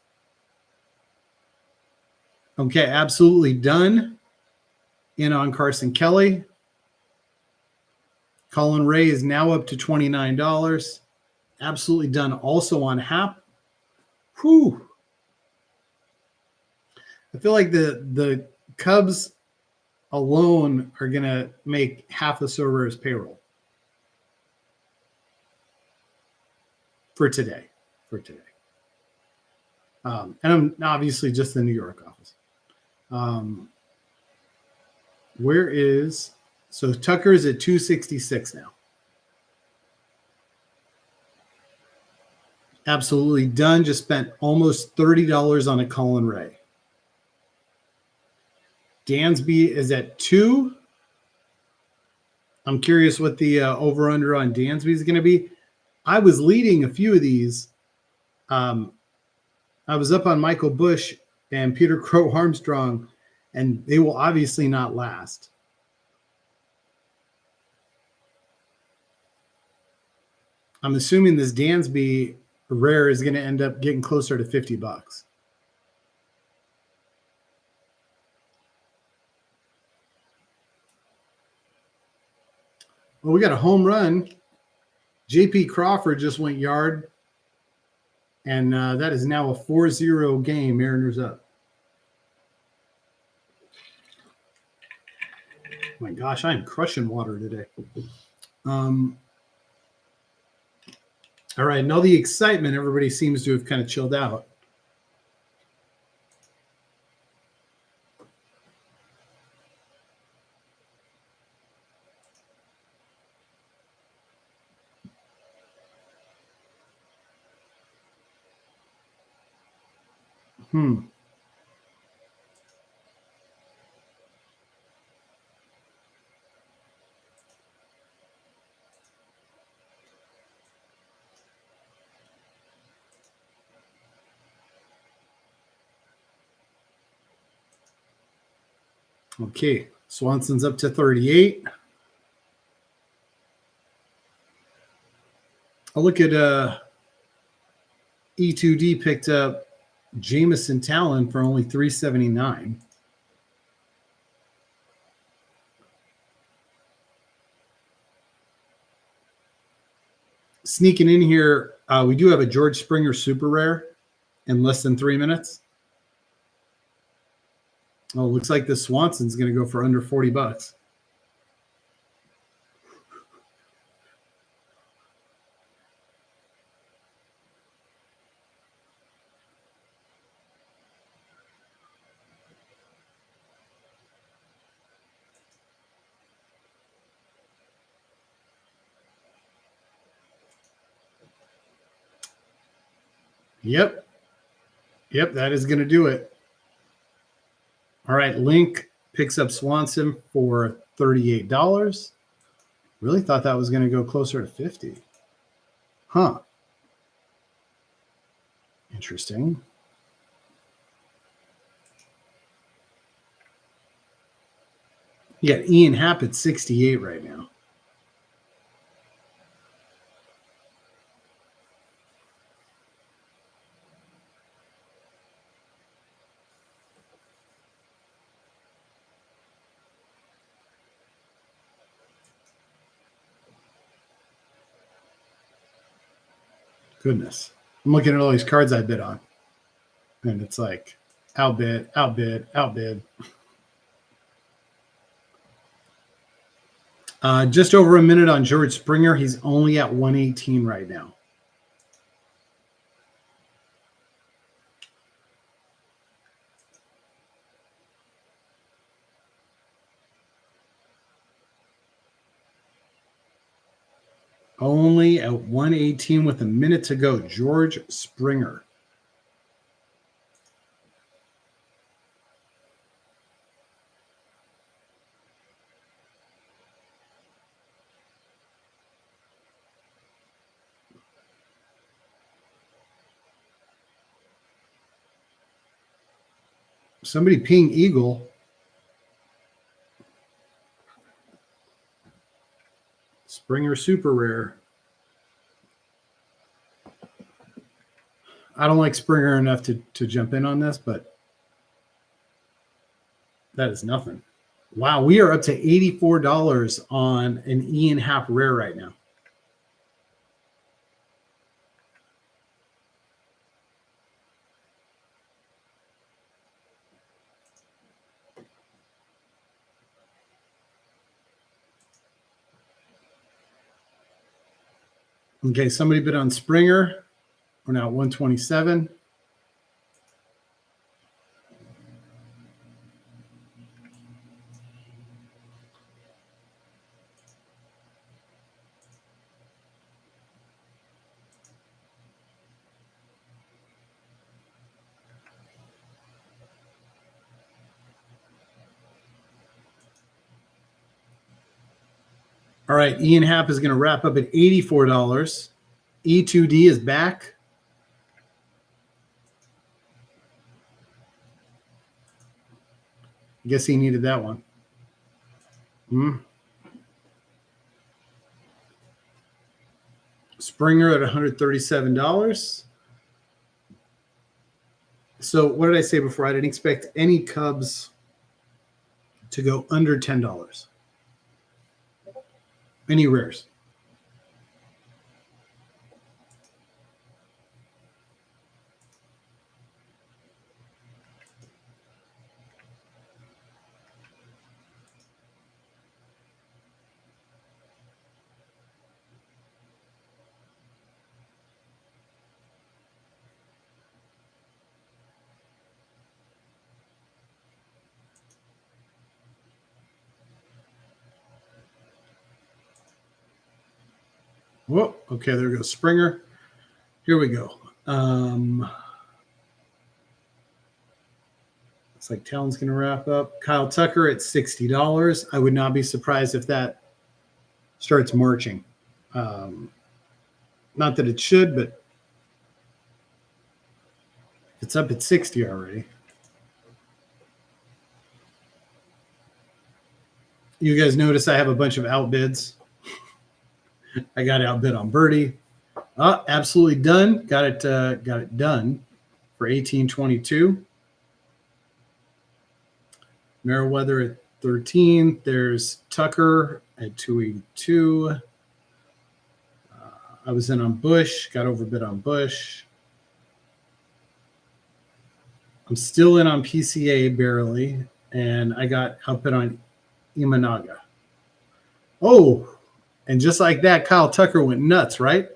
Okay, absolutely done. In on Carson Kelly. Colin Ray is now up to $29. Absolutely done also on Hap. Whew. I feel like the Cubs alone are going to make half the Sorare's payroll for today. And I'm obviously just the New York office. Where is so Tucker is at 266 now. Absolutely done. Just spent almost $30 on a Colin Ray. Dansby is at 2. I'm curious what the over-under on Dansby is going to be. I was leading a few of these. I was up on Michael Busch and Peter Crow Armstrong, and they will obviously not last. I'm assuming this Dansby Rare is going to end up getting closer to $50. Well, we got a home run. J.P. Crawford just went yard, and that is now a 4-0 game. Mariners up. Oh my gosh, I'm crushing water today. All right, and all the excitement, everybody seems to have kind of chilled out. Okay, Swanson's up to 38. I'll look at E2D picked up Jamison Talon for only $379. Sneaking in here, we do have a George Springer super rare in less than 3 minutes. Oh, looks like the Swanson's going to go for under $40. Yep, that is going to do it. All right, Link picks up Swanson for $38. Really thought that was going to go closer to 50. Huh. Interesting. You got Ian Happ at 68 right now. Goodness. I'm looking at all these cards I bid on. And it's like outbid. Just over a minute on George Springer. He's only at 118 right now. Only at 118 with a minute to go. George Springer. Somebody ping Eagle. Springer super rare. I don't like Springer enough to jump in on this, but that is nothing. Wow, we are up to $84 on an Ian Happ rare right now. Okay, somebody bid on Springer. We're now at 127. All right, Ian Happ is going to wrap up at $84. E2D is back. I guess he needed that one. Springer at $137. So what did I say before? I didn't expect any Cubs to go under $10. Any rares. Whoa, okay, there goes Springer. Here we go. Looks like Talon's going to wrap up. Kyle Tucker at $60. I would not be surprised if that starts marching. Not that it should, but it's up at 60 already. You guys notice I have a bunch of outbids. I got outbid on Birdie. Absolutely done. Got it done for 1822. Merriweather at 13. There's Tucker at 282. I was in on Bush. Got overbid on Bush. I'm still in on PCA barely, and I got outbid on Imanaga. Oh, and just like that, Kyle Tucker went nuts, right?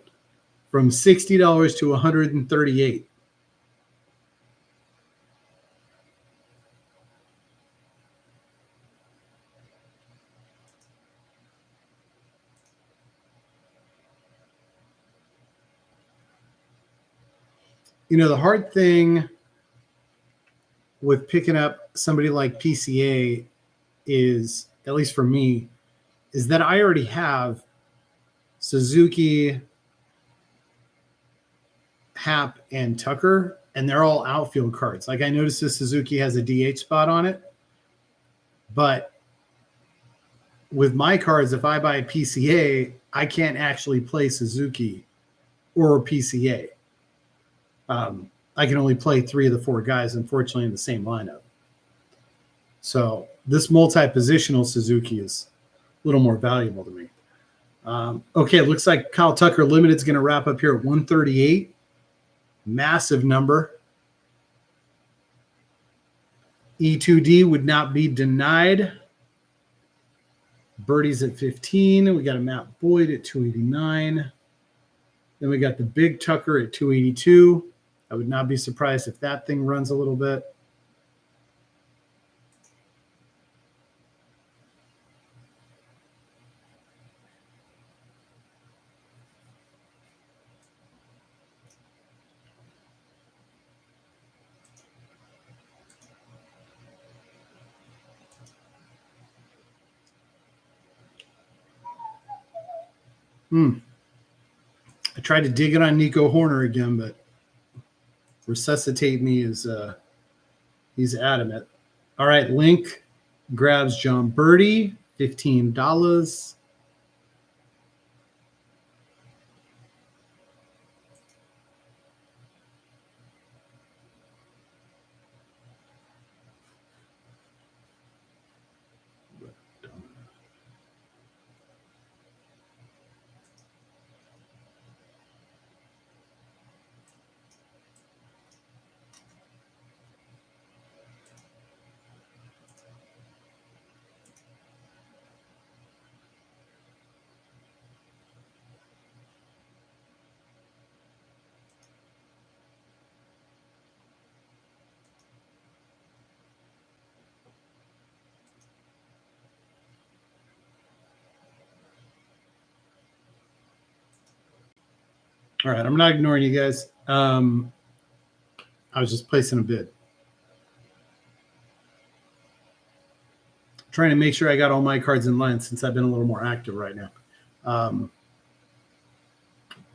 From $60 to $138. You know, the hard thing with picking up somebody like PCA is, at least for me, is that I already have Suzuki, Happ, and Tucker, and they're all outfield cards. Like I noticed this Suzuki has a DH spot on it, but with my cards, if I buy a PCA, I can't actually play Suzuki or PCA. I can only play 3 of the 4 guys, unfortunately, in the same lineup. So this multi-positional Suzuki is a little more valuable to me. Okay, it looks like Kyle Tucker Limited is going to wrap up here at 138. Massive number. E2D would not be denied. Birdie's at 15. We got a Matt Boyd at 289. Then we got the big Tucker at 282. I would not be surprised if that thing runs a little bit. I tried to dig it on Nico Horner again, but Resuscitate Me is he's adamant. All right, Link grabs John Birdie, $15. All right, I'm not ignoring you guys. I was just placing a bid. Trying to make sure I got all my cards in line since I've been a little more active right now.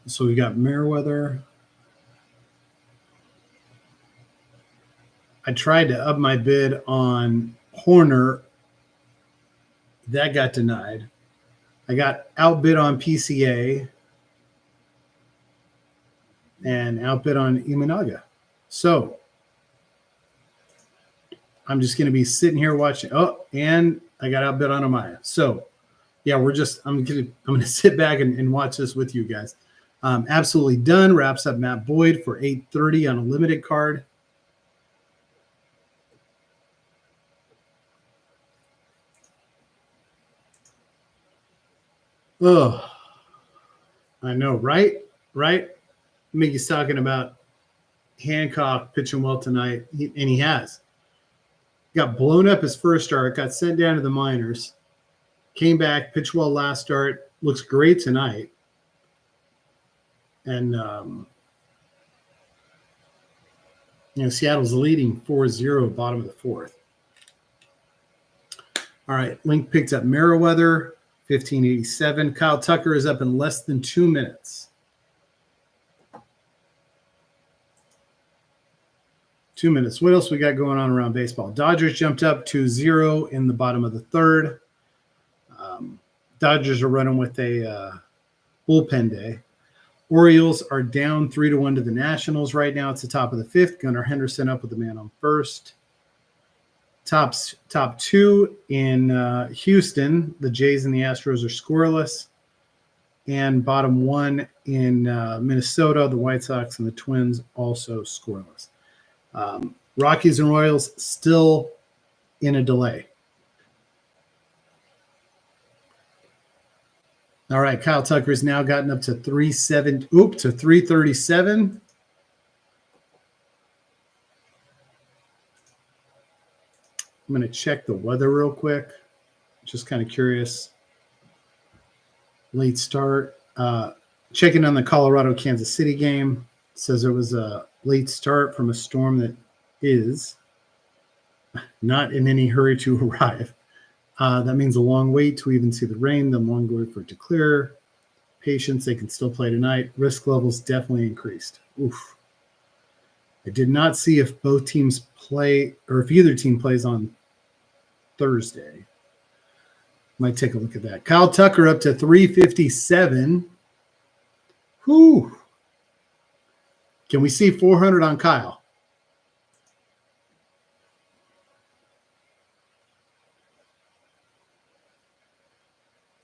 So we got Meriwether. I tried to up my bid on Horner. That got denied. I got outbid on PCA and outbid on Imanaga. So I'm just going to be sitting here watching. Oh, and I got outbid on Amaya. So yeah, I'm going to sit back and watch this with you guys. Absolutely done. Wraps up Matt Boyd for $830 on a limited card. Oh, I know, right? Right? Mickey's talking about Hancock pitching well tonight, and he has. Got blown up his first start, got sent down to the minors, came back, pitched well last start, looks great tonight. And, Seattle's leading 4-0, bottom of the fourth. All right, Link picked up Meriwether, 1587. Kyle Tucker is up in less than 2 minutes. 2 minutes. What else we got going on around baseball? Dodgers jumped up 2-0 in the bottom of the third. Dodgers are running with a bullpen day. Orioles are down 3-1 to the Nationals right now. It's the top of the fifth. Gunnar Henderson up with the man on first. Top two in Houston. The Jays and the Astros are scoreless. And bottom one in Minnesota, the White Sox and the Twins also scoreless. Rockies and Royals still in a delay. All right, Kyle Tucker's now gotten up to 337. I'm going to check the weather real quick. Just kind of curious. Late start. Checking on the Colorado-Kansas City game. It says there was a late start from a storm that is not in any hurry to arrive. That means a long wait to even see the rain, the long wait for it to clear. Patience, they can still play tonight. Risk levels definitely increased. Oof. I did not see if both teams play or if either team plays on Thursday. Might take a look at that. Kyle Tucker up to 357. Whew. Can we see 400 on Kyle?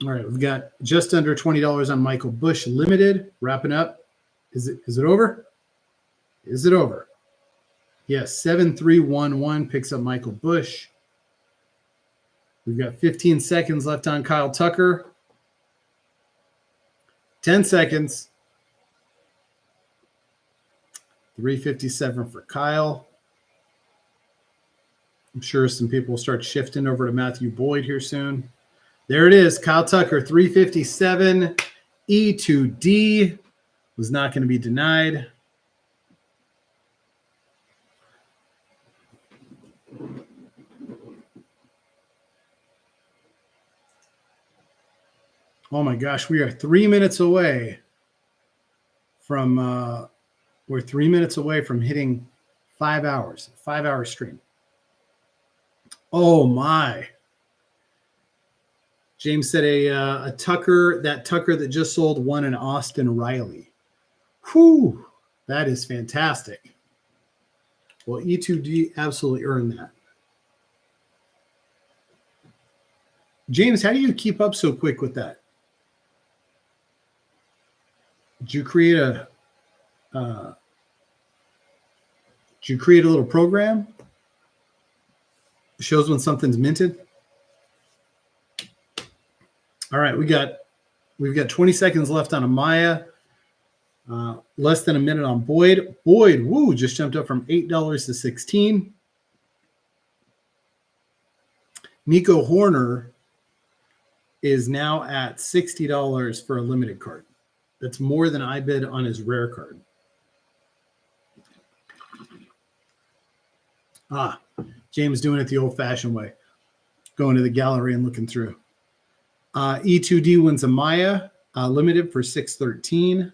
All right, we've got just under $20 on Michael Busch Limited. Wrapping up. Is it over? Is it over? Yes, 7311 picks up Michael Busch. We've got 15 seconds left on Kyle Tucker. 10 seconds. 357 for Kyle. I'm sure some people will start shifting over to Matthew Boyd here soon. There it is. Kyle Tucker, 357. E2D was not going to be denied. Oh my gosh, we are 3 minutes away from we're 3 minutes away from hitting 5 hours, 5 hour stream. Oh my. James said a Tucker that just sold one in Austin Riley. Whew, that is fantastic. Well, E2D absolutely earned that. James, how do you keep up so quick with that? Did you create a little program? It shows when something's minted. All right, we've got 20 seconds left on Amaya. Less than a minute on Boyd. Boyd, woo, just jumped up from $8 to $16. Nico Horner is now at $60 for a limited card. That's more than I bid on his rare card. James doing it the old-fashioned way, going to the gallery and looking through. E2D wins Amaya limited for $613.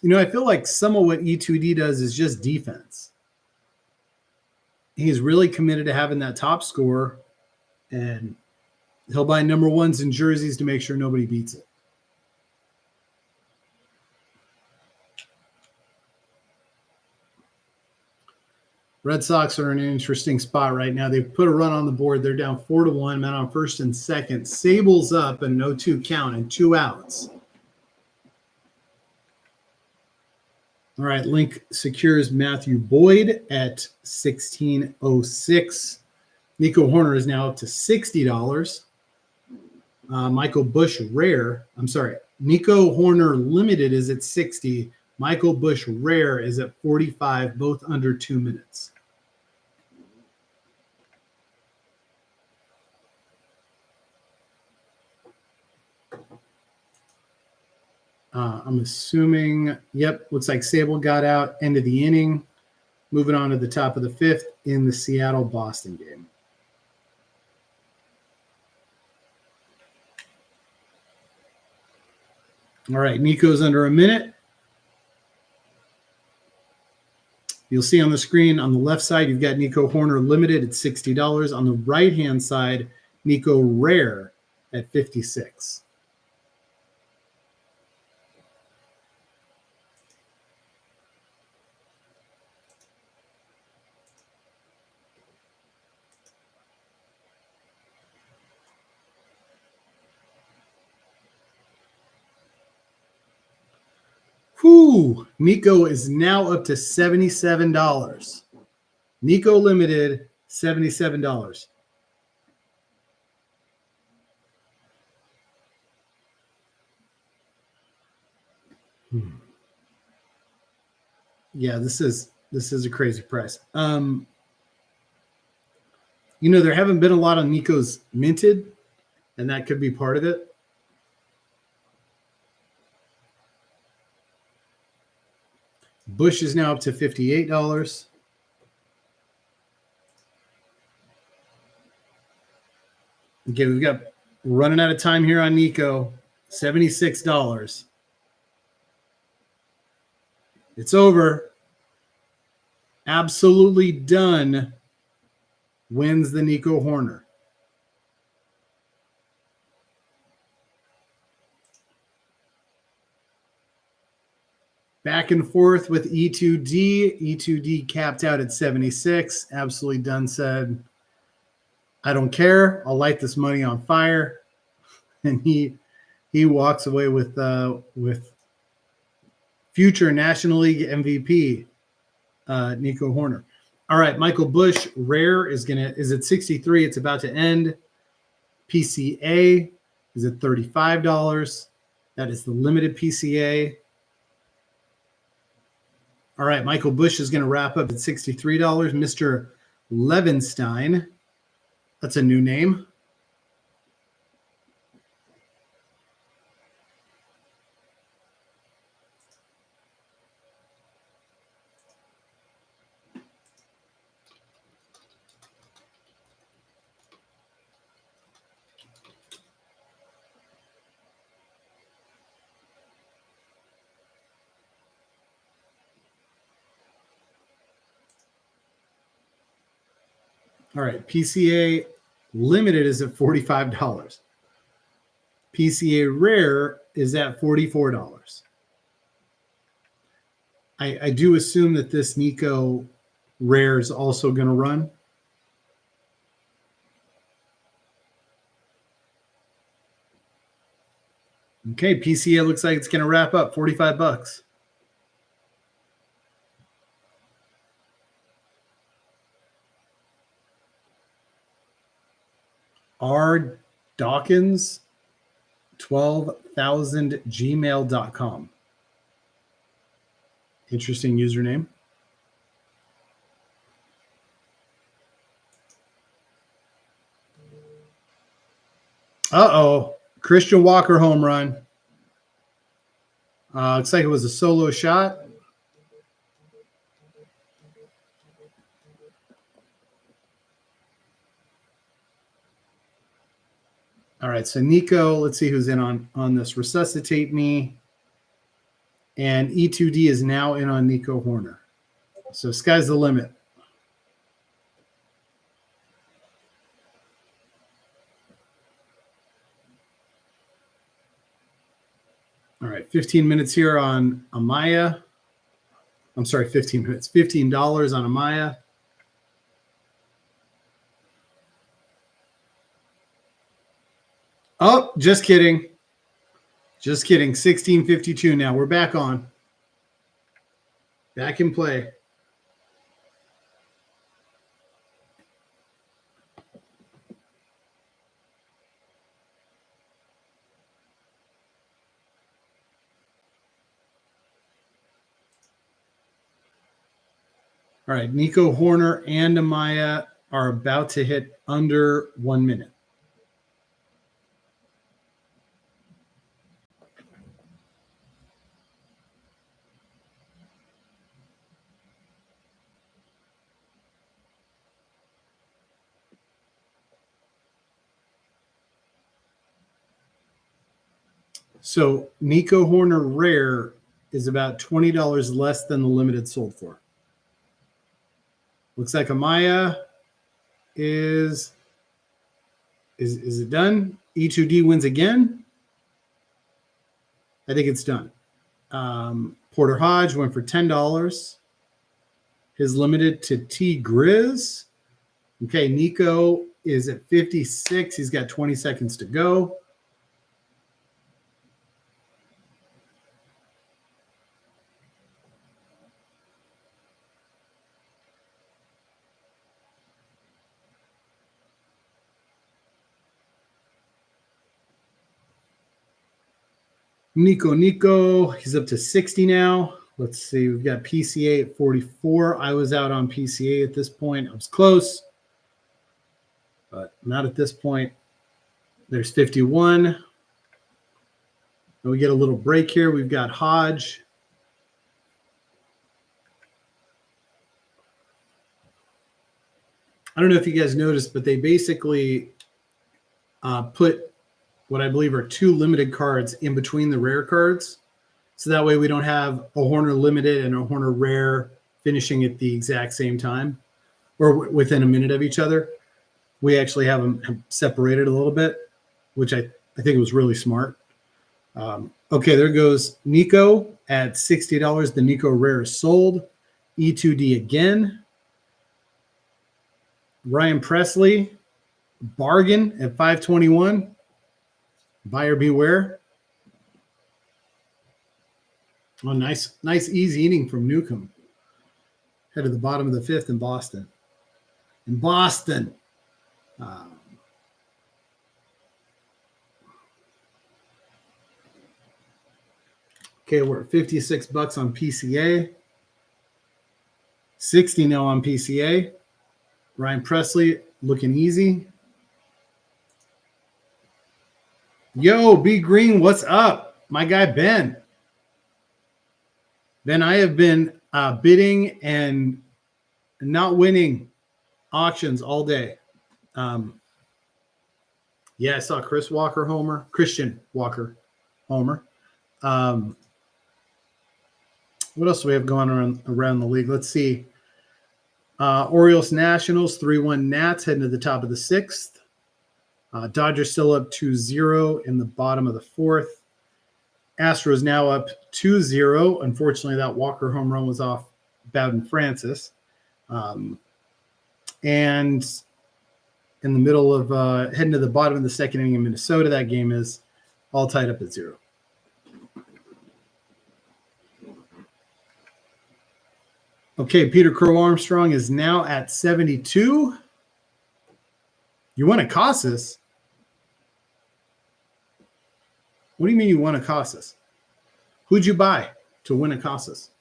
You know, I feel like some of what E2D does is just defense. He's really committed to having that top score, and he'll buy number ones and jerseys to make sure nobody beats it. Red Sox are in an interesting spot right now. They've put a run on the board. They're down 4-1, men on first and second. Sable's up and an 0-2 count and 2 outs. All right, Link secures Matthew Boyd at $16.06. Nico Horner is now up to $60. Michael Busch Rare, Nico Horner Limited is at 60. Michael Busch Rare is at 45, both under 2 minutes. I'm assuming, looks like Sable got out, end of the inning. Moving on to the top of the 5th in the Seattle-Boston game. All right, Nico's under a minute. You'll see on the screen on the left side, you've got Nico Horner Limited at $60. On the right-hand side, Nico Rare at $56. Whew, Nico is now up to $77. Nico Limited, $77. Yeah, this is a crazy price. You know, there haven't been a lot of Nico's minted, and that could be part of it. Bush is now up to $58. Okay, we've got running out of time here on Nico. $76. It's over. Absolutely done. Wins the Nico Horner. Back and forth with E2D. E2D capped out at 76. Absolutely done said, I don't care. I'll light this money on fire. And he walks away with future National League MVP Nico Horner. All right, Michael Busch Rare is at 63. It's about to end. PCA is at $35. That is the limited PCA. All right, Michael Busch is going to wrap up at $63. Mr. Levenstein, that's a new name. All right. PCA limited is at $45. PCA rare is at $44. I do assume that this Nico rare is also going to run. Okay, PCA looks like it's going to wrap up $45. R. Dawkins 12,000gmail.com. Interesting username. Uh-oh. Christian Walker home run. Looks like it was a solo shot. All right, so Nico, let's see who's in on this. Resuscitate Me. And E2D is now in on Nico Horner. So sky's the limit. All right, 15 minutes here on Amaya. I'm sorry, 15 minutes. $15 on Amaya. Oh, just kidding. Just kidding. 16:52 now. We're back on. Back in play. All right, Nico Horner and Amaya are about to hit under 1 minute. So Nico Horner rare is about $20 less than the limited sold for. Looks like Amaya is it done? E2D wins again. I think it's done. Porter Hodge went for $10. His limited to T Grizz. Okay, Nico is at 56. He's got 20 seconds to go. Nico, he's up to 60 now. Let's see. We've got PCA at 44. I was out on PCA at this point. I was close, but not at this point. There's 51. And we get a little break here. We've got Hodge. I don't know if you guys noticed, but they basically put what I believe are two limited cards in between the rare cards. So that way we don't have a Horner limited and a Horner rare finishing at the exact same time or within a minute of each other. We actually have them separated a little bit, which I think was really smart. Okay, there goes Nico at $60. The Nico rare is sold. E2D again. Ryan Presley, bargain at $521. Buyer beware. Oh, nice easy inning from Newcomb. Head to the bottom of the fifth in Boston. Okay, we're at $56 on PCA. 60 now on PCA. Ryan Presley looking easy. Yo, B Green, what's up? My guy Ben. Ben, I have been bidding and not winning auctions all day. Yeah, I saw Christian Walker homer. What else do we have going around the league? Let's see. Orioles Nationals 3-1 Nats heading to the top of the sixth. Dodgers still up 2-0 in the bottom of the fourth. Astros now up 2-0. Unfortunately, that Walker home run was off Bowden Francis. And in the middle of heading to the bottom of the second inning in Minnesota, that game is all tied up at 0. Okay, Peter Crow Armstrong is now at 72. You won a Casas? What do you mean you won a Casas? Who'd you buy to win a Casas?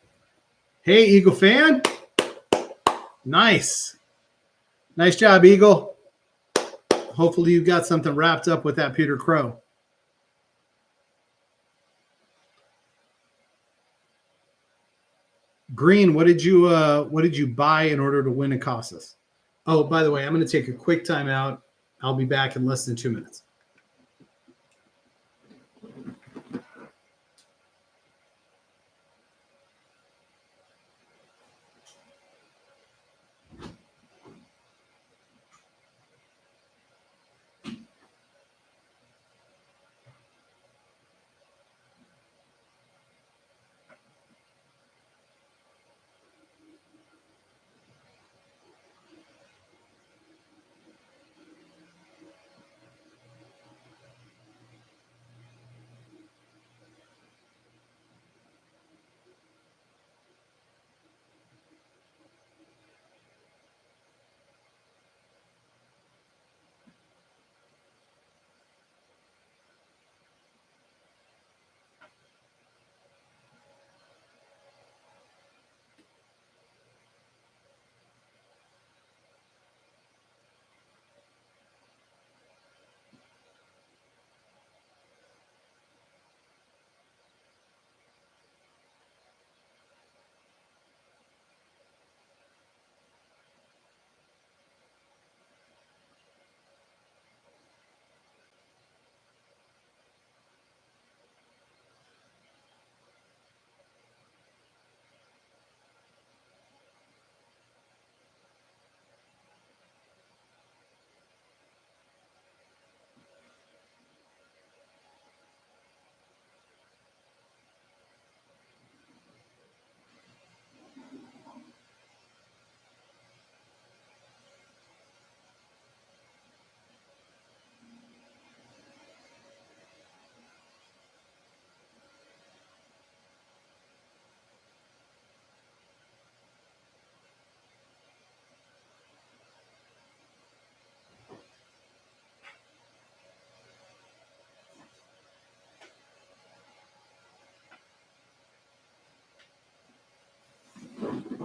Hey, Eagle fan. Nice. Nice job, Eagle. Hopefully you got something wrapped up with that Peter Crow. Green, what did you buy in order to win a Casas? Oh, by the way, I'm going to take a quick time out. I'll be back in less than 2 minutes.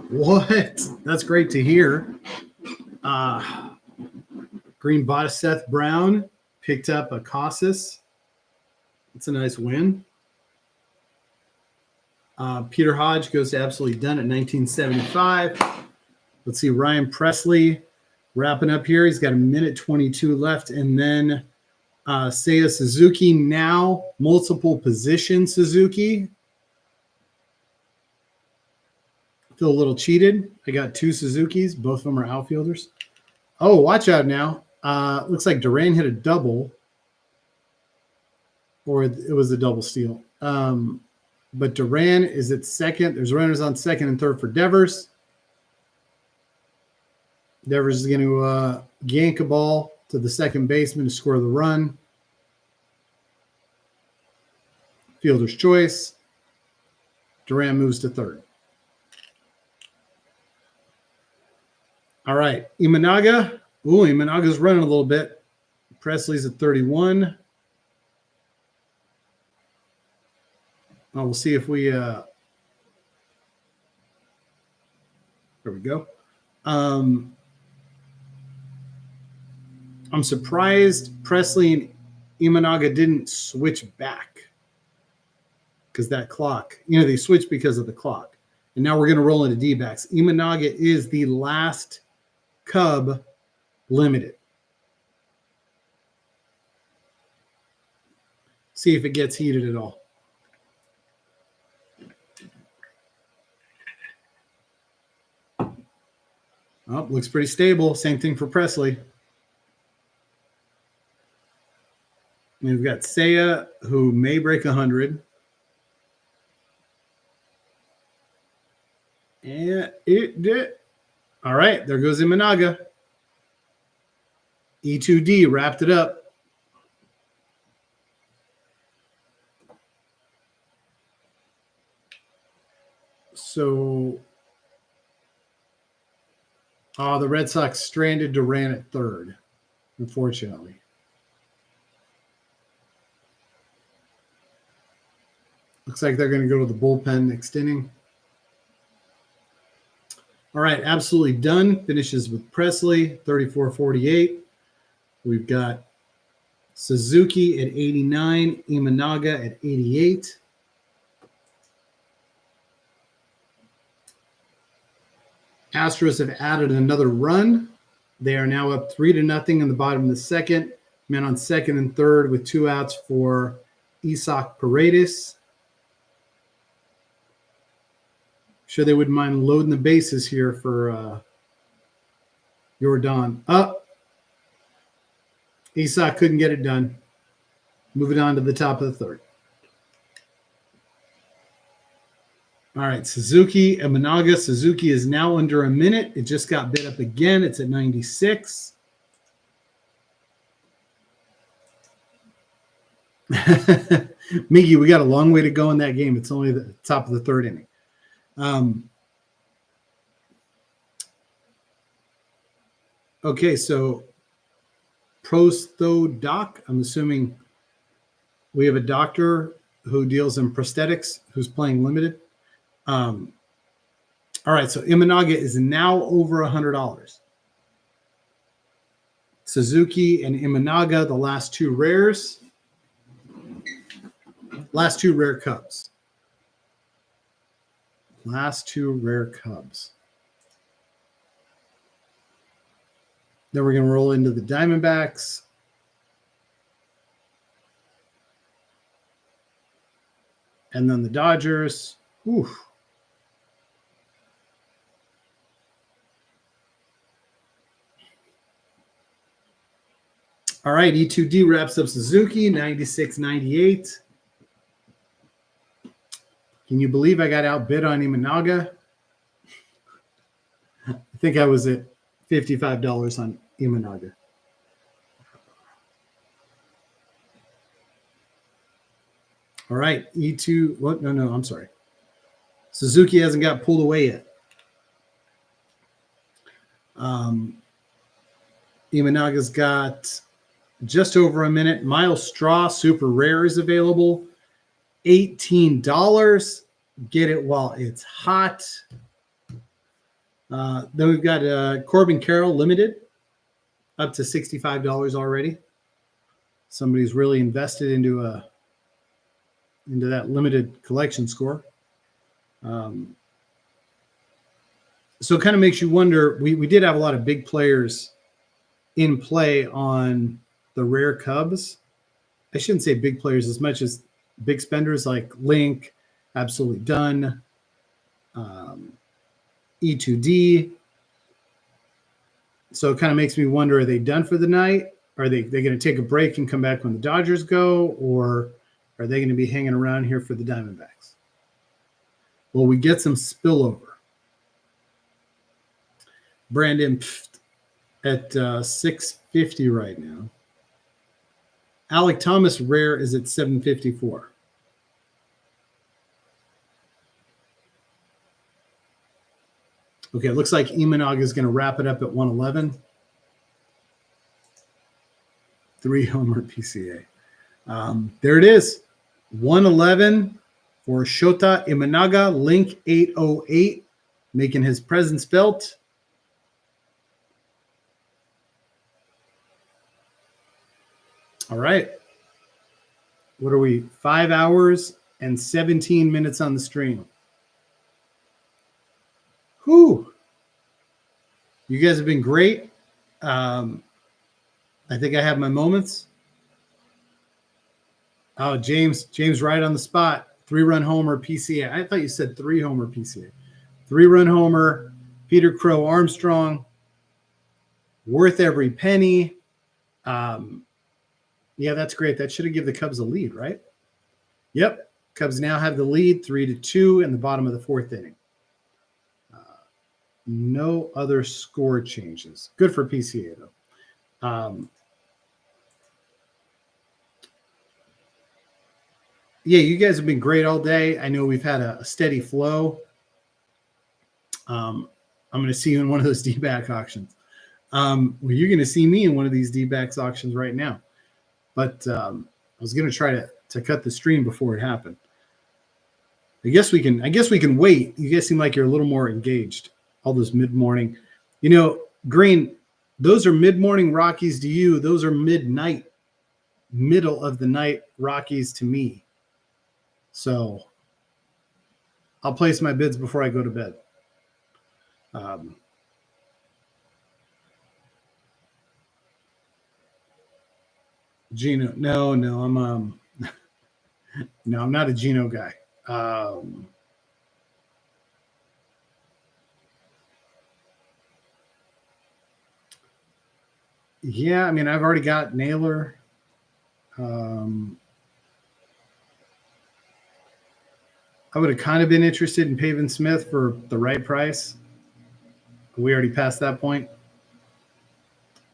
What? That's great to hear. Green bought a Seth Brown, picked up a Casas. That's a nice win. Peter Hodge goes to absolutely done at 1975. Let's see, Ryan Presley wrapping up here. He's got a minute 22 left. And then Seiya Suzuki, now multiple position Suzuki. Feel a little cheated. I got 2 Suzukis. Both of them are outfielders. Oh, watch out now. Looks like Duran hit a double. Or it was a double steal. But Duran is at second. There's runners on second and third for Devers. Devers is going to yank a ball to the second baseman to score the run. Fielder's choice. Duran moves to third. All right, Imanaga. Ooh, Imanaga's running a little bit. Presley's at 31. We'll see if we there we go. I'm surprised Presley and Imanaga didn't switch back because that clock, they switched because of the clock. And now we're going to roll into D-backs. Imanaga is the last Cub limited. See if it gets heated at all. Oh, looks pretty stable. Same thing for Presley. We've got Seiya, who may break 100. And it did. All right, there goes Imanaga. E2D wrapped it up. So, the Red Sox stranded Duran at third, unfortunately. Looks like they're going to go to the bullpen next inning. All right, absolutely done. Finishes with Presley, 34-48. We've got Suzuki at 89, Imanaga at 88. Astros have added another run. They are now up 3-0 in the bottom of the second. Men on second and third with 2 outs for Isaac Paredes. Sure they wouldn't mind loading the bases here for Jordan. Isaac couldn't get it done. Moving on to the top of the third. All right, Suzuki, Imanaga. Suzuki is now under a minute. It just got bid up again. It's at 96. Miggy, we got a long way to go in that game. It's only the top of the third inning. Okay, so Prostodoc, I'm assuming we have a doctor who deals in prosthetics who's playing limited. All right, so Imanaga is now over $100. Suzuki and Imanaga, the last 2 rares. Last 2 rare Cubs. Last 2 rare Cubs. Then we're going to roll into the Diamondbacks. And then the Dodgers. Ooh. All right, E2D wraps up Suzuki, 96-98. Can you believe I got outbid on Imanaga? I think I was at $55 on Imanaga. All right, E2. What? No, I'm sorry. Suzuki hasn't got pulled away yet. Imanaga's got just over a minute. Miles Straw, super rare, is available. $18. Get it while it's hot. Then we've got Corbin Carroll limited, up to $65 already. Somebody's really invested into that limited collection score. So it kind of makes you wonder. We did have a lot of big players in play on the rare Cubs. I shouldn't say big players as much as big spenders like Link, Absolutely Done, E2D. So it kind of makes me wonder, are they done for the night? Are they going to take a break and come back when the Dodgers go? Or are they going to be hanging around here for the Diamondbacks? Well, we get some spillover. Brandon at 650 right now. Alec Thomas rare is at 754. Okay, it looks like Imanaga is going to wrap it up at 111. 3-homer PCA. There it is. 111 for Shota Imanaga, Link 808, making his presence felt. All right. What are we? 5 hours and 17 minutes on the stream. Whew. You guys have been great. I think I have my moments. Oh, James right on the spot. 3-run homer PCA. I thought you said 3-homer PCA. 3-run homer, Peter Crow Armstrong. Worth every penny. Yeah, that's great. That should have given the Cubs a lead, right? Yep. Cubs now have the lead 3-2 in the bottom of the fourth inning. No other score changes. Good for PCA, though. Yeah, you guys have been great all day. I know we've had a steady flow. I'm going to see you in one of those D-back auctions. Well, you're going to see me in one of these D-backs auctions right now. But I was going to try to cut the stream before it happened. I guess we can wait. You guys seem like you're a little more engaged. All those mid-morning. You know, Green, those are mid-morning Rockies to you. Those are midnight, middle of the night Rockies to me. So I'll place my bids before I go to bed. Gino, no, I'm no, I'm not a Gino guy. Yeah, I mean, I've already got Naylor. I would have kind of been interested in Pavin Smith for the right price. We already passed that point.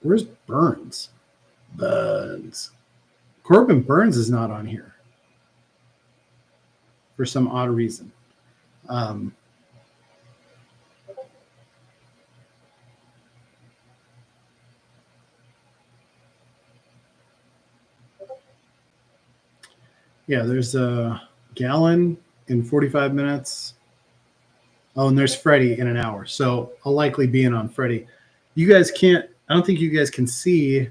Where's Burns? Corbin Burns is not on here for some odd reason. Yeah, there's a Gallon in 45 minutes. Oh, and there's Freddie in an hour. So I'll likely be in on Freddie. You guys can't, I don't think you guys can see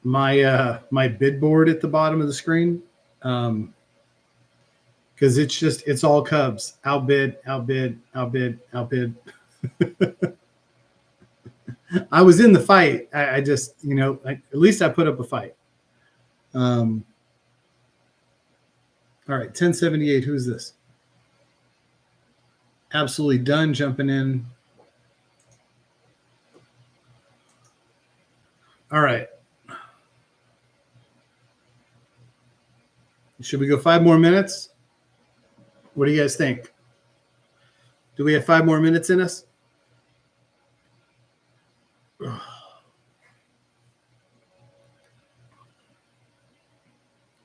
my bid board at the bottom of the screen. Because it's all Cubs. Outbid. I was in the fight. I just, at least I put up a fight. All right, 1078. Who's this? Absolutely done jumping in. All right. Should we go 5 more minutes? What do you guys think? Do we have 5 more minutes in us?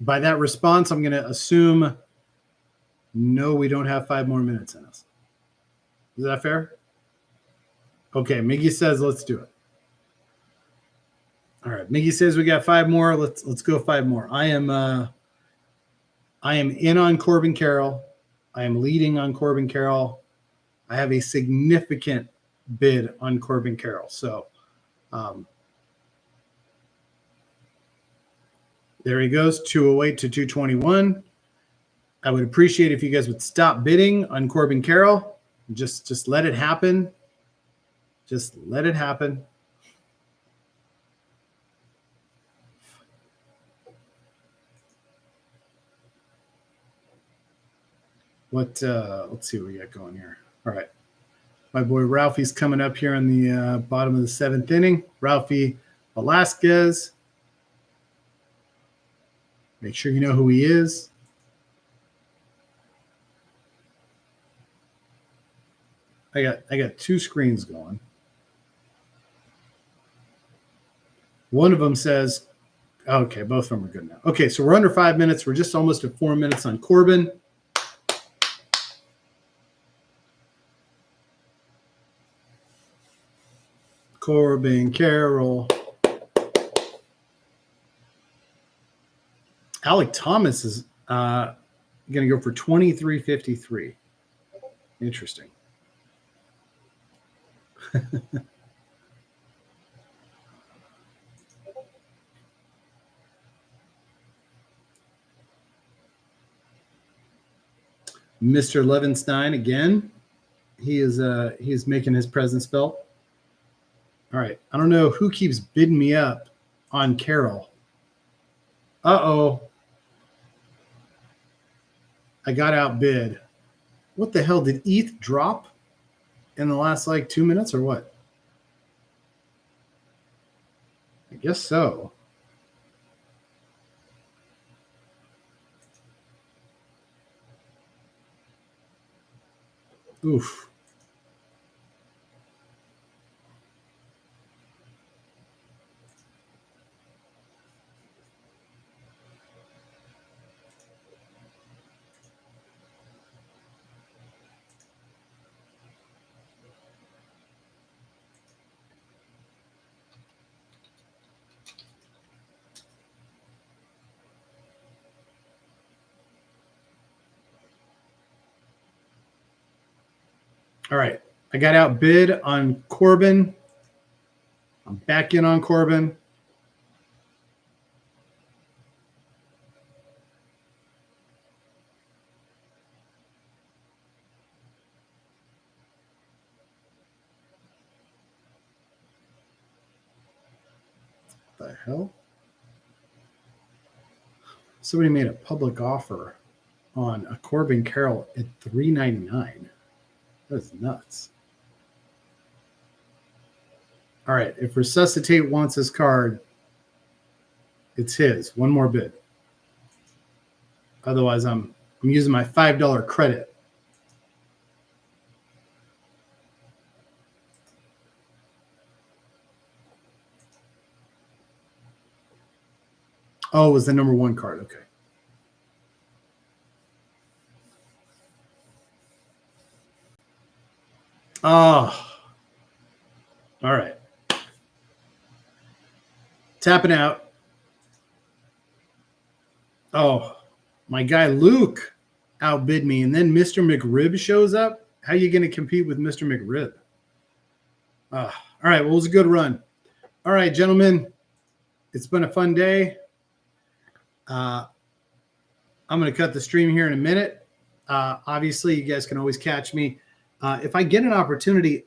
By that response, I'm going to assume no, we don't have 5 more minutes in us. Is that fair? Okay, Miggy says let's do it. All right, Miggy says we got 5 more. Let's go 5 more. I am in on Corbin Carroll. I am leading on Corbin Carroll. I have a significant bid on Corbin Carroll. So there he goes, 208 to 221. I would appreciate if you guys would stop bidding on Corbin Carroll. Just let it happen. Just let it happen. Let's see what we got going here. All right. My boy Ralphie's coming up here in the bottom of the 7th inning. Ralphie Velasquez. Make sure you know who he is. I got 2 screens going. One of them says, okay, both of them are good now. Okay, so we're under 5 minutes. We're just almost at 4 minutes on Corbin. Corbin Carroll. Alec Thomas is going to go for $23.53. Interesting. Mr. Levenstein again. He's making his presence felt. All right. I don't know who keeps bidding me up on Carroll. Uh-oh. I got outbid. What the hell? Did ETH drop in the last 2 minutes or what? I guess so. Oof. All right. I got outbid on Corbin. I'm back in on Corbin. What the hell? Somebody made a public offer on a Corbin Carroll at $3.99. That's nuts. All right. If Resuscitate wants his card, it's his. One more bid. Otherwise, I'm using my $5 credit. Oh, it was the number 1 card. Okay. Oh. All right. Tapping out. Oh, my guy Luke outbid me, and then Mr. McRib shows up. How are you going to compete with Mr. McRib? All right. Well, it was a good run. All right, gentlemen. It's been a fun day. I'm going to cut the stream here in a minute. Obviously, you guys can always catch me. If I get an opportunity,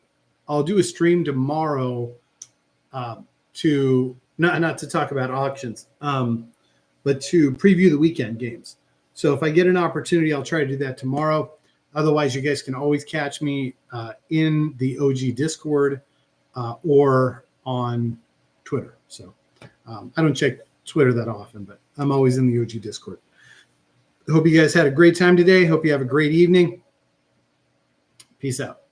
I'll do a stream tomorrow to not to talk about auctions, but to preview the weekend games. So if I get an opportunity, I'll try to do that tomorrow. Otherwise, you guys can always catch me in the OG Discord or on Twitter. So I don't check Twitter that often, but I'm always in the OG Discord. I hope you guys had a great time today. Hope you have a great evening. Peace out.